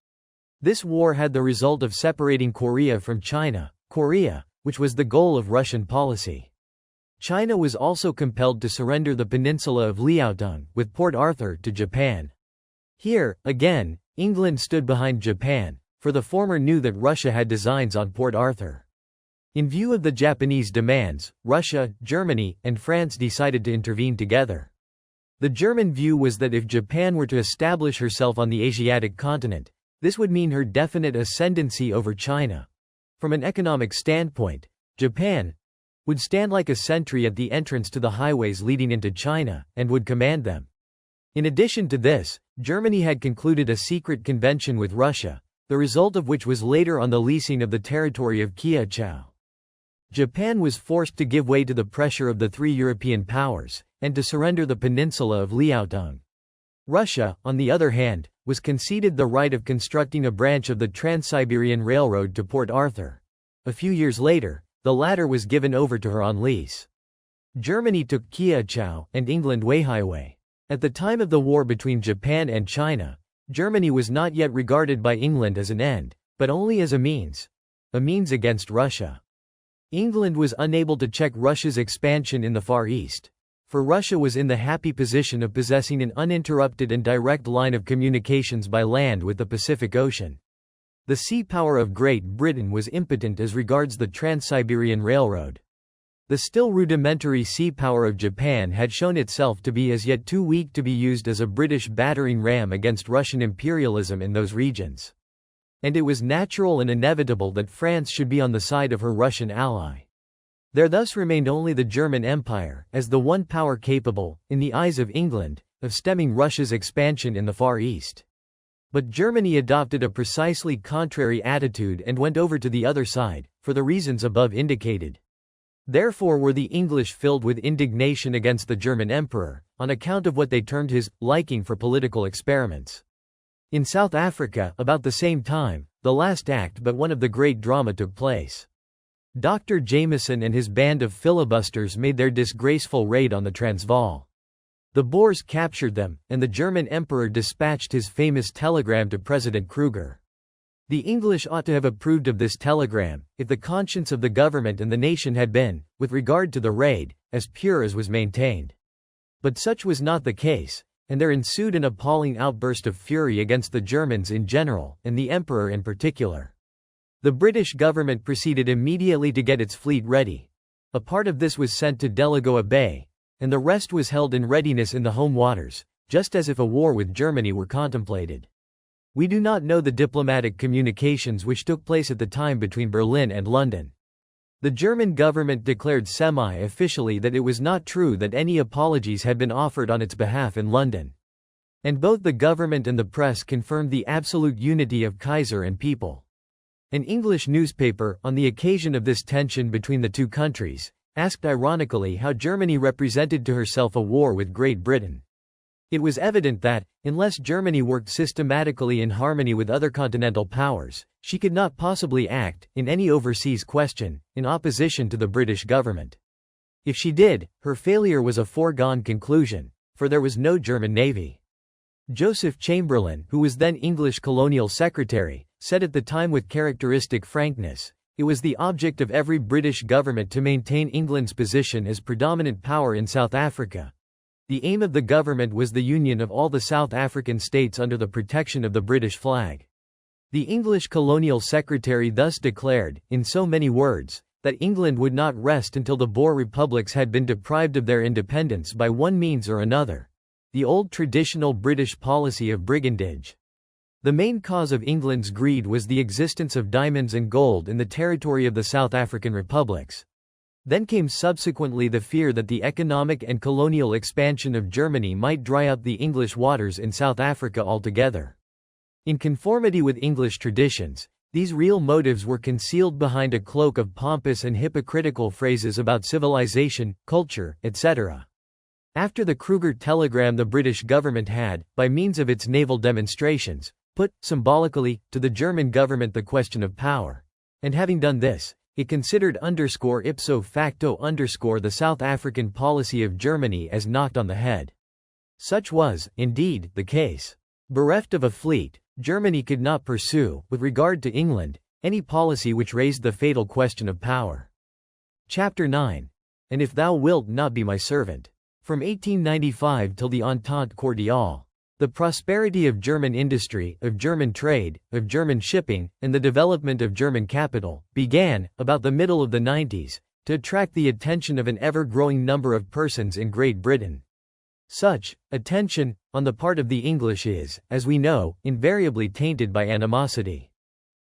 This war had the result of separating Korea from China, which was the goal of Russian policy. China was also compelled to surrender the peninsula of Liaodong, with Port Arthur, to Japan. Here, again, England stood behind Japan, for the former knew that Russia had designs on Port Arthur. In view of the Japanese demands, Russia, Germany, and France decided to intervene together. The German view was that if Japan were to establish herself on the Asiatic continent, this would mean her definite ascendancy over China. From an economic standpoint, Japan would stand like a sentry at the entrance to the highways leading into China, and would command them. In addition to this, Germany had concluded a secret convention with Russia, the result of which was later on the leasing of the territory of Kiachao. Japan was forced to give way to the pressure of the three European powers, and to surrender the peninsula of Liaodong. Russia, on the other hand, was conceded the right of constructing a branch of the Trans-Siberian Railroad to Port Arthur. A few years later, the latter was given over to her on lease. Germany took Kiachao, and England Weihaiwei. At the time of the war between Japan and China, Germany was not yet regarded by England as an end, but only as a means against Russia. England was unable to check Russia's expansion in the Far East, for Russia was in the happy position of possessing an uninterrupted and direct line of communications by land with the Pacific Ocean. The sea power of Great Britain was impotent as regards the Trans-Siberian Railroad. The still rudimentary sea power of Japan had shown itself to be as yet too weak to be used as a British battering ram against Russian imperialism in those regions. And it was natural and inevitable that France should be on the side of her Russian ally. There thus remained only the German Empire, as the one power capable, in the eyes of England, of stemming Russia's expansion in the Far East. But Germany adopted a precisely contrary attitude and went over to the other side, for the reasons above indicated. Therefore were the English filled with indignation against the German Emperor, on account of what they termed his liking for political experiments. In South Africa, about the same time, the last act but one of the great drama took place. Dr. Jameson and his band of filibusters made their disgraceful raid on the Transvaal. The Boers captured them, and the German Emperor dispatched his famous telegram to President Kruger. The English ought to have approved of this telegram, if the conscience of the government and the nation had been, with regard to the raid, as pure as was maintained. But such was not the case, and there ensued an appalling outburst of fury against the Germans in general, and the Emperor in particular. The British government proceeded immediately to get its fleet ready. A part of this was sent to Delagoa Bay, and the rest was held in readiness in the home waters, just as if a war with Germany were contemplated. We do not know the diplomatic communications which took place at the time between Berlin and London. The German government declared semi-officially that it was not true that any apologies had been offered on its behalf in London. And both the government and the press confirmed the absolute unity of Kaiser and people. An English newspaper, on the occasion of this tension between the two countries, asked ironically how Germany represented to herself a war with Great Britain. It was evident that, unless Germany worked systematically in harmony with other continental powers, she could not possibly act, in any overseas question, in opposition to the British government. If she did, her failure was a foregone conclusion, for there was no German navy. Joseph Chamberlain, who was then English colonial secretary, said at the time with characteristic frankness, "It was the object of every British government to maintain England's position as predominant power in South Africa. The aim of the government was the union of all the South African states under the protection of the British flag." The English colonial secretary thus declared, in so many words, that England would not rest until the Boer republics had been deprived of their independence by one means or another. The old traditional British policy of brigandage. The main cause of England's greed was the existence of diamonds and gold in the territory of the South African republics. Then came subsequently the fear that the economic and colonial expansion of Germany might dry up the English waters in South Africa altogether. In conformity with English traditions, these real motives were concealed behind a cloak of pompous and hypocritical phrases about civilization, culture, etc. After the Kruger telegram, the British government had, by means of its naval demonstrations, put, symbolically, to the German government the question of power. And having done this, it considered ipso facto the South African policy of Germany as knocked on the head. Such was, indeed, the case. Bereft of a fleet, Germany could not pursue, with regard to England, any policy which raised the fatal question of power. Chapter 9. And if thou wilt not be my servant. From 1895 till the Entente Cordiale. The prosperity of German industry, of German trade, of German shipping, and the development of German capital, began, about the middle of the 90s, to attract the attention of an ever-growing number of persons in Great Britain. Such attention, on the part of the English is, as we know, invariably tainted by animosity.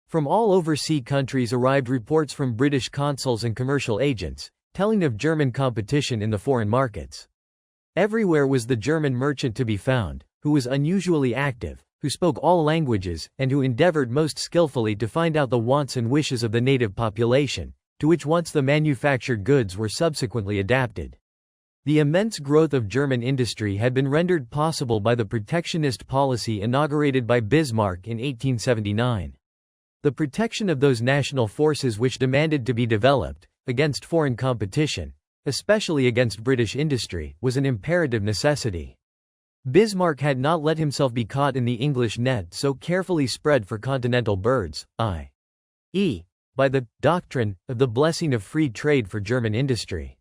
From all overseas countries arrived reports from British consuls and commercial agents, telling of German competition in the foreign markets. Everywhere was the German merchant to be found, who was unusually active, who spoke all languages, and who endeavored most skillfully to find out the wants and wishes of the native population, to which wants the manufactured goods were subsequently adapted. The immense growth of German industry had been rendered possible by the protectionist policy inaugurated by Bismarck in 1879. The protection of those national forces which demanded to be developed, against foreign competition, especially against British industry, was an imperative necessity. Bismarck had not let himself be caught in the English net so carefully spread for continental birds, i.e., by the doctrine of the blessing of free trade for German industry.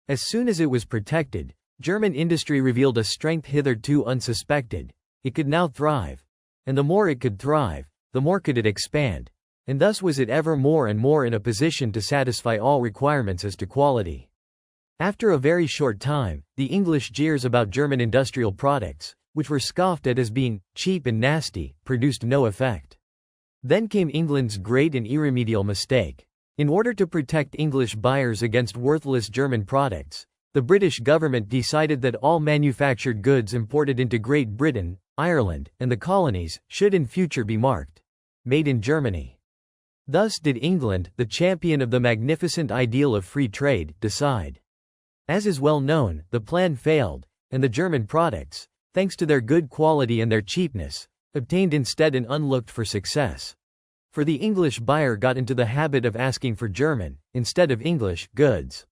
As soon as it was protected, German industry revealed a strength hitherto unsuspected. It could now thrive. And the more it could thrive, the more could it expand, and thus was it ever more and more in a position to satisfy all requirements as to quality. After a very short time, the English jeers about German industrial products, which were scoffed at as being cheap and nasty, produced no effect. Then came England's great and irremediable mistake. In order to protect English buyers against worthless German products, the British government decided that all manufactured goods imported into Great Britain, Ireland, and the colonies, should in future be marked, "Made in Germany." Thus did England, the champion of the magnificent ideal of free trade, decide. As is well known, the plan failed, and the German products, thanks to their good quality and their cheapness, obtained instead an unlooked-for success. For the English buyer got into the habit of asking for German, instead of English, goods.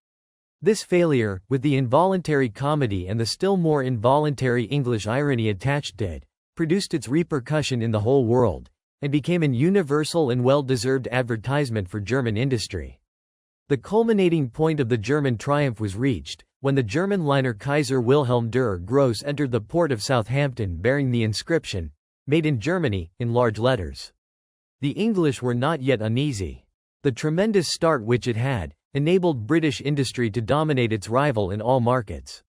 This failure, with the involuntary comedy and the still more involuntary English irony attached to it, produced its repercussion in the whole world, and became an universal and well-deserved advertisement for German industry. The culminating point of the German triumph was reached, when the German liner Kaiser Wilhelm der Grosse entered the port of Southampton bearing the inscription, "Made in Germany," in large letters. The English were not yet uneasy. The tremendous start which it had, enabled British industry to dominate its rival in all markets.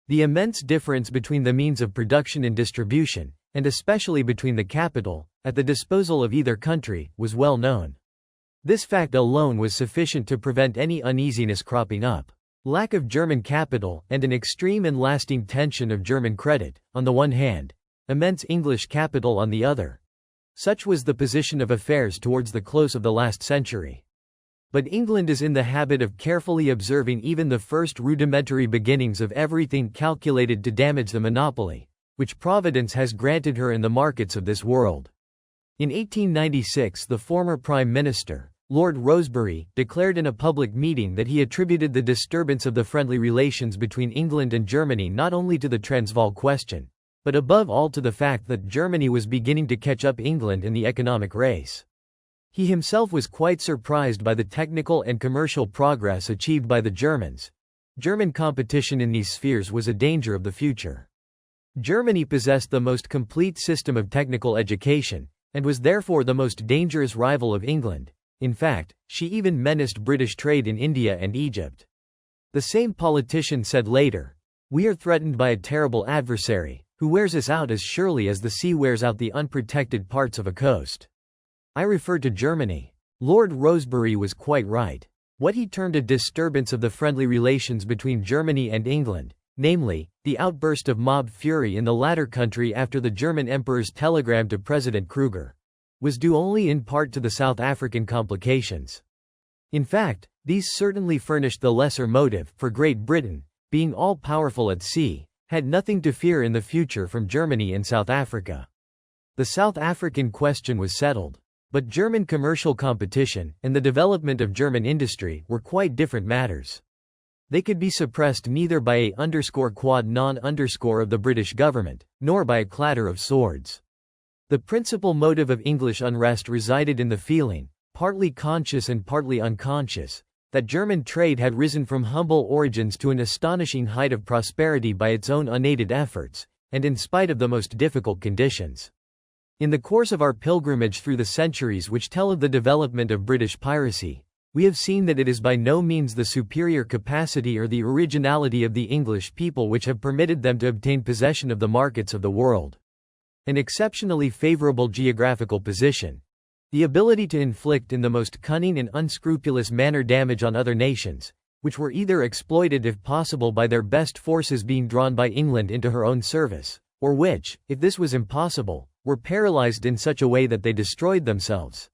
The immense difference between the means of production and distribution, and especially between the capital, at the disposal of either country, was well known. This fact alone was sufficient to prevent any uneasiness cropping up. Lack of German capital, and an extreme and lasting tension of German credit, on the one hand, immense English capital on the other. Such was the position of affairs towards the close of the last century. But England is in the habit of carefully observing even the first rudimentary beginnings of everything calculated to damage the monopoly, which Providence has granted her in the markets of this world. In 1896, the former Prime Minister, Lord Rosebery, declared in a public meeting that he attributed the disturbance of the friendly relations between England and Germany not only to the Transvaal question, but above all to the fact that Germany was beginning to catch up England in the economic race. He himself was quite surprised by the technical and commercial progress achieved by the Germans. German competition in these spheres was a danger of the future. Germany possessed the most complete system of technical education, and was therefore the most dangerous rival of England. In fact, she even menaced British trade in India and Egypt. The same politician said later, "We are threatened by a terrible adversary, who wears us out as surely as the sea wears out the unprotected parts of a coast." I refer to Germany. Lord Rosebery was quite right. What he termed a disturbance of the friendly relations between Germany and England, namely, the outburst of mob fury in the latter country after the German Emperor's telegram to President Kruger, was due only in part to the South African complications. In fact, these certainly furnished the lesser motive, for Great Britain, being all-powerful at sea, had nothing to fear in the future from Germany and South Africa. The South African question was settled. But German commercial competition, and the development of German industry, were quite different matters. They could be suppressed neither by a_quad non_ of the British government, nor by a clatter of swords. The principal motive of English unrest resided in the feeling, partly conscious and partly unconscious, that German trade had risen from humble origins to an astonishing height of prosperity by its own unaided efforts, and in spite of the most difficult conditions. In the course of our pilgrimage through the centuries which tell of the development of British piracy, we have seen that it is by no means the superior capacity or the originality of the English people which have permitted them to obtain possession of the markets of the world. An exceptionally favorable geographical position, the ability to inflict in the most cunning and unscrupulous manner damage on other nations, which were either exploited if possible by their best forces being drawn by England into her own service, or which, if this was impossible, were paralyzed in such a way that they destroyed themselves.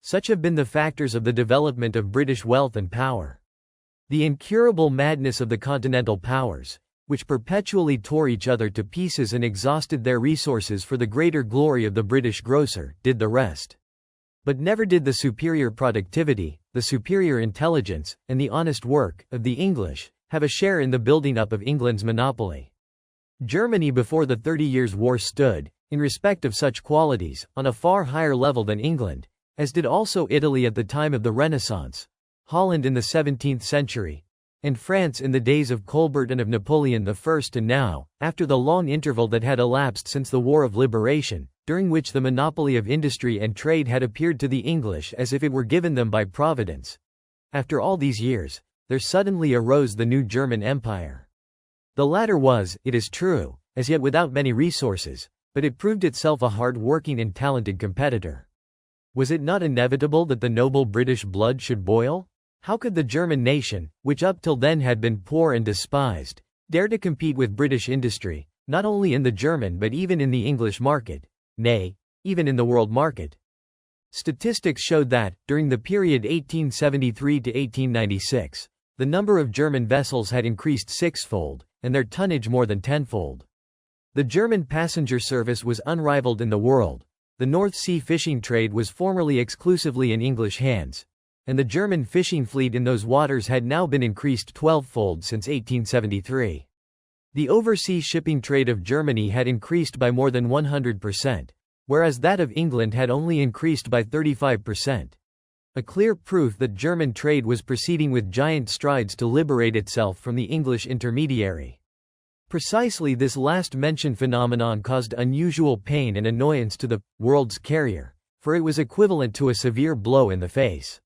Such have been the factors of the development of British wealth and power. The incurable madness of the continental powers, which perpetually tore each other to pieces and exhausted their resources for the greater glory of the British grocer, did the rest. But never did the superior productivity, the superior intelligence, and the honest work of the English have a share in the building up of England's monopoly. Germany before the 30 Years' War stood, in respect of such qualities, on a far higher level than England, as did also Italy at the time of the Renaissance, Holland in the 17th century, and France in the days of Colbert and of Napoleon I, and now, after the long interval that had elapsed since the War of Liberation, during which the monopoly of industry and trade had appeared to the English as if it were given them by Providence. After all these years, there suddenly arose the new German Empire. The latter was, it is true, as yet without many resources, but it proved itself a hard-working and talented competitor. Was it not inevitable that the noble British blood should boil? How could the German nation, which up till then had been poor and despised, dare to compete with British industry, not only in the German but even in the English market, nay, even in the world market? Statistics showed that, during the period 1873 to 1896, the number of German vessels had increased sixfold, and their tonnage more than tenfold. The German passenger service was unrivaled in the world. The North Sea fishing trade was formerly exclusively in English hands, and the German fishing fleet in those waters had now been increased 12-fold since 1873. The overseas shipping trade of Germany had increased by more than 100%, whereas that of England had only increased by 35%. A clear proof that German trade was proceeding with giant strides to liberate itself from the English intermediary. Precisely this last-mentioned phenomenon caused unusual pain and annoyance to the world's carrier, for it was equivalent to a severe blow in the face.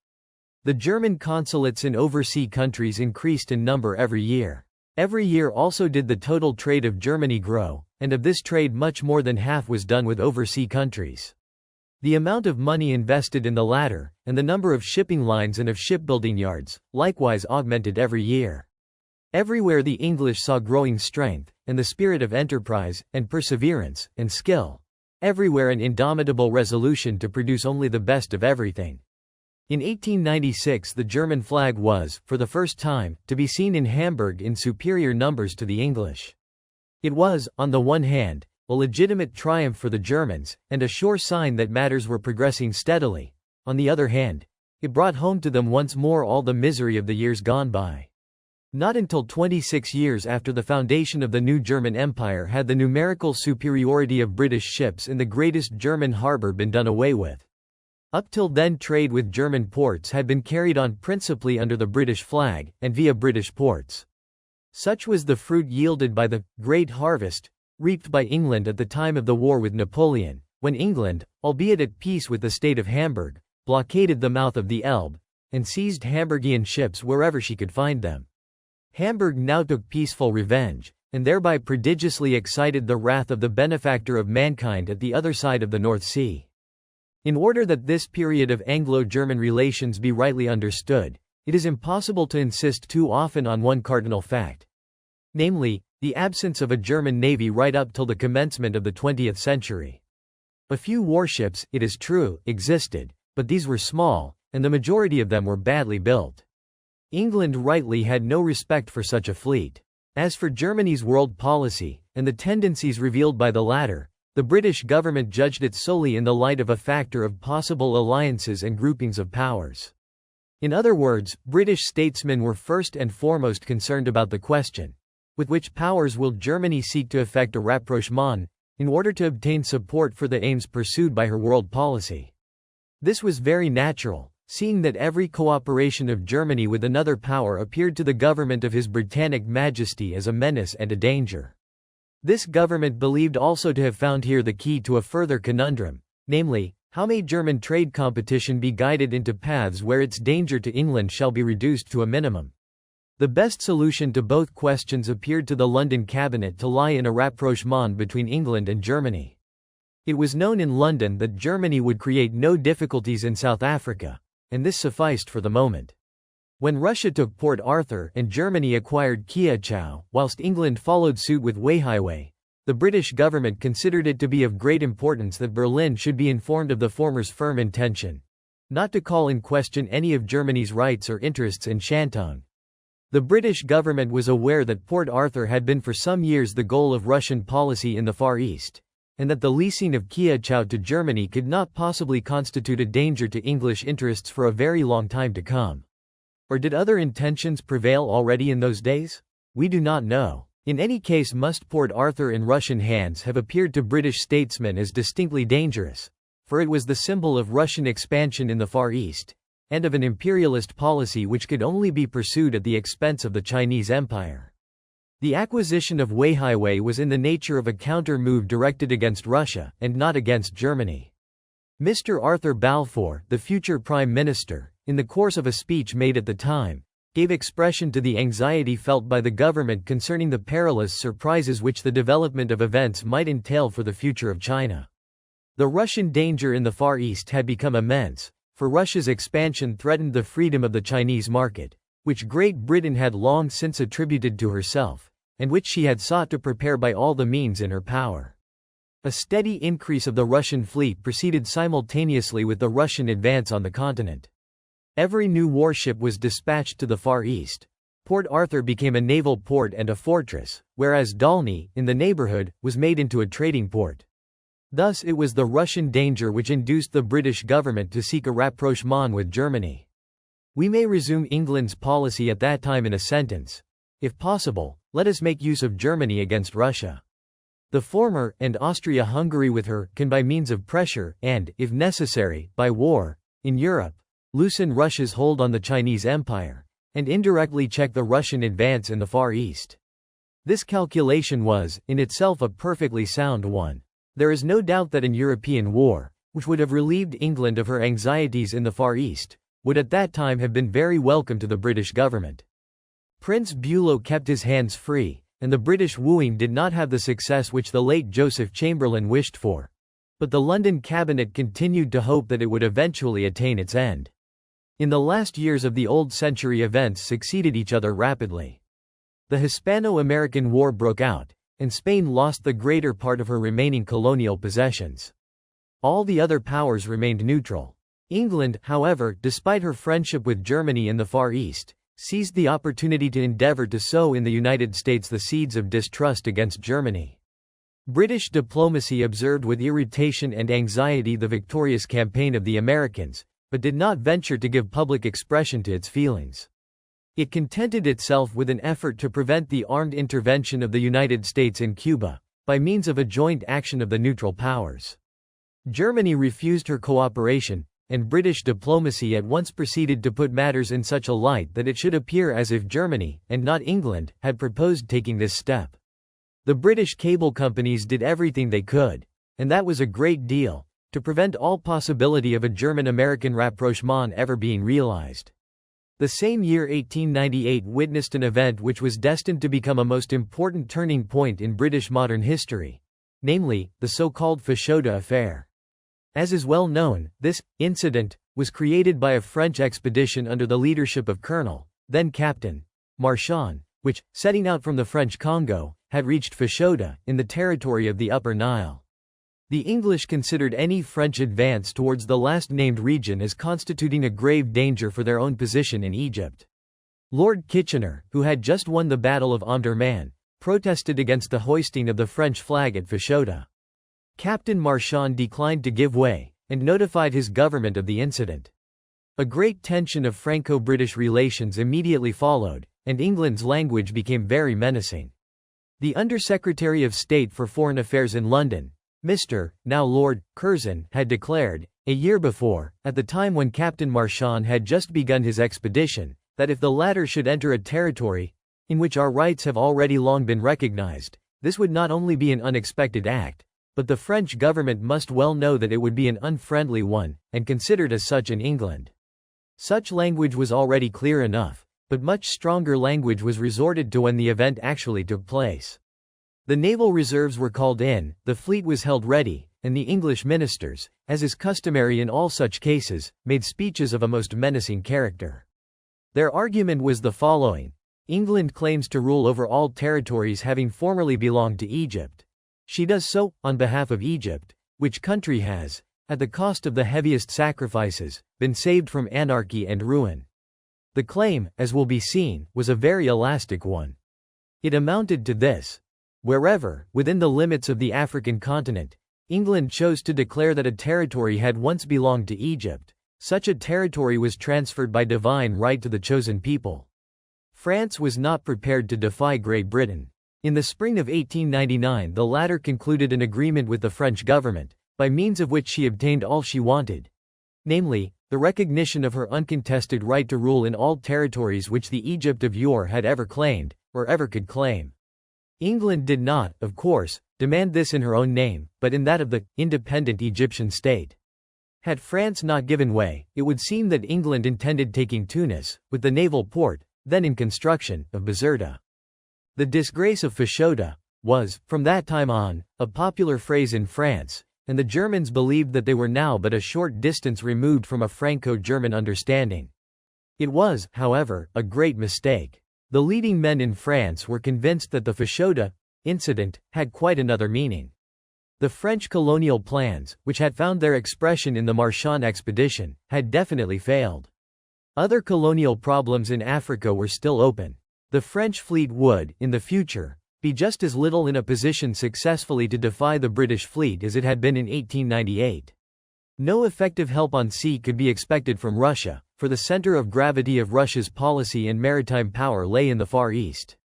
The German consulates in overseas countries increased in number every year. Every year also did the total trade of Germany grow, and of this trade much more than half was done with overseas countries. The amount of money invested in the latter, and the number of shipping lines and of shipbuilding yards, likewise augmented every year. Everywhere the English saw growing strength, and the spirit of enterprise, and perseverance, and skill. Everywhere an indomitable resolution to produce only the best of everything. In 1896 the German flag was, for the first time, to be seen in Hamburg in superior numbers to the English. It was, on the one hand, a legitimate triumph for the Germans, and a sure sign that matters were progressing steadily. On the other hand, it brought home to them once more all the misery of the years gone by. Not until 26 years after the foundation of the new German Empire had the numerical superiority of British ships in the greatest German harbour been done away with. Up till then, trade with German ports had been carried on principally under the British flag, and via British ports. Such was the fruit yielded by the Great Harvest, reaped by England at the time of the war with Napoleon, when England, albeit at peace with the state of Hamburg, blockaded the mouth of the Elbe, and seized Hamburgian ships wherever she could find them. Hamburg now took peaceful revenge, and thereby prodigiously excited the wrath of the benefactor of mankind at the other side of the North Sea. In order that this period of Anglo-German relations be rightly understood, it is impossible to insist too often on one cardinal fact. Namely, the absence of a German navy right up till the commencement of the 20th century. A few warships, it is true, existed, but these were small, and the majority of them were badly built. England rightly had no respect for such a fleet. As for Germany's world policy, and the tendencies revealed by the latter, the British government judged it solely in the light of a factor of possible alliances and groupings of powers. In other words, British statesmen were first and foremost concerned about the question: with which powers will Germany seek to effect a rapprochement, in order to obtain support for the aims pursued by her world policy? This was very natural, seeing that every cooperation of Germany with another power appeared to the government of His Britannic Majesty as a menace and a danger. This government believed also to have found here the key to a further conundrum, namely, how may German trade competition be guided into paths where its danger to England shall be reduced to a minimum? The best solution to both questions appeared to the London cabinet to lie in a rapprochement between England and Germany. It was known in London that Germany would create no difficulties in South Africa, and this sufficed for the moment. When Russia took Port Arthur and Germany acquired Kiachau, whilst England followed suit with Weihaiwei, the British government considered it to be of great importance that Berlin should be informed of the former's firm intention not to call in question any of Germany's rights or interests in Shantung. The British government was aware that Port Arthur had been for some years the goal of Russian policy in the Far East, and that the leasing of Kiachau to Germany could not possibly constitute a danger to English interests for a very long time to come. Or did other intentions prevail already in those days? We do not know. In any case, must Port Arthur in Russian hands have appeared to British statesmen as distinctly dangerous, for it was the symbol of Russian expansion in the Far East, and of an imperialist policy which could only be pursued at the expense of the Chinese Empire. The acquisition of Weihaiwei was in the nature of a counter-move directed against Russia, and not against Germany. Mr. Arthur Balfour, the future Prime Minister, in the course of a speech made at the time, gave expression to the anxiety felt by the government concerning the perilous surprises which the development of events might entail for the future of China. The Russian danger in the Far East had become immense, for Russia's expansion threatened the freedom of the Chinese market, which Great Britain had long since attributed to herself, and which she had sought to prepare by all the means in her power. A steady increase of the Russian fleet proceeded simultaneously with the Russian advance on the continent. Every new warship was dispatched to the Far East. Port Arthur became a naval port and a fortress, whereas Dalny, in the neighborhood, was made into a trading port. Thus it was the Russian danger which induced the British government to seek a rapprochement with Germany. We may resume England's policy at that time in a sentence. If possible, let us make use of Germany against Russia. The former, and Austria-Hungary with her, can by means of pressure, and, if necessary, by war, in Europe, loosen Russia's hold on the Chinese Empire, and indirectly check the Russian advance in the Far East. This calculation was, in itself, a perfectly sound one. There is no doubt that an European war, which would have relieved England of her anxieties in the Far East, would at that time have been very welcome to the British government. Prince Bülow kept his hands free, and the British wooing did not have the success which the late Joseph Chamberlain wished for. But the London cabinet continued to hope that it would eventually attain its end. In the last years of the old century, events succeeded each other rapidly. The Hispano-American War broke out, and Spain lost the greater part of her remaining colonial possessions. All the other powers remained neutral. England, however, despite her friendship with Germany in the Far East, seized the opportunity to endeavor to sow in the United States the seeds of distrust against Germany. British diplomacy observed with irritation and anxiety the victorious campaign of the Americans, but did not venture to give public expression to its feelings. It contented itself with an effort to prevent the armed intervention of the United States in Cuba, by means of a joint action of the neutral powers. Germany refused her cooperation, and British diplomacy at once proceeded to put matters in such a light that it should appear as if Germany, and not England, had proposed taking this step. The British cable companies did everything they could, and that was a great deal, to prevent all possibility of a German-American rapprochement ever being realized. The same year 1898 witnessed an event which was destined to become a most important turning point in British modern history, namely, the so-called Fashoda affair. As is well known, this incident was created by a French expedition under the leadership of Colonel, then Captain, Marchand, which, setting out from the French Congo, had reached Fashoda, in the territory of the Upper Nile. The English considered any French advance towards the last-named region as constituting a grave danger for their own position in Egypt. Lord Kitchener, who had just won the Battle of Omdurman, protested against the hoisting of the French flag at Fashoda. Captain Marchand declined to give way, and notified his government of the incident. A great tension of Franco-British relations immediately followed, and England's language became very menacing. The Under-Secretary of State for Foreign Affairs in London, Mr. now Lord Curzon, had declared, a year before, at the time when Captain Marchand had just begun his expedition, that if the latter should enter a territory in which our rights have already long been recognized, this would not only be an unexpected act, but the French government must well know that it would be an unfriendly one, and considered as such in England. Such language was already clear enough, but much stronger language was resorted to when the event actually took place. The naval reserves were called in, the fleet was held ready, and the English ministers, as is customary in all such cases, made speeches of a most menacing character. Their argument was the following: England claims to rule over all territories having formerly belonged to Egypt. She does so, on behalf of Egypt, which country has, at the cost of the heaviest sacrifices, been saved from anarchy and ruin. The claim, as will be seen, was a very elastic one. It amounted to this: wherever, within the limits of the African continent, England chose to declare that a territory had once belonged to Egypt, such a territory was transferred by divine right to the chosen people. France was not prepared to defy Great Britain. In the spring of 1899 the latter concluded an agreement with the French government, by means of which she obtained all she wanted, namely, the recognition of her uncontested right to rule in all territories which the Egypt of yore had ever claimed, or ever could claim. England did not, of course, demand this in her own name, but in that of the independent Egyptian state. Had France not given way, it would seem that England intended taking Tunis, with the naval port, then in construction, of Bizerta. The disgrace of Fashoda was, from that time on, a popular phrase in France, and the Germans believed that they were now but a short distance removed from a Franco-German understanding. It was, however, a great mistake. The leading men in France were convinced that the Fashoda incident had quite another meaning. The French colonial plans, which had found their expression in the Marchand expedition, had definitely failed. Other colonial problems in Africa were still open. The French fleet would, in the future, be just as little in a position successfully to defy the British fleet as it had been in 1898. No effective help on sea could be expected from Russia, for the center of gravity of Russia's policy and maritime power lay in the Far East.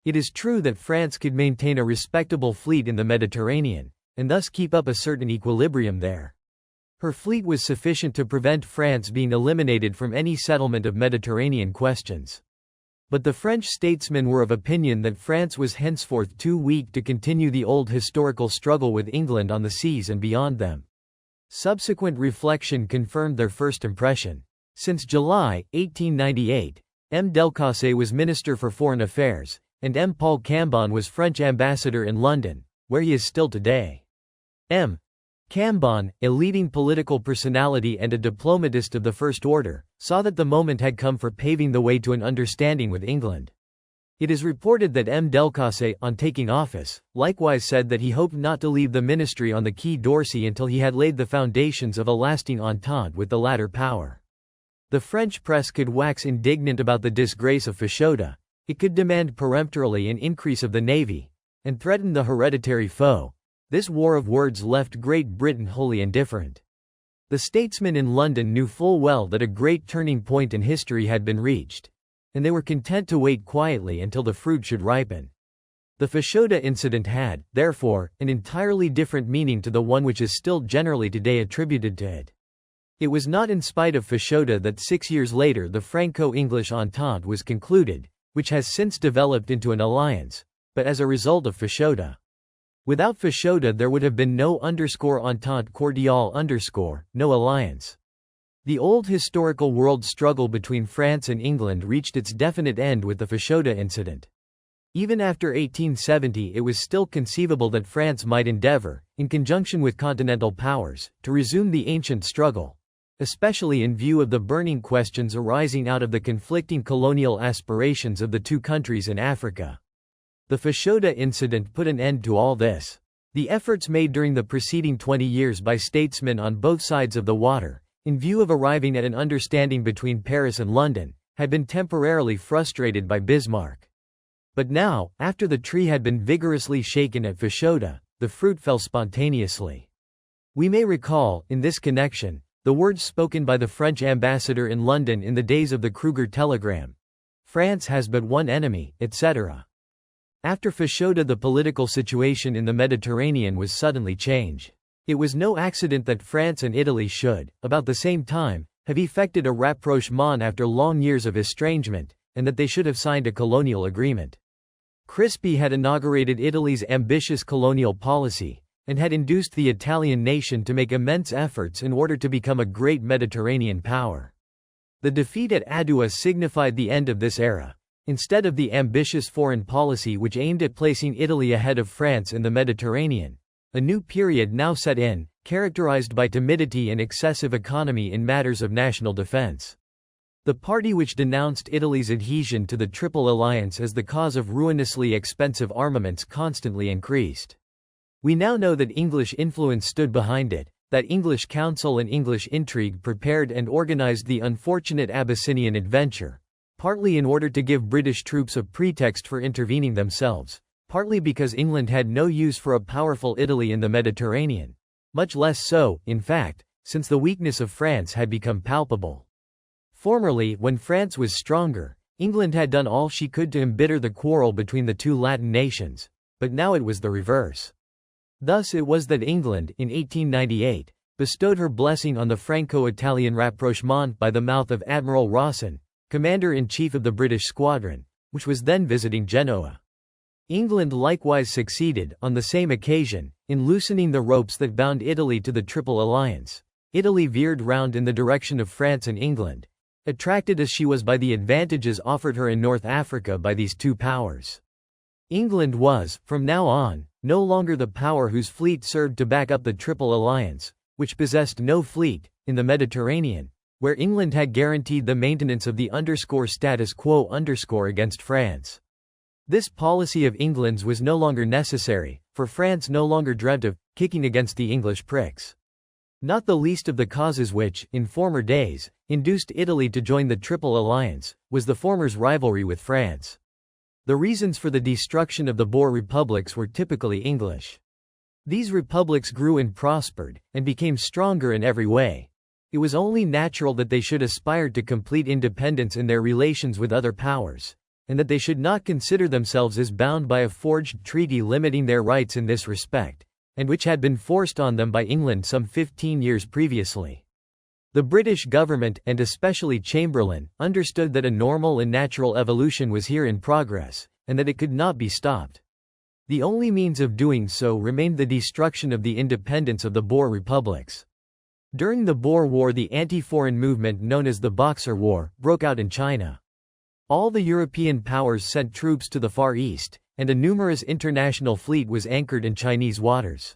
It is true that France could maintain a respectable fleet in the Mediterranean, and thus keep up a certain equilibrium there. Her fleet was sufficient to prevent France being eliminated from any settlement of Mediterranean questions. But the French statesmen were of opinion that France was henceforth too weak to continue the old historical struggle with England on the seas and beyond them. Subsequent reflection confirmed their first impression. Since July 1898, M. Delcasse was Minister for Foreign Affairs, and M. Paul Cambon was French ambassador in London, where he is still today. M. Cambon, a leading political personality and a diplomatist of the first order, saw that the moment had come for paving the way to an understanding with England. It is reported that M. Delcasse, on taking office, likewise said that he hoped not to leave the ministry on the Quai d'Orsay until he had laid the foundations of a lasting entente with the latter power. The French press could wax indignant about the disgrace of Fashoda, it could demand peremptorily an increase of the navy, and threaten the hereditary foe, This war of words left Great Britain wholly indifferent. The statesmen in London knew full well that a great turning point in history had been reached, and they were content to wait quietly until the fruit should ripen. The Fashoda incident had, therefore, an entirely different meaning to the one which is still generally today attributed to it. It was not in spite of Fashoda that 6 years later the Franco-English Entente was concluded, which has since developed into an alliance, but as a result of Fashoda. Without Fashoda there would have been no _Entente cordiale no alliance. The old historical world struggle between France and England reached its definite end with the Fashoda incident. Even after 1870 it was still conceivable that France might endeavor, in conjunction with continental powers, to resume the ancient struggle, especially in view of the burning questions arising out of the conflicting colonial aspirations of the two countries in Africa. The Fashoda incident put an end to all this. The efforts made during the preceding 20 years by statesmen on both sides of the water, in view of arriving at an understanding between Paris and London, had been temporarily frustrated by Bismarck. But now, after the tree had been vigorously shaken at Fashoda, the fruit fell spontaneously. We may recall, in this connection, the words spoken by the French ambassador in London in the days of the Kruger telegram. France has but one enemy, etc. After Fashoda the political situation in the Mediterranean was suddenly changed. It was no accident that France and Italy should, about the same time, have effected a rapprochement after long years of estrangement, and that they should have signed a colonial agreement. Crispi had inaugurated Italy's ambitious colonial policy, and had induced the Italian nation to make immense efforts in order to become a great Mediterranean power. The defeat at Adua signified the end of this era. Instead of the ambitious foreign policy which aimed at placing Italy ahead of France in the Mediterranean, a new period now set in, characterized by timidity and excessive economy in matters of national defense. The party which denounced Italy's adhesion to the Triple Alliance as the cause of ruinously expensive armaments constantly increased. We now know that English influence stood behind it, that English counsel and English intrigue prepared and organized the unfortunate Abyssinian adventure, partly in order to give British troops a pretext for intervening themselves, partly because England had no use for a powerful Italy in the Mediterranean. Much less so, in fact, since the weakness of France had become palpable. Formerly, when France was stronger, England had done all she could to embitter the quarrel between the two Latin nations, but now it was the reverse. Thus it was that England, in 1898, bestowed her blessing on the Franco-Italian rapprochement by the mouth of Admiral Rawson, Commander-in-Chief of the British squadron, which was then visiting Genoa. England likewise succeeded, on the same occasion, in loosening the ropes that bound Italy to the Triple Alliance. Italy veered round in the direction of France and England, attracted as she was by the advantages offered her in North Africa by these two powers. England was, from now on, no longer the power whose fleet served to back up the Triple Alliance, which possessed no fleet, in the Mediterranean, where England had guaranteed the maintenance of the status quo against France. This policy of England's was no longer necessary, for France no longer dreamt of kicking against the English pricks. Not the least of the causes which, in former days, induced Italy to join the Triple Alliance, was the former's rivalry with France. The reasons for the destruction of the Boer republics were typically English. These republics grew and prospered, and became stronger in every way. It was only natural that they should aspire to complete independence in their relations with other powers, and that they should not consider themselves as bound by a forged treaty limiting their rights in this respect, and which had been forced on them by England some 15 years previously. The British government, and especially Chamberlain, understood that a normal and natural evolution was here in progress, and that it could not be stopped. The only means of doing so remained the destruction of the independence of the Boer republics. During the Boer War, the anti-foreign movement known as the Boxer War broke out in China. All the European powers sent troops to the Far East, and a numerous international fleet was anchored in Chinese waters.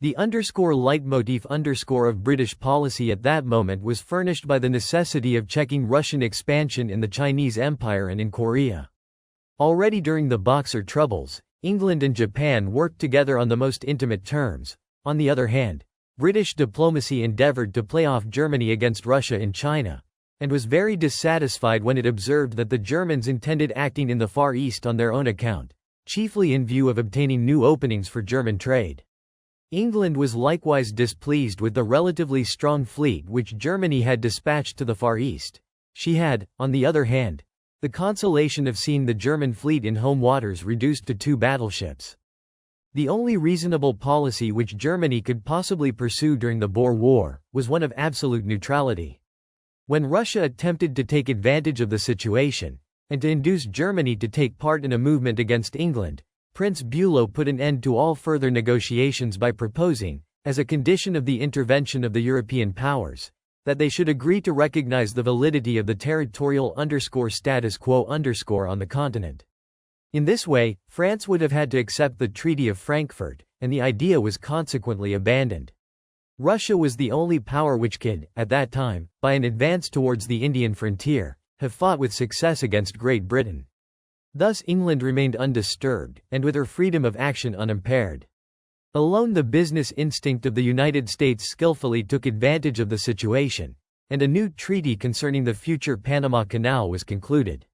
The leitmotif of British policy at that moment was furnished by the necessity of checking Russian expansion in the Chinese Empire and in Korea. Already during the Boxer troubles, England and Japan worked together on the most intimate terms. On the other hand, British diplomacy endeavored to play off Germany against Russia in China, and was very dissatisfied when it observed that the Germans intended acting in the Far East on their own account, chiefly in view of obtaining new openings for German trade. England was likewise displeased with the relatively strong fleet which Germany had dispatched to the Far East. She had, on the other hand, the consolation of seeing the German fleet in home waters reduced to 2 battleships. The only reasonable policy which Germany could possibly pursue during the Boer War was one of absolute neutrality. When Russia attempted to take advantage of the situation, and to induce Germany to take part in a movement against England, Prince Bülow put an end to all further negotiations by proposing, as a condition of the intervention of the European powers, that they should agree to recognize the validity of the territorial status quo on the continent. In this way, France would have had to accept the Treaty of Frankfurt, and the idea was consequently abandoned. Russia was the only power which could, at that time, by an advance towards the Indian frontier, have fought with success against Great Britain. Thus England remained undisturbed, and with her freedom of action unimpaired. Alone the business instinct of the United States skillfully took advantage of the situation, and a new treaty concerning the future Panama Canal was concluded.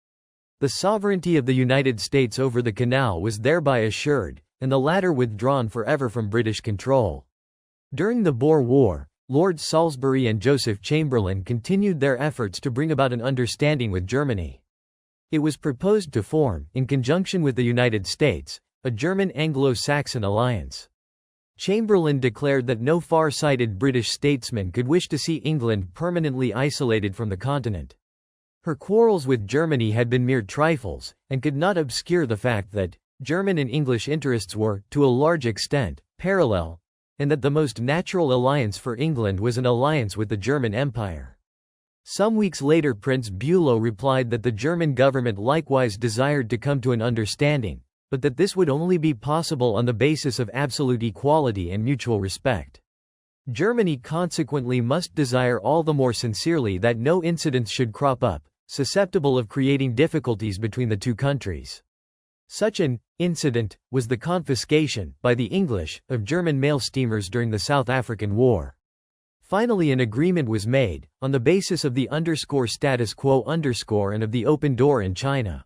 The sovereignty of the United States over the canal was thereby assured, and the latter withdrawn forever from British control. During the Boer War, Lord Salisbury and Joseph Chamberlain continued their efforts to bring about an understanding with Germany. It was proposed to form, in conjunction with the United States, a German Anglo-Saxon alliance. Chamberlain declared that no far-sighted British statesman could wish to see England permanently isolated from the continent. Her quarrels with Germany had been mere trifles, and could not obscure the fact that German and English interests were, to a large extent, parallel, and that the most natural alliance for England was an alliance with the German Empire. Some weeks later Prince Bülow replied that the German government likewise desired to come to an understanding, but that this would only be possible on the basis of absolute equality and mutual respect. Germany consequently must desire all the more sincerely that no incidents should crop up, susceptible of creating difficulties between the two countries. Such an incident was the confiscation, by the English, of German mail steamers during the South African War. Finally an agreement was made, on the basis of the status quo and of the open door in China.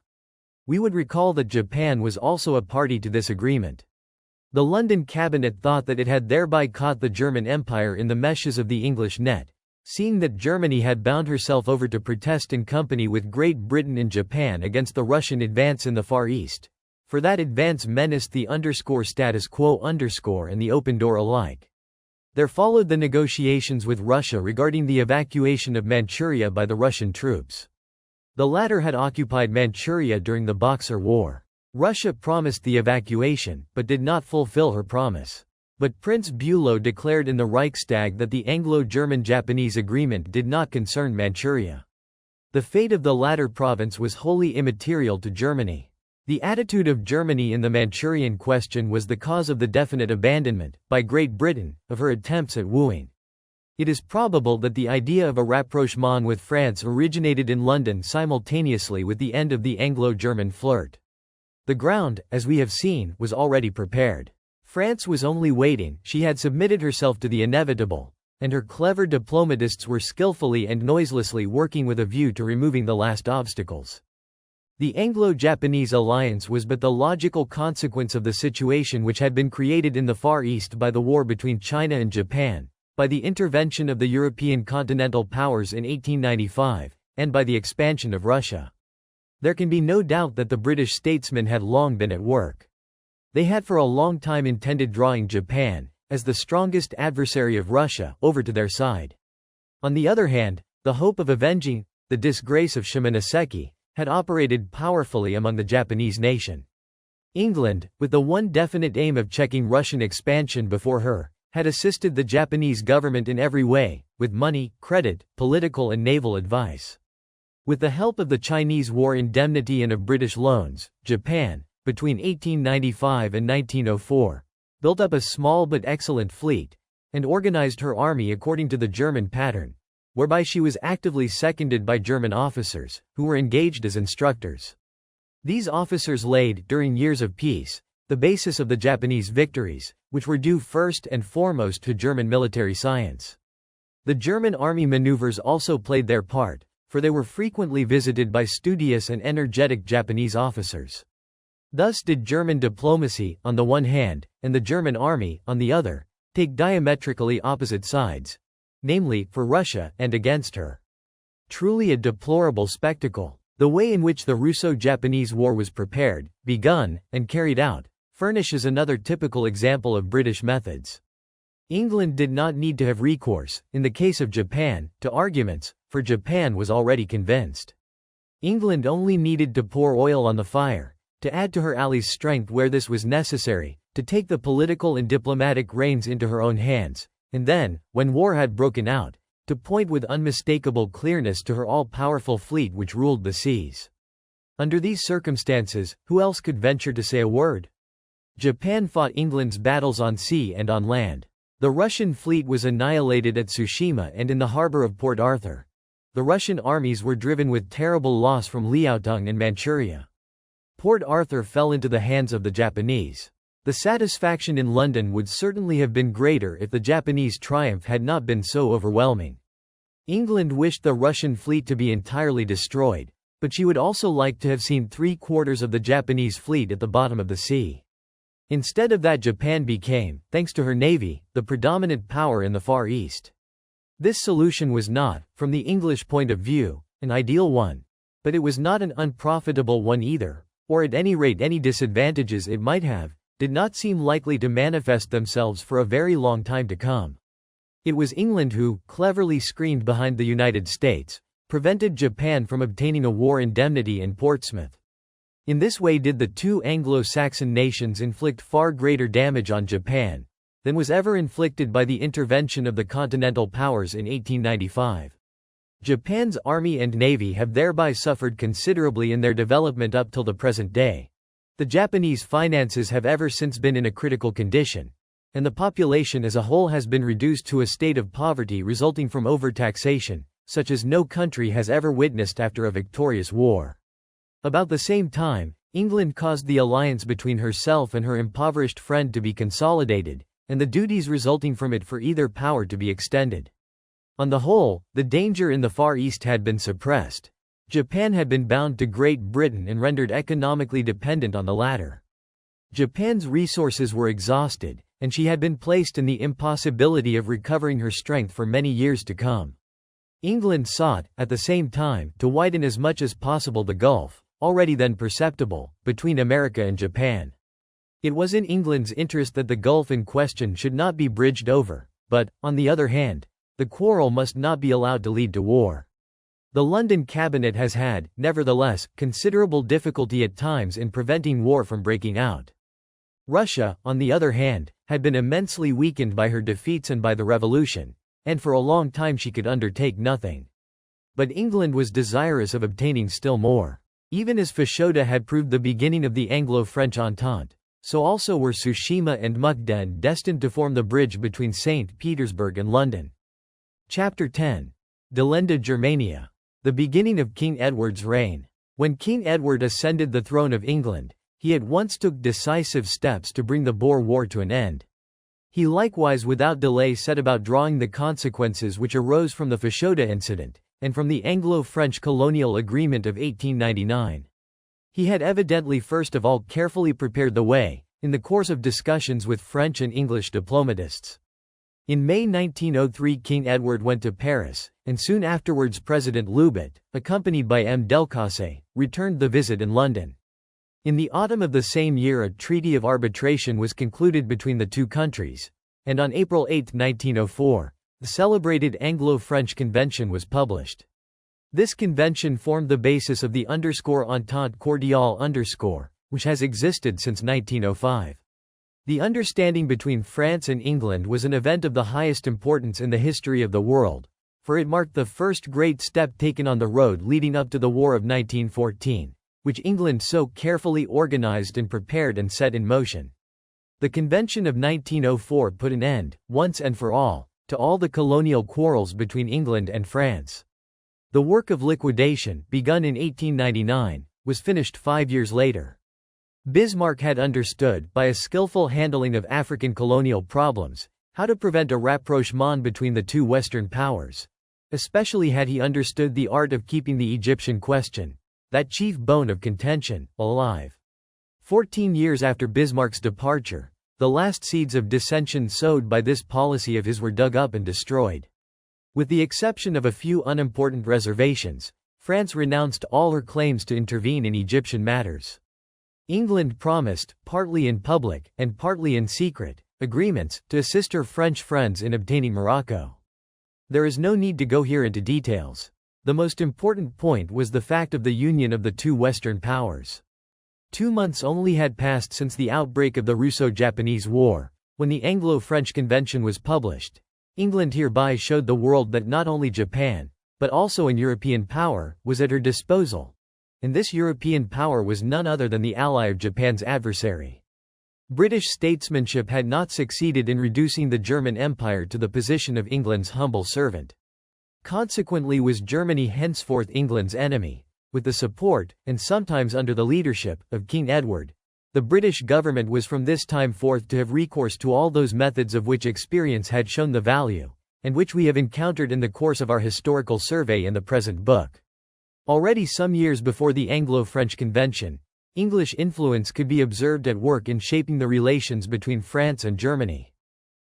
We would recall that Japan was also a party to this agreement. The London cabinet thought that it had thereby caught the German Empire in the meshes of the English net, seeing that Germany had bound herself over to protest in company with Great Britain and Japan against the Russian advance in the Far East, for that advance menaced the status quo and the open door alike. There followed the negotiations with Russia regarding the evacuation of Manchuria by the Russian troops. The latter had occupied Manchuria during the Boxer War. Russia promised the evacuation, but did not fulfill her promise. But Prince Bülow declared in the Reichstag that the Anglo-German-Japanese agreement did not concern Manchuria. The fate of the latter province was wholly immaterial to Germany. The attitude of Germany in the Manchurian question was the cause of the definite abandonment, by Great Britain, of her attempts at wooing. It is probable that the idea of a rapprochement with France originated in London simultaneously with the end of the Anglo-German flirt. The ground, as we have seen, was already prepared. France was only waiting, she had submitted herself to the inevitable, and her clever diplomatists were skillfully and noiselessly working with a view to removing the last obstacles. The Anglo-Japanese alliance was but the logical consequence of the situation which had been created in the Far East by the war between China and Japan, by the intervention of the European continental powers in 1895, and by the expansion of Russia. There can be no doubt that the British statesmen had long been at work. They had for a long time intended drawing Japan, as the strongest adversary of Russia, over to their side. On the other hand, the hope of avenging the disgrace of Shimonoseki had operated powerfully among the Japanese nation. England, with the one definite aim of checking Russian expansion before her, had assisted the Japanese government in every way, with money, credit, political and naval advice. With the help of the Chinese war indemnity and of British loans, Japan, between 1895 and 1904, built up a small but excellent fleet, and organized her army according to the German pattern, whereby she was actively seconded by German officers, who were engaged as instructors. These officers laid, during years of peace, the basis of the Japanese victories, which were due first and foremost to German military science. The German army maneuvers also played their part, for they were frequently visited by studious and energetic Japanese officers. Thus did German diplomacy, on the one hand, and the German army, on the other, take diametrically opposite sides, namely, for Russia and against her. Truly a deplorable spectacle. The way in which the Russo-Japanese War was prepared, begun, and carried out, furnishes another typical example of British methods. England did not need to have recourse, in the case of Japan, to arguments, for Japan was already convinced. England only needed to pour oil on the fire, to add to her allies' strength where this was necessary, to take the political and diplomatic reins into her own hands, and then, when war had broken out, to point with unmistakable clearness to her all-powerful fleet which ruled the seas. Under these circumstances, who else could venture to say a word? Japan fought England's battles on sea and on land. The Russian fleet was annihilated at Tsushima and in the harbor of Port Arthur. The Russian armies were driven with terrible loss from Liaotung and Manchuria. Port Arthur fell into the hands of the Japanese. The satisfaction in London would certainly have been greater if the Japanese triumph had not been so overwhelming. England wished the Russian fleet to be entirely destroyed, but she would also like to have seen 3/4 of the Japanese fleet at the bottom of the sea. Instead of that, Japan became, thanks to her navy, the predominant power in the Far East. This solution was not, from the English point of view, an ideal one. But it was not an unprofitable one either, or at any rate any disadvantages it might have, did not seem likely to manifest themselves for a very long time to come. It was England who, cleverly screened behind the United States, prevented Japan from obtaining a war indemnity in Portsmouth. In this way did the two Anglo-Saxon nations inflict far greater damage on Japan than was ever inflicted by the intervention of the Continental Powers in 1895. Japan's army and navy have thereby suffered considerably in their development up till the present day. The Japanese finances have ever since been in a critical condition, and the population as a whole has been reduced to a state of poverty resulting from overtaxation, such as no country has ever witnessed after a victorious war. About the same time, England caused the alliance between herself and her impoverished friend to be consolidated, and the duties resulting from it for either power to be extended. On the whole, the danger in the Far East had been suppressed. Japan had been bound to Great Britain and rendered economically dependent on the latter. Japan's resources were exhausted, and she had been placed in the impossibility of recovering her strength for many years to come. England sought, at the same time, to widen as much as possible the gulf, already then perceptible, between America and Japan. It was in England's interest that the gulf in question should not be bridged over, but, on the other hand, the quarrel must not be allowed to lead to war. The London cabinet has had, nevertheless, considerable difficulty at times in preventing war from breaking out. Russia, on the other hand, had been immensely weakened by her defeats and by the revolution, and for a long time she could undertake nothing. But England was desirous of obtaining still more. Even as Fashoda had proved the beginning of the Anglo-French Entente, so also were Tsushima and Mukden destined to form the bridge between St. Petersburg and London. Chapter 10. Delenda Germania. The beginning of King Edward's reign. When King Edward ascended the throne of England, he at once took decisive steps to bring the Boer War to an end. He likewise without delay set about drawing the consequences which arose from the Fashoda incident, and from the Anglo-French colonial agreement of 1899. He had evidently first of all carefully prepared the way, in the course of discussions with French and English diplomatists. In May 1903 King Edward went to Paris, and soon afterwards President Lubit, accompanied by M. Delcasse, returned the visit in London. In the autumn of the same year a treaty of arbitration was concluded between the two countries, and on April 8, 1904, the celebrated Anglo-French Convention was published. This convention formed the basis of the Entente Cordiale, which has existed since 1905. The understanding between France and England was an event of the highest importance in the history of the world, for it marked the first great step taken on the road leading up to the War of 1914, which England so carefully organized and prepared and set in motion. The Convention of 1904 put an end, once and for all, to all the colonial quarrels between England and France. The work of liquidation, begun in 1899, was finished 5 years later. Bismarck had understood, by a skillful handling of African colonial problems, how to prevent a rapprochement between the two Western powers. Especially had he understood the art of keeping the Egyptian question, that chief bone of contention, alive. 14 years after Bismarck's departure, The last seeds of dissension sowed by this policy of his were dug up and destroyed. With the exception of a few unimportant reservations, France renounced all her claims to intervene in Egyptian matters. England promised, partly in public, and partly in secret, agreements to assist her French friends in obtaining Morocco. There is no need to go here into details. The most important point was the fact of the union of the two Western powers. 2 months only had passed since the outbreak of the Russo-Japanese War, when the Anglo-French Convention was published. England hereby showed the world that not only Japan, but also an European power, was at her disposal. And this European power was none other than the ally of Japan's adversary. British statesmanship had not succeeded in reducing the German Empire to the position of England's humble servant. Consequently was Germany henceforth England's enemy. With the support, and sometimes under the leadership, of King Edward, the British government was from this time forth to have recourse to all those methods of which experience had shown the value, and which we have encountered in the course of our historical survey in the present book. Already some years before the Anglo-French Convention, English influence could be observed at work in shaping the relations between France and Germany.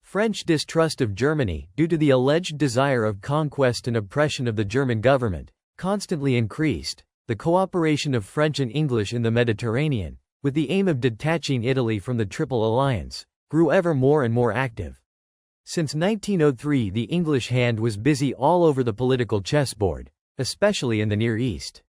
French distrust of Germany, due to the alleged desire of conquest and oppression of the German government, constantly increased. The cooperation of French and English in the Mediterranean, with the aim of detaching Italy from the Triple Alliance, grew ever more and more active. Since 1903, the English hand was busy all over the political chessboard, especially in the Near East.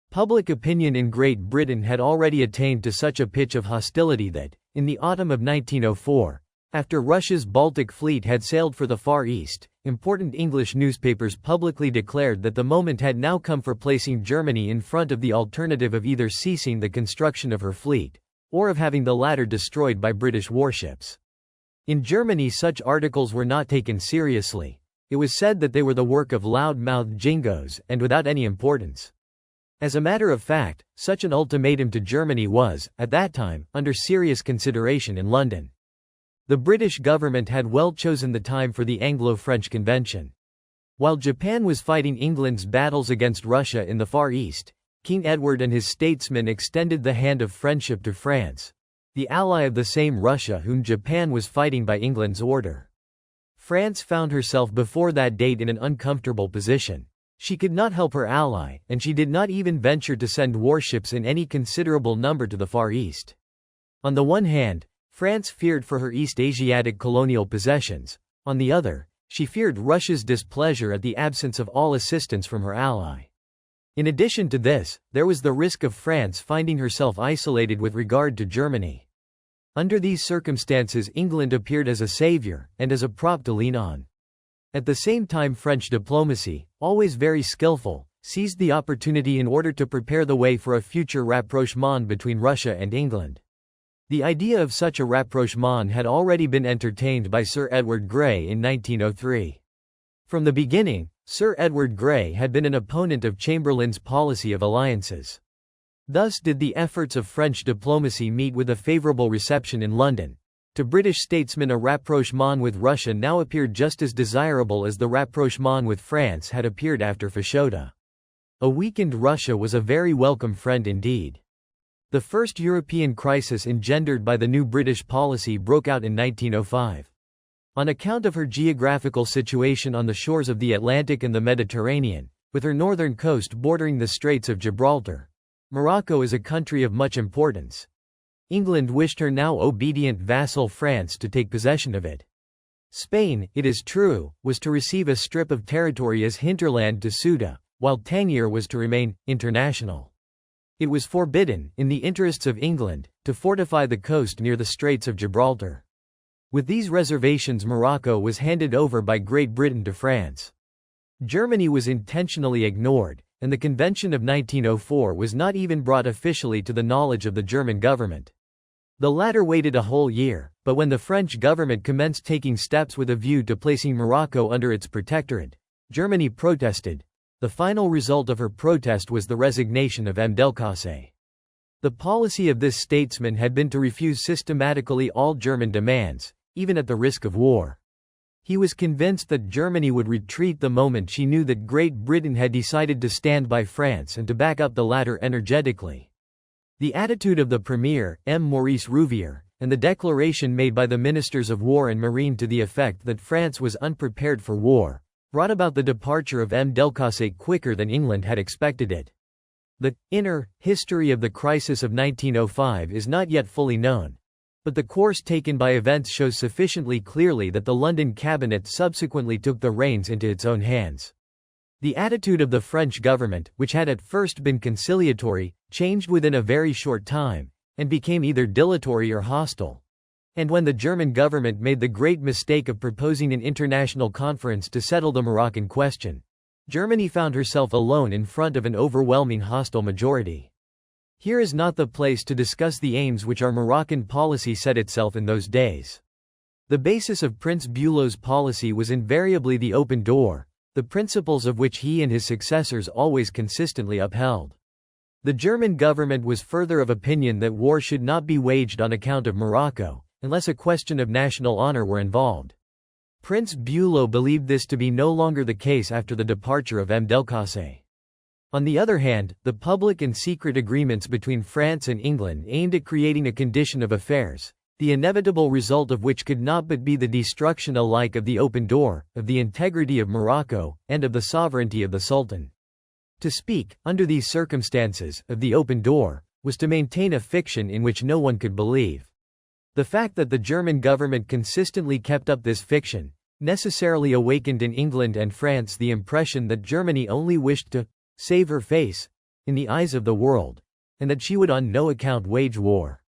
Public opinion in Great Britain had already attained to such a pitch of hostility that, in the autumn of 1904, after Russia's Baltic fleet had sailed for the Far East, important English newspapers publicly declared that the moment had now come for placing Germany in front of the alternative of either ceasing the construction of her fleet, or of having the latter destroyed by British warships. In Germany such articles were not taken seriously. It was said that they were the work of loud-mouthed jingoes, and without any importance. As a matter of fact, such an ultimatum to Germany was, at that time, under serious consideration in London. The British government had well chosen the time for the Anglo-French Convention. While Japan was fighting England's battles against Russia in the Far East, King Edward and his statesmen extended the hand of friendship to France, the ally of the same Russia whom Japan was fighting by England's order. France found herself before that date in an uncomfortable position. She could not help her ally, and she did not even venture to send warships in any considerable number to the Far East. On the one hand, France feared for her East Asiatic colonial possessions. On the other, she feared Russia's displeasure at the absence of all assistance from her ally. In addition to this, there was the risk of France finding herself isolated with regard to Germany. Under these circumstances, England appeared as a savior, and as a prop to lean on. At the same time, French diplomacy, always very skillful, seized the opportunity in order to prepare the way for a future rapprochement between Russia and England. The idea of such a rapprochement had already been entertained by Sir Edward Grey in 1903. From the beginning, Sir Edward Grey had been an opponent of Chamberlain's policy of alliances. Thus did the efforts of French diplomacy meet with a favorable reception in London. To British statesmen, a rapprochement with Russia now appeared just as desirable as the rapprochement with France had appeared after Fashoda. A weakened Russia was a very welcome friend indeed. The first European crisis engendered by the new British policy broke out in 1905. On account of her geographical situation on the shores of the Atlantic and the Mediterranean, with her northern coast bordering the Straits of Gibraltar, Morocco is a country of much importance. England wished her now obedient vassal France to take possession of it. Spain, it is true, was to receive a strip of territory as hinterland to Ceuta, while Tangier was to remain international. It was forbidden, in the interests of England, to fortify the coast near the Straits of Gibraltar. With these reservations, Morocco was handed over by Great Britain to France. Germany was intentionally ignored, and the Convention of 1904 was not even brought officially to the knowledge of the German government. The latter waited a whole year, but when the French government commenced taking steps with a view to placing Morocco under its protectorate, Germany protested. The final result of her protest was the resignation of Delcasse. The policy of this statesman had been to refuse systematically all German demands, even at the risk of war. He was convinced that Germany would retreat the moment she knew that Great Britain had decided to stand by France and to back up the latter energetically. The attitude of the Premier, M. Maurice Rouvier, and the declaration made by the Ministers of War and Marine to the effect that France was unprepared for war, brought about the departure of M. Delcasse quicker than England had expected it. The inner history of the crisis of 1905 is not yet fully known, but the course taken by events shows sufficiently clearly that the London cabinet subsequently took the reins into its own hands. The attitude of the French government, which had at first been conciliatory, changed within a very short time, and became either dilatory or hostile. And when the German government made the great mistake of proposing an international conference to settle the Moroccan question, Germany found herself alone in front of an overwhelming hostile majority. Here is not the place to discuss the aims which our Moroccan policy set itself in those days. The basis of Prince Bülow's policy was invariably the open door, the principles of which he and his successors always consistently upheld. The German government was further of opinion that war should not be waged on account of Morocco, unless a question of national honor were involved. Prince Bülow believed this to be no longer the case after the departure of M. Delcasse. On the other hand, the public and secret agreements between France and England aimed at creating a condition of affairs, the inevitable result of which could not but be the destruction alike of the open door, of the integrity of Morocco, and of the sovereignty of the Sultan. To speak, under these circumstances, of the open door, was to maintain a fiction in which no one could believe. The fact that the German government consistently kept up this fiction, necessarily awakened in England and France the impression that Germany only wished to save her face in the eyes of the world, and that she would on no account wage war.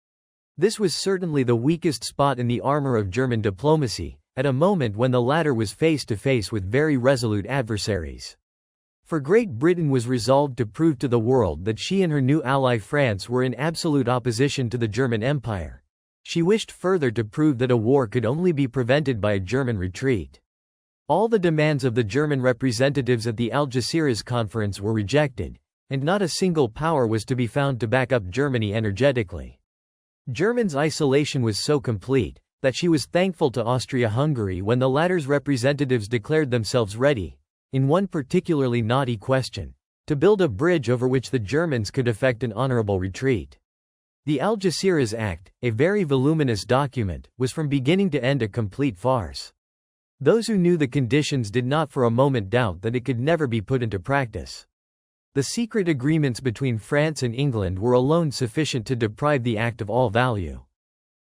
This was certainly the weakest spot in the armor of German diplomacy, at a moment when the latter was face to face with very resolute adversaries. For Great Britain was resolved to prove to the world that she and her new ally France were in absolute opposition to the German Empire. She wished further to prove that a war could only be prevented by a German retreat. All the demands of the German representatives at the Algeciras conference were rejected, and not a single power was to be found to back up Germany energetically. Germany's isolation was so complete that she was thankful to Austria-Hungary when the latter's representatives declared themselves ready, in one particularly knotty question, to build a bridge over which the Germans could effect an honorable retreat. The Algeciras Act, a very voluminous document, was from beginning to end a complete farce. Those who knew the conditions did not for a moment doubt that it could never be put into practice. The secret agreements between France and England were alone sufficient to deprive the act of all value.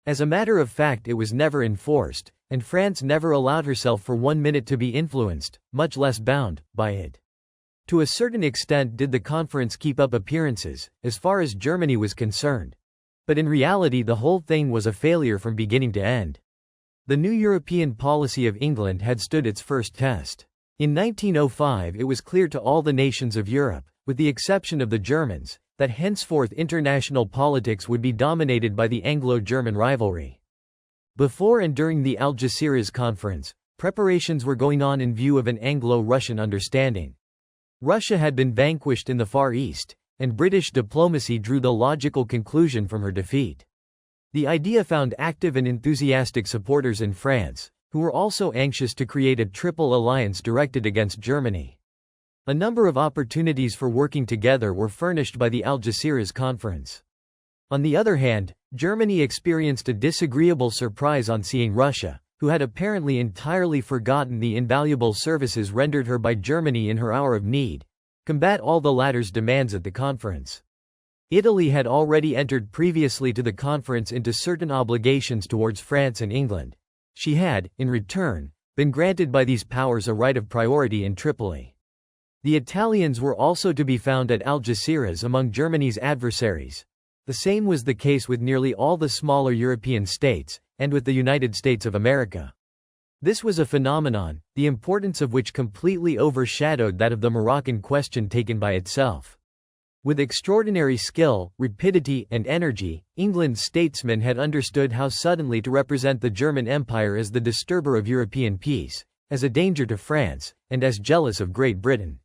As a matter of fact, it was never enforced, and France never allowed herself for 1 minute to be influenced, much less bound, by it. To a certain extent did the conference keep up appearances, as far as Germany was concerned. But in reality the whole thing was a failure from beginning to end. The new European policy of England had stood its first test. In 1905 it was clear to all the nations of Europe, with the exception of the Germans, that henceforth international politics would be dominated by the Anglo-German rivalry. Before and during the Algeciras conference, preparations were going on in view of an Anglo-Russian understanding. Russia had been vanquished in the Far East, and British diplomacy drew the logical conclusion from her defeat. The idea found active and enthusiastic supporters in France, who were also anxious to create a triple alliance directed against Germany. A number of opportunities for working together were furnished by the Algeciras conference. On the other hand, Germany experienced a disagreeable surprise on seeing Russia, who had apparently entirely forgotten the invaluable services rendered her by Germany in her hour of need, combat all the latter's demands at the conference. Italy had already entered previously to the conference into certain obligations towards France and England. She had, in return, been granted by these powers a right of priority in Tripoli. The Italians were also to be found at Algeciras among Germany's adversaries. The same was the case with nearly all the smaller European states, and with the United States of America. This was a phenomenon, the importance of which completely overshadowed that of the Moroccan question taken by itself. With extraordinary skill, rapidity, and energy, England's statesmen had understood how suddenly to represent the German Empire as the disturber of European peace, as a danger to France, and as jealous of Great Britain.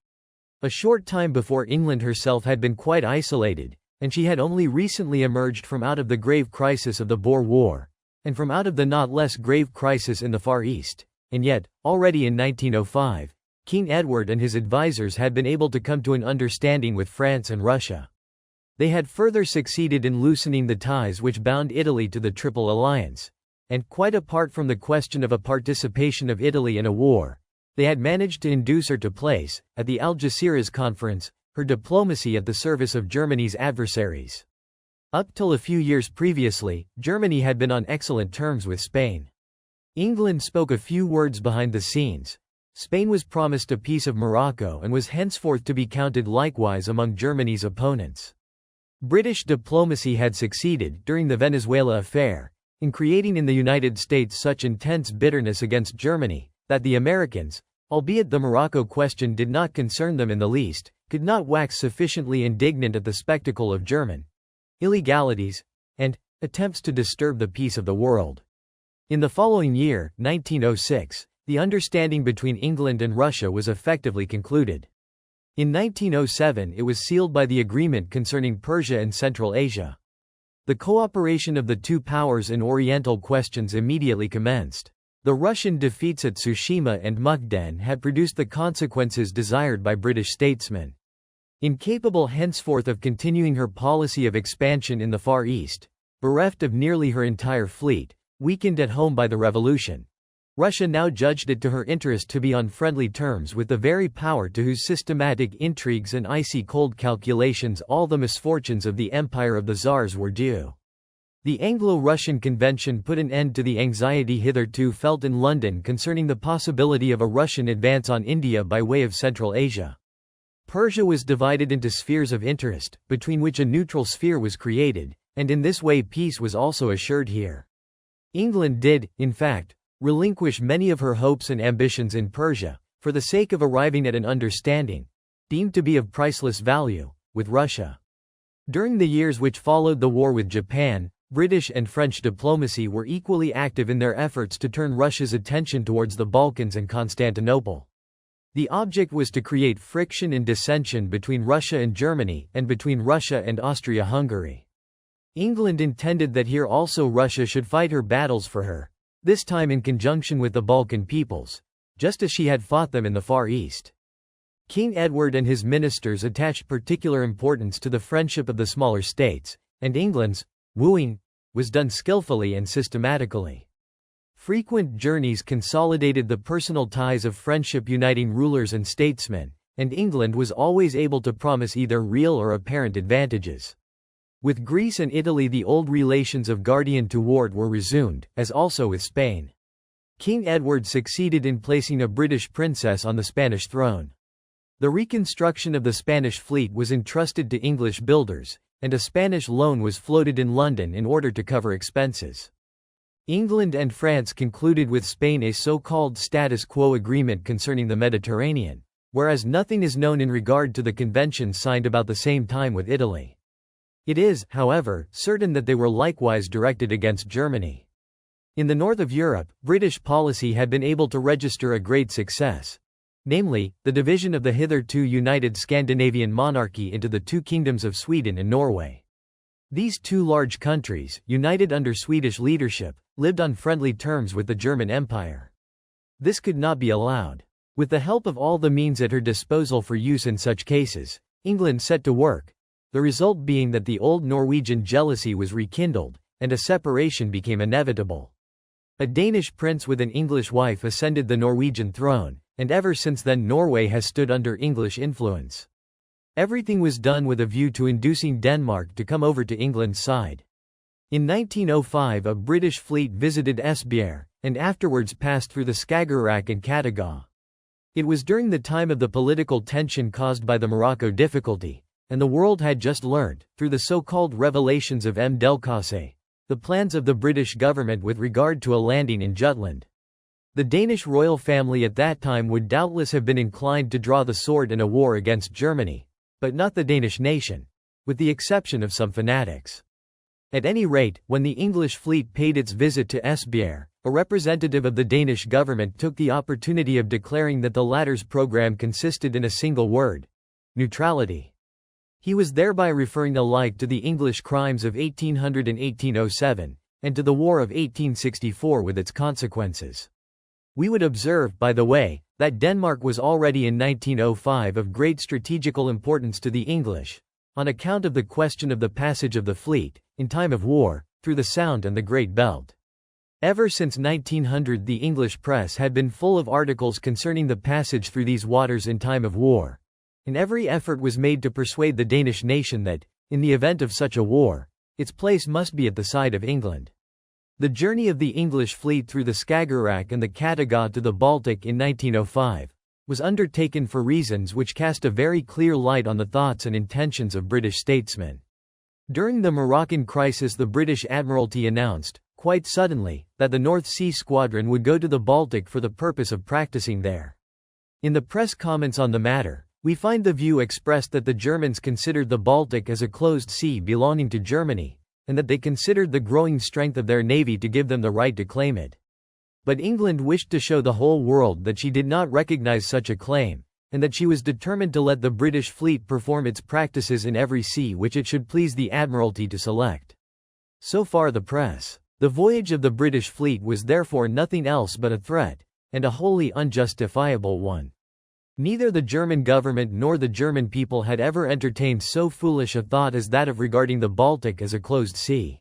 A short time before England herself had been quite isolated, and she had only recently emerged from out of the grave crisis of the Boer War, and from out of the not less grave crisis in the Far East, and yet, already in 1905, King Edward and his advisers had been able to come to an understanding with France and Russia. They had further succeeded in loosening the ties which bound Italy to the Triple Alliance. And, quite apart from the question of a participation of Italy in a war, they had managed to induce her to place, at the Algeciras Conference, her diplomacy at the service of Germany's adversaries. Up till a few years previously, Germany had been on excellent terms with Spain. England spoke a few words behind the scenes. Spain was promised a piece of Morocco and was henceforth to be counted likewise among Germany's opponents. British diplomacy had succeeded, during the Venezuela affair, in creating in the United States such intense bitterness against Germany, that the Americans, albeit the Morocco question did not concern them in the least, could not wax sufficiently indignant at the spectacle of German illegalities and attempts to disturb the peace of the world. In the following year, 1906, the understanding between England and Russia was effectively concluded. In 1907 it was sealed by the agreement concerning Persia and Central Asia. The cooperation of the two powers in Oriental questions immediately commenced. The Russian defeats at Tsushima and Mukden had produced the consequences desired by British statesmen. Incapable henceforth of continuing her policy of expansion in the Far East, bereft of nearly her entire fleet, weakened at home by the revolution, Russia now judged it to her interest to be on friendly terms with the very power to whose systematic intrigues and icy cold calculations all the misfortunes of the Empire of the Tsars were due. The Anglo-Russian Convention put an end to the anxiety hitherto felt in London concerning the possibility of a Russian advance on India by way of Central Asia. Persia was divided into spheres of interest, between which a neutral sphere was created, and in this way peace was also assured here. England did, in fact, relinquish many of her hopes and ambitions in Persia, for the sake of arriving at an understanding, deemed to be of priceless value, with Russia. During the years which followed the war with Japan, British and French diplomacy were equally active in their efforts to turn Russia's attention towards the Balkans and Constantinople. The object was to create friction and dissension between Russia and Germany, and between Russia and Austria-Hungary. England intended that here also Russia should fight her battles for her, this time in conjunction with the Balkan peoples, just as she had fought them in the Far East. King Edward and his ministers attached particular importance to the friendship of the smaller states, and England's wooing was done skillfully and systematically. Frequent journeys consolidated the personal ties of friendship uniting rulers and statesmen, and England was always able to promise either real or apparent advantages. With Greece and Italy the old relations of guardian to ward were resumed, as also with Spain. King Edward succeeded in placing a British princess on the Spanish throne. The reconstruction of the Spanish fleet was entrusted to English builders, and a Spanish loan was floated in London in order to cover expenses. England and France concluded with Spain a so-called status quo agreement concerning the Mediterranean, whereas nothing is known in regard to the conventions signed about the same time with Italy. It is, however, certain that they were likewise directed against Germany. In the north of Europe, British policy had been able to register a great success, namely, the division of the hitherto united Scandinavian monarchy into the two kingdoms of Sweden and Norway. These two large countries, united under Swedish leadership, lived on friendly terms with the German Empire. This could not be allowed. With the help of all the means at her disposal for use in such cases, England set to work, the result being that the old Norwegian jealousy was rekindled, and a separation became inevitable. A Danish prince with an English wife ascended the Norwegian throne, and ever since then Norway has stood under English influence. Everything was done with a view to inducing Denmark to come over to England's side. In 1905 a British fleet visited Esbjerg, and afterwards passed through the Skagerrak and Kattegat. It was during the time of the political tension caused by the Morocco difficulty, and the world had just learned, through the so-called revelations of M. Delcasse, the plans of the British government with regard to a landing in Jutland. The Danish royal family at that time would doubtless have been inclined to draw the sword in a war against Germany, but not the Danish nation, with the exception of some fanatics. At any rate, when the English fleet paid its visit to Esbjerg, a representative of the Danish government took the opportunity of declaring that the latter's program consisted in a single word: neutrality. He was thereby referring alike to the English crimes of 1800 and 1807, and to the War of 1864 with its consequences. We would observe, by the way, that Denmark was already in 1905 of great strategical importance to the English, on account of the question of the passage of the fleet, in time of war, through the Sound and the Great Belt. Ever since 1900 the English press had been full of articles concerning the passage through these waters in time of war, and every effort was made to persuade the Danish nation that, in the event of such a war, its place must be at the side of England. The journey of the English fleet through the Skagerrak and the Kattegat to the Baltic in 1905 was undertaken for reasons which cast a very clear light on the thoughts and intentions of British statesmen. During the Moroccan crisis the British Admiralty announced, quite suddenly, that the North Sea Squadron would go to the Baltic for the purpose of practicing there. In the press comments on the matter, we find the view expressed that the Germans considered the Baltic as a closed sea belonging to Germany, and that they considered the growing strength of their navy to give them the right to claim it. But England wished to show the whole world that she did not recognize such a claim, and that she was determined to let the British fleet perform its practices in every sea which it should please the Admiralty to select. So far the press. The voyage of the British fleet was therefore nothing else but a threat, and a wholly unjustifiable one. Neither the German government nor the German people had ever entertained so foolish a thought as that of regarding the Baltic as a closed sea.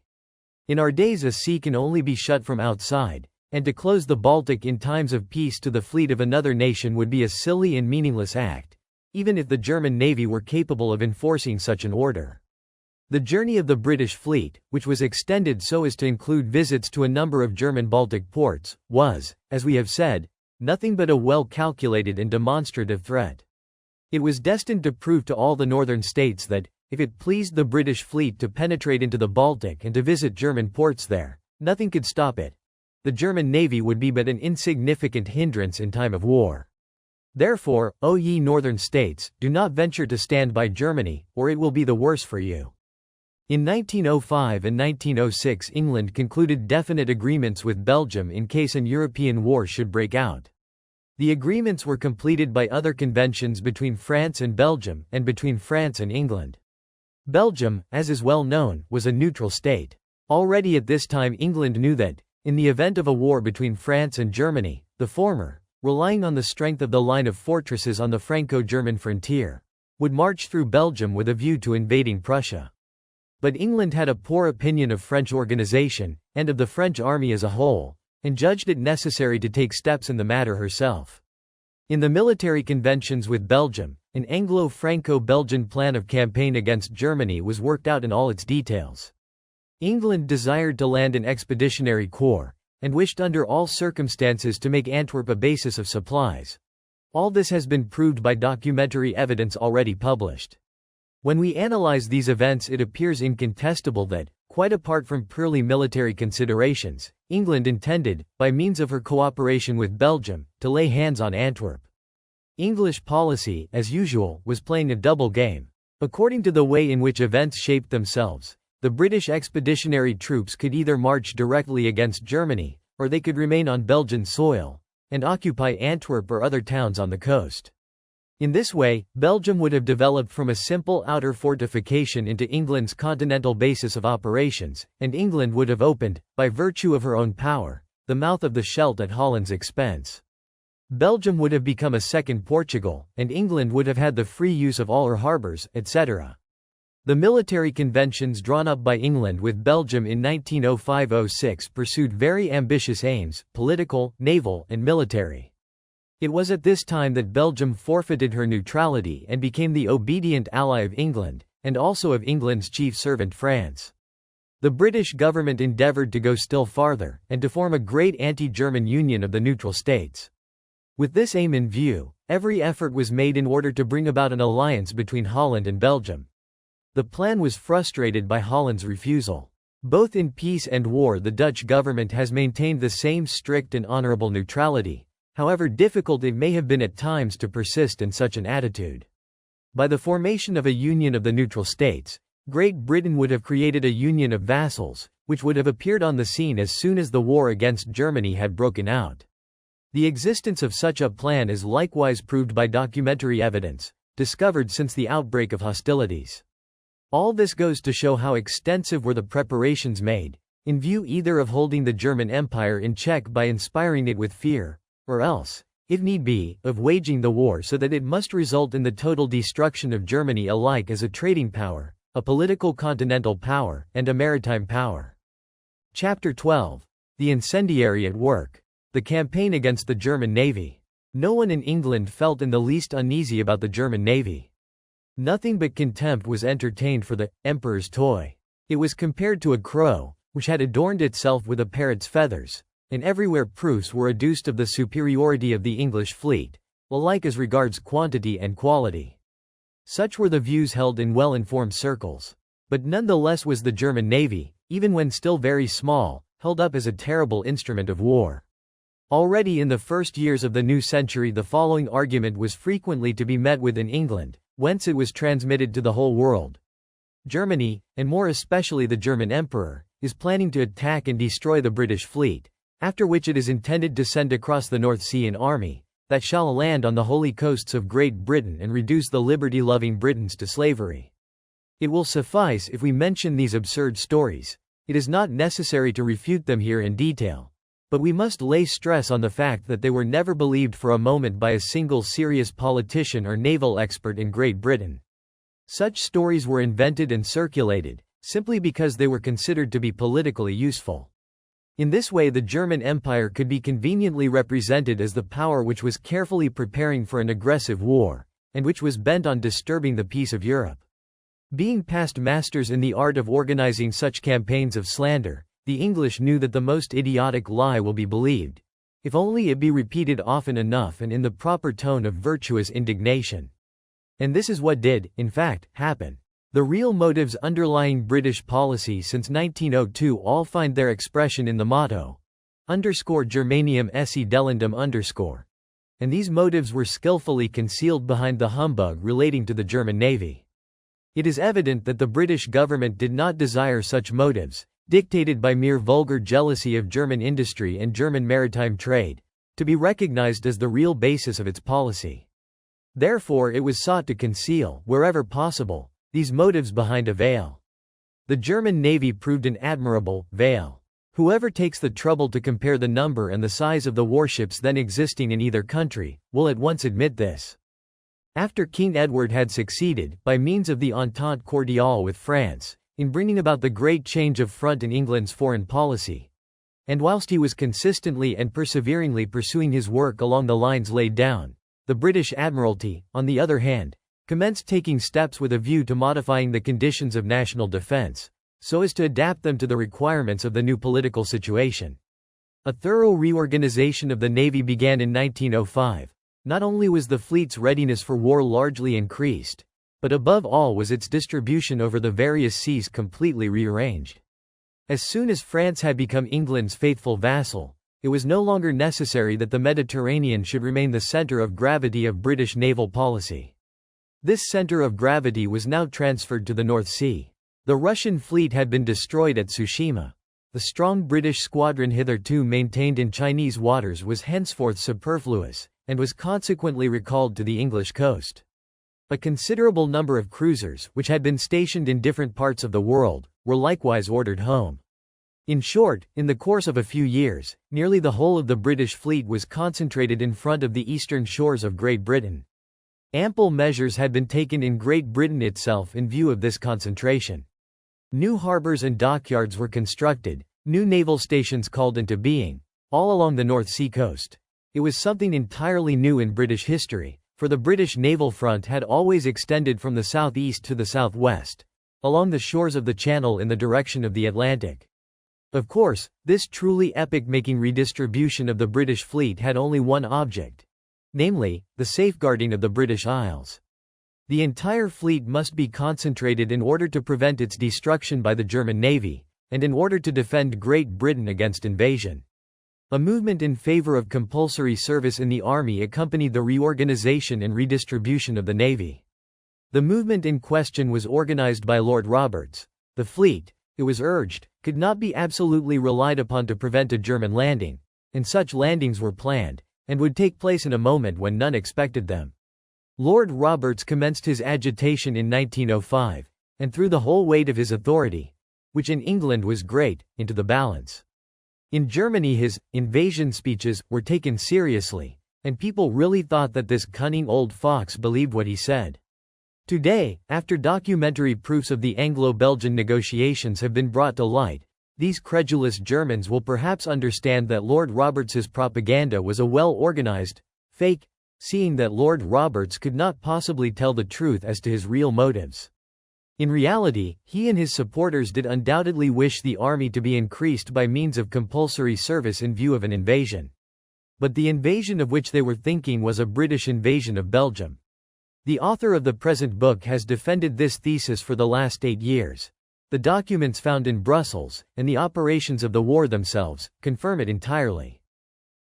In our days a sea can only be shut from outside, and to close the Baltic in times of peace to the fleet of another nation would be a silly and meaningless act, even if the German navy were capable of enforcing such an order. The journey of the British fleet, which was extended so as to include visits to a number of German Baltic ports, was, as we have said, nothing but a well-calculated and demonstrative threat. It was destined to prove to all the northern states that, if it pleased the British fleet to penetrate into the Baltic and to visit German ports there, nothing could stop it. The German navy would be but an insignificant hindrance in time of war. Therefore, O ye northern states, do not venture to stand by Germany, or it will be the worse for you. In 1905 and 1906 England concluded definite agreements with Belgium in case an European war should break out. The agreements were completed by other conventions between France and Belgium, and between France and England. Belgium, as is well known, was a neutral state. Already at this time England knew that, in the event of a war between France and Germany, the former, relying on the strength of the line of fortresses on the Franco-German frontier, would march through Belgium with a view to invading Prussia. But England had a poor opinion of French organization, and of the French army as a whole, and judged it necessary to take steps in the matter herself. In the military conventions with Belgium, an Anglo-Franco-Belgian plan of campaign against Germany was worked out in all its details. England desired to land an expeditionary corps, and wished under all circumstances to make Antwerp a basis of supplies. All this has been proved by documentary evidence already published. When we analyze these events it appears incontestable that, quite apart from purely military considerations, England intended, by means of her cooperation with Belgium, to lay hands on Antwerp. English policy, as usual, was playing a double game. According to the way in which events shaped themselves, the British expeditionary troops could either march directly against Germany, or they could remain on Belgian soil, and occupy Antwerp or other towns on the coast. In this way, Belgium would have developed from a simple outer fortification into England's continental basis of operations, and England would have opened, by virtue of her own power, the mouth of the Scheldt at Holland's expense. Belgium would have become a second Portugal, and England would have had the free use of all her harbors, etc. The military conventions drawn up by England with Belgium in 1905–06 pursued very ambitious aims, political, naval, and military. It was at this time that Belgium forfeited her neutrality and became the obedient ally of England, and also of England's chief servant France. The British government endeavoured to go still farther, and to form a great anti-German union of the neutral states. With this aim in view, every effort was made in order to bring about an alliance between Holland and Belgium. The plan was frustrated by Holland's refusal. Both in peace and war the Dutch government has maintained the same strict and honourable neutrality, however difficult it may have been at times to persist in such an attitude. By the formation of a union of the neutral states, Great Britain would have created a union of vassals, which would have appeared on the scene as soon as the war against Germany had broken out. The existence of such a plan is likewise proved by documentary evidence, discovered since the outbreak of hostilities. All this goes to show how extensive were the preparations made, in view either of holding the German Empire in check by inspiring it with fear, or else, if need be, of waging the war so that it must result in the total destruction of Germany alike as a trading power, a political continental power, and a maritime power. Chapter 12. The Incendiary at Work. The Campaign Against the German Navy. No one in England felt in the least uneasy about the German navy. Nothing but contempt was entertained for the emperor's toy. It was compared to a crow, which had adorned itself with a parrot's feathers, and everywhere proofs were adduced of the superiority of the English fleet, alike as regards quantity and quality. Such were the views held in well-informed circles. But none the less was the German navy, even when still very small, held up as a terrible instrument of war. Already in the first years of the new century the following argument was frequently to be met with in England, whence it was transmitted to the whole world. Germany, and more especially the German emperor, is planning to attack and destroy the British fleet, after which it is intended to send across the North Sea an army that shall land on the holy coasts of Great Britain and reduce the liberty-loving Britons to slavery. It will suffice if we mention these absurd stories. It is not necessary to refute them here in detail. But we must lay stress on the fact that they were never believed for a moment by a single serious politician or naval expert in Great Britain. Such stories were invented and circulated, simply because they were considered to be politically useful. In this way the German Empire could be conveniently represented as the power which was carefully preparing for an aggressive war, and which was bent on disturbing the peace of Europe. Being past masters in the art of organizing such campaigns of slander, the English knew that the most idiotic lie will be believed, if only it be repeated often enough and in the proper tone of virtuous indignation. And this is what did, in fact, happen. The real motives underlying British policy since 1902 all find their expression in the motto, _Germanium esse delendum_. And these motives were skillfully concealed behind the humbug relating to the German navy. It is evident that the British government did not desire such motives, dictated by mere vulgar jealousy of German industry and German maritime trade, to be recognized as the real basis of its policy. Therefore it was sought to conceal, wherever possible, these motives behind a veil. The German navy proved an admirable veil. Whoever takes the trouble to compare the number and the size of the warships then existing in either country, will at once admit this. After King Edward had succeeded, by means of the Entente Cordiale with France, in bringing about the great change of front in England's foreign policy, and whilst he was consistently and perseveringly pursuing his work along the lines laid down, the British Admiralty, on the other hand, commenced taking steps with a view to modifying the conditions of national defense, so as to adapt them to the requirements of the new political situation. A thorough reorganization of the Navy began in 1905. Not only was the fleet's readiness for war largely increased, but above all was its distribution over the various seas completely rearranged. As soon as France had become England's faithful vassal, it was no longer necessary that the Mediterranean should remain the center of gravity of British naval policy. This center of gravity was now transferred to the North Sea. The Russian fleet had been destroyed at Tsushima. The strong British squadron hitherto maintained in Chinese waters was henceforth superfluous, and was consequently recalled to the English coast. A considerable number of cruisers, which had been stationed in different parts of the world, were likewise ordered home. In short, in the course of a few years, nearly the whole of the British fleet was concentrated in front of the eastern shores of Great Britain. Ample measures had been taken in Great Britain itself in view of this concentration. New harbors and dockyards were constructed, new naval stations called into being, all along the North Sea coast. It was something entirely new in British history, for the British naval front had always extended from the southeast to the southwest, along the shores of the Channel in the direction of the Atlantic. Of course, this truly epoch-making redistribution of the British fleet had only one object, namely, the safeguarding of the British Isles. The entire fleet must be concentrated in order to prevent its destruction by the German navy, and in order to defend Great Britain against invasion. A movement in favor of compulsory service in the army accompanied the reorganization and redistribution of the navy. The movement in question was organized by Lord Roberts. The fleet, it was urged, could not be absolutely relied upon to prevent a German landing, and such landings were planned, and would take place in a moment when none expected them. Lord Roberts commenced his agitation in 1905, and threw the whole weight of his authority, which in England was great, into the balance. In Germany his invasion speeches were taken seriously, and people really thought that this cunning old fox believed what he said. Today, after documentary proofs of the Anglo-Belgian negotiations have been brought to light, these credulous Germans will perhaps understand that Lord Roberts's propaganda was a well-organized fake, seeing that Lord Roberts could not possibly tell the truth as to his real motives. In reality, he and his supporters did undoubtedly wish the army to be increased by means of compulsory service in view of an invasion. But the invasion of which they were thinking was a British invasion of Belgium. The author of the present book has defended this thesis for the last 8 years. The documents found in Brussels, and the operations of the war themselves, confirm it entirely.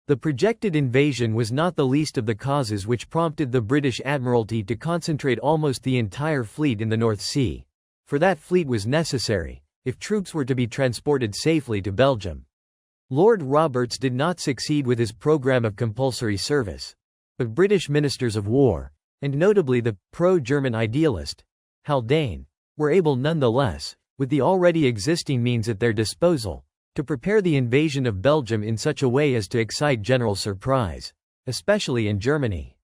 The projected invasion was not the least of the causes which prompted the British Admiralty to concentrate almost the entire fleet in the North Sea, for that fleet was necessary, if troops were to be transported safely to Belgium. Lord Roberts did not succeed with his program of compulsory service, but British ministers of war, and notably the pro-German idealist, Haldane, were able nonetheless, with the already existing means at their disposal, to prepare the invasion of Belgium in such a way as to excite general surprise, especially in Germany.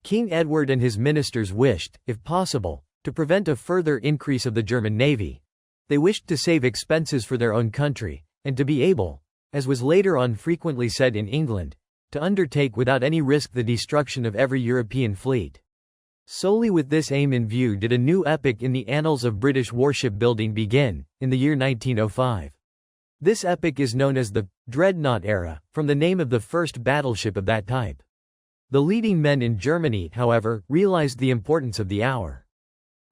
King Edward and his ministers wished, if possible, to prevent a further increase of the German navy. They wished to save expenses for their own country, and to be able, as was later on frequently said in England, to undertake without any risk the destruction of every European fleet. Solely with this aim in view did a new epoch in the annals of British warship building begin, in the year 1905. This epoch is known as the Dreadnought era, from the name of the first battleship of that type. The leading men in Germany, however, realized the importance of the hour.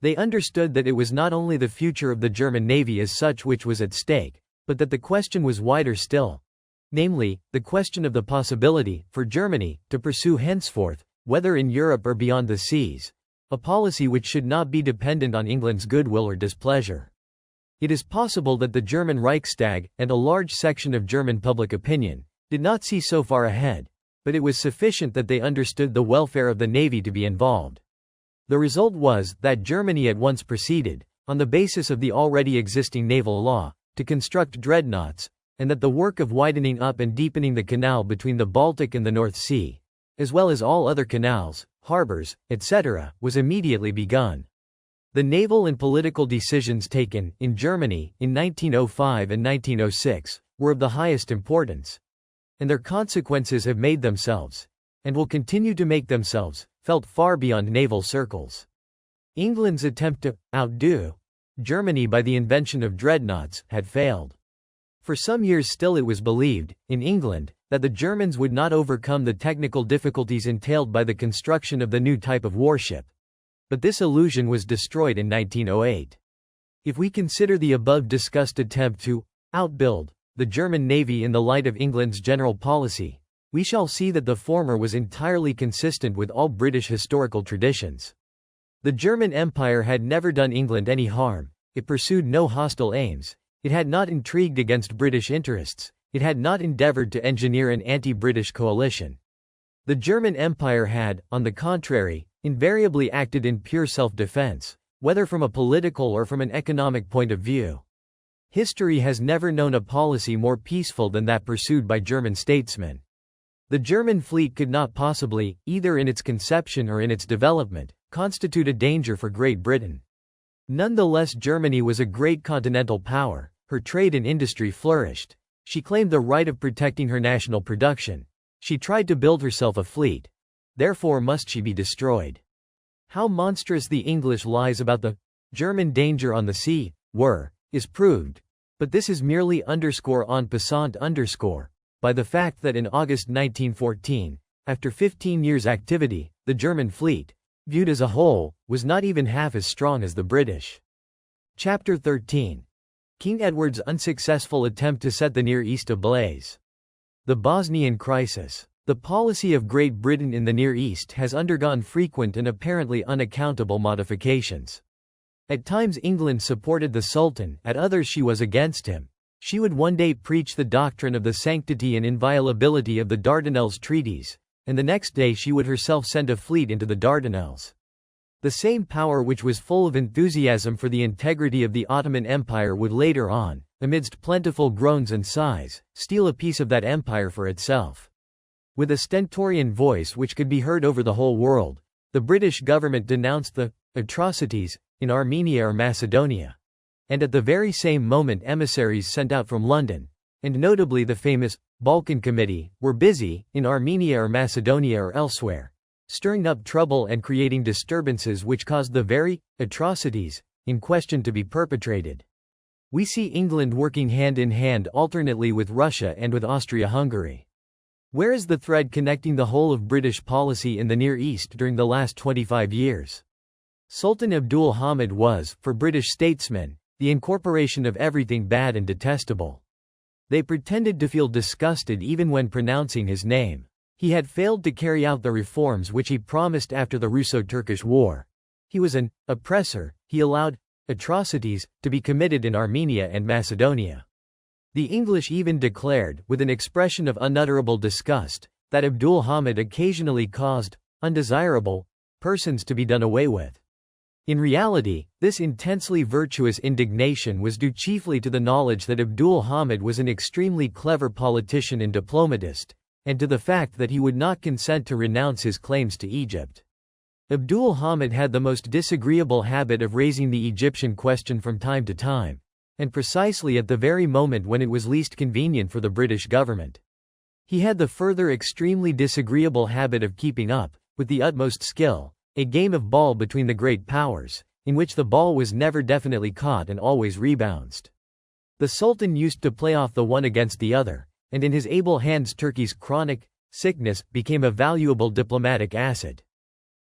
They understood that it was not only the future of the German navy as such which was at stake, but that the question was wider still. Namely, the question of the possibility, for Germany, to pursue henceforth, whether in Europe or beyond the seas, a policy which should not be dependent on England's goodwill or displeasure. It is possible that the German Reichstag, and a large section of German public opinion, did not see so far ahead, but it was sufficient that they understood the welfare of the navy to be involved. The result was that Germany at once proceeded, on the basis of the already existing naval law, to construct dreadnoughts, and that the work of widening up and deepening the canal between the Baltic and the North Sea, as well as all other canals, harbors, etc., was immediately begun. The naval and political decisions taken, in Germany, in 1905 and 1906, were of the highest importance, and their consequences have made themselves, and will continue to make themselves, felt far beyond naval circles. England's attempt to outdo Germany by the invention of dreadnoughts had failed. For some years still it was believed, in England, that the Germans would not overcome the technical difficulties entailed by the construction of the new type of warship. But this illusion was destroyed in 1908. If we consider the above-discussed attempt to outbuild the German navy in the light of England's general policy, we shall see that the former was entirely consistent with all British historical traditions. The German Empire had never done England any harm, it pursued no hostile aims, it had not intrigued against British interests, it had not endeavored to engineer an anti-British coalition. The German Empire had, on the contrary, invariably acted in pure self-defense, whether from a political or from an economic point of view. History has never known a policy more peaceful than that pursued by German statesmen. The German fleet could not possibly, either in its conception or in its development, constitute a danger for Great Britain. Nonetheless, Germany was a great continental power, her trade and industry flourished. She claimed the right of protecting her national production. She tried to build herself a fleet. Therefore must she be destroyed. How monstrous the English lies about the German danger on the sea were, is proved, but this is merely en passant by the fact that in August 1914, after 15 years' activity, the German fleet, viewed as a whole, was not even half as strong as the British. Chapter 13. King Edward's unsuccessful attempt to set the Near East ablaze. The Bosnian crisis. The policy of Great Britain in the Near East has undergone frequent and apparently unaccountable modifications. At times England supported the Sultan, at others she was against him. She would one day preach the doctrine of the sanctity and inviolability of the Dardanelles treaties, and the next day she would herself send a fleet into the Dardanelles. The same power which was full of enthusiasm for the integrity of the Ottoman Empire would later on, amidst plentiful groans and sighs, steal a piece of that empire for itself. With a stentorian voice which could be heard over the whole world, the British government denounced the atrocities in Armenia or Macedonia. And at the very same moment emissaries sent out from London, and notably the famous Balkan Committee, were busy, in Armenia or Macedonia or elsewhere, stirring up trouble and creating disturbances which caused the very atrocities in question to be perpetrated. We see England working hand in hand alternately with Russia and with Austria-Hungary. Where is the thread connecting the whole of British policy in the Near East during the last 25 years? Sultan Abdul Hamid was, for British statesmen, the incorporation of everything bad and detestable. They pretended to feel disgusted even when pronouncing his name. He had failed to carry out the reforms which he promised after the Russo-Turkish War. He was an oppressor. He allowed atrocities to be committed in Armenia and Macedonia. The English even declared, with an expression of unutterable disgust, that Abdul Hamid occasionally caused undesirable persons to be done away with. In reality, this intensely virtuous indignation was due chiefly to the knowledge that Abdul Hamid was an extremely clever politician and diplomatist, and to the fact that he would not consent to renounce his claims to Egypt. Abdul Hamid had the most disagreeable habit of raising the Egyptian question from time to time, and precisely at the very moment when it was least convenient for the British government. He had the further extremely disagreeable habit of keeping up, with the utmost skill, a game of ball between the great powers, in which the ball was never definitely caught and always rebounced. The Sultan used to play off the one against the other, and in his able hands Turkey's chronic sickness became a valuable diplomatic asset.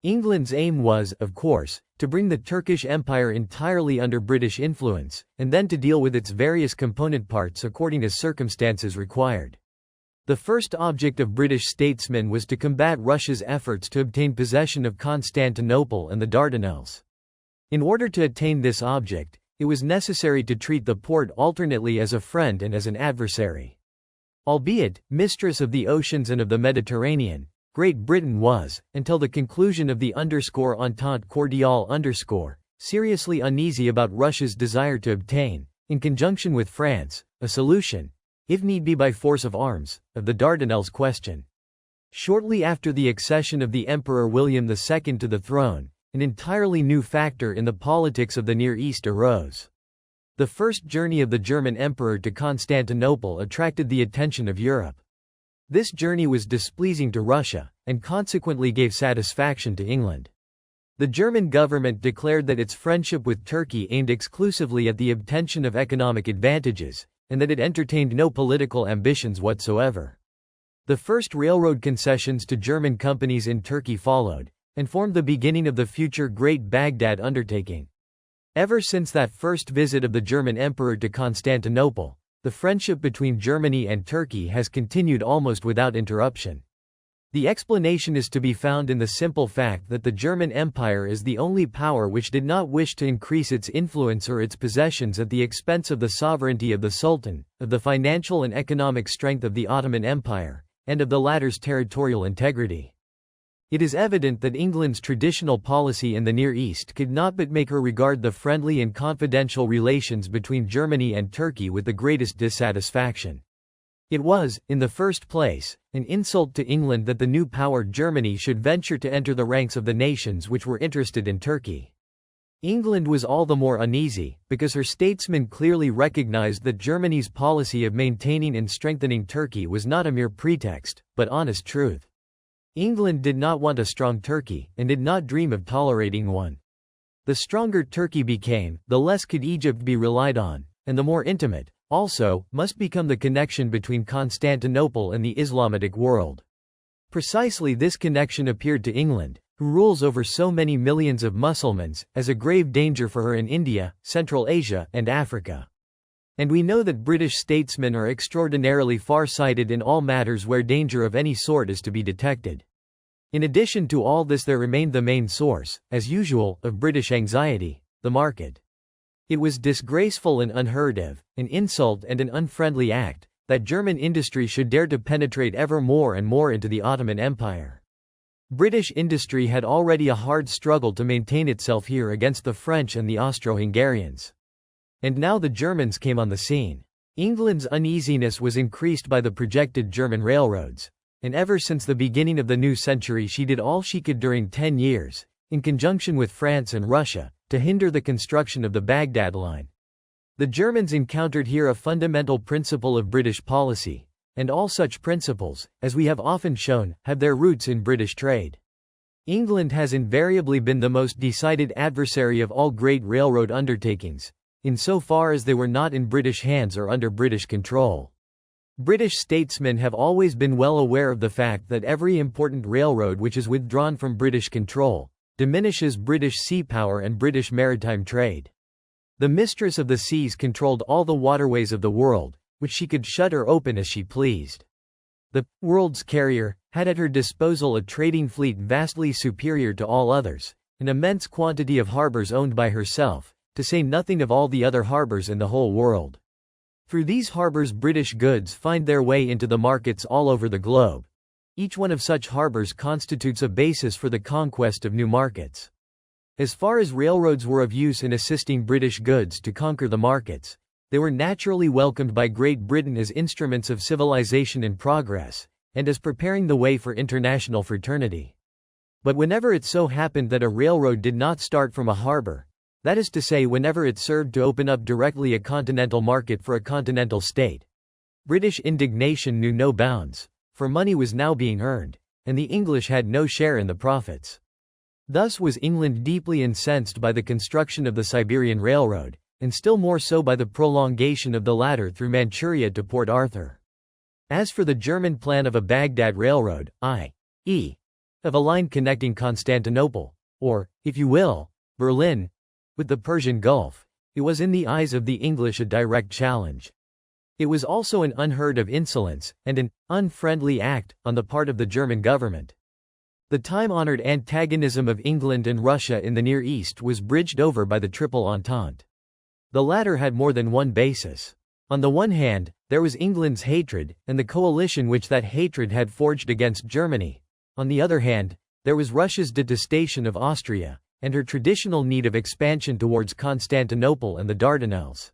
England's aim was, of course, to bring the Turkish Empire entirely under British influence, and then to deal with its various component parts according as circumstances required. The first object of British statesmen was to combat Russia's efforts to obtain possession of Constantinople and the Dardanelles. In order to attain this object, it was necessary to treat the Porte alternately as a friend and as an adversary. Albeit mistress of the oceans and of the Mediterranean, Great Britain was, until the conclusion of the Entente Cordiale seriously uneasy about Russia's desire to obtain, in conjunction with France, a solution, if need be by force of arms, of the Dardanelles question. Shortly after the accession of the Emperor William II to the throne, an entirely new factor in the politics of the Near East arose. The first journey of the German emperor to Constantinople attracted the attention of Europe. This journey was displeasing to Russia, and consequently gave satisfaction to England. The German government declared that its friendship with Turkey aimed exclusively at the obtention of economic advantages, and that it entertained no political ambitions whatsoever. The first railroad concessions to German companies in Turkey followed, and formed the beginning of the future Great Baghdad undertaking. Ever since that first visit of the German emperor to Constantinople, the friendship between Germany and Turkey has continued almost without interruption. The explanation is to be found in the simple fact that the German Empire is the only power which did not wish to increase its influence or its possessions at the expense of the sovereignty of the Sultan, of the financial and economic strength of the Ottoman Empire, and of the latter's territorial integrity. It is evident that England's traditional policy in the Near East could not but make her regard the friendly and confidential relations between Germany and Turkey with the greatest dissatisfaction. It was, in the first place, an insult to England that the new power Germany should venture to enter the ranks of the nations which were interested in Turkey. England was all the more uneasy, because her statesmen clearly recognized that Germany's policy of maintaining and strengthening Turkey was not a mere pretext, but honest truth. England did not want a strong Turkey, and did not dream of tolerating one. The stronger Turkey became, the less could Egypt be relied on, and the more intimate, also, must become the connection between Constantinople and the Islamic world. Precisely this connection appeared to England, who rules over so many millions of Mussulmans, as a grave danger for her in India, Central Asia, and Africa. And we know that British statesmen are extraordinarily far-sighted in all matters where danger of any sort is to be detected. In addition to all this, there remained the main source, as usual, of British anxiety, the market. It was disgraceful and unheard of, an insult and an unfriendly act, that German industry should dare to penetrate ever more and more into the Ottoman Empire. British industry had already a hard struggle to maintain itself here against the French and the Austro-Hungarians. And now the Germans came on the scene. England's uneasiness was increased by the projected German railroads. and ever since the beginning of the new century she did all she could during 10 years, in conjunction with France and Russia, to hinder the construction of the Baghdad Line. The Germans encountered here a fundamental principle of British policy, and all such principles, as we have often shown, have their roots in British trade. England has invariably been the most decided adversary of all great railroad undertakings, insofar as they were not in British hands or under British control. British statesmen have always been well aware of the fact that every important railroad which is withdrawn from British control diminishes British sea power and British maritime trade. The mistress of the seas controlled all the waterways of the world, which she could shut or open as she pleased. The world's carrier had at her disposal a trading fleet vastly superior to all others, an immense quantity of harbors owned by herself, to say nothing of all the other harbors in the whole world. Through these harbors British goods find their way into the markets all over the globe. Each one of such harbors constitutes a basis for the conquest of new markets. As far as railroads were of use in assisting British goods to conquer the markets, they were naturally welcomed by Great Britain as instruments of civilization and progress, and as preparing the way for international fraternity. But whenever it so happened that a railroad did not start from a harbor, that is to say whenever it served to open up directly a continental market for a continental state, British indignation knew no bounds, for money was now being earned, and the English had no share in the profits. Thus was England deeply incensed by the construction of the Siberian Railroad, and still more so by the prolongation of the latter through Manchuria to Port Arthur. As for the German plan of a Baghdad Railroad, i.e., of a line connecting Constantinople, or, if you will, Berlin, with the Persian Gulf, it was in the eyes of the English a direct challenge. It was also an unheard of insolence, and an unfriendly act, on the part of the German government. The time-honored antagonism of England and Russia in the Near East was bridged over by the Triple Entente. The latter had more than one basis. On the one hand, there was England's hatred, and the coalition which that hatred had forged against Germany. On the other hand, there was Russia's detestation of Austria, and her traditional need of expansion towards Constantinople and the Dardanelles.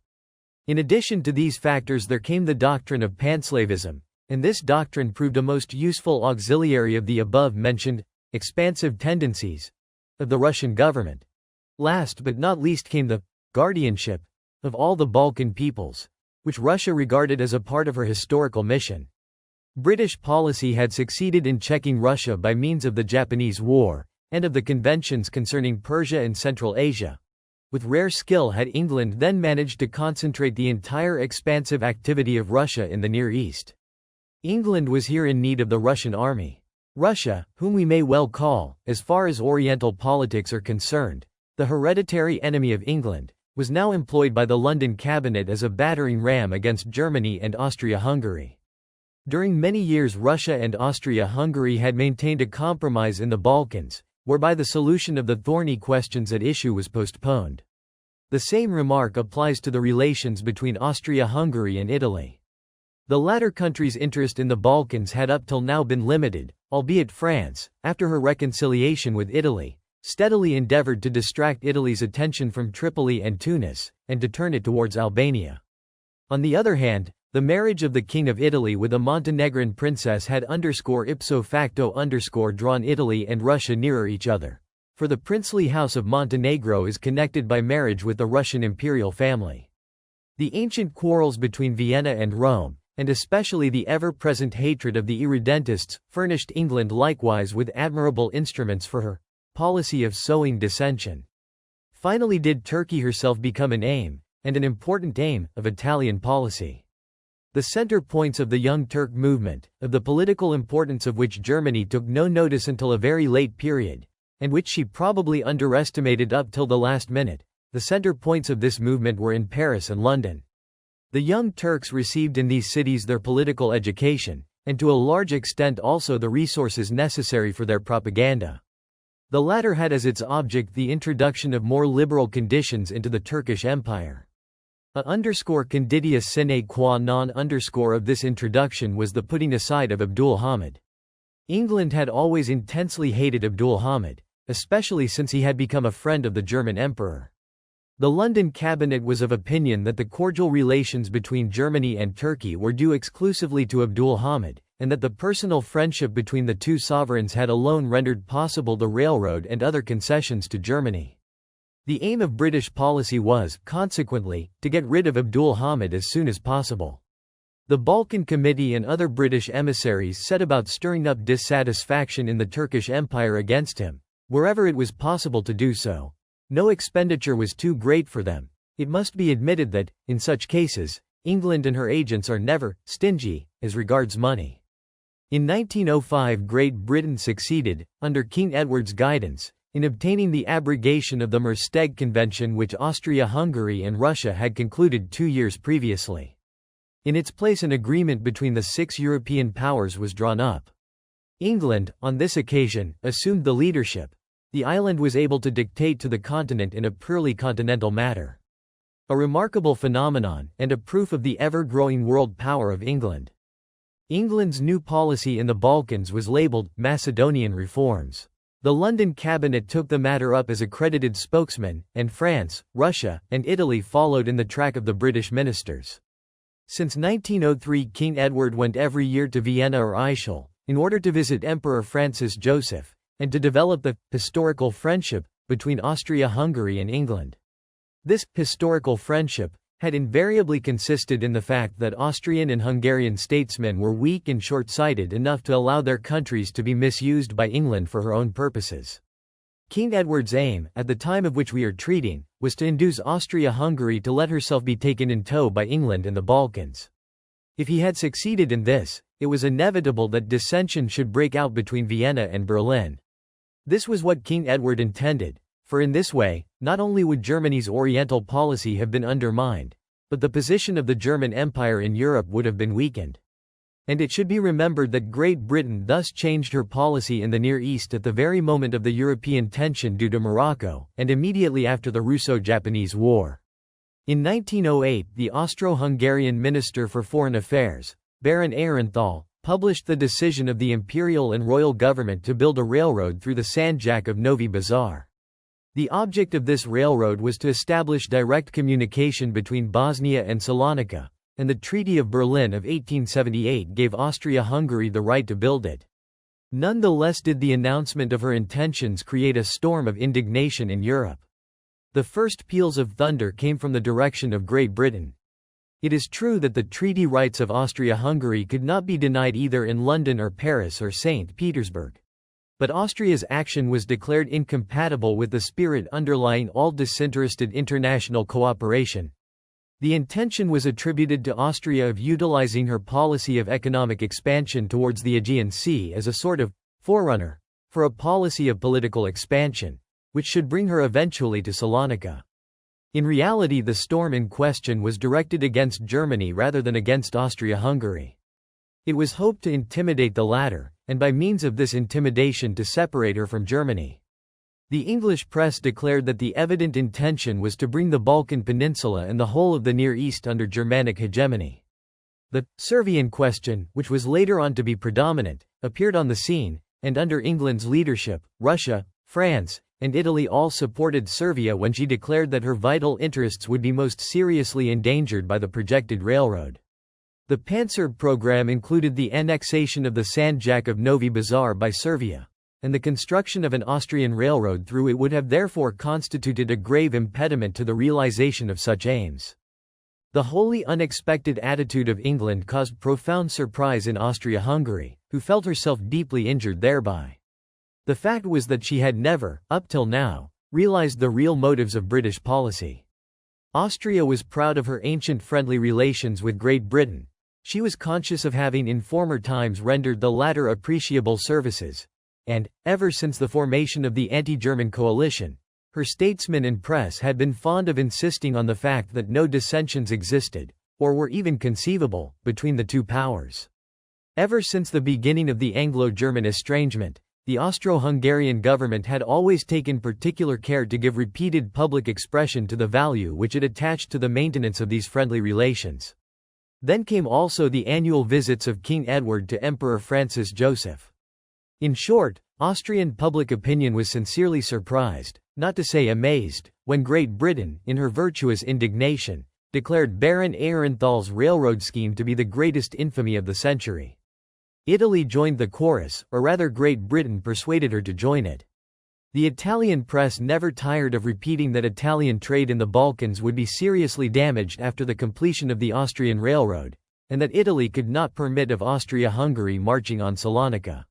In addition to these factors there came the doctrine of panslavism, and this doctrine proved a most useful auxiliary of the above-mentioned expansive tendencies of the Russian government. Last but not least came the guardianship of all the Balkan peoples, which Russia regarded as a part of her historical mission. British policy had succeeded in checking Russia by means of the Japanese War, and of the conventions concerning Persia and Central Asia. With rare skill had England then managed to concentrate the entire expansive activity of Russia in the Near East. England was here in need of the Russian army. Russia, whom we may well call, as far as Oriental politics are concerned, the hereditary enemy of England, was now employed by the London cabinet as a battering ram against Germany and Austria-Hungary. During many years Russia and Austria-Hungary had maintained a compromise in the Balkans, whereby the solution of the thorny questions at issue was postponed. The same remark applies to the relations between Austria-Hungary and Italy. The latter country's interest in the Balkans had up till now been limited, albeit France, after her reconciliation with Italy, steadily endeavored to distract Italy's attention from Tripoli and Tunis, and to turn it towards Albania. On the other hand, the marriage of the King of Italy with a Montenegrin princess had ipso facto drawn Italy and Russia nearer each other, for the princely house of Montenegro is connected by marriage with the Russian imperial family. The ancient quarrels between Vienna and Rome, and especially the ever-present hatred of the irredentists, furnished England likewise with admirable instruments for her policy of sowing dissension. Finally did Turkey herself become an aim, and an important aim, of Italian policy. The center points of the Young Turk movement, of the political importance of which Germany took no notice until a very late period, and which she probably underestimated up till the last minute, the center points of this movement were in Paris and London. The Young Turks received in these cities their political education, and to a large extent also the resources necessary for their propaganda. The latter had as its object the introduction of more liberal conditions into the Turkish Empire. _conditio sine qua non of this introduction was the putting aside of Abdul-Hamid. England had always intensely hated Abdul-Hamid, especially since he had become a friend of the German emperor. The London cabinet was of opinion that the cordial relations between Germany and Turkey were due exclusively to Abdul Hamid, and that the personal friendship between the two sovereigns had alone rendered possible the railroad and other concessions to Germany. The aim of British policy was, consequently, to get rid of Abdul Hamid as soon as possible. The Balkan Committee and other British emissaries set about stirring up dissatisfaction in the Turkish Empire against him, wherever it was possible to do so. No expenditure was too great for them. It must be admitted that, in such cases, England and her agents are never stingy as regards money. In 1905, Great Britain succeeded, under King Edward's guidance, in obtaining the abrogation of the Mersteg Convention which Austria-Hungary and Russia had concluded 2 years previously. In its place, an agreement between the 6 European powers was drawn up. England, on this occasion, assumed the leadership. The island was able to dictate to the continent in a purely continental matter. A remarkable phenomenon, and a proof of the ever-growing world power of England. England's new policy in the Balkans was labelled Macedonian Reforms. The London cabinet took the matter up as accredited spokesman, and France, Russia, and Italy followed in the track of the British ministers. Since 1903, King Edward went every year to Vienna or Ischl, in order to visit Emperor Francis Joseph, and to develop the historical friendship between Austria-Hungary and England. This historical friendship had invariably consisted in the fact that Austrian and Hungarian statesmen were weak and short-sighted enough to allow their countries to be misused by England for her own purposes. King Edward's aim, at the time of which we are treating, was to induce Austria-Hungary to let herself be taken in tow by England in the Balkans. If he had succeeded in this, it was inevitable that dissension should break out between Vienna and Berlin. This was what King Edward intended, for in this way, not only would Germany's Oriental policy have been undermined, but the position of the German Empire in Europe would have been weakened. And it should be remembered that Great Britain thus changed her policy in the Near East at the very moment of the European tension due to Morocco, and immediately after the Russo-Japanese War. In 1908, the Austro-Hungarian Minister for Foreign Affairs, Baron Reventlow, published the decision of the imperial and royal government to build a railroad through the Sanjak of Novi Bazar. The object of this railroad was to establish direct communication between Bosnia and Salonika, and the Treaty of Berlin of 1878 gave Austria-Hungary the right to build it. Nonetheless did the announcement of her intentions create a storm of indignation in Europe. The first peals of thunder came from the direction of Great Britain. It is true that the treaty rights of Austria-Hungary could not be denied either in London or Paris or St. Petersburg. But Austria's action was declared incompatible with the spirit underlying all disinterested international cooperation. The intention was attributed to Austria of utilizing her policy of economic expansion towards the Aegean Sea as a sort of forerunner for a policy of political expansion, which should bring her eventually to Salonika. In reality, the storm in question was directed against Germany rather than against Austria-Hungary. It was hoped to intimidate the latter, and by means of this intimidation to separate her from Germany. The English press declared that the evident intention was to bring the Balkan Peninsula and the whole of the Near East under Germanic hegemony. The Servian question, which was later on to be predominant, appeared on the scene, and under England's leadership, Russia, France, and Italy all supported Serbia when she declared that her vital interests would be most seriously endangered by the projected railroad. The Panserb program included the annexation of the Sanjak of Novi Bazar by Serbia, and the construction of an Austrian railroad through it would have therefore constituted a grave impediment to the realization of such aims. The wholly unexpected attitude of England caused profound surprise in Austria-Hungary, who felt herself deeply injured thereby. The fact was that she had never, up till now, realized the real motives of British policy. Austria was proud of her ancient friendly relations with Great Britain. She was conscious of having in former times rendered the latter appreciable services, and, ever since the formation of the anti-German coalition, her statesmen and press had been fond of insisting on the fact that no dissensions existed, or were even conceivable, between the two powers. Ever since the beginning of the Anglo-German estrangement, the Austro-Hungarian government had always taken particular care to give repeated public expression to the value which it attached to the maintenance of these friendly relations. Then came also the annual visits of King Edward to Emperor Francis Joseph. In short, Austrian public opinion was sincerely surprised, not to say amazed, when Great Britain, in her virtuous indignation, declared Baron Aehrenthals' railroad scheme to be the greatest infamy of the century. Italy joined the chorus, or rather Great Britain persuaded her to join it. The Italian press never tired of repeating that Italian trade in the Balkans would be seriously damaged after the completion of the Austrian railroad, and that Italy could not permit of Austria-Hungary marching on Salonika.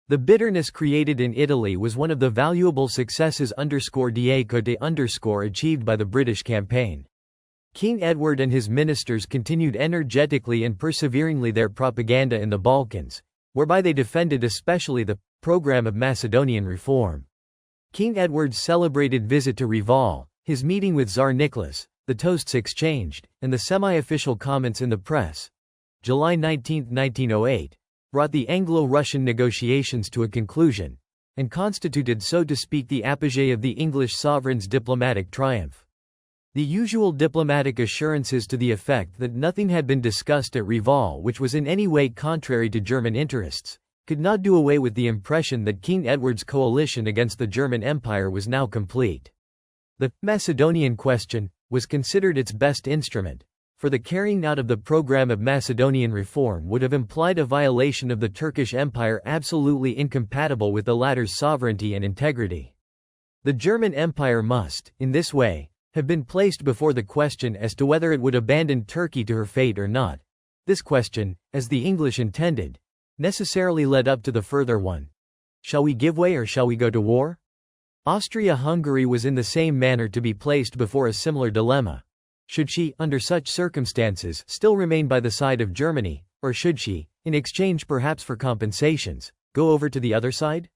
The bitterness created in Italy was one of the valuable successes achieved by the British campaign. King Edward and his ministers continued energetically and perseveringly their propaganda in the Balkans, whereby they defended especially the program of Macedonian reform. King Edward's celebrated visit to Reval, his meeting with Tsar Nicholas, the toasts exchanged, and the semi-official comments in the press, July 19, 1908, brought the Anglo-Russian negotiations to a conclusion, and constituted, so to speak, the apogee of the English sovereign's diplomatic triumph. The usual diplomatic assurances to the effect that nothing had been discussed at Reval which was in any way contrary to German interests, could not do away with the impression that King Edward's coalition against the German Empire was now complete. The Macedonian question was considered its best instrument, for the carrying out of the program of Macedonian reform would have implied a violation of the Turkish Empire absolutely incompatible with the latter's sovereignty and integrity. The German Empire must, in this way, have been placed before the question as to whether it would abandon Turkey to her fate or not. This question, as the English intended, necessarily led up to the further one. Shall we give way or shall we go to war? Austria-Hungary was in the same manner to be placed before a similar dilemma. Should she, under such circumstances, still remain by the side of Germany, or should she, in exchange perhaps for compensations, go over to the other side?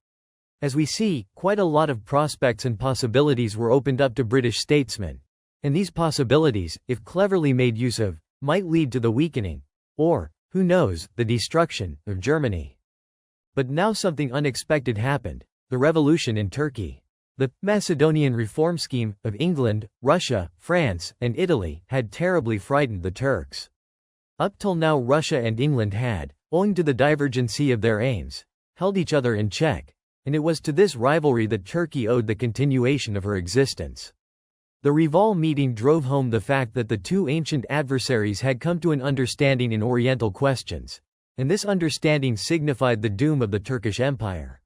As we see, quite a lot of prospects and possibilities were opened up to British statesmen, and these possibilities, if cleverly made use of, might lead to the weakening, or, who knows, the destruction, of Germany. But now something unexpected happened: the revolution in Turkey. The Macedonian reform scheme of England, Russia, France, and Italy had terribly frightened the Turks. Up till now Russia and England had, owing to the divergency of their aims, held each other in check, and it was to this rivalry that Turkey owed the continuation of her existence. The Reval meeting drove home the fact that the two ancient adversaries had come to an understanding in Oriental questions, and this understanding signified the doom of the Turkish Empire.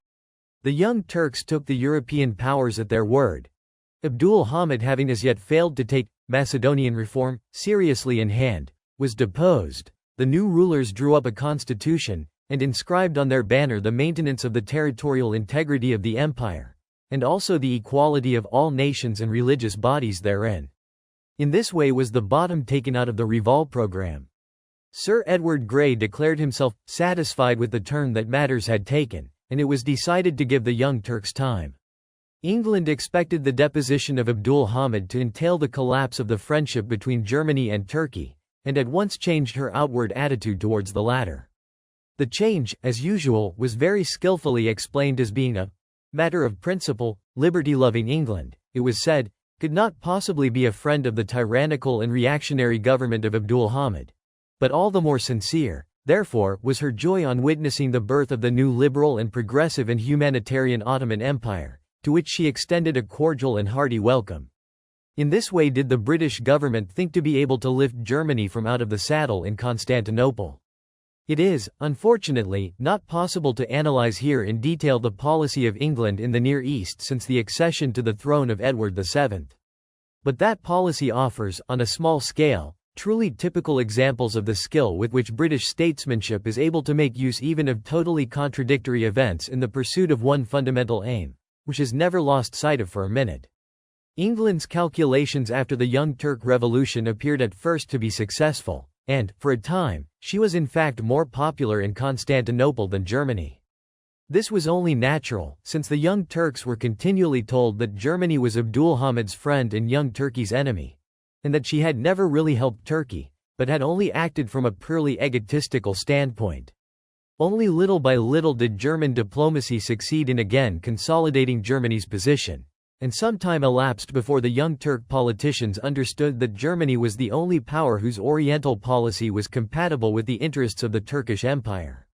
The Young Turks took the European powers at their word. Abdul Hamid, having as yet failed to take Macedonian reform seriously in hand, was deposed. The new rulers drew up a constitution, and inscribed on their banner the maintenance of the territorial integrity of the empire, and also the equality of all nations and religious bodies therein. In this way was the bottom taken out of the Reval program. Sir Edward Grey declared himself satisfied with the turn that matters had taken, and it was decided to give the Young Turks time. England expected the deposition of Abdul Hamid to entail the collapse of the friendship between Germany and Turkey, and at once changed her outward attitude towards the latter. The change, as usual, was very skillfully explained as being a matter of principle. Liberty-loving England, it was said, could not possibly be a friend of the tyrannical and reactionary government of Abdul Hamid. But all the more sincere, therefore, was her joy on witnessing the birth of the new liberal and progressive and humanitarian Ottoman Empire, to which she extended a cordial and hearty welcome. In this way did the British government think to be able to lift Germany from out of the saddle in Constantinople. It is, unfortunately, not possible to analyze here in detail the policy of England in the Near East since the accession to the throne of Edward VII. But that policy offers, on a small scale, truly typical examples of the skill with which British statesmanship is able to make use even of totally contradictory events in the pursuit of one fundamental aim, which is never lost sight of for a minute. England's calculations after the Young Turk Revolution appeared at first to be successful, and, for a time, she was in fact more popular in Constantinople than Germany. This was only natural, since the Young Turks were continually told that Germany was Abdul Hamid's friend and Young Turkey's enemy, and that she had never really helped Turkey, but had only acted from a purely egotistical standpoint. Only little by little did German diplomacy succeed in again consolidating Germany's position, and some time elapsed before the Young Turk politicians understood that Germany was the only power whose Oriental policy was compatible with the interests of the Turkish Empire.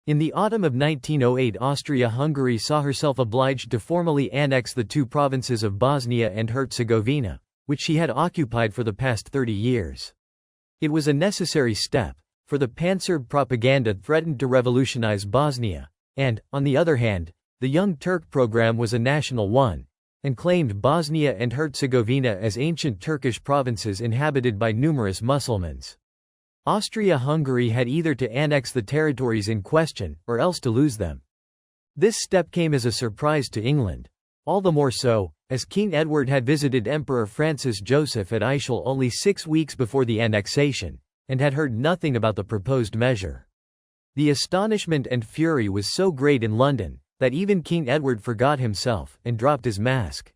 In the autumn of 1908, Austria-Hungary saw herself obliged to formally annex the two provinces of Bosnia and Herzegovina, which she had occupied for the past 30 years. It was a necessary step, for the Panserb propaganda threatened to revolutionize Bosnia, and, on the other hand, the Young Turk program was a national one, and claimed Bosnia and Herzegovina as ancient Turkish provinces inhabited by numerous Mussulmans. Austria-Hungary had either to annex the territories in question, or else to lose them. This step came as a surprise to England. All the more so, as King Edward had visited Emperor Francis Joseph at Ischl only 6 weeks before the annexation, and had heard nothing about the proposed measure. The astonishment and fury was so great in London, that even King Edward forgot himself, and dropped his mask.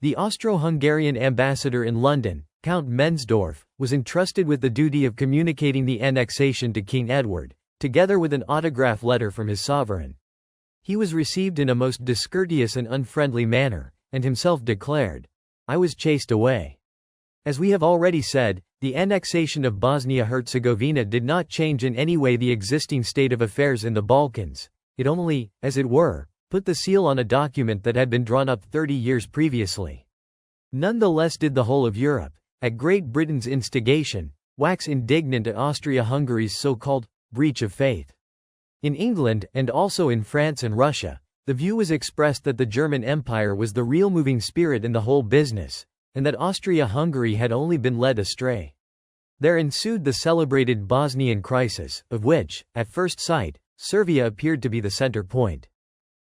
The Austro-Hungarian ambassador in London, Count Mensdorff, was entrusted with the duty of communicating the annexation to King Edward, together with an autograph letter from his sovereign. He was received in a most discourteous and unfriendly manner, and himself declared, "I was chased away." As we have already said, the annexation of Bosnia-Herzegovina did not change in any way the existing state of affairs in the Balkans. It only, as it were, put the seal on a document that had been drawn up 30 years previously. Nonetheless did the whole of Europe, at Great Britain's instigation, wax indignant at Austria-Hungary's so-called breach of faith. In England, and also in France and Russia, the view was expressed that the German Empire was the real moving spirit in the whole business, and that Austria-Hungary had only been led astray. There ensued the celebrated Bosnian crisis, of which, at first sight, Serbia appeared to be the center point.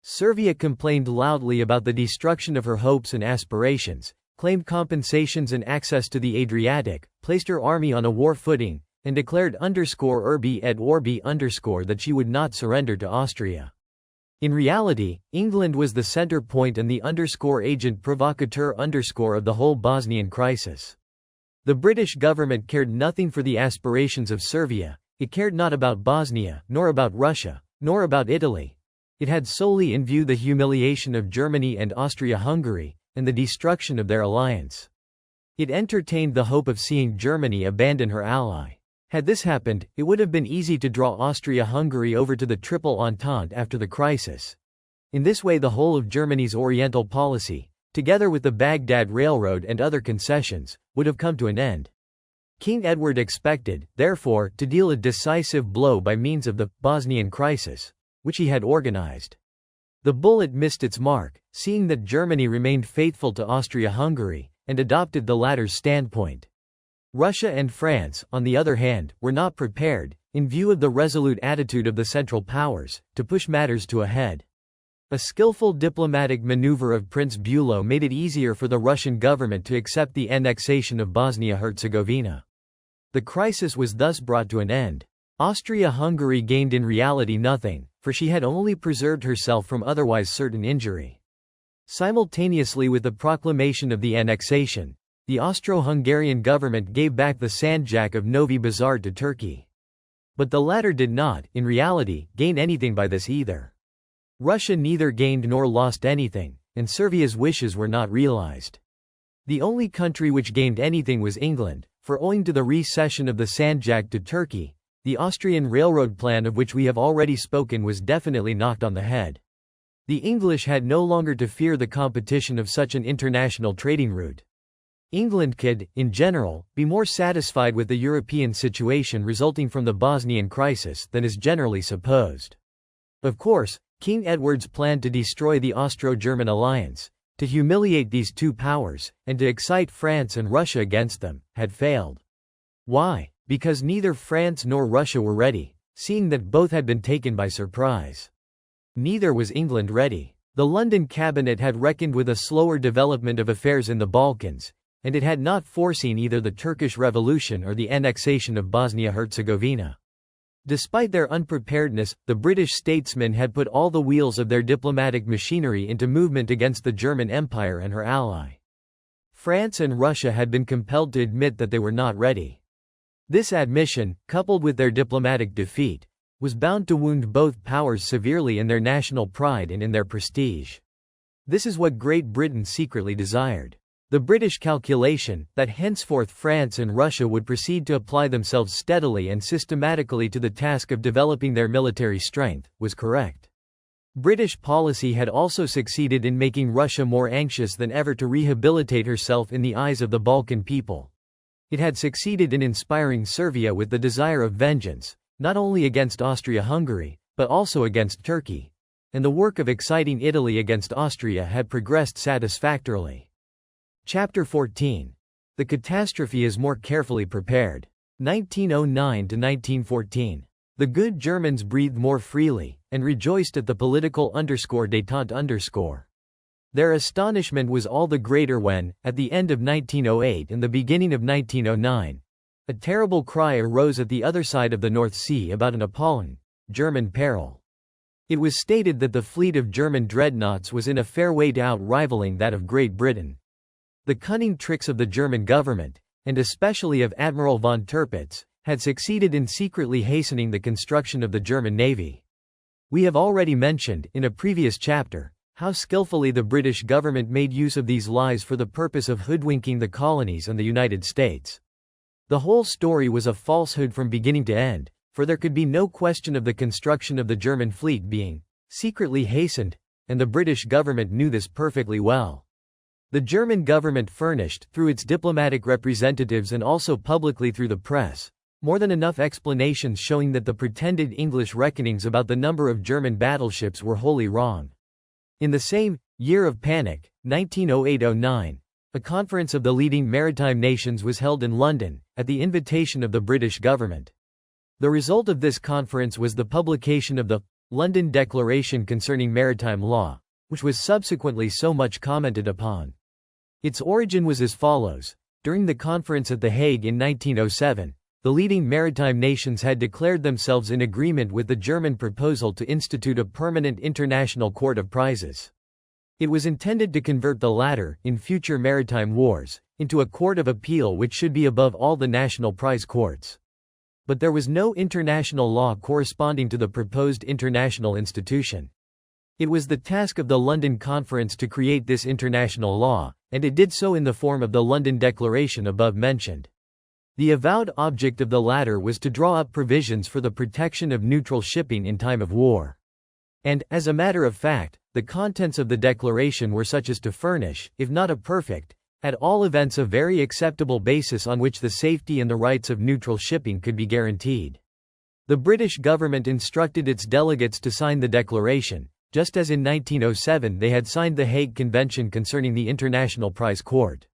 Serbia complained loudly about the destruction of her hopes and aspirations, claimed compensations and access to the Adriatic, placed her army on a war footing, and declared _urbi et orbi _ that she would not surrender to Austria. In reality, England was the center point and the _agent provocateur _ of the whole Bosnian crisis. The British government cared nothing for the aspirations of Serbia, it cared not about Bosnia, nor about Russia, nor about Italy. It had solely in view the humiliation of Germany and Austria-Hungary, and the destruction of their alliance. It entertained the hope of seeing Germany abandon her ally. Had this happened, it would have been easy to draw Austria-Hungary over to the Triple Entente after the crisis. In this way the whole of Germany's Oriental policy, together with the Baghdad Railroad and other concessions, would have come to an end. King Edward expected, therefore, to deal a decisive blow by means of the Bosnian crisis, which he had organized. The bullet missed its mark, seeing that Germany remained faithful to Austria-Hungary, and adopted the latter's standpoint. Russia and France, on the other hand, were not prepared, in view of the resolute attitude of the Central Powers, to push matters to a head. A skillful diplomatic maneuver of Prince Bülow made it easier for the Russian government to accept the annexation of Bosnia-Herzegovina. The crisis was thus brought to an end. Austria-Hungary gained in reality nothing, for she had only preserved herself from otherwise certain injury. Simultaneously with the proclamation of the annexation, the Austro-Hungarian government gave back the Sanjak of Novi Pazar to Turkey. But the latter did not, in reality, gain anything by this either. Russia neither gained nor lost anything, and Serbia's wishes were not realized. The only country which gained anything was England, for owing to the recession of the Sanjak to Turkey, the Austrian railroad plan of which we have already spoken was definitely knocked on the head. The English had no longer to fear the competition of such an international trading route. England could, in general, be more satisfied with the European situation resulting from the Bosnian crisis than is generally supposed. Of course, King Edward's plan to destroy the Austro-German alliance, to humiliate these two powers, and to excite France and Russia against them, had failed. Why? Because neither France nor Russia were ready, seeing that both had been taken by surprise. Neither was England ready. The London cabinet had reckoned with a slower development of affairs in the Balkans, and it had not foreseen either the Turkish Revolution or the annexation of Bosnia-Herzegovina. Despite their unpreparedness, the British statesmen had put all the wheels of their diplomatic machinery into movement against the German Empire and her ally. France and Russia had been compelled to admit that they were not ready. This admission, coupled with their diplomatic defeat, was bound to wound both powers severely in their national pride and in their prestige. This is what Great Britain secretly desired. The British calculation, that henceforth France and Russia would proceed to apply themselves steadily and systematically to the task of developing their military strength, was correct. British policy had also succeeded in making Russia more anxious than ever to rehabilitate herself in the eyes of the Balkan people. It had succeeded in inspiring Serbia with the desire of vengeance, not only against Austria-Hungary, but also against Turkey. And the work of exciting Italy against Austria had progressed satisfactorily. Chapter 14. The catastrophe is more carefully prepared. 1909 to 1914. The good Germans breathed more freely, and rejoiced at the political détente. Their astonishment was all the greater when, at the end of 1908 and the beginning of 1909, a terrible cry arose at the other side of the North Sea about an appalling German peril. It was stated that the fleet of German dreadnoughts was in a fair way to outrivaling that of Great Britain. The cunning tricks of the German government, and especially of Admiral von Tirpitz, had succeeded in secretly hastening the construction of the German navy. We have already mentioned, in a previous chapter, how skillfully the British government made use of these lies for the purpose of hoodwinking the colonies and the United States. The whole story was a falsehood from beginning to end, for there could be no question of the construction of the German fleet being secretly hastened, and the British government knew this perfectly well. The German government furnished, through its diplomatic representatives and also publicly through the press, more than enough explanations showing that the pretended English reckonings about the number of German battleships were wholly wrong. In the same year of panic, 1908-09, a conference of the leading maritime nations was held in London, at the invitation of the British government. The result of this conference was the publication of the London Declaration Concerning Maritime Law, which was subsequently so much commented upon. Its origin was as follows. During the conference at The Hague in 1907, the leading maritime nations had declared themselves in agreement with the German proposal to institute a permanent international court of prizes. It was intended to convert the latter, in future maritime wars, into a court of appeal which should be above all the national prize courts. But there was no international law corresponding to the proposed international institution. It was the task of the London Conference to create this international law, and it did so in the form of the London Declaration above mentioned. The avowed object of the latter was to draw up provisions for the protection of neutral shipping in time of war. And, as a matter of fact, the contents of the declaration were such as to furnish, if not a perfect, at all events a very acceptable basis on which the safety and the rights of neutral shipping could be guaranteed. The British government instructed its delegates to sign the declaration, just as in 1907 they had signed the Hague Convention concerning the International Prize Court.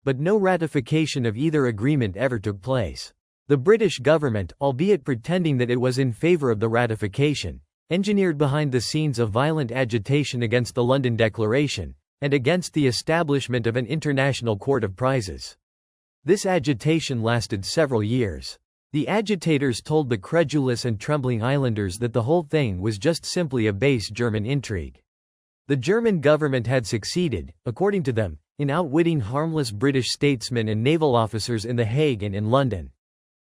But no ratification of either agreement ever took place. The British government, albeit pretending that it was in favour of the ratification, engineered behind the scenes a violent agitation against the London Declaration, and against the establishment of an international court of prizes. This agitation lasted several years. The agitators told the credulous and trembling islanders that the whole thing was just simply a base German intrigue. The German government had succeeded, according to them, in outwitting harmless British statesmen and naval officers in The Hague and in London.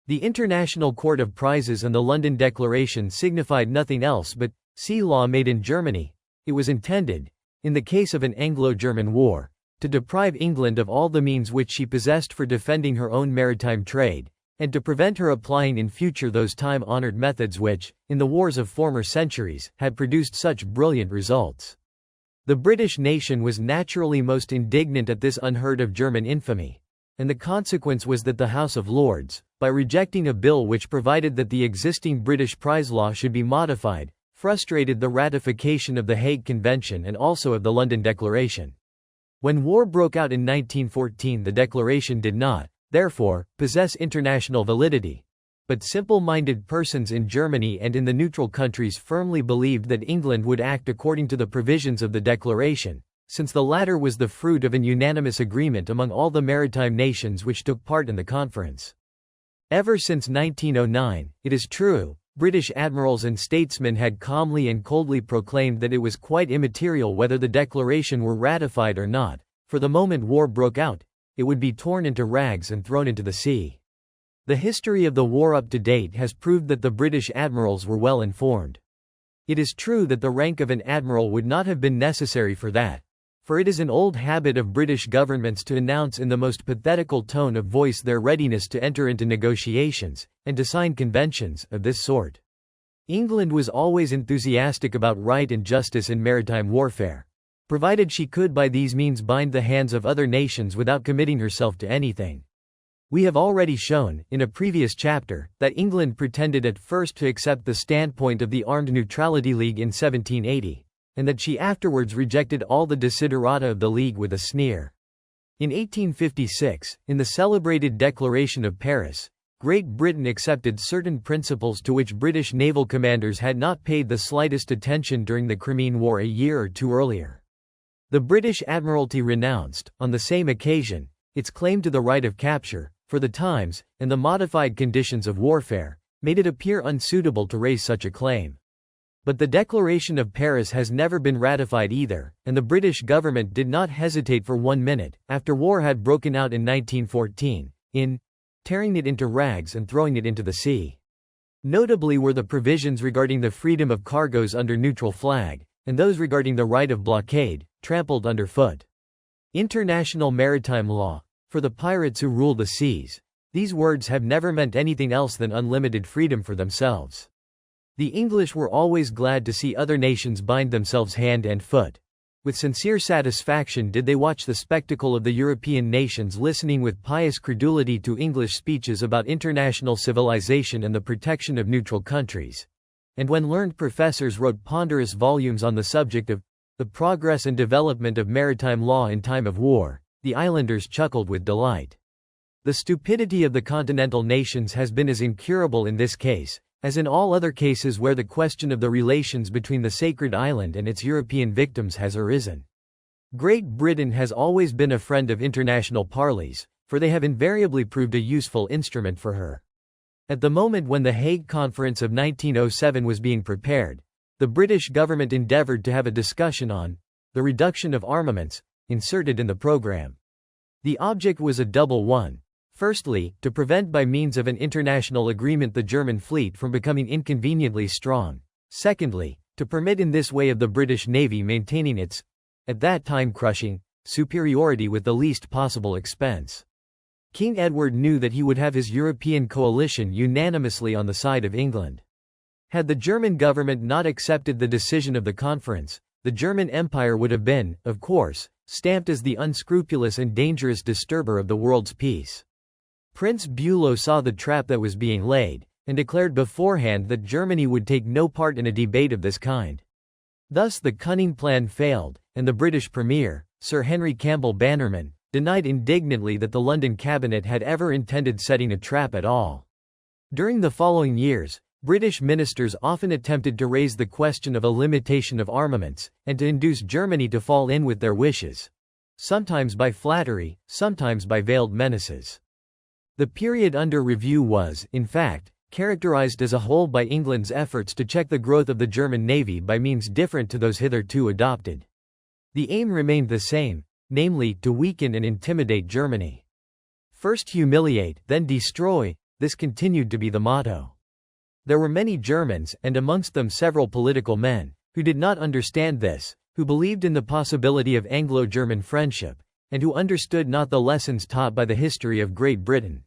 The International Court of Prizes and the London Declaration signified nothing else but sea law made in Germany. It was intended, in the case of an Anglo-German war, to deprive England of all the means which she possessed for defending her own maritime trade, and to prevent her applying in future those time-honored methods which, in the wars of former centuries, had produced such brilliant results. The British nation was naturally most indignant at this unheard-of German infamy, and the consequence was that the House of Lords, by rejecting a bill which provided that the existing British prize law should be modified, frustrated the ratification of the Hague Convention and also of the London Declaration. When war broke out in 1914, the declaration did not, therefore, possess international validity. But simple-minded persons in Germany and in the neutral countries firmly believed that England would act according to the provisions of the declaration, since the latter was the fruit of an unanimous agreement among all the maritime nations which took part in the conference. Ever since 1909, it is true, British admirals and statesmen had calmly and coldly proclaimed that it was quite immaterial whether the declaration were ratified or not, for the moment war broke out, it would be torn into rags and thrown into the sea. The history of the war up to date has proved that the British admirals were well informed. It is true that the rank of an admiral would not have been necessary for that, For it is an old habit of British governments to announce in the most pathetical tone of voice their readiness to enter into negotiations, and to sign conventions, of this sort. England was always enthusiastic about right and justice in maritime warfare, provided she could by these means bind the hands of other nations without committing herself to anything. We have already shown, in a previous chapter, that England pretended at first to accept the standpoint of the Armed Neutrality League in 1780, and that she afterwards rejected all the desiderata of the League with a sneer. In 1856, in the celebrated Declaration of Paris, Great Britain accepted certain principles to which British naval commanders had not paid the slightest attention during the Crimean War a year or two earlier. The British Admiralty renounced, on the same occasion, its claim to the right of capture, for the times, and the modified conditions of warfare, made it appear unsuitable to raise such a claim. But the Declaration of Paris has never been ratified either, and the British government did not hesitate for 1 minute, after war had broken out in 1914, in tearing it into rags and throwing it into the sea. Notably were the provisions regarding the freedom of cargoes under neutral flag, and those regarding the right of blockade, trampled underfoot. International maritime law, for the pirates who rule the seas, these words have never meant anything else than unlimited freedom for themselves. The English were always glad to see other nations bind themselves hand and foot. With sincere satisfaction did they watch the spectacle of the European nations listening with pious credulity to English speeches about international civilization and the protection of neutral countries. And when learned professors wrote ponderous volumes on the subject of the progress and development of maritime law in time of war, the islanders chuckled with delight. The stupidity of the continental nations has been as incurable in this case, as in all other cases where the question of the relations between the sacred island and its European victims has arisen. Great Britain has always been a friend of international parleys, for they have invariably proved a useful instrument for her. At the moment when the Hague Conference of 1907 was being prepared, the British government endeavoured to have a discussion on the reduction of armaments, inserted in the program. The object was a double one. Firstly, to prevent by means of an international agreement the German fleet from becoming inconveniently strong. Secondly, to permit in this way of the British Navy maintaining its, at that time crushing, superiority with the least possible expense. King Edward knew that he would have his European coalition unanimously on the side of England. Had the German government not accepted the decision of the conference, the German Empire would have been, of course, stamped as the unscrupulous and dangerous disturber of the world's peace. Prince Bülow saw the trap that was being laid, and declared beforehand that Germany would take no part in a debate of this kind. Thus the cunning plan failed, and the British Premier, Sir Henry Campbell Bannerman, denied indignantly that the London Cabinet had ever intended setting a trap at all. During the following years, British ministers often attempted to raise the question of a limitation of armaments, and to induce Germany to fall in with their wishes. Sometimes by flattery, sometimes by veiled menaces. The period under review was, in fact, characterized as a whole by England's efforts to check the growth of the German navy by means different to those hitherto adopted. The aim remained the same, namely, to weaken and intimidate Germany. First humiliate, then destroy, this continued to be the motto. There were many Germans, and amongst them several political men, who did not understand this, who believed in the possibility of Anglo-German friendship, and who understood not the lessons taught by the history of Great Britain.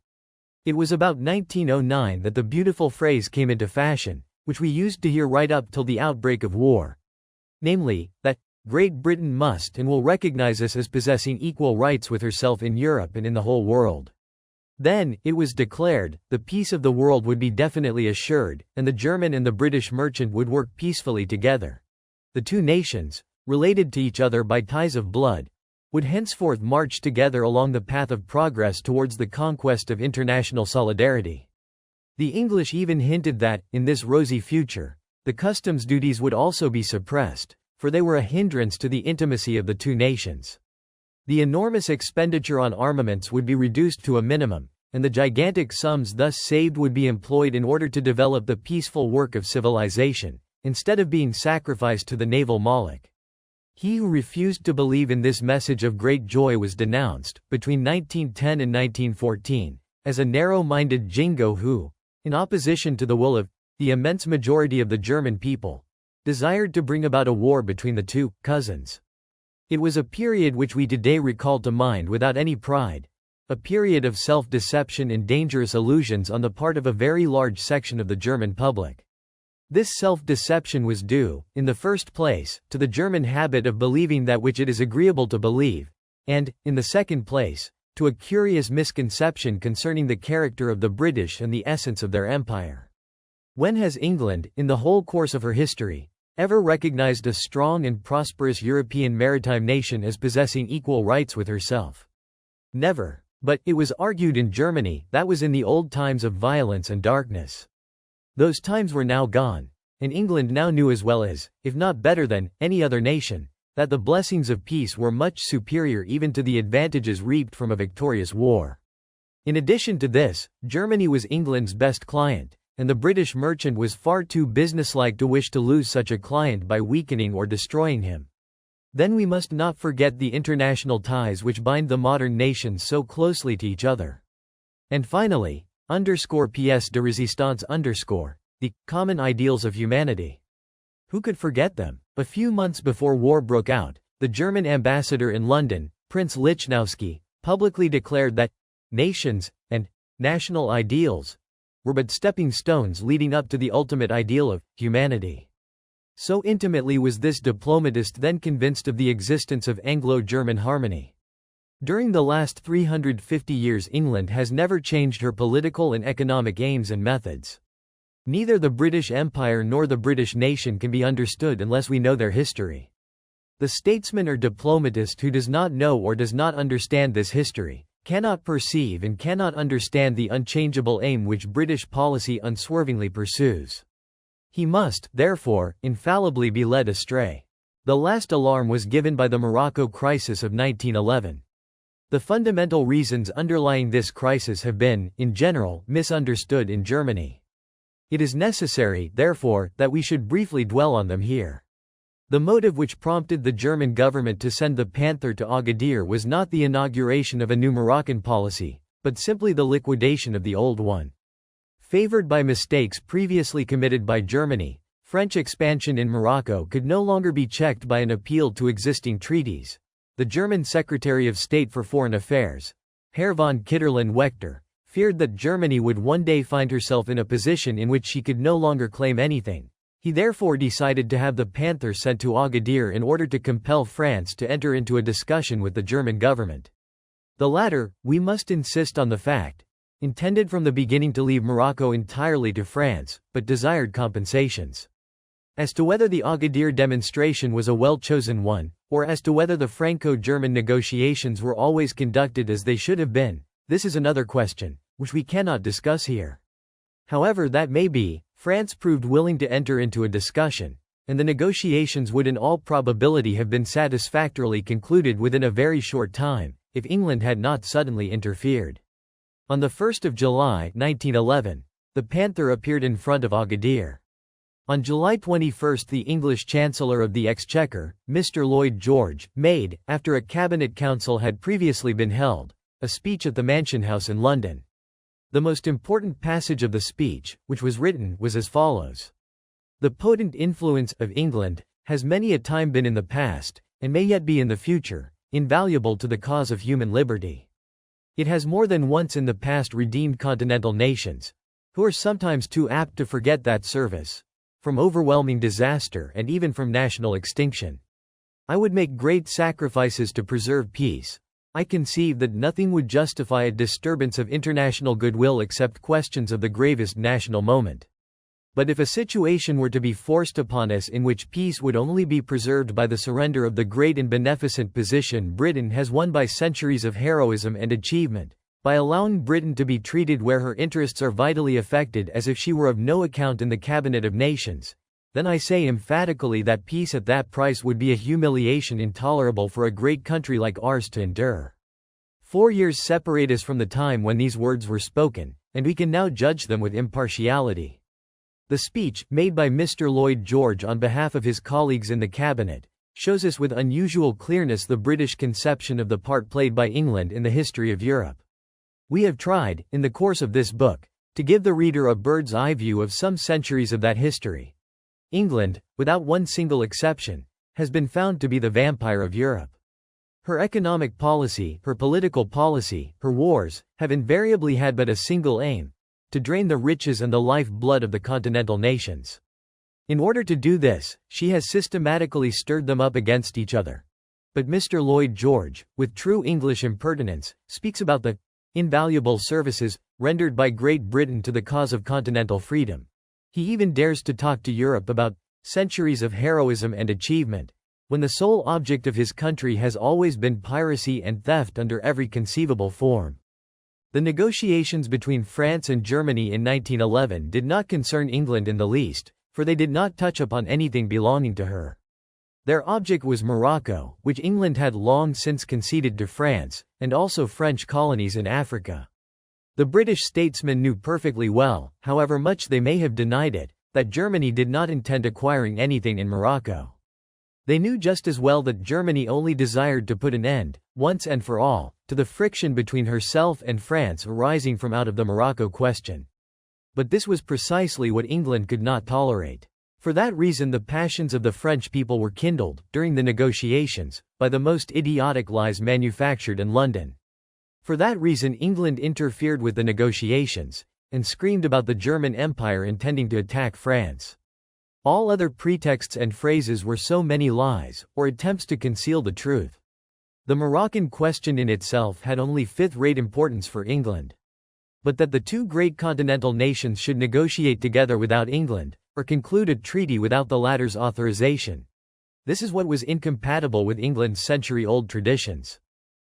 It was about 1909 that the beautiful phrase came into fashion, which we used to hear right up till the outbreak of war. Namely, that Great Britain must and will recognize us as possessing equal rights with herself in Europe and in the whole world. Then, it was declared, the peace of the world would be definitely assured, and the German and the British merchant would work peacefully together. The two nations, related to each other by ties of blood, would henceforth march together along the path of progress towards the conquest of international solidarity. The English even hinted that, in this rosy future, the customs duties would also be suppressed, for they were a hindrance to the intimacy of the two nations. The enormous expenditure on armaments would be reduced to a minimum, and the gigantic sums thus saved would be employed in order to develop the peaceful work of civilization, instead of being sacrificed to the naval Moloch. He who refused to believe in this message of great joy was denounced, between 1910 and 1914, as a narrow-minded jingo who, in opposition to the will of the immense majority of the German people, desired to bring about a war between the two cousins. It was a period which we today recall to mind without any pride, a period of self-deception and dangerous illusions on the part of a very large section of the German public. This self-deception was due, in the first place, to the German habit of believing that which it is agreeable to believe, and, in the second place, to a curious misconception concerning the character of the British and the essence of their empire. When has England, in the whole course of her history, ever recognized a strong and prosperous European maritime nation as possessing equal rights with herself? Never. But, it was argued in Germany, that was in the old times of violence and darkness. Those times were now gone, and England now knew as well as, if not better than, any other nation, that the blessings of peace were much superior even to the advantages reaped from a victorious war. In addition to this, Germany was England's best client, and the British merchant was far too businesslike to wish to lose such a client by weakening or destroying him. Then we must not forget the international ties which bind the modern nations so closely to each other. And finally, _pièce de résistance the common ideals of humanity. Who could forget them? A few months before war broke out, the German ambassador in London, Prince Lichnowsky, publicly declared that nations and national ideals were but stepping stones leading up to the ultimate ideal of humanity. So intimately was this diplomatist then convinced of the existence of Anglo-German harmony. During the last 350 years England has never changed her political and economic aims and methods. Neither the British Empire nor the British nation can be understood unless we know their history. The statesman or diplomatist who does not know or does not understand this history, cannot perceive and cannot understand the unchangeable aim which British policy unswervingly pursues. He must, therefore, infallibly be led astray. The last alarm was given by the Morocco crisis of 1911. The fundamental reasons underlying this crisis have been, in general, misunderstood in Germany. It is necessary, therefore, that we should briefly dwell on them here. The motive which prompted the German government to send the Panther to Agadir was not the inauguration of a new Moroccan policy, but simply the liquidation of the old one. Favored by mistakes previously committed by Germany, French expansion in Morocco could no longer be checked by an appeal to existing treaties. The German Secretary of State for Foreign Affairs, Herr von Kitterlen-Wechter, feared that Germany would one day find herself in a position in which she could no longer claim anything. He therefore decided to have the Panther sent to Agadir in order to compel France to enter into a discussion with the German government. The latter, we must insist on the fact, intended from the beginning to leave Morocco entirely to France, but desired compensations. As to whether the Agadir demonstration was a well-chosen one, or as to whether the Franco-German negotiations were always conducted as they should have been, this is another question, which we cannot discuss here. However that may be, France proved willing to enter into a discussion, and the negotiations would in all probability have been satisfactorily concluded within a very short time, if England had not suddenly interfered. On 1 July 1911, the Panther appeared in front of Agadir. On July 21 the English Chancellor of the Exchequer, Mr. Lloyd George, made, after a cabinet council had previously been held, a speech at the Mansion House in London. The most important passage of the speech, which was written, was as follows. The potent influence of England has many a time been in the past, and may yet be in the future, invaluable to the cause of human liberty. It has more than once in the past redeemed continental nations, who are sometimes too apt to forget that service, from overwhelming disaster and even from national extinction. I would make great sacrifices to preserve peace. I conceive that nothing would justify a disturbance of international goodwill except questions of the gravest national moment. But if a situation were to be forced upon us in which peace would only be preserved by the surrender of the great and beneficent position Britain has won by centuries of heroism and achievement, by allowing Britain to be treated where her interests are vitally affected as if she were of no account in the cabinet of nations, then I say emphatically that peace at that price would be a humiliation intolerable for a great country like ours to endure. 4 years separate us from the time when these words were spoken, and we can now judge them with impartiality. The speech, made by Mr. Lloyd George on behalf of his colleagues in the cabinet, shows us with unusual clearness the British conception of the part played by England in the history of Europe. We have tried, in the course of this book, to give the reader a bird's-eye view of some centuries of that history. England, without one single exception, has been found to be the vampire of Europe. Her economic policy, her political policy, her wars, have invariably had but a single aim: to drain the riches and the life-blood of the continental nations. In order to do this, she has systematically stirred them up against each other. But Mr. Lloyd George, with true English impertinence, speaks about the invaluable services rendered by Great Britain to the cause of continental freedom. He even dares to talk to Europe about centuries of heroism and achievement, when the sole object of his country has always been piracy and theft under every conceivable form. The negotiations between France and Germany in 1911 did not concern England in the least, for they did not touch upon anything belonging to her. Their object was Morocco, which England had long since conceded to France, and also French colonies in Africa. The British statesmen knew perfectly well, however much they may have denied it, that Germany did not intend acquiring anything in Morocco. They knew just as well that Germany only desired to put an end, once and for all, to the friction between herself and France arising from out of the Morocco question. But this was precisely what England could not tolerate. For that reason the passions of the French people were kindled, during the negotiations, by the most idiotic lies manufactured in London. For that reason England interfered with the negotiations, and screamed about the German Empire intending to attack France. All other pretexts and phrases were so many lies, or attempts to conceal the truth. The Moroccan question in itself had only fifth-rate importance for England. But that the two great continental nations should negotiate together without England, or conclude a treaty without the latter's authorization, this is what was incompatible with England's century-old traditions.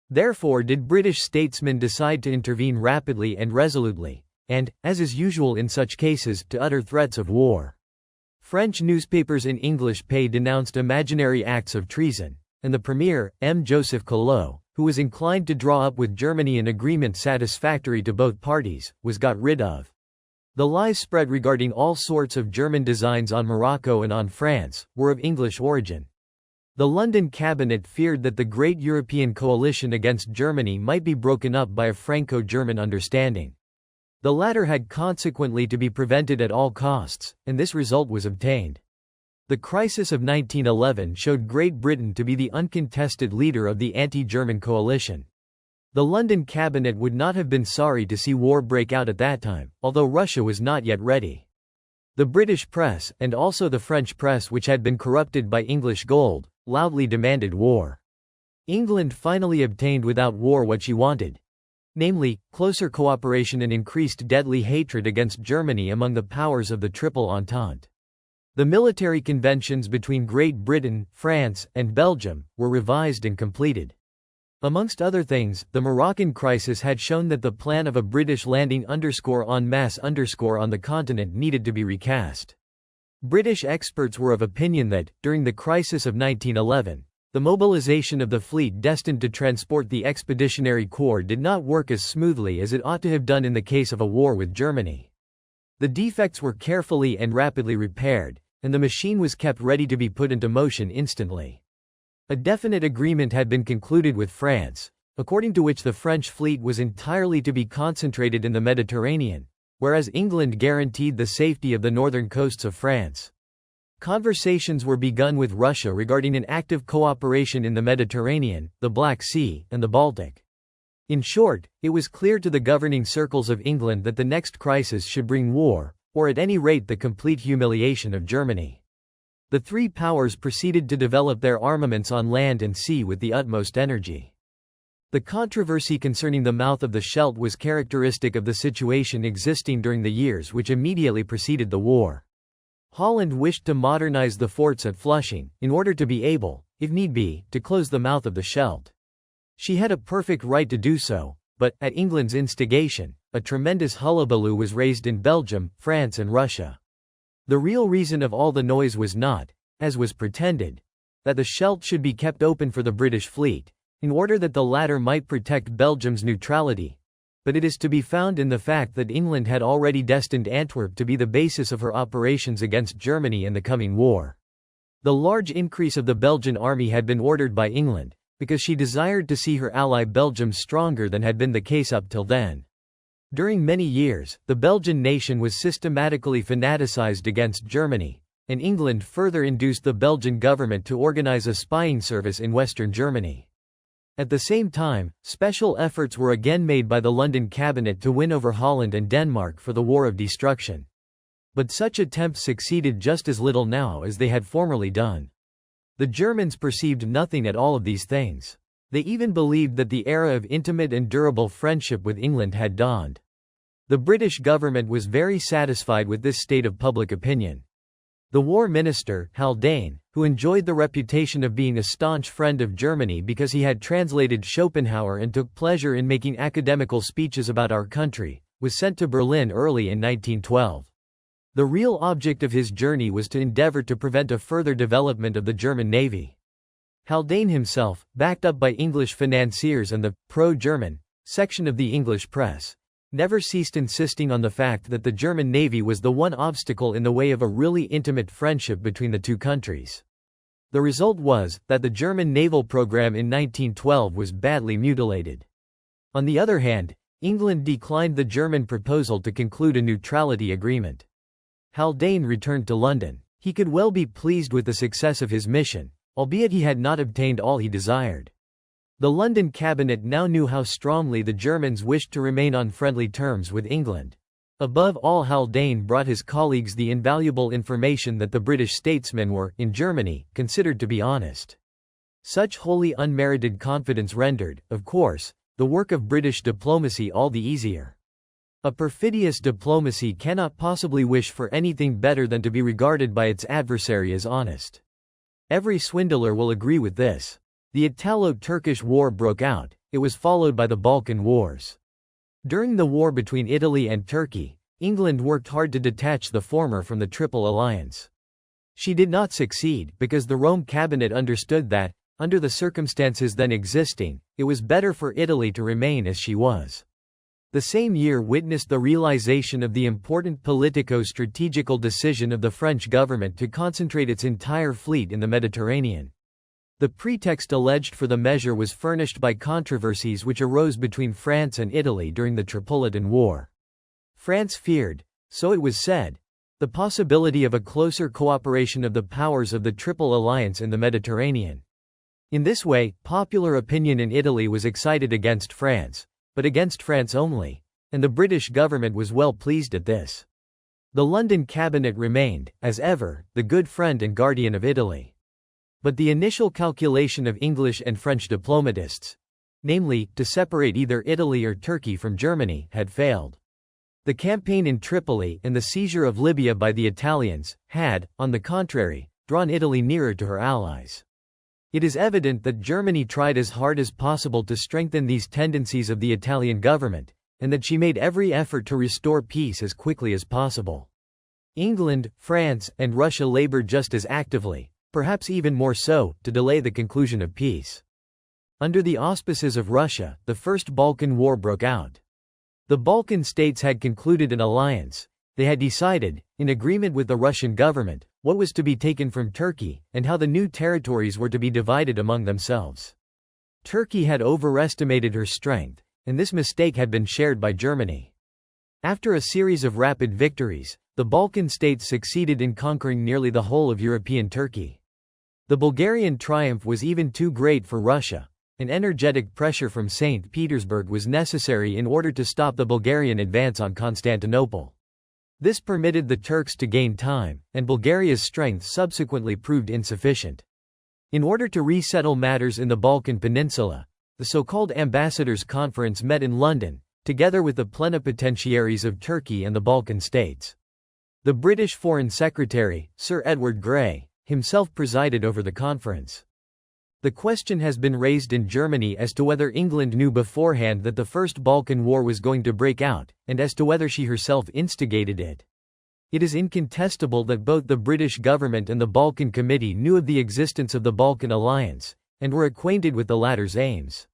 Therefore did British statesmen decide to intervene rapidly and resolutely, and, as is usual in such cases, to utter threats of war. French newspapers in English pay denounced imaginary acts of treason, and the Premier, M. Joseph Collot, who was inclined to draw up with Germany an agreement satisfactory to both parties, was got rid of. The lies spread regarding all sorts of German designs on Morocco and on France were of English origin. The London cabinet feared that the great European coalition against Germany might be broken up by a Franco-German understanding. The latter had consequently to be prevented at all costs, and this result was obtained. The crisis of 1911 showed Great Britain to be the uncontested leader of the anti-German coalition. The London cabinet would not have been sorry to see war break out at that time, although Russia was not yet ready. The British press, and also the French press which had been corrupted by English gold, loudly demanded war. England finally obtained without war what she wanted. Namely, closer cooperation and increased deadly hatred against Germany among the powers of the Triple Entente. The military conventions between Great Britain, France, and Belgium were revised and completed. Amongst other things, the Moroccan crisis had shown that the plan of a British landing en masse on the continent needed to be recast. British experts were of opinion that, during the crisis of 1911, the mobilization of the fleet destined to transport the Expeditionary Corps did not work as smoothly as it ought to have done in the case of a war with Germany. The defects were carefully and rapidly repaired, and the machine was kept ready to be put into motion instantly. A definite agreement had been concluded with France, according to which the French fleet was entirely to be concentrated in the Mediterranean, whereas England guaranteed the safety of the northern coasts of France. Conversations were begun with Russia regarding an active cooperation in the Mediterranean, the Black Sea, and the Baltic. In short, it was clear to the governing circles of England that the next crisis should bring war, or at any rate the complete humiliation of Germany. The three powers proceeded to develop their armaments on land and sea with the utmost energy. The controversy concerning the mouth of the Scheldt was characteristic of the situation existing during the years which immediately preceded the war. Holland wished to modernize the forts at Flushing, in order to be able, if need be, to close the mouth of the Scheldt. She had a perfect right to do so, but, at England's instigation, a tremendous hullabaloo was raised in Belgium, France and Russia. The real reason of all the noise was not, as was pretended, that the Scheldt should be kept open for the British fleet, in order that the latter might protect Belgium's neutrality, but it is to be found in the fact that England had already destined Antwerp to be the basis of her operations against Germany in the coming war. The large increase of the Belgian army had been ordered by England, because she desired to see her ally Belgium stronger than had been the case up till then. During many years, the Belgian nation was systematically fanaticized against Germany, and England further induced the Belgian government to organize a spying service in Western Germany. At the same time, special efforts were again made by the London cabinet to win over Holland and Denmark for the War of Destruction. But such attempts succeeded just as little now as they had formerly done. The Germans perceived nothing at all of these things. They even believed that the era of intimate and durable friendship with England had dawned. The British government was very satisfied with this state of public opinion. The War Minister, Haldane, who enjoyed the reputation of being a staunch friend of Germany because he had translated Schopenhauer and took pleasure in making academical speeches about our country, was sent to Berlin early in 1912. The real object of his journey was to endeavor to prevent a further development of the German Navy. Haldane himself, backed up by English financiers and the pro-German section of the English press, never ceased insisting on the fact that the German Navy was the one obstacle in the way of a really intimate friendship between the two countries. The result was that the German naval program in 1912 was badly mutilated. On the other hand, England declined the German proposal to conclude a neutrality agreement. Haldane returned to London. He could well be pleased with the success of his mission, albeit he had not obtained all he desired. The London cabinet now knew how strongly the Germans wished to remain on friendly terms with England. Above all, Haldane brought his colleagues the invaluable information that the British statesmen were, in Germany, considered to be honest. Such wholly unmerited confidence rendered, of course, the work of British diplomacy all the easier. A perfidious diplomacy cannot possibly wish for anything better than to be regarded by its adversary as honest. Every swindler will agree with this. The Italo-Turkish War broke out. It was followed by the Balkan Wars. During the war between Italy and Turkey, England worked hard to detach the former from the Triple Alliance. She did not succeed because the Rome cabinet understood that, under the circumstances then existing, it was better for Italy to remain as she was. The same year witnessed the realization of the important politico-strategical decision of the French government to concentrate its entire fleet in the Mediterranean. The pretext alleged for the measure was furnished by controversies which arose between France and Italy during the Tripolitan War. France feared, so it was said, the possibility of a closer cooperation of the powers of the Triple Alliance in the Mediterranean. In this way, popular opinion in Italy was excited against France, but against France only, and the British government was well pleased at this. The London cabinet remained, as ever, the good friend and guardian of Italy. But the initial calculation of English and French diplomatists, namely, to separate either Italy or Turkey from Germany, had failed. The campaign in Tripoli and the seizure of Libya by the Italians had, on the contrary, drawn Italy nearer to her allies. It is evident that Germany tried as hard as possible to strengthen these tendencies of the Italian government, and that she made every effort to restore peace as quickly as possible. England, France, and Russia labored just as actively, perhaps even more so, to delay the conclusion of peace. Under the auspices of Russia, the First Balkan War broke out. The Balkan states had concluded an alliance. They had decided, in agreement with the Russian government, what was to be taken from Turkey, and how the new territories were to be divided among themselves. Turkey had overestimated her strength, and this mistake had been shared by Germany. After a series of rapid victories, the Balkan states succeeded in conquering nearly the whole of European Turkey. The Bulgarian triumph was even too great for Russia. An energetic pressure from St. Petersburg was necessary in order to stop the Bulgarian advance on Constantinople. This permitted the Turks to gain time, and Bulgaria's strength subsequently proved insufficient. In order to resettle matters in the Balkan Peninsula, the so-called Ambassadors' Conference met in London, together with the plenipotentiaries of Turkey and the Balkan states. The British Foreign Secretary, Sir Edward Grey, himself presided over the conference. The question has been raised in Germany as to whether England knew beforehand that the First Balkan War was going to break out, and as to whether she herself instigated it. It is incontestable that both the British government and the Balkan Committee knew of the existence of the Balkan Alliance, and were acquainted with the latter's aims.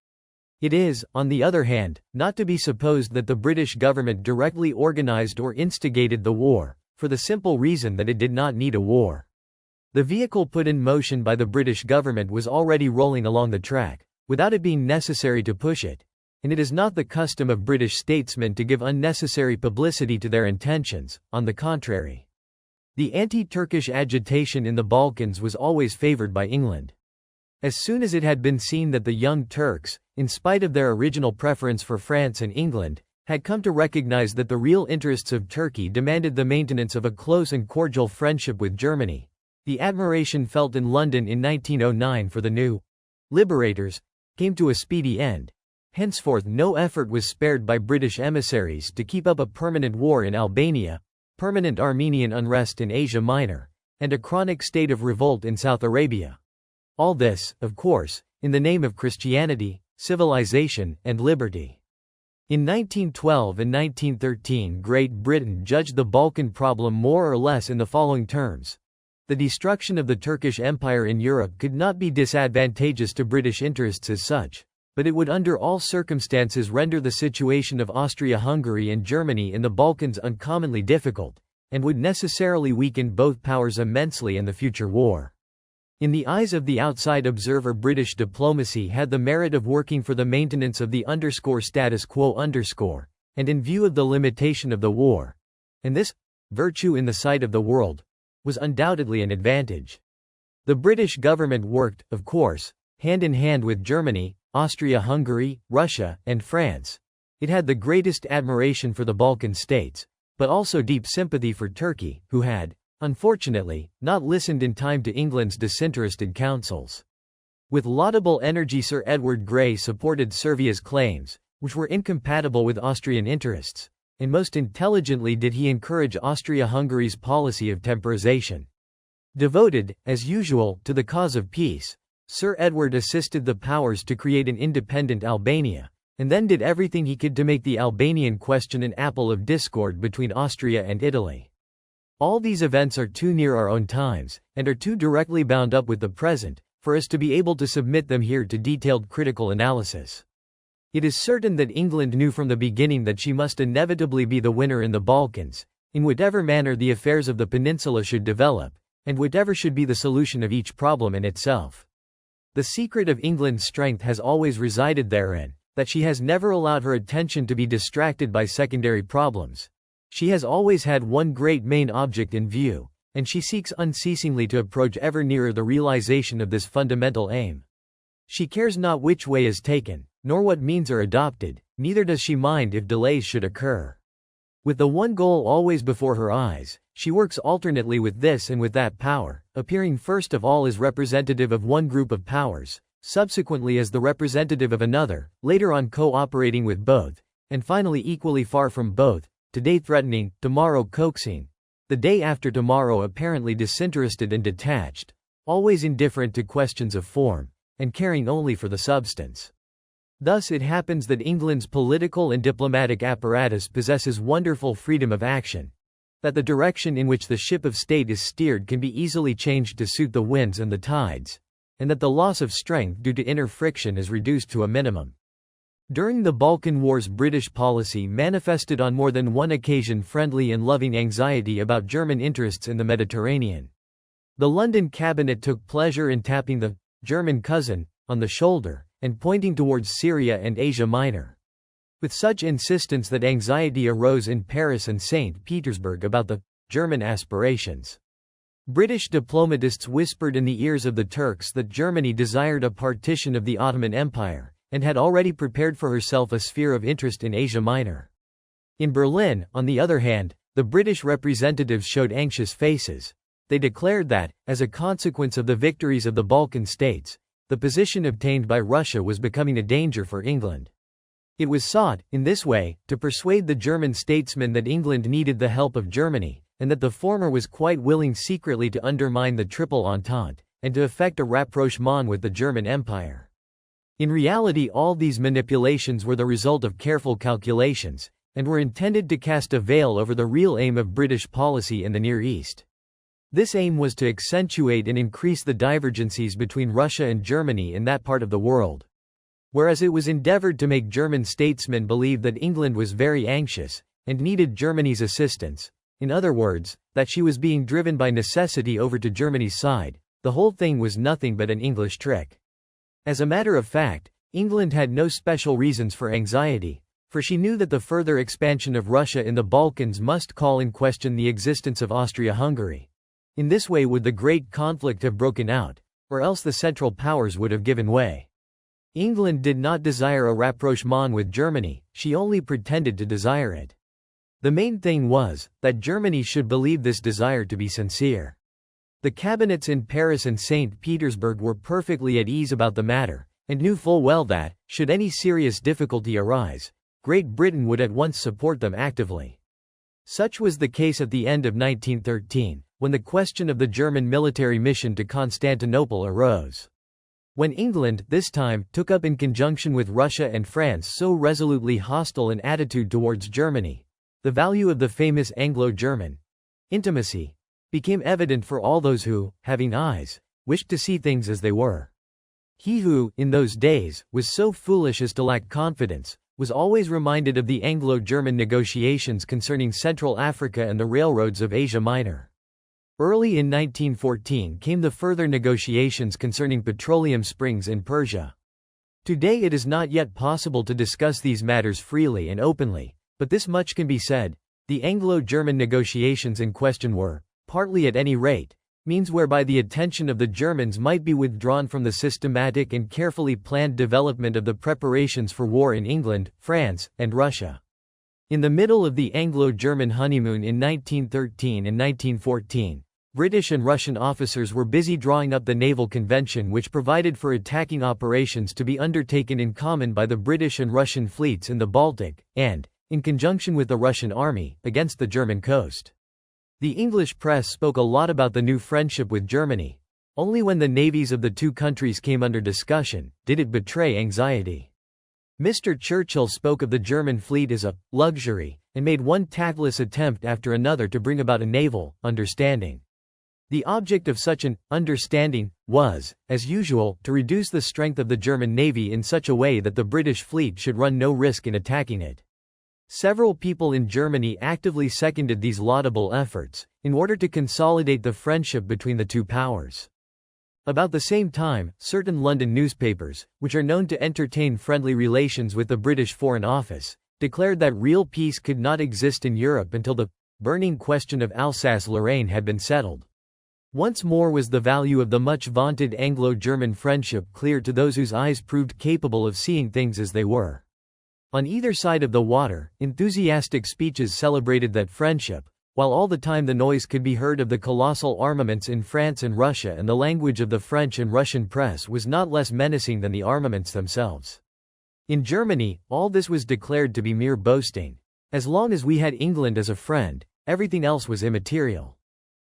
It is, on the other hand, not to be supposed that the British government directly organized or instigated the war, for the simple reason that it did not need a war. The vehicle put in motion by the British government was already rolling along the track, without it being necessary to push it, and it is not the custom of British statesmen to give unnecessary publicity to their intentions. On the contrary, the anti-Turkish agitation in the Balkans was always favored by England. As soon as it had been seen that the Young Turks, in spite of their original preference for France and England, had come to recognize that the real interests of Turkey demanded the maintenance of a close and cordial friendship with Germany, the admiration felt in London in 1909 for the new liberators came to a speedy end. Henceforth no effort was spared by British emissaries to keep up a permanent war in Albania, permanent Armenian unrest in Asia Minor, and a chronic state of revolt in South Arabia. All this, of course, in the name of Christianity, civilization, and liberty. In 1912 and 1913 Great Britain judged the Balkan problem more or less in the following terms. The destruction of the Turkish Empire in Europe could not be disadvantageous to British interests as such, but it would under all circumstances render the situation of Austria-Hungary and Germany in the Balkans uncommonly difficult, and would necessarily weaken both powers immensely in the future war. In the eyes of the outside observer, British diplomacy had the merit of working for the maintenance of the status quo and in view of the limitation of the war, and this virtue in the sight of the world was undoubtedly an advantage. The British government worked, of course, hand in hand with Germany, Austria-Hungary, Russia, and France. It had the greatest admiration for the Balkan states, but also deep sympathy for Turkey, who had, unfortunately, not listened in time to England's disinterested counsels. With laudable energy Sir Edward Grey supported Servia's claims, which were incompatible with Austrian interests, and most intelligently did he encourage Austria-Hungary's policy of temporization. Devoted, as usual, to the cause of peace, Sir Edward assisted the powers to create an independent Albania, and then did everything he could to make the Albanian question an apple of discord between Austria and Italy. All these events are too near our own times, and are too directly bound up with the present, for us to be able to submit them here to detailed critical analysis. It is certain that England knew from the beginning that she must inevitably be the winner in the Balkans, in whatever manner the affairs of the peninsula should develop, and whatever should be the solution of each problem in itself. The secret of England's strength has always resided therein, that she has never allowed her attention to be distracted by secondary problems. She has always had one great main object in view, and she seeks unceasingly to approach ever nearer the realization of this fundamental aim. She cares not which way is taken, nor what means are adopted, neither does she mind if delays should occur. With the one goal always before her eyes, she works alternately with this and with that power, appearing first of all as representative of one group of powers, subsequently as the representative of another, later on co-operating with both, and finally equally far from both, today threatening, tomorrow coaxing, the day after tomorrow apparently disinterested and detached, always indifferent to questions of form, and caring only for the substance. Thus it happens that England's political and diplomatic apparatus possesses wonderful freedom of action, that the direction in which the ship of state is steered can be easily changed to suit the winds and the tides, and that the loss of strength due to inner friction is reduced to a minimum. During the Balkan Wars, British policy manifested on more than one occasion friendly and loving anxiety about German interests in the Mediterranean. The London cabinet took pleasure in tapping the German cousin on the shoulder, and pointing towards Syria and Asia Minor, with such insistence that anxiety arose in Paris and St. Petersburg about the German aspirations. British diplomatists whispered in the ears of the Turks that Germany desired a partition of the Ottoman Empire, and had already prepared for herself a sphere of interest in Asia Minor. In Berlin, on the other hand, the British representatives showed anxious faces. They declared that, as a consequence of the victories of the Balkan states, the position obtained by Russia was becoming a danger for England. It was sought, in this way, to persuade the German statesmen that England needed the help of Germany, and that the former was quite willing secretly to undermine the Triple Entente, and to effect a rapprochement with the German Empire. In reality, all these manipulations were the result of careful calculations, and were intended to cast a veil over the real aim of British policy in the Near East. This aim was to accentuate and increase the divergencies between Russia and Germany in that part of the world. Whereas it was endeavored to make German statesmen believe that England was very anxious, and needed Germany's assistance, in other words, that she was being driven by necessity over to Germany's side, the whole thing was nothing but an English trick. As a matter of fact, England had no special reasons for anxiety, for she knew that the further expansion of Russia in the Balkans must call in question the existence of Austria-Hungary. In this way would the great conflict have broken out, or else the Central Powers would have given way. England did not desire a rapprochement with Germany, she only pretended to desire it. The main thing was, that Germany should believe this desire to be sincere. The cabinets in Paris and St. Petersburg were perfectly at ease about the matter, and knew full well that, should any serious difficulty arise, Great Britain would at once support them actively. Such was the case at the end of 1913, when the question of the German military mission to Constantinople arose. When England, this time, took up in conjunction with Russia and France so resolutely hostile an attitude towards Germany, the value of the famous Anglo-German intimacy became evident for all those who, having eyes, wished to see things as they were. He who, in those days, was so foolish as to lack confidence, was always reminded of the Anglo-German negotiations concerning Central Africa and the railroads of Asia Minor. Early in 1914 came the further negotiations concerning petroleum springs in Persia. Today it is not yet possible to discuss these matters freely and openly, but this much can be said: the Anglo-German negotiations in question were, partly at any rate, means whereby the attention of the Germans might be withdrawn from the systematic and carefully planned development of the preparations for war in England, France, and Russia. In the middle of the Anglo-German honeymoon in 1913 and 1914, British and Russian officers were busy drawing up the naval convention which provided for attacking operations to be undertaken in common by the British and Russian fleets in the Baltic, and, in conjunction with the Russian army, against the German coast. The English press spoke a lot about the new friendship with Germany. Only when the navies of the two countries came under discussion, did it betray anxiety. Mr. Churchill spoke of the German fleet as a luxury, and made one tactless attempt after another to bring about a naval understanding. The object of such an understanding was, as usual, to reduce the strength of the German navy in such a way that the British fleet should run no risk in attacking it. Several people in Germany actively seconded these laudable efforts, in order to consolidate the friendship between the two powers. About the same time, certain London newspapers, which are known to entertain friendly relations with the British Foreign Office, declared that real peace could not exist in Europe until the burning question of Alsace-Lorraine had been settled. Once more was the value of the much vaunted Anglo-German friendship clear to those whose eyes proved capable of seeing things as they were. On either side of the water, enthusiastic speeches celebrated that friendship, while all the time the noise could be heard of the colossal armaments in France and Russia, and the language of the French and Russian press was not less menacing than the armaments themselves. In Germany, all this was declared to be mere boasting. As long as we had England as a friend, everything else was immaterial.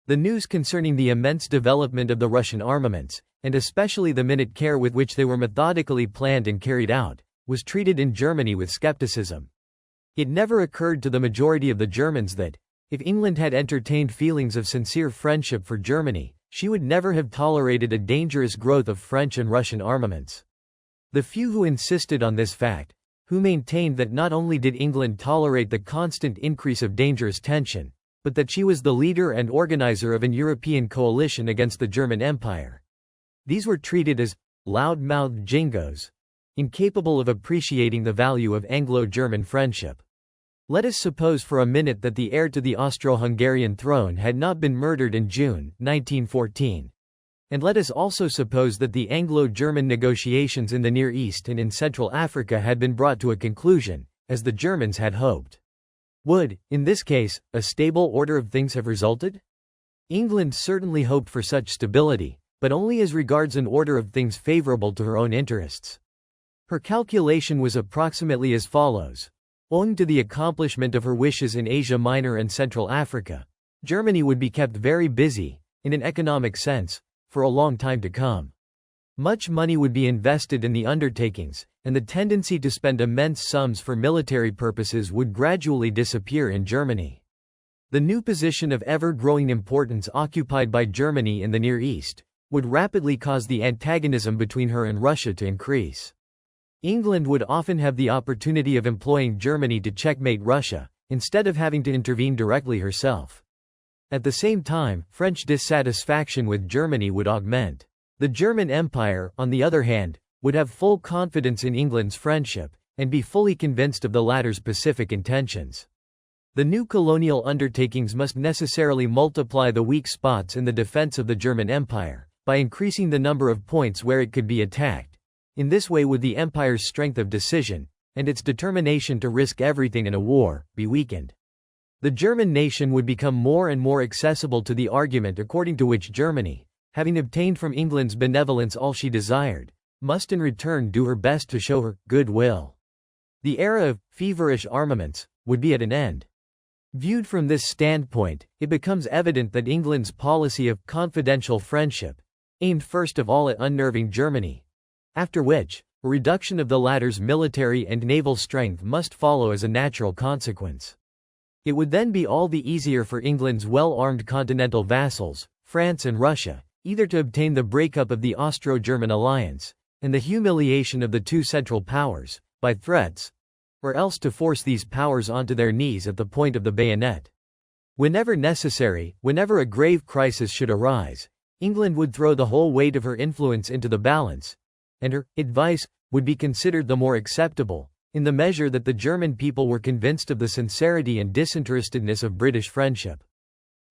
The news concerning the immense development of the Russian armaments, and especially the minute care with which they were methodically planned and carried out, was treated in Germany with skepticism. It never occurred to the majority of the Germans that, if England had entertained feelings of sincere friendship for Germany, she would never have tolerated a dangerous growth of French and Russian armaments. The few who insisted on this fact, who maintained that not only did England tolerate the constant increase of dangerous tension, but that she was the leader and organizer of an European coalition against the German Empire, these were treated as loud-mouthed jingoes, incapable of appreciating the value of Anglo-German friendship. Let us suppose for a minute that the heir to the Austro-Hungarian throne had not been murdered in June 1914. And let us also suppose that the Anglo-German negotiations in the Near East and in Central Africa had been brought to a conclusion, as the Germans had hoped. Would, in this case, a stable order of things have resulted? England certainly hoped for such stability, but only as regards an order of things favorable to her own interests. Her calculation was approximately as follows. Owing to the accomplishment of her wishes in Asia Minor and Central Africa, Germany would be kept very busy, in an economic sense, for a long time to come. Much money would be invested in the undertakings, and the tendency to spend immense sums for military purposes would gradually disappear in Germany. The new position of ever-growing importance occupied by Germany in the Near East would rapidly cause the antagonism between her and Russia to increase. England would often have the opportunity of employing Germany to checkmate Russia, instead of having to intervene directly herself. At the same time, French dissatisfaction with Germany would augment. The German Empire, on the other hand, would have full confidence in England's friendship, and be fully convinced of the latter's pacific intentions. The new colonial undertakings must necessarily multiply the weak spots in the defense of the German Empire, by increasing the number of points where it could be attacked. In this way would the empire's strength of decision, and its determination to risk everything in a war, be weakened. The German nation would become more and more accessible to the argument according to which Germany, having obtained from England's benevolence all she desired, must in return do her best to show her goodwill. The era of feverish armaments would be at an end. Viewed from this standpoint, it becomes evident that England's policy of confidential friendship aimed first of all at unnerving Germany, after which, a reduction of the latter's military and naval strength must follow as a natural consequence. It would then be all the easier for England's well-armed continental vassals, France and Russia, either to obtain the breakup of the Austro-German alliance, and the humiliation of the two Central Powers, by threats, or else to force these powers onto their knees at the point of the bayonet. Whenever necessary, whenever a grave crisis should arise, England would throw the whole weight of her influence into the balance, and her advice would be considered the more acceptable, in the measure that the German people were convinced of the sincerity and disinterestedness of British friendship.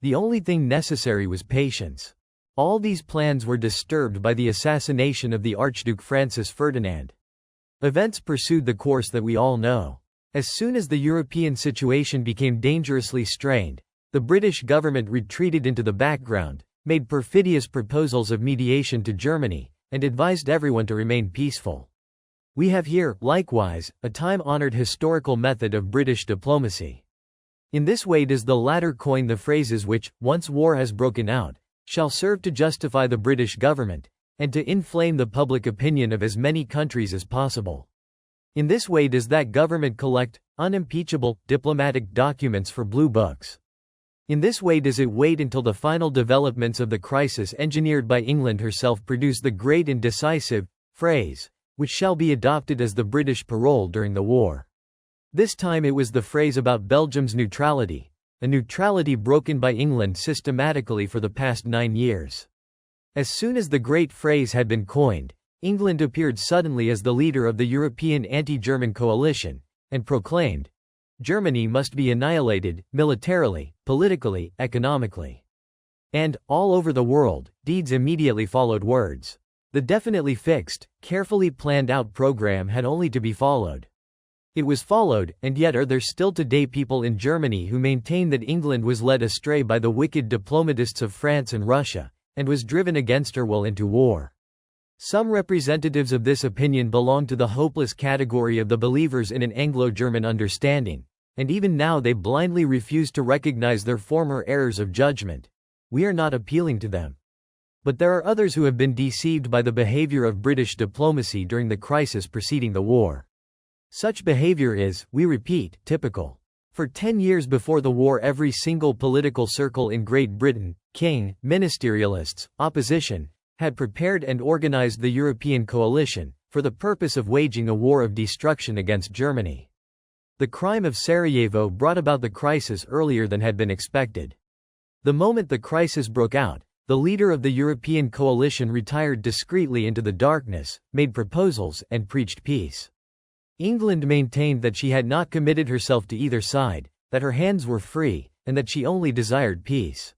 The only thing necessary was patience. All these plans were disturbed by the assassination of the Archduke Francis Ferdinand. Events pursued the course that we all know. As soon as the European situation became dangerously strained, the British government retreated into the background, made perfidious proposals of mediation to Germany, and advised everyone to remain peaceful. We have here, likewise, a time-honored historical method of British diplomacy. In this way does the latter coin the phrases which, once war has broken out, shall serve to justify the British government, and to inflame the public opinion of as many countries as possible. In this way does that government collect unimpeachable diplomatic documents for blue books. In this way does it wait until the final developments of the crisis engineered by England herself produce the great and decisive phrase, which shall be adopted as the British parole during the war. This time it was the phrase about Belgium's neutrality, a neutrality broken by England systematically for the past 9 years. As soon as the great phrase had been coined, England appeared suddenly as the leader of the European anti-German coalition, and proclaimed, Germany must be annihilated, militarily, politically, economically. And, all over the world, deeds immediately followed words. The definitely fixed, carefully planned out program had only to be followed. It was followed, and yet are there still today people in Germany who maintain that England was led astray by the wicked diplomatists of France and Russia, and was driven against her will into war. Some representatives of this opinion belong to the hopeless category of the believers in an Anglo-German understanding, and even now they blindly refuse to recognize their former errors of judgment. We are not appealing to them. But there are others who have been deceived by the behavior of British diplomacy during the crisis preceding the war. Such behavior is, we repeat, typical. For 10 years before the war every single political circle in Great Britain, king, ministerialists, opposition, had prepared and organized the European coalition, for the purpose of waging a war of destruction against Germany. The crime of Sarajevo brought about the crisis earlier than had been expected. The moment the crisis broke out, the leader of the European coalition retired discreetly into the darkness, made proposals, and preached peace. England maintained that she had not committed herself to either side, that her hands were free, and that she only desired peace.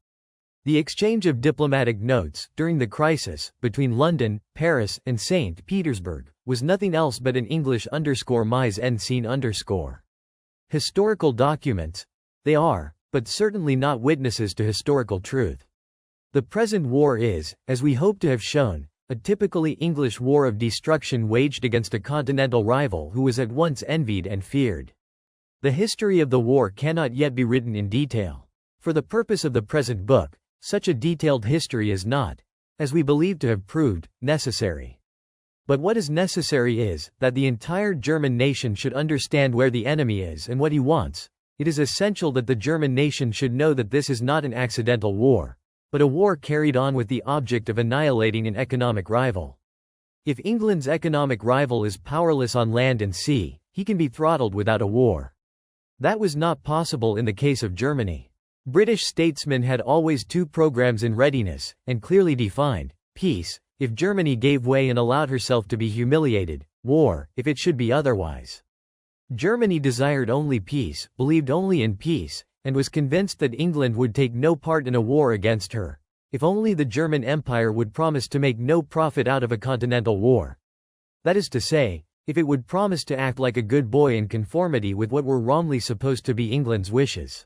The exchange of diplomatic notes, during the crisis, between London, Paris, and St. Petersburg, was nothing else but an English mise en scene. Historical documents. They are, but certainly not witnesses to historical truth. The present war is, as we hope to have shown, a typically English war of destruction waged against a continental rival who was at once envied and feared. The history of the war cannot yet be written in detail. For the purpose of the present book, such a detailed history is not, as we believe to have proved, necessary. But what is necessary is, that the entire German nation should understand where the enemy is and what he wants. It is essential that the German nation should know that this is not an accidental war, but a war carried on with the object of annihilating an economic rival. If England's economic rival is powerless on land and sea, he can be throttled without a war. That was not possible in the case of Germany. British statesmen had always two programs in readiness, and clearly defined: peace, if Germany gave way and allowed herself to be humiliated; war, if it should be otherwise. Germany desired only peace, believed only in peace, and was convinced that England would take no part in a war against her. if only the German Empire would promise to make no profit out of a continental war. That is to say, if it would promise to act like a good boy in conformity with what were wrongly supposed to be England's wishes.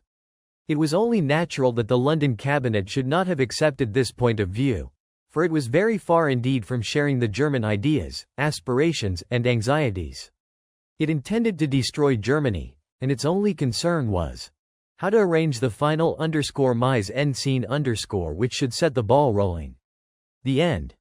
It was only natural that the London cabinet should not have accepted this point of view, for it was very far indeed from sharing the German ideas, aspirations, and anxieties. It intended to destroy Germany, and its only concern was how to arrange the final _mise en scene _ which should set the ball rolling. The end.